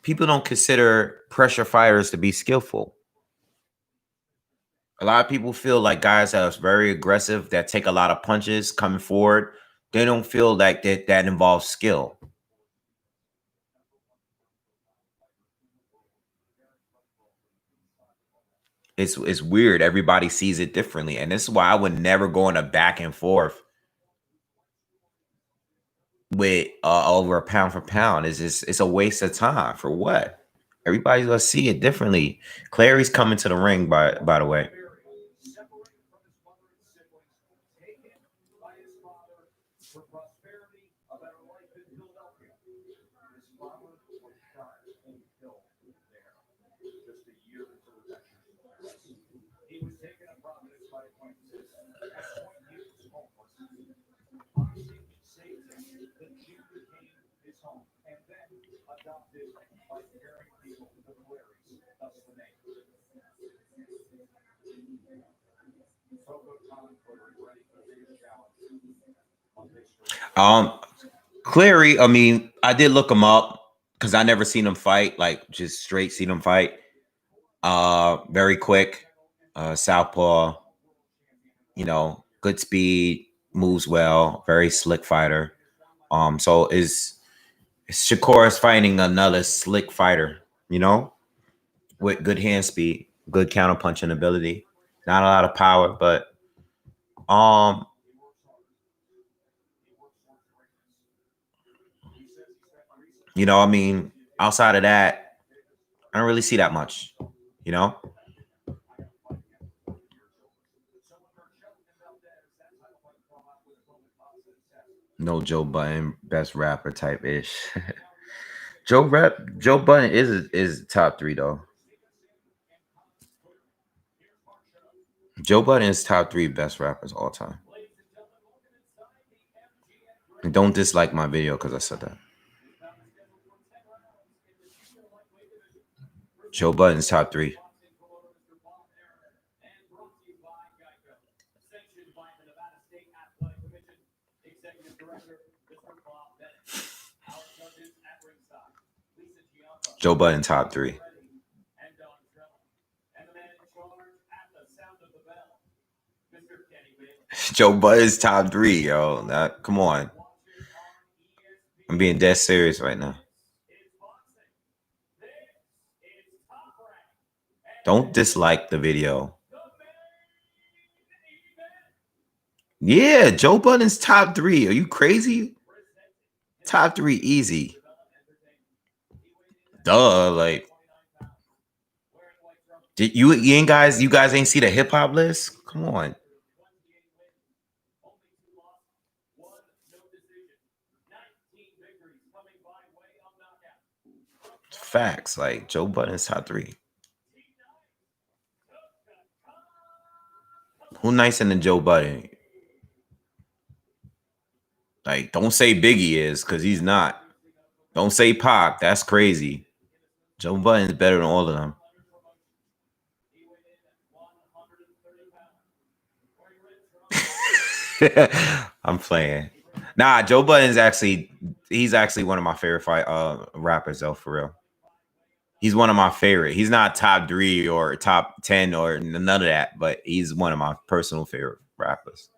people don't consider pressure fighters to be skillful. A lot of people feel like guys that are very aggressive, that take a lot of punches coming forward, they don't feel like that involves skill. It's weird. Everybody sees it differently. And this is why I would never go in a back and forth with over a pound for pound. It's a waste of time. For what? Everybody's gonna see it differently. Clary's coming to the ring, by the way. Clary, I mean, I did look him up because I never seen him fight, like just straight seen him fight. Very quick, southpaw, you know, good speed, moves well, very slick fighter. So is Shakur is fighting another slick fighter, you know, with good hand speed, good counter punching ability, not a lot of power, but you know, I mean, outside of that, I don't really see that much, you know. No Joe Budden, best rapper type ish. Joe Budden is top 3 though. Joe Budden is top 3 best rappers all time. And don't dislike my video because I said that. Joe Budden's top 3. Joe Budden top 3. Joe Budden's top 3, yo. Come on. I'm being dead serious right now. Don't dislike the video. Yeah, Joe Budden's top 3. Are you crazy? Top 3 easy. Duh, like did you guys ain't see the hip hop list? Come on. Facts, like Joe Budden's top 3. Who nicer than Joe Budden? Like, don't say Biggie is, because he's not. Don't say Pac. That's crazy. Joe Budden's better than all of them. I'm playing. Nah, Joe Budden's he's actually one of my favorite rappers though, for real. He's one of my favorite. He's not top 3 or top 10 or none of that, but he's one of my personal favorite rappers.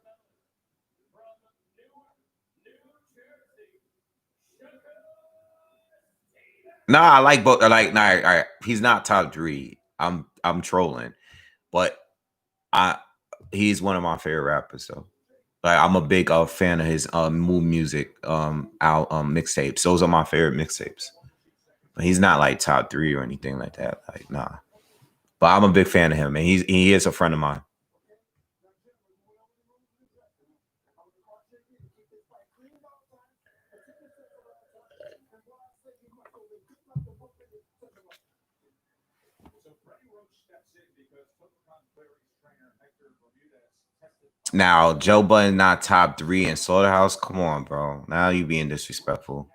Nah, I like both. All right. He's not top 3. I'm trolling, but he's one of my favorite rappers. So, like, I'm a big fan of his Mood Music mixtapes. Those are my favorite mixtapes. But he's not like top 3 or anything like that. Like, nah. But I'm a big fan of him, and he is a friend of mine. Now, Joe Budden not top 3 in Slaughterhouse. Come on, bro. Now you being disrespectful.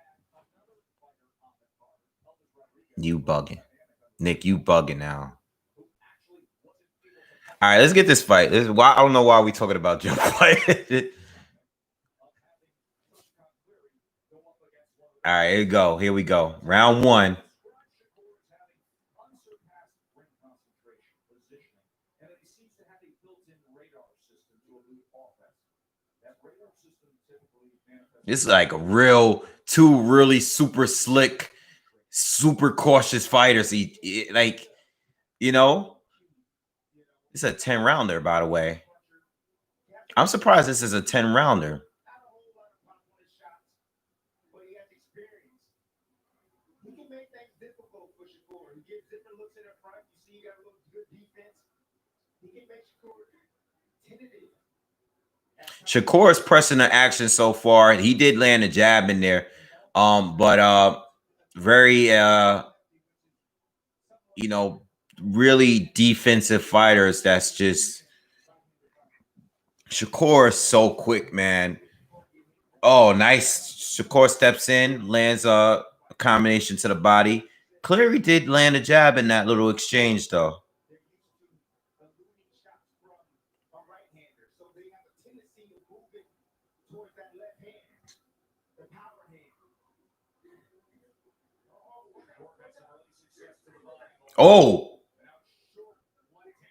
You bugging. Nick, you bugging now. All right, let's get this fight. I don't know why we talking about Joe Budden. All right, here we go. Here we go. Round 1. This is like two really super slick, super cautious fighters. Like, you know, it's a 10-rounder, by the way. I'm surprised this is a 10-rounder. Shakur is pressing the action so far. He did land a jab in there. But very you know, really defensive fighters. That's just Shakur is so quick, man. Oh, nice. Shakur steps in, lands a combination to the body. Clary did land a jab in that little exchange, though. Oh,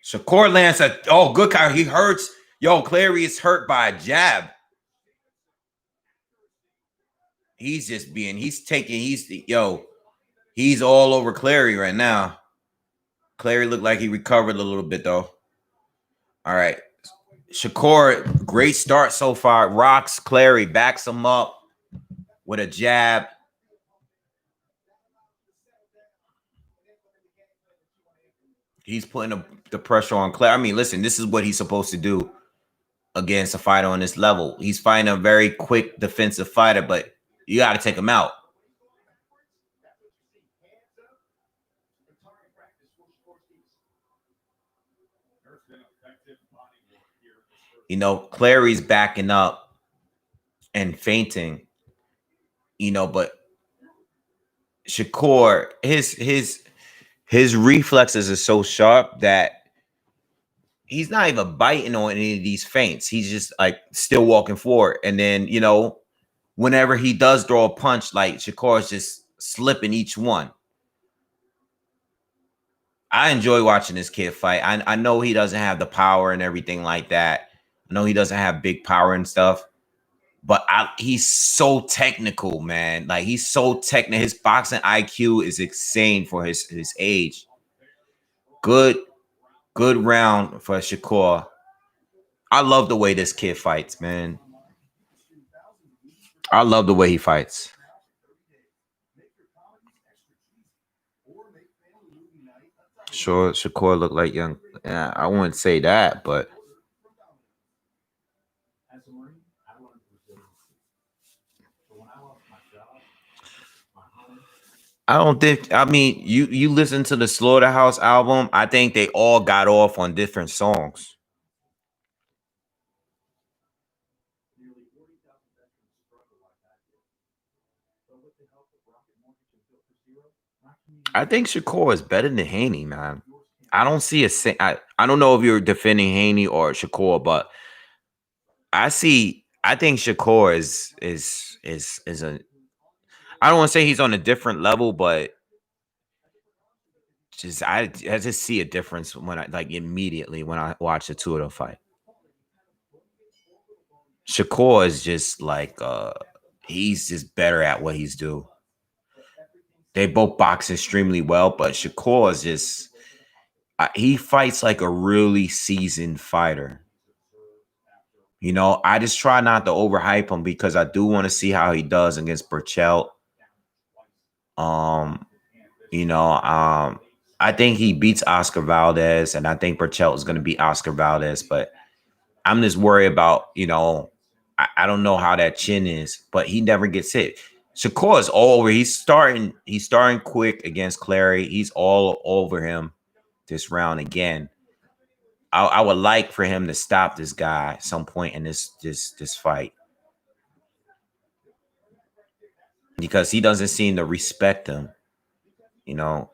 Shakur lands a good guy. He hurts. Yo, Clary is hurt by a jab. He's just being. He's all over Clary right now. Clary looked like he recovered a little bit though. All right, Shakur, great start so far. Rocks Clary, backs him up with a jab. He's putting the pressure on Clary. I mean, listen, this is what he's supposed to do against a fighter on this level. He's fighting a very quick defensive fighter, but you got to take him out. You know, Clary's backing up and fainting, you know, but Shakur, his reflexes are so sharp that he's not even biting on any of these feints. He's just like still walking forward. And then, you know, whenever he does throw a punch, like Shakur's just slipping each one. I enjoy watching this kid fight. I know he doesn't have the power and everything like that. I know he doesn't have big power and stuff. But he's so technical, man. Like, he's so technical. His boxing IQ is insane for his age. Good round for Shakur. I love the way this kid fights, man. I love the way he fights. Sure, Shakur looked like young. I wouldn't say that, but I don't think. I mean, you listen to the Slaughterhouse album. I think they all got off on different songs. I think Shakur is better than Haney, man. I don't see I don't know if you're defending Haney or Shakur, but I think Shakur is a. I don't want to say he's on a different level, but I just see a difference when immediately when I watch the two of them fight. Shakur is just like he's just better at what he's doing. They both box extremely well, but Shakur is just he fights like a really seasoned fighter. You know, I just try not to overhype him because I do want to see how he does against Burchell. I think he beats Oscar Valdez, and I think Burchell is going to beat Oscar Valdez, but I'm just worried about, you know, I don't know how that chin is, but he never gets hit. Shakur is all over. He's starting quick against Clary. He's all over him this round again. I would like for him to stop this guy at some point in this fight, because he doesn't seem to respect him, you know.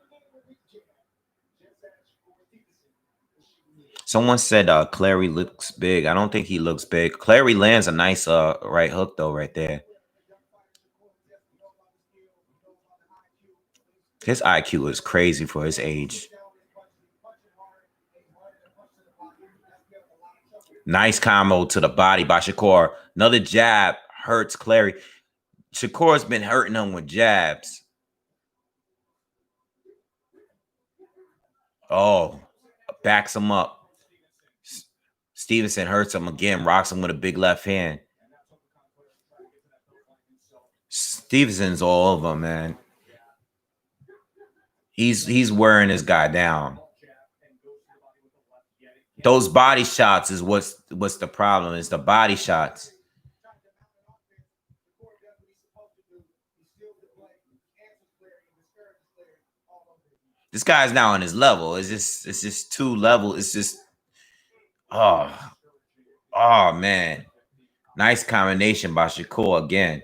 Someone said Clary looks big. I don't think he looks big. Clary lands a nice right hook though right there. His IQ is crazy for his age. Nice combo to the body by Shakur. Another jab hurts Clary. Shakur's been hurting him with jabs. Oh, backs him up. Stevenson hurts him again, rocks him with a big left hand. Stevenson's all over him, man. He's wearing this guy down. Those body shots is what's the problem. It's the body shots. This guy's now on his level. It's just two level. It's just oh man. Nice combination by Shakur again.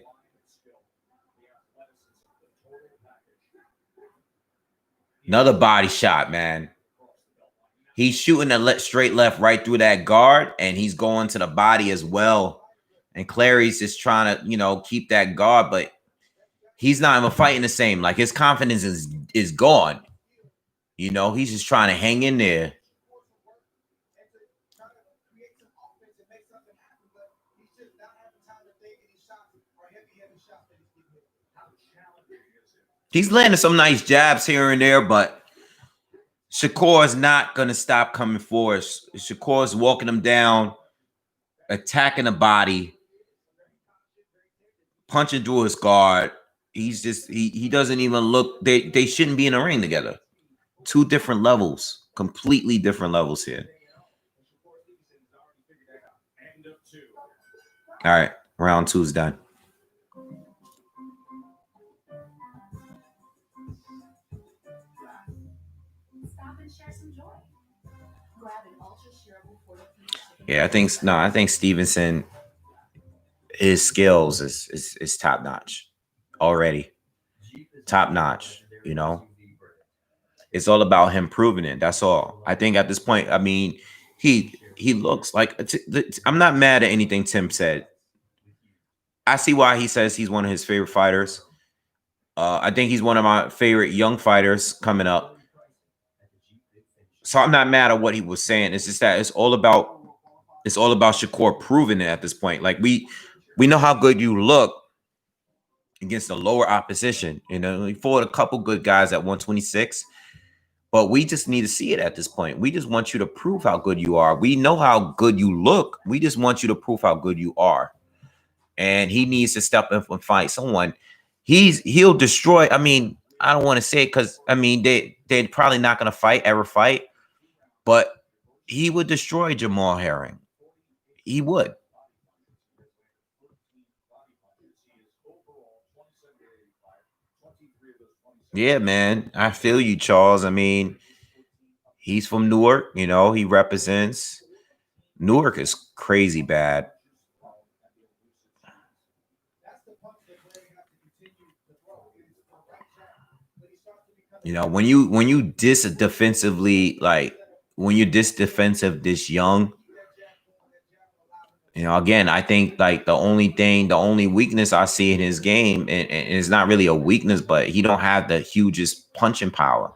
Another body shot, man. He's shooting a straight left right through that guard, and he's going to the body as well. And Clary's just trying to, you know, keep that guard, but he's not even fighting the same. Like, his confidence is gone. You know, he's just trying to hang in there. He's landing some nice jabs here and there, but Shakur is not going to stop coming for us. Shakur is walking him down, attacking the body, punching through his guard. He's just, he doesn't even look, they shouldn't be in a ring together. Two different levels, completely different levels here. All right, round 2 is done. Yeah, I think Stevenson, his skills is top notch already. Top notch, you know. It's all about him proving it. That's all. I think at this point, I mean, he looks like, I'm not mad at anything Tim said. I see why he says he's one of his favorite fighters. I think he's one of my favorite young fighters coming up. So I'm not mad at what he was saying. It's just that it's all about Shakur proving it at this point. Like, we know how good you look against the lower opposition. You know, he fought a couple good guys at 126, but we just need to see it at this point. We just want you to prove how good you are. We know how good you look. We just want you to prove how good you are. And he needs to step in and fight someone. He'll destroy. I mean, I don't want to say it because, I mean, they're probably not going to ever fight, but he would destroy Jamal Herring. He would. Yeah, man. I feel you, Charles. I mean, he's from Newark. You know, he represents. Newark is crazy bad. You know, when you diss defensively, like when you diss defensive this young, you know, again, I think like the only weakness I see in his game, and it's not really a weakness, but he don't have the hugest punching power.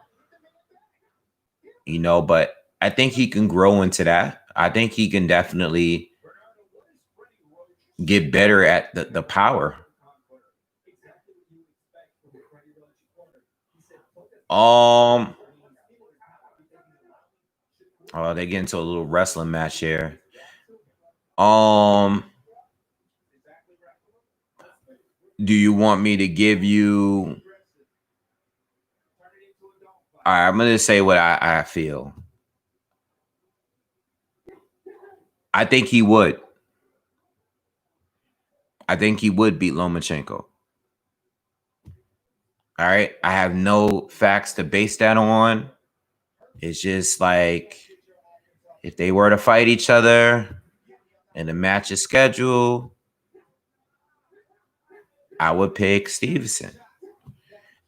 You know, but I think he can grow into that. I think he can definitely get better at the power. Oh, they get into a little wrestling match here. Do you want me to give you? All right, I'm gonna say what I feel. I think he would. I think he would beat Lomachenko. All right, I have no facts to base that on. It's just like if they were to fight each other and the match is scheduled, I would pick Stevenson.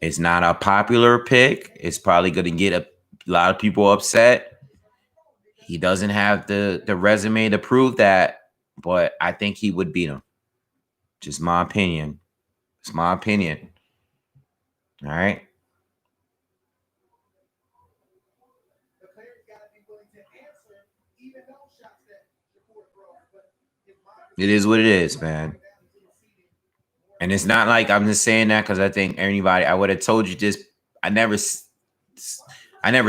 It's not a popular pick. It's probably going to get a lot of people upset. He doesn't have the resume to prove that, but I think he would beat him. Just my opinion. It's my opinion. All right. It is what it is, man. And it's not like I'm just saying that because I think anybody, I would have told you this. I never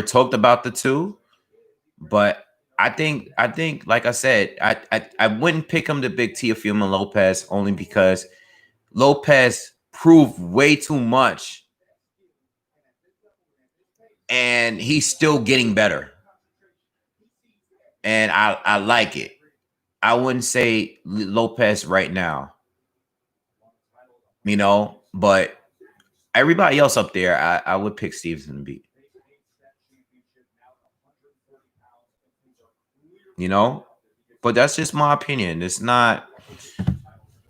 talked about the two, but I think, like I said, I wouldn't pick him to Big Teofimo Lopez only because Lopez proved way too much, and he's still getting better, and I like it. I wouldn't say Lopez right now, you know, but everybody else up there, I would pick Stevenson to beat. You know, but that's just my opinion. It's not.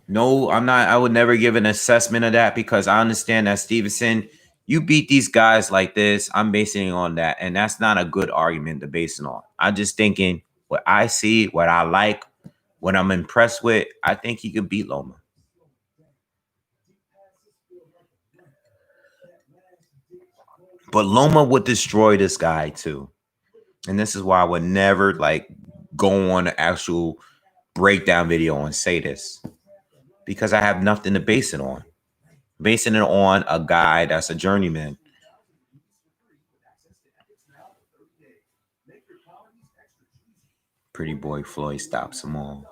No, I'm not. I would never give an assessment of that because I understand that Stevenson You beat these guys like this. I'm basing it on that. And that's not a good argument to base it on. I'm just thinking what I see, what I like, what I'm impressed with. I think he could beat Loma. But Loma would destroy this guy too. And this is why I would never like go on an actual breakdown video and say this. Because I have nothing to base it on. Basing it on a guy that's a journeyman. Pretty boy Floyd stops them all.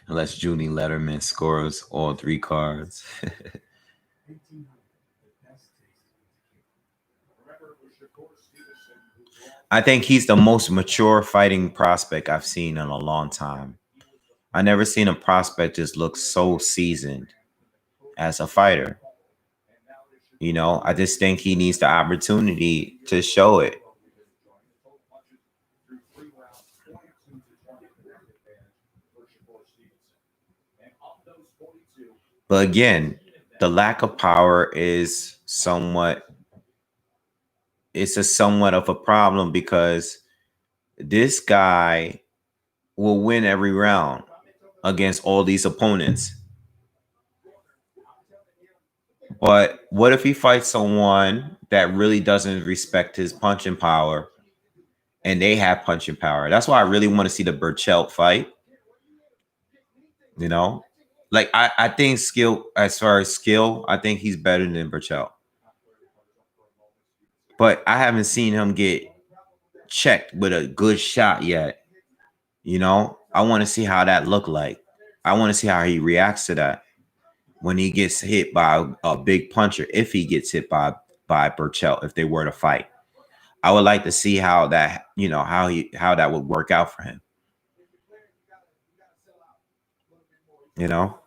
Unless Junie Letterman scores all 3 cards. I think he's the most mature fighting prospect I've seen in a long time. I never seen a prospect just look so seasoned as a fighter. You know, I just think he needs the opportunity to show it. But again, the lack of power is somewhat of a problem because this guy will win every round against all these opponents. But what if he fights someone that really doesn't respect his punching power and they have punching power? That's why I really want to see the Burchelt fight. You know, like I think skill, as far as skill, I think he's better than Burchelt. But I haven't seen him get checked with a good shot yet. You know, I want to see how that look like. I want to see how he reacts to that when he gets hit by a big puncher. If he gets hit by Burchelt, if they were to fight, I would like to see how that, you know, how that would work out for him. You know,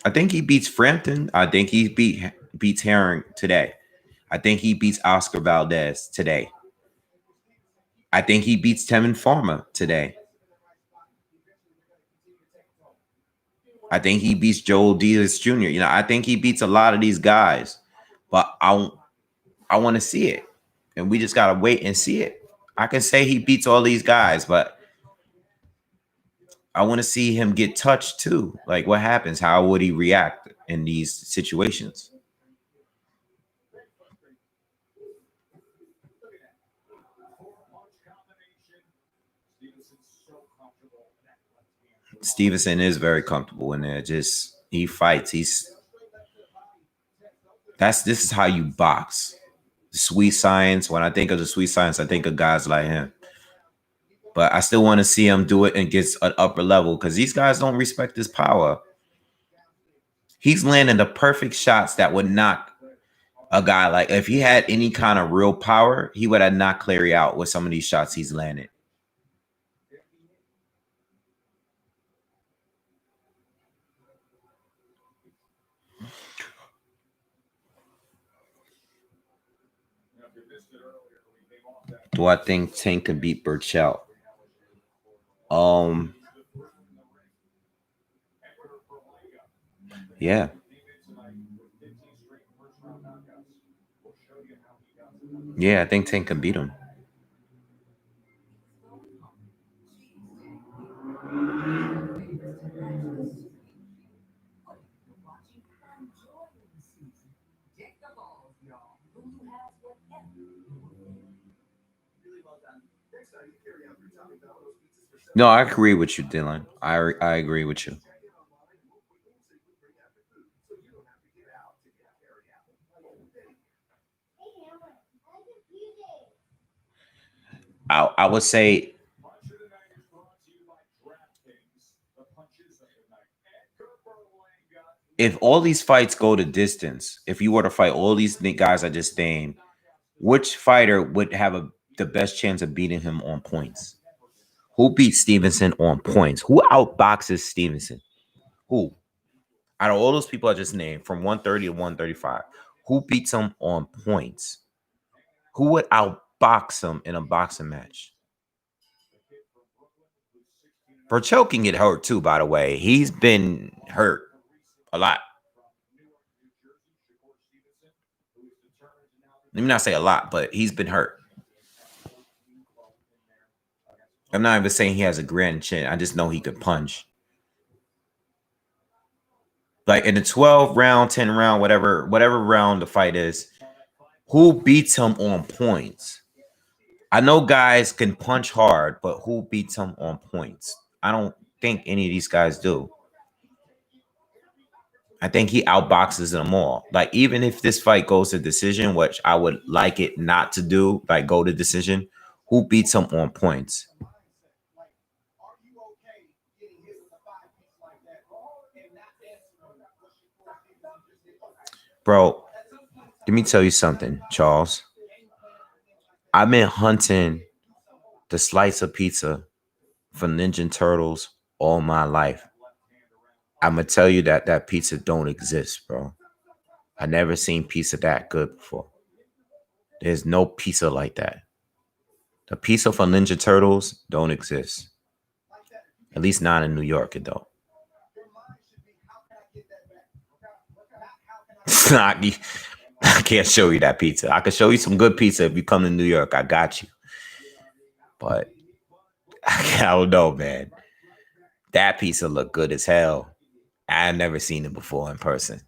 I think he beats Frampton. I think he beats Herring today. I think he beats Oscar Valdez today. I think he beats Tevin Farmer today. I think he beats Joel Diaz Jr. You know, I think he beats a lot of these guys, but I want to see it, and we just gotta wait and see it. I can say he beats all these guys, but I want to see him get touched too. Like, what happens? How would he react in these situations? Stevenson is very comfortable in there. Just he fights. This is how you box. Sweet science. When I think of the sweet science, I think of guys like him. But I still want to see him do it and get an upper level because these guys don't respect his power. He's landing the perfect shots that would knock a guy. Like, if he had any kind of real power, he would have knocked Clary out with some of these shots he's landed. Do I think Tank could beat Burchelt? Yeah. Yeah, I think Tank could beat him. No, I agree with you, Dylan. I agree with you. I would say if all these fights go to distance, if you were to fight all these guys I just named, which fighter would have the best chance of beating him on points? Who beats Stevenson on points? Who outboxes Stevenson? Who? Out of all those people I just named, from 130 to 135, who beats him on points? Who would outbox him in a boxing match? For choking, it hurt too, by the way. He's been hurt a lot. Let me not say a lot, but he's been hurt. I'm not even saying he has a grand chin. I just know he can punch. Like in the 12 round, 10 round, whatever round the fight is, who beats him on points? I know guys can punch hard, but who beats him on points? I don't think any of these guys do. I think he outboxes them all. Like, even if this fight goes to decision, which I would like it not to do, like go to decision, who beats him on points? Bro, let me tell you something, Charles. I've been hunting the slice of pizza for Ninja Turtles all my life. I'm going to tell you that pizza don't exist, bro. I never seen pizza that good before. There's no pizza like that. The pizza for Ninja Turtles don't exist. At least not in New York, it don't. I can't show you that pizza. I can show you some good pizza if you come to New York. I got you. But I don't know, man. That pizza looked good as hell. I've never seen it before in person.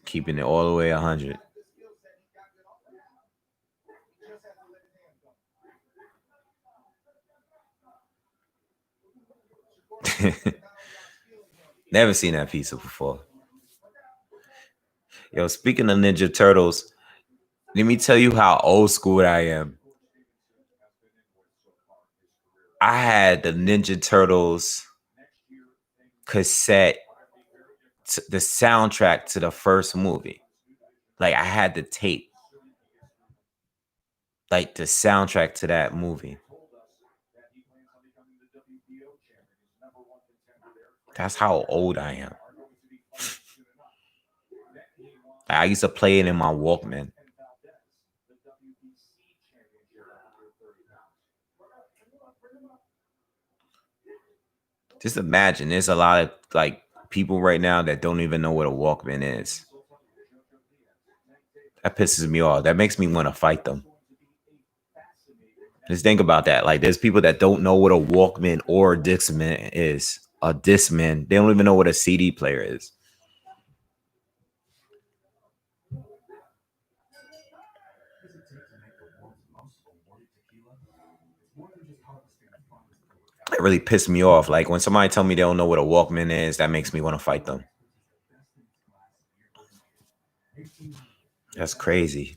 Keeping it all the way 100. Never seen that pizza before. Yo, speaking of Ninja Turtles, let me tell you how old school I am. I had the Ninja Turtles cassette, the soundtrack to the first movie. Like, I had the tape. Like, the soundtrack to that movie. That's how old I am. I used to play it in my Walkman. Just imagine, there's a lot of like people right now that don't even know what a Walkman is. That pisses me off. That makes me want to fight them. Just think about that. Like, there's people that don't know what a Walkman or a Discman is. A Discman. They don't even know what a CD player is. It really pissed me off. Like, when somebody tell me they don't know what a Walkman is, that makes me want to fight them. That's crazy.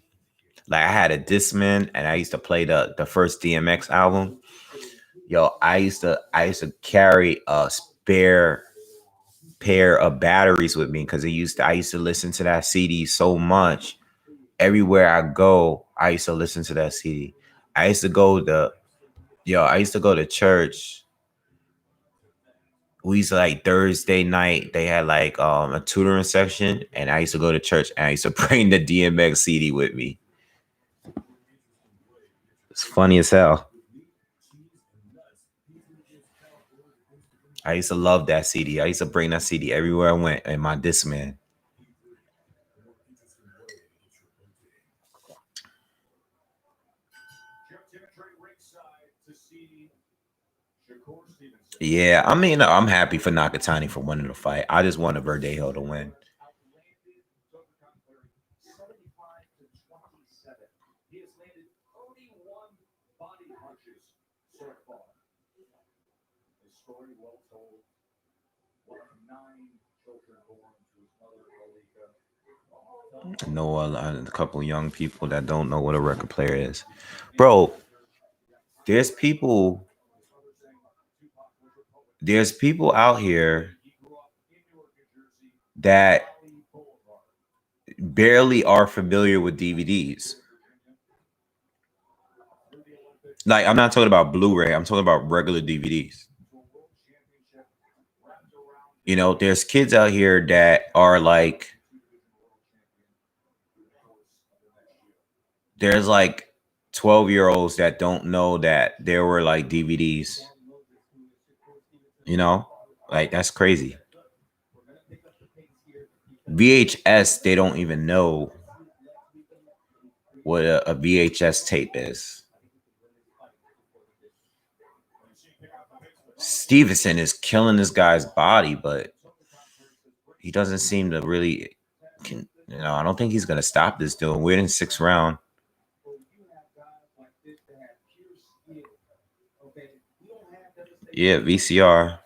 Like, I had a Discman and I used to play the first DMX album. Yo, I used to carry a spare pair of batteries with me because I used to listen to that CD so much. Everywhere I go, I used to listen to that CD. I used to go to church. We used to, like, Thursday night, they had like a tutoring section, and I used to go to church and I used to bring the DMX CD with me. It's funny as hell. I used to love that CD. I used to bring that CD everywhere I went in my Discman. Yeah, I mean, I'm happy for Nakatani for winning the fight. I just wanted Verdejo to win. I know a couple young people that don't know what a record player is. Bro, there's people out here that barely are familiar with DVDs. Like, I'm not talking about Blu-ray. I'm talking about regular DVDs. You know, there's kids out here that are like, there's like 12-year-olds that don't know that there were like DVDs. You know, like that's crazy. VHS, they don't even know what a VHS tape is. Stevenson is killing this guy's body, but he doesn't seem to really. I don't think he's gonna stop this dude. We're in 6th round. Yeah, VCR.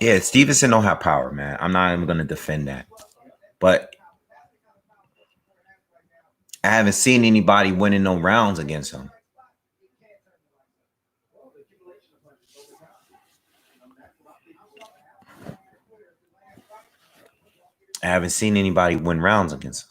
Yeah, Stevenson don't have power, man. I'm not even gonna defend that, but I haven't seen anybody winning no rounds against him. I haven't seen anybody win rounds against him.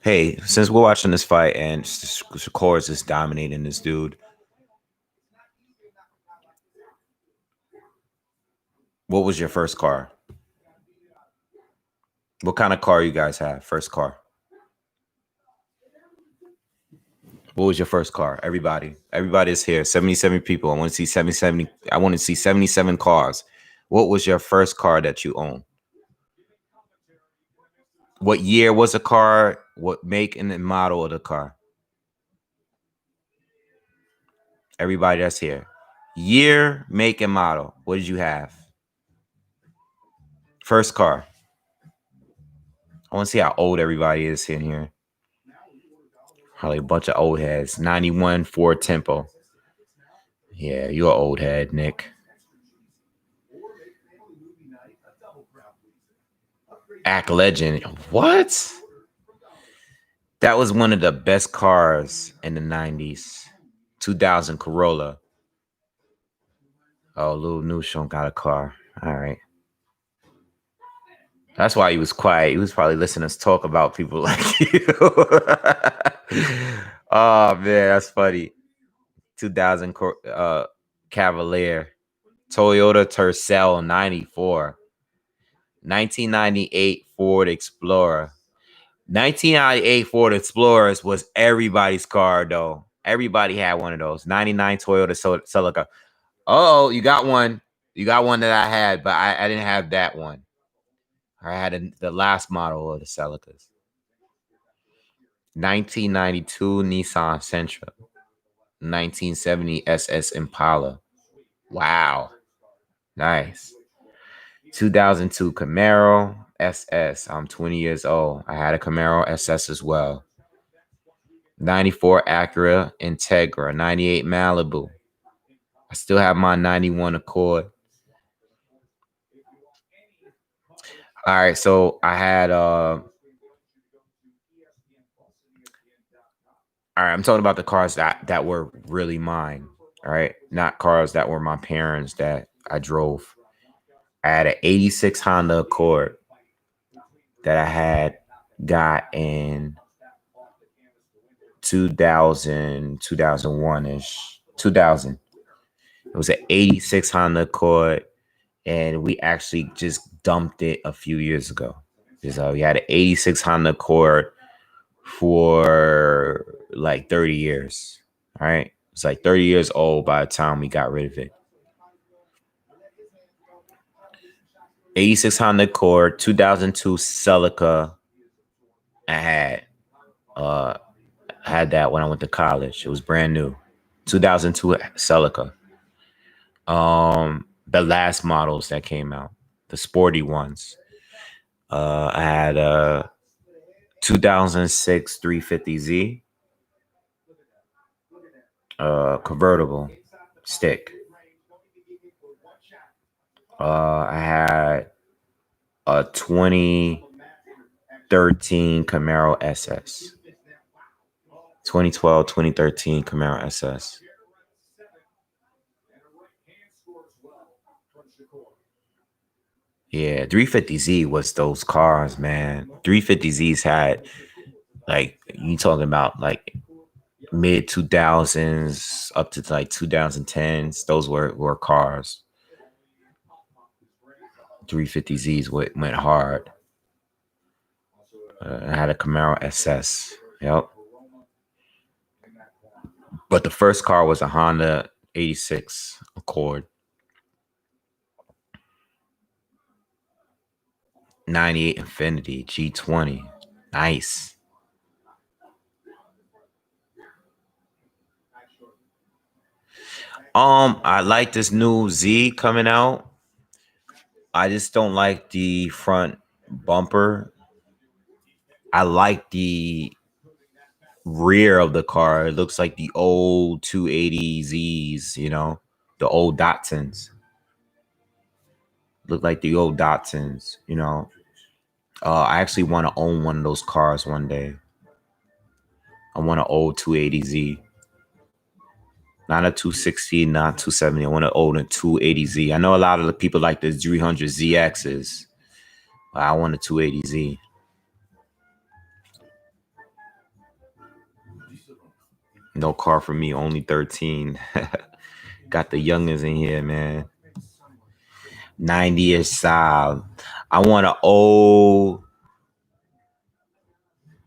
Hey, since we're watching this fight and Shakur is just dominating this dude, what was your first car? What kind of car you guys have? First car. What was your first car? Everybody is here. 77 people. I want to see 77. I want to see 77 cars. What was your first car that you owned? What year was the car? What make and the model of the car? Everybody that's here. Year, make, and model. What did you have? First car. I want to see how old everybody is in here. Probably a bunch of old heads. 91 Ford Tempo. Yeah, you're an old head, Nick. Act Legend. What? That was one of the best cars in the 90s. 2000 Corolla. Oh, Lil Newsham got a car. All right. That's why he was quiet. He was probably listening to us talk about people like you. Oh, man, that's funny. 2000 Cavalier. Toyota Tercel 94. 1998 Ford Explorer. 1998 Ford Explorers was everybody's car, though. Everybody had one of those. 99 Toyota Celica. Oh, you got one. You got one that I had, but I didn't have that one. I had the last model of the Celicas. 1992 Nissan Sentra. 1970 SS Impala. Wow. Nice. 2002 Camaro SS. I'm 20 years old. I had a Camaro SS as well. 94 Acura Integra. 98 Malibu. I still have my 91 Accord. All right, so I had all right, I'm talking about the cars that were really mine. All right, not cars that were my parents that I drove. I had an 86 Honda Accord that I had got in 2001-ish. 2000. It was an 86 Honda Accord, and we actually just dumped it a few years ago. So we had an 86 Honda Accord for like 30 years. All right. It's like 30 years old by the time we got rid of it. 86 Honda Accord, 2002 Celica. I had that when I went to college. It was brand new. 2002 Celica. The last models that came out, the sporty ones. I had a 2006 350Z, convertible stick. I had a 2013 Camaro SS. 2012, 2013 Camaro SS. Yeah, 350Z was those cars, man. 350Zs had, like, you talking about like mid 2000s up to like 2010s. Those were cars. 350Zs went hard. I had a Camaro SS. Yep. But the first car was a Honda 86 Accord. 98 Infiniti G20. Nice. I like this new Z coming out. I just don't like the front bumper. I like the rear of the car. It looks like the old 280Zs, you know, the old Datsuns. Look like the old Datsuns, you know. I actually want to own one of those cars one day. I want an old 280Z. Not a 260, not 270. I want to own a 280Z. I know a lot of the people like the 300ZXs. But I want a 280Z. No car for me, only 13. Got the youngins in here, man. 90-ish style. I want an old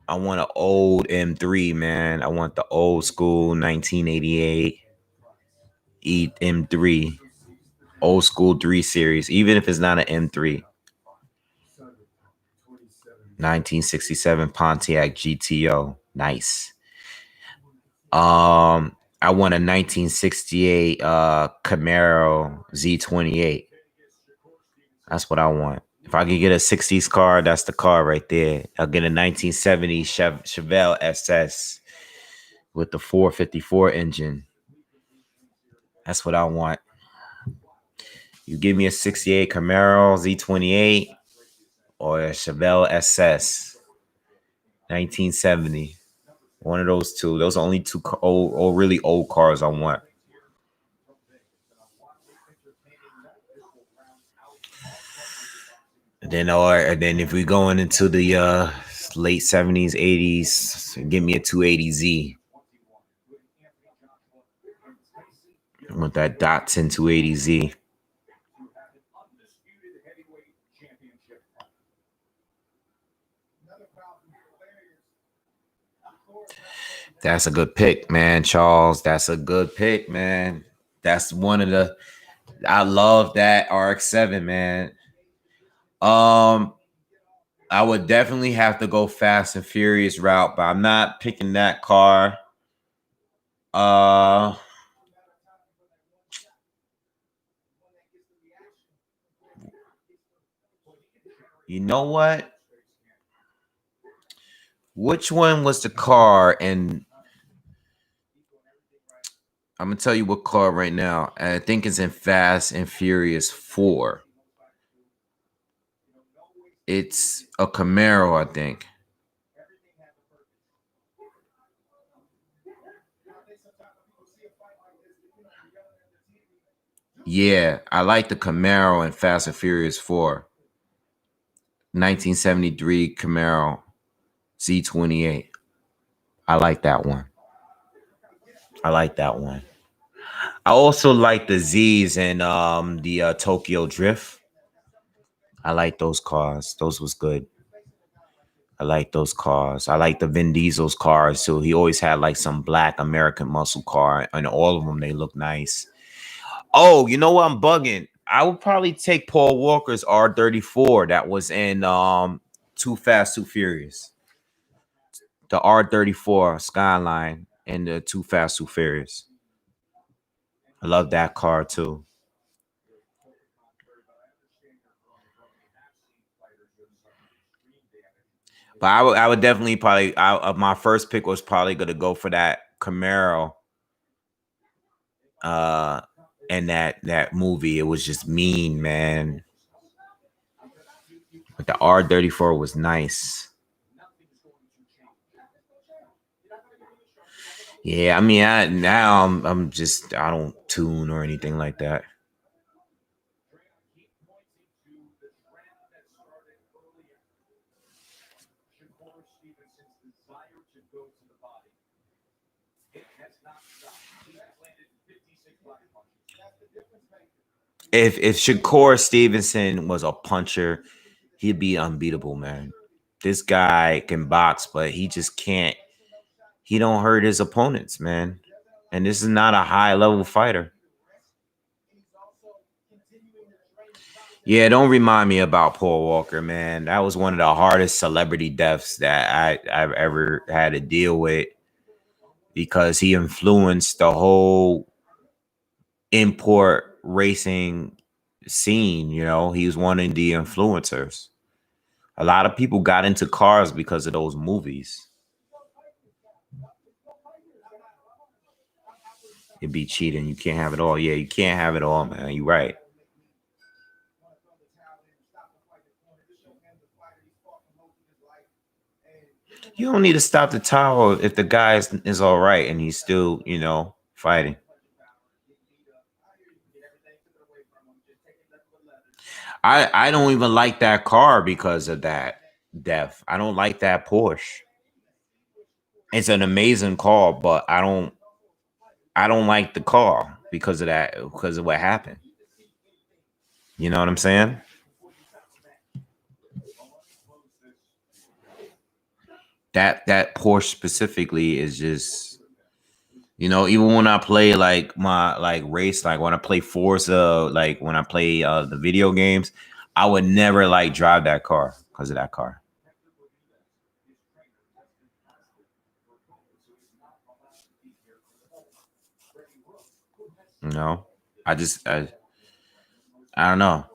M3, man. I want the old school 1988 M3. Old school 3 Series, even if it's not an M3. 1967 Pontiac GTO. Nice. I want a 1968 Camaro Z28. That's what I want. If I could get a 60s car, that's the car right there. I'll get a 1970 Chevelle SS with the 454 engine. That's what I want. You give me a 68 Camaro Z28 or a Chevelle SS 1970. One of those two. Those are only two old, really old cars I want. And then if we're going into the late 70s, 80s, give me a 280Z. I want that Datsun 280Z. That's a good pick, man, Charles. That's a good pick, man. That's one of the. I love that RX-7, man. I would definitely have to go Fast and Furious route, but I'm not picking that car. You know what? Which one was the car? And I'm gonna tell you what car right now. I think it's in Fast and Furious 4. It's a Camaro, I think. Yeah, I like the Camaro in Fast and Furious 4. 1973 Camaro Z28. I like that one. I also like the Z's and the Tokyo Drift. I like those cars. Those was good. I like those cars. I like the Vin Diesel's cars too. He always had like some black American muscle car, and all of them they look nice. Oh, you know what? I'm bugging. I would probably take Paul Walker's R34 that was in Too Fast, Too Furious. The R34 Skyline and the Too Fast, Too Furious. I love that car too. But I would definitely probably. My first pick was probably gonna go for that Camaro. and that movie, it was just mean, man. But the R34 was nice. Yeah, I mean, I'm just, I don't tune or anything like that. If Shakur Stevenson was a puncher, he'd be unbeatable, man. This guy can box, but he just can't. He don't hurt his opponents, man. And this is not a high level fighter. Yeah, don't remind me about Paul Walker, man. That was one of the hardest celebrity deaths that I've ever had to deal with, because he influenced the whole import racing scene. You know, he was one of the influencers. A lot of people got into cars because of those movies. It'd be cheating. You can't have it all. Yeah, you can't have it all, man. You're right. You don't need to stop the towel if the guy is all right and he's still, you know, fighting. I don't even like that car because of that death. I don't like that Porsche. It's an amazing car, but I don't like the car because of that, because of what happened. You know what I'm saying? That Porsche specifically is just, you know, even when I play like my race, like when I play Forza, like when I play the video games, I would never like drive that car because of that car. You know, I don't know.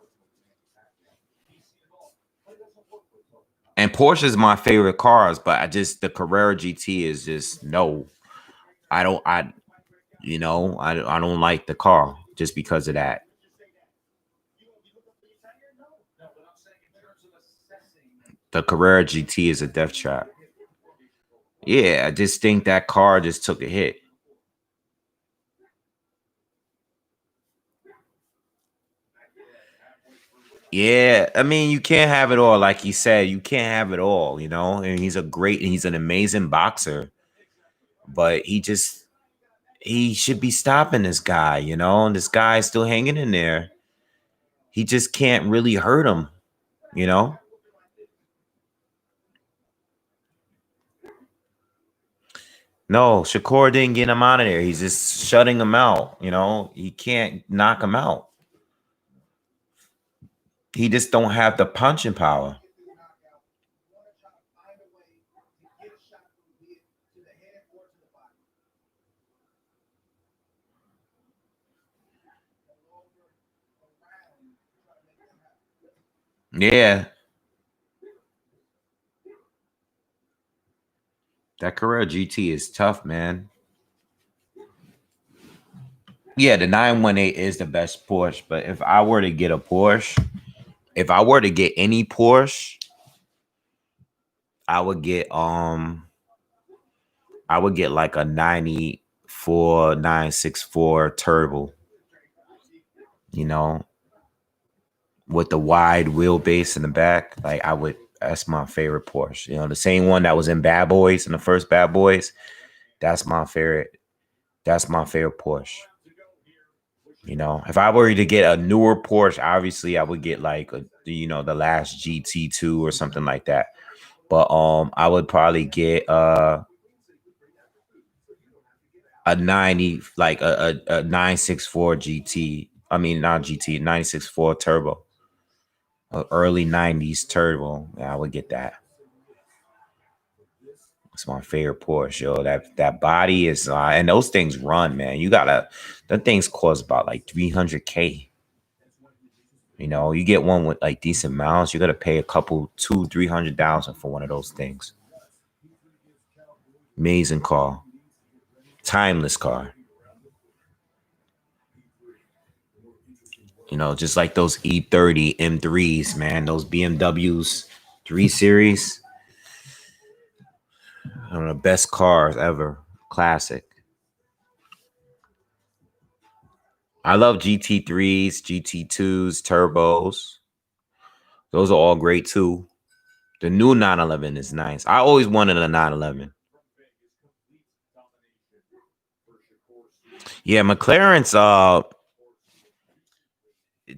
And Porsche is my favorite cars, but the Carrera GT is just no. I don't like the car just because of that. The Carrera GT is a death trap. Yeah, I just think that car just took a hit. Yeah, I mean, you can't have it all. Like you said, you can't have it all, you know? And he's an amazing boxer. But he should be stopping this guy, you know? And this guy is still hanging in there. He just can't really hurt him, you know? No, Shakur didn't get him out of there. He's just shutting him out, you know? He can't knock him out. He just don't have the punching power. Yeah. That Carrera GT is tough, man. Yeah, the 918 is the best Porsche, but if I were to get a Porsche, if I were to get any Porsche, I would get like a 94 964 turbo, you know, with the wide wheelbase in the back. Like that's my favorite Porsche. You know, the same one that was in Bad Boys, in the first Bad Boys. That's my favorite. That's my favorite Porsche. You know, if I were to get a newer Porsche, obviously I would get like the last GT2 or something like that. But I would probably get a 90, like a 964 GT. I mean, not GT, 964 turbo. Early 90s turbo. Yeah, I would get that. It's my favorite Porsche, yo. That body is and those things run, man. That things cost about like 300K. You know, you get one with like decent miles, you gotta pay a couple 200,000-300,000 for one of those things. Amazing car. Timeless car. You know, just like those E30 M3s, man. Those BMWs 3 Series. One of the best cars ever. Classic. I love GT3s, GT2s, turbos. Those are all great too. The new 911 is nice. I always wanted a 911. Yeah, McLaren's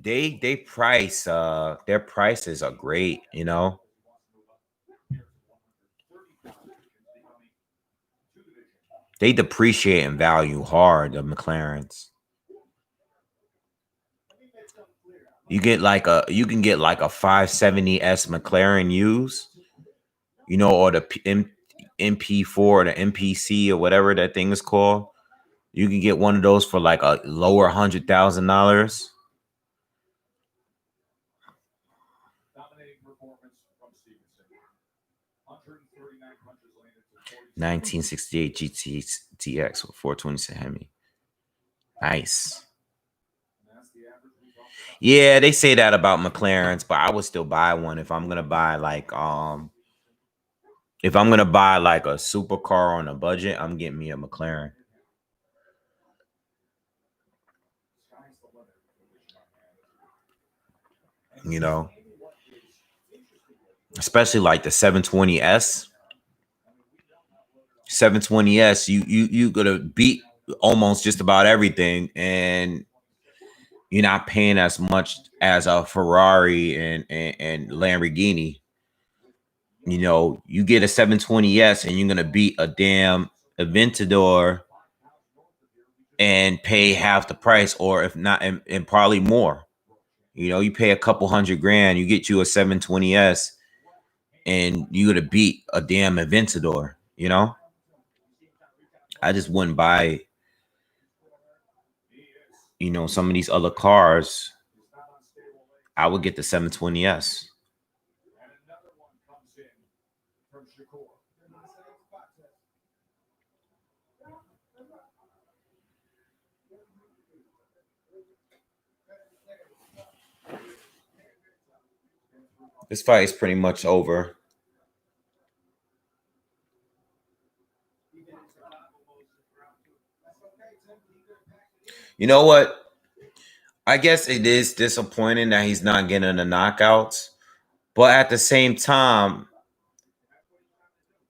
they price their prices are great, you know. They depreciate in value hard, the McLarens. You can get like a 570S McLaren used, you know, or the MP4 or the MPC or whatever that thing is called. You can get one of those for like a lower $100,000. 1968 GTX with 426 Hemi. Nice. Yeah, they say that about McLarens, but I would still buy one if I'm gonna buy like a supercar on a budget. I'm getting me a McLaren. You know, especially like the 720S. 720S, you gonna beat almost just about everything, and you're not paying as much as a Ferrari and Lamborghini. You know, you get a 720S and you're gonna beat a damn Aventador and pay half the price, or if not, and probably more. You know, you pay a couple $100,000, you get you a 720S, and you're gonna beat a damn Aventador. You know, I just wouldn't buy, you know, some of these other cars. I would get the 720S. This fight is pretty much over. You know what? I guess it is disappointing that he's not getting the knockouts, but at the same time,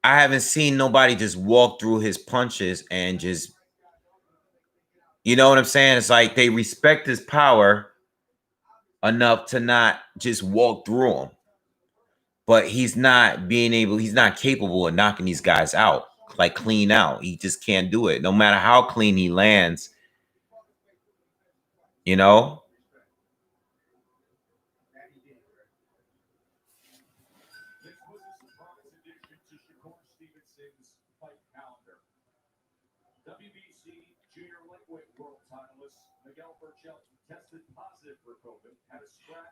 I haven't seen nobody just walk through his punches and just, you know what I'm saying? It's like they respect his power enough to not just walk through him. But he's not capable of knocking these guys out, like clean out. He just can't do it. No matter how clean he lands, you know?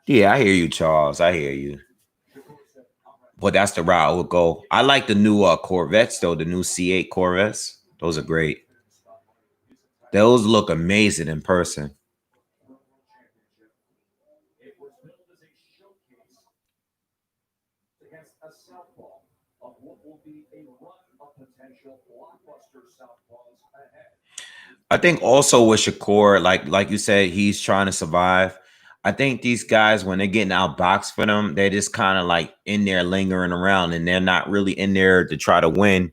Yeah, I hear you, Charles. I hear you. But that's the route I would go. I like the new Corvettes, though, the new C8 Corvettes. Those are great. Those look amazing in person. I think also with Shakur, like you said, he's trying to survive. I think these guys, when they're getting outboxed for them, they're just kind of like in there lingering around, and they're not really in there to try to win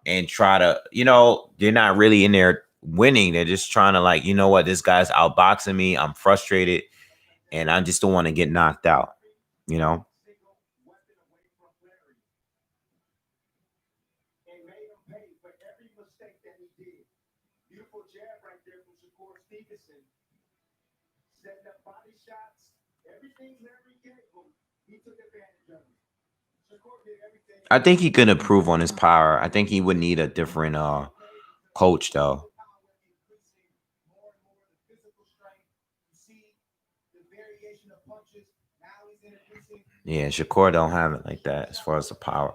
and try to, you know, they're not really in there winning. They're just trying to, like, you know what, this guy's outboxing me. I'm frustrated, and I just don't want to get knocked out, you know? I think he could improve on his power. I think he would need a different coach, though. Yeah, Shakur don't have it like that as far as the power.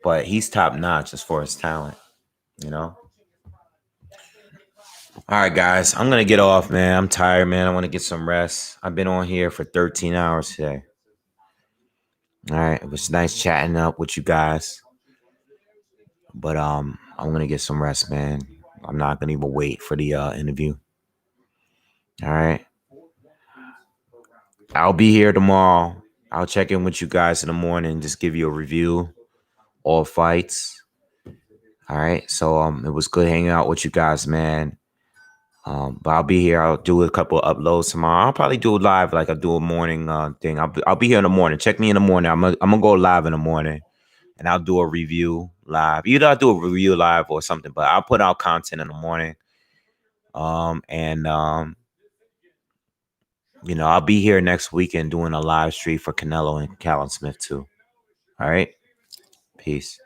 But he's top notch as far as talent, you know? All right, guys. I'm gonna get off, man. I'm tired, man. I want to get some rest. I've been on here for 13 hours today. All right. It was nice chatting up with you guys. But I'm gonna get some rest, man. I'm not gonna even wait for the interview. All right. I'll be here tomorrow. I'll check in with you guys in the morning, just give you a review, all fights. All right. So it was good hanging out with you guys, man. But I'll be here. I'll do a couple of uploads tomorrow. I'll probably do it live, like I'll do a morning thing. I'll be here in the morning. Check me in the morning. I'm gonna go live in the morning, and I'll do a review live. Either I'll do a review live or something, but I'll put out content in the morning. You know, I'll be here next weekend doing a live stream for Canelo and Callum Smith too. All right. Peace.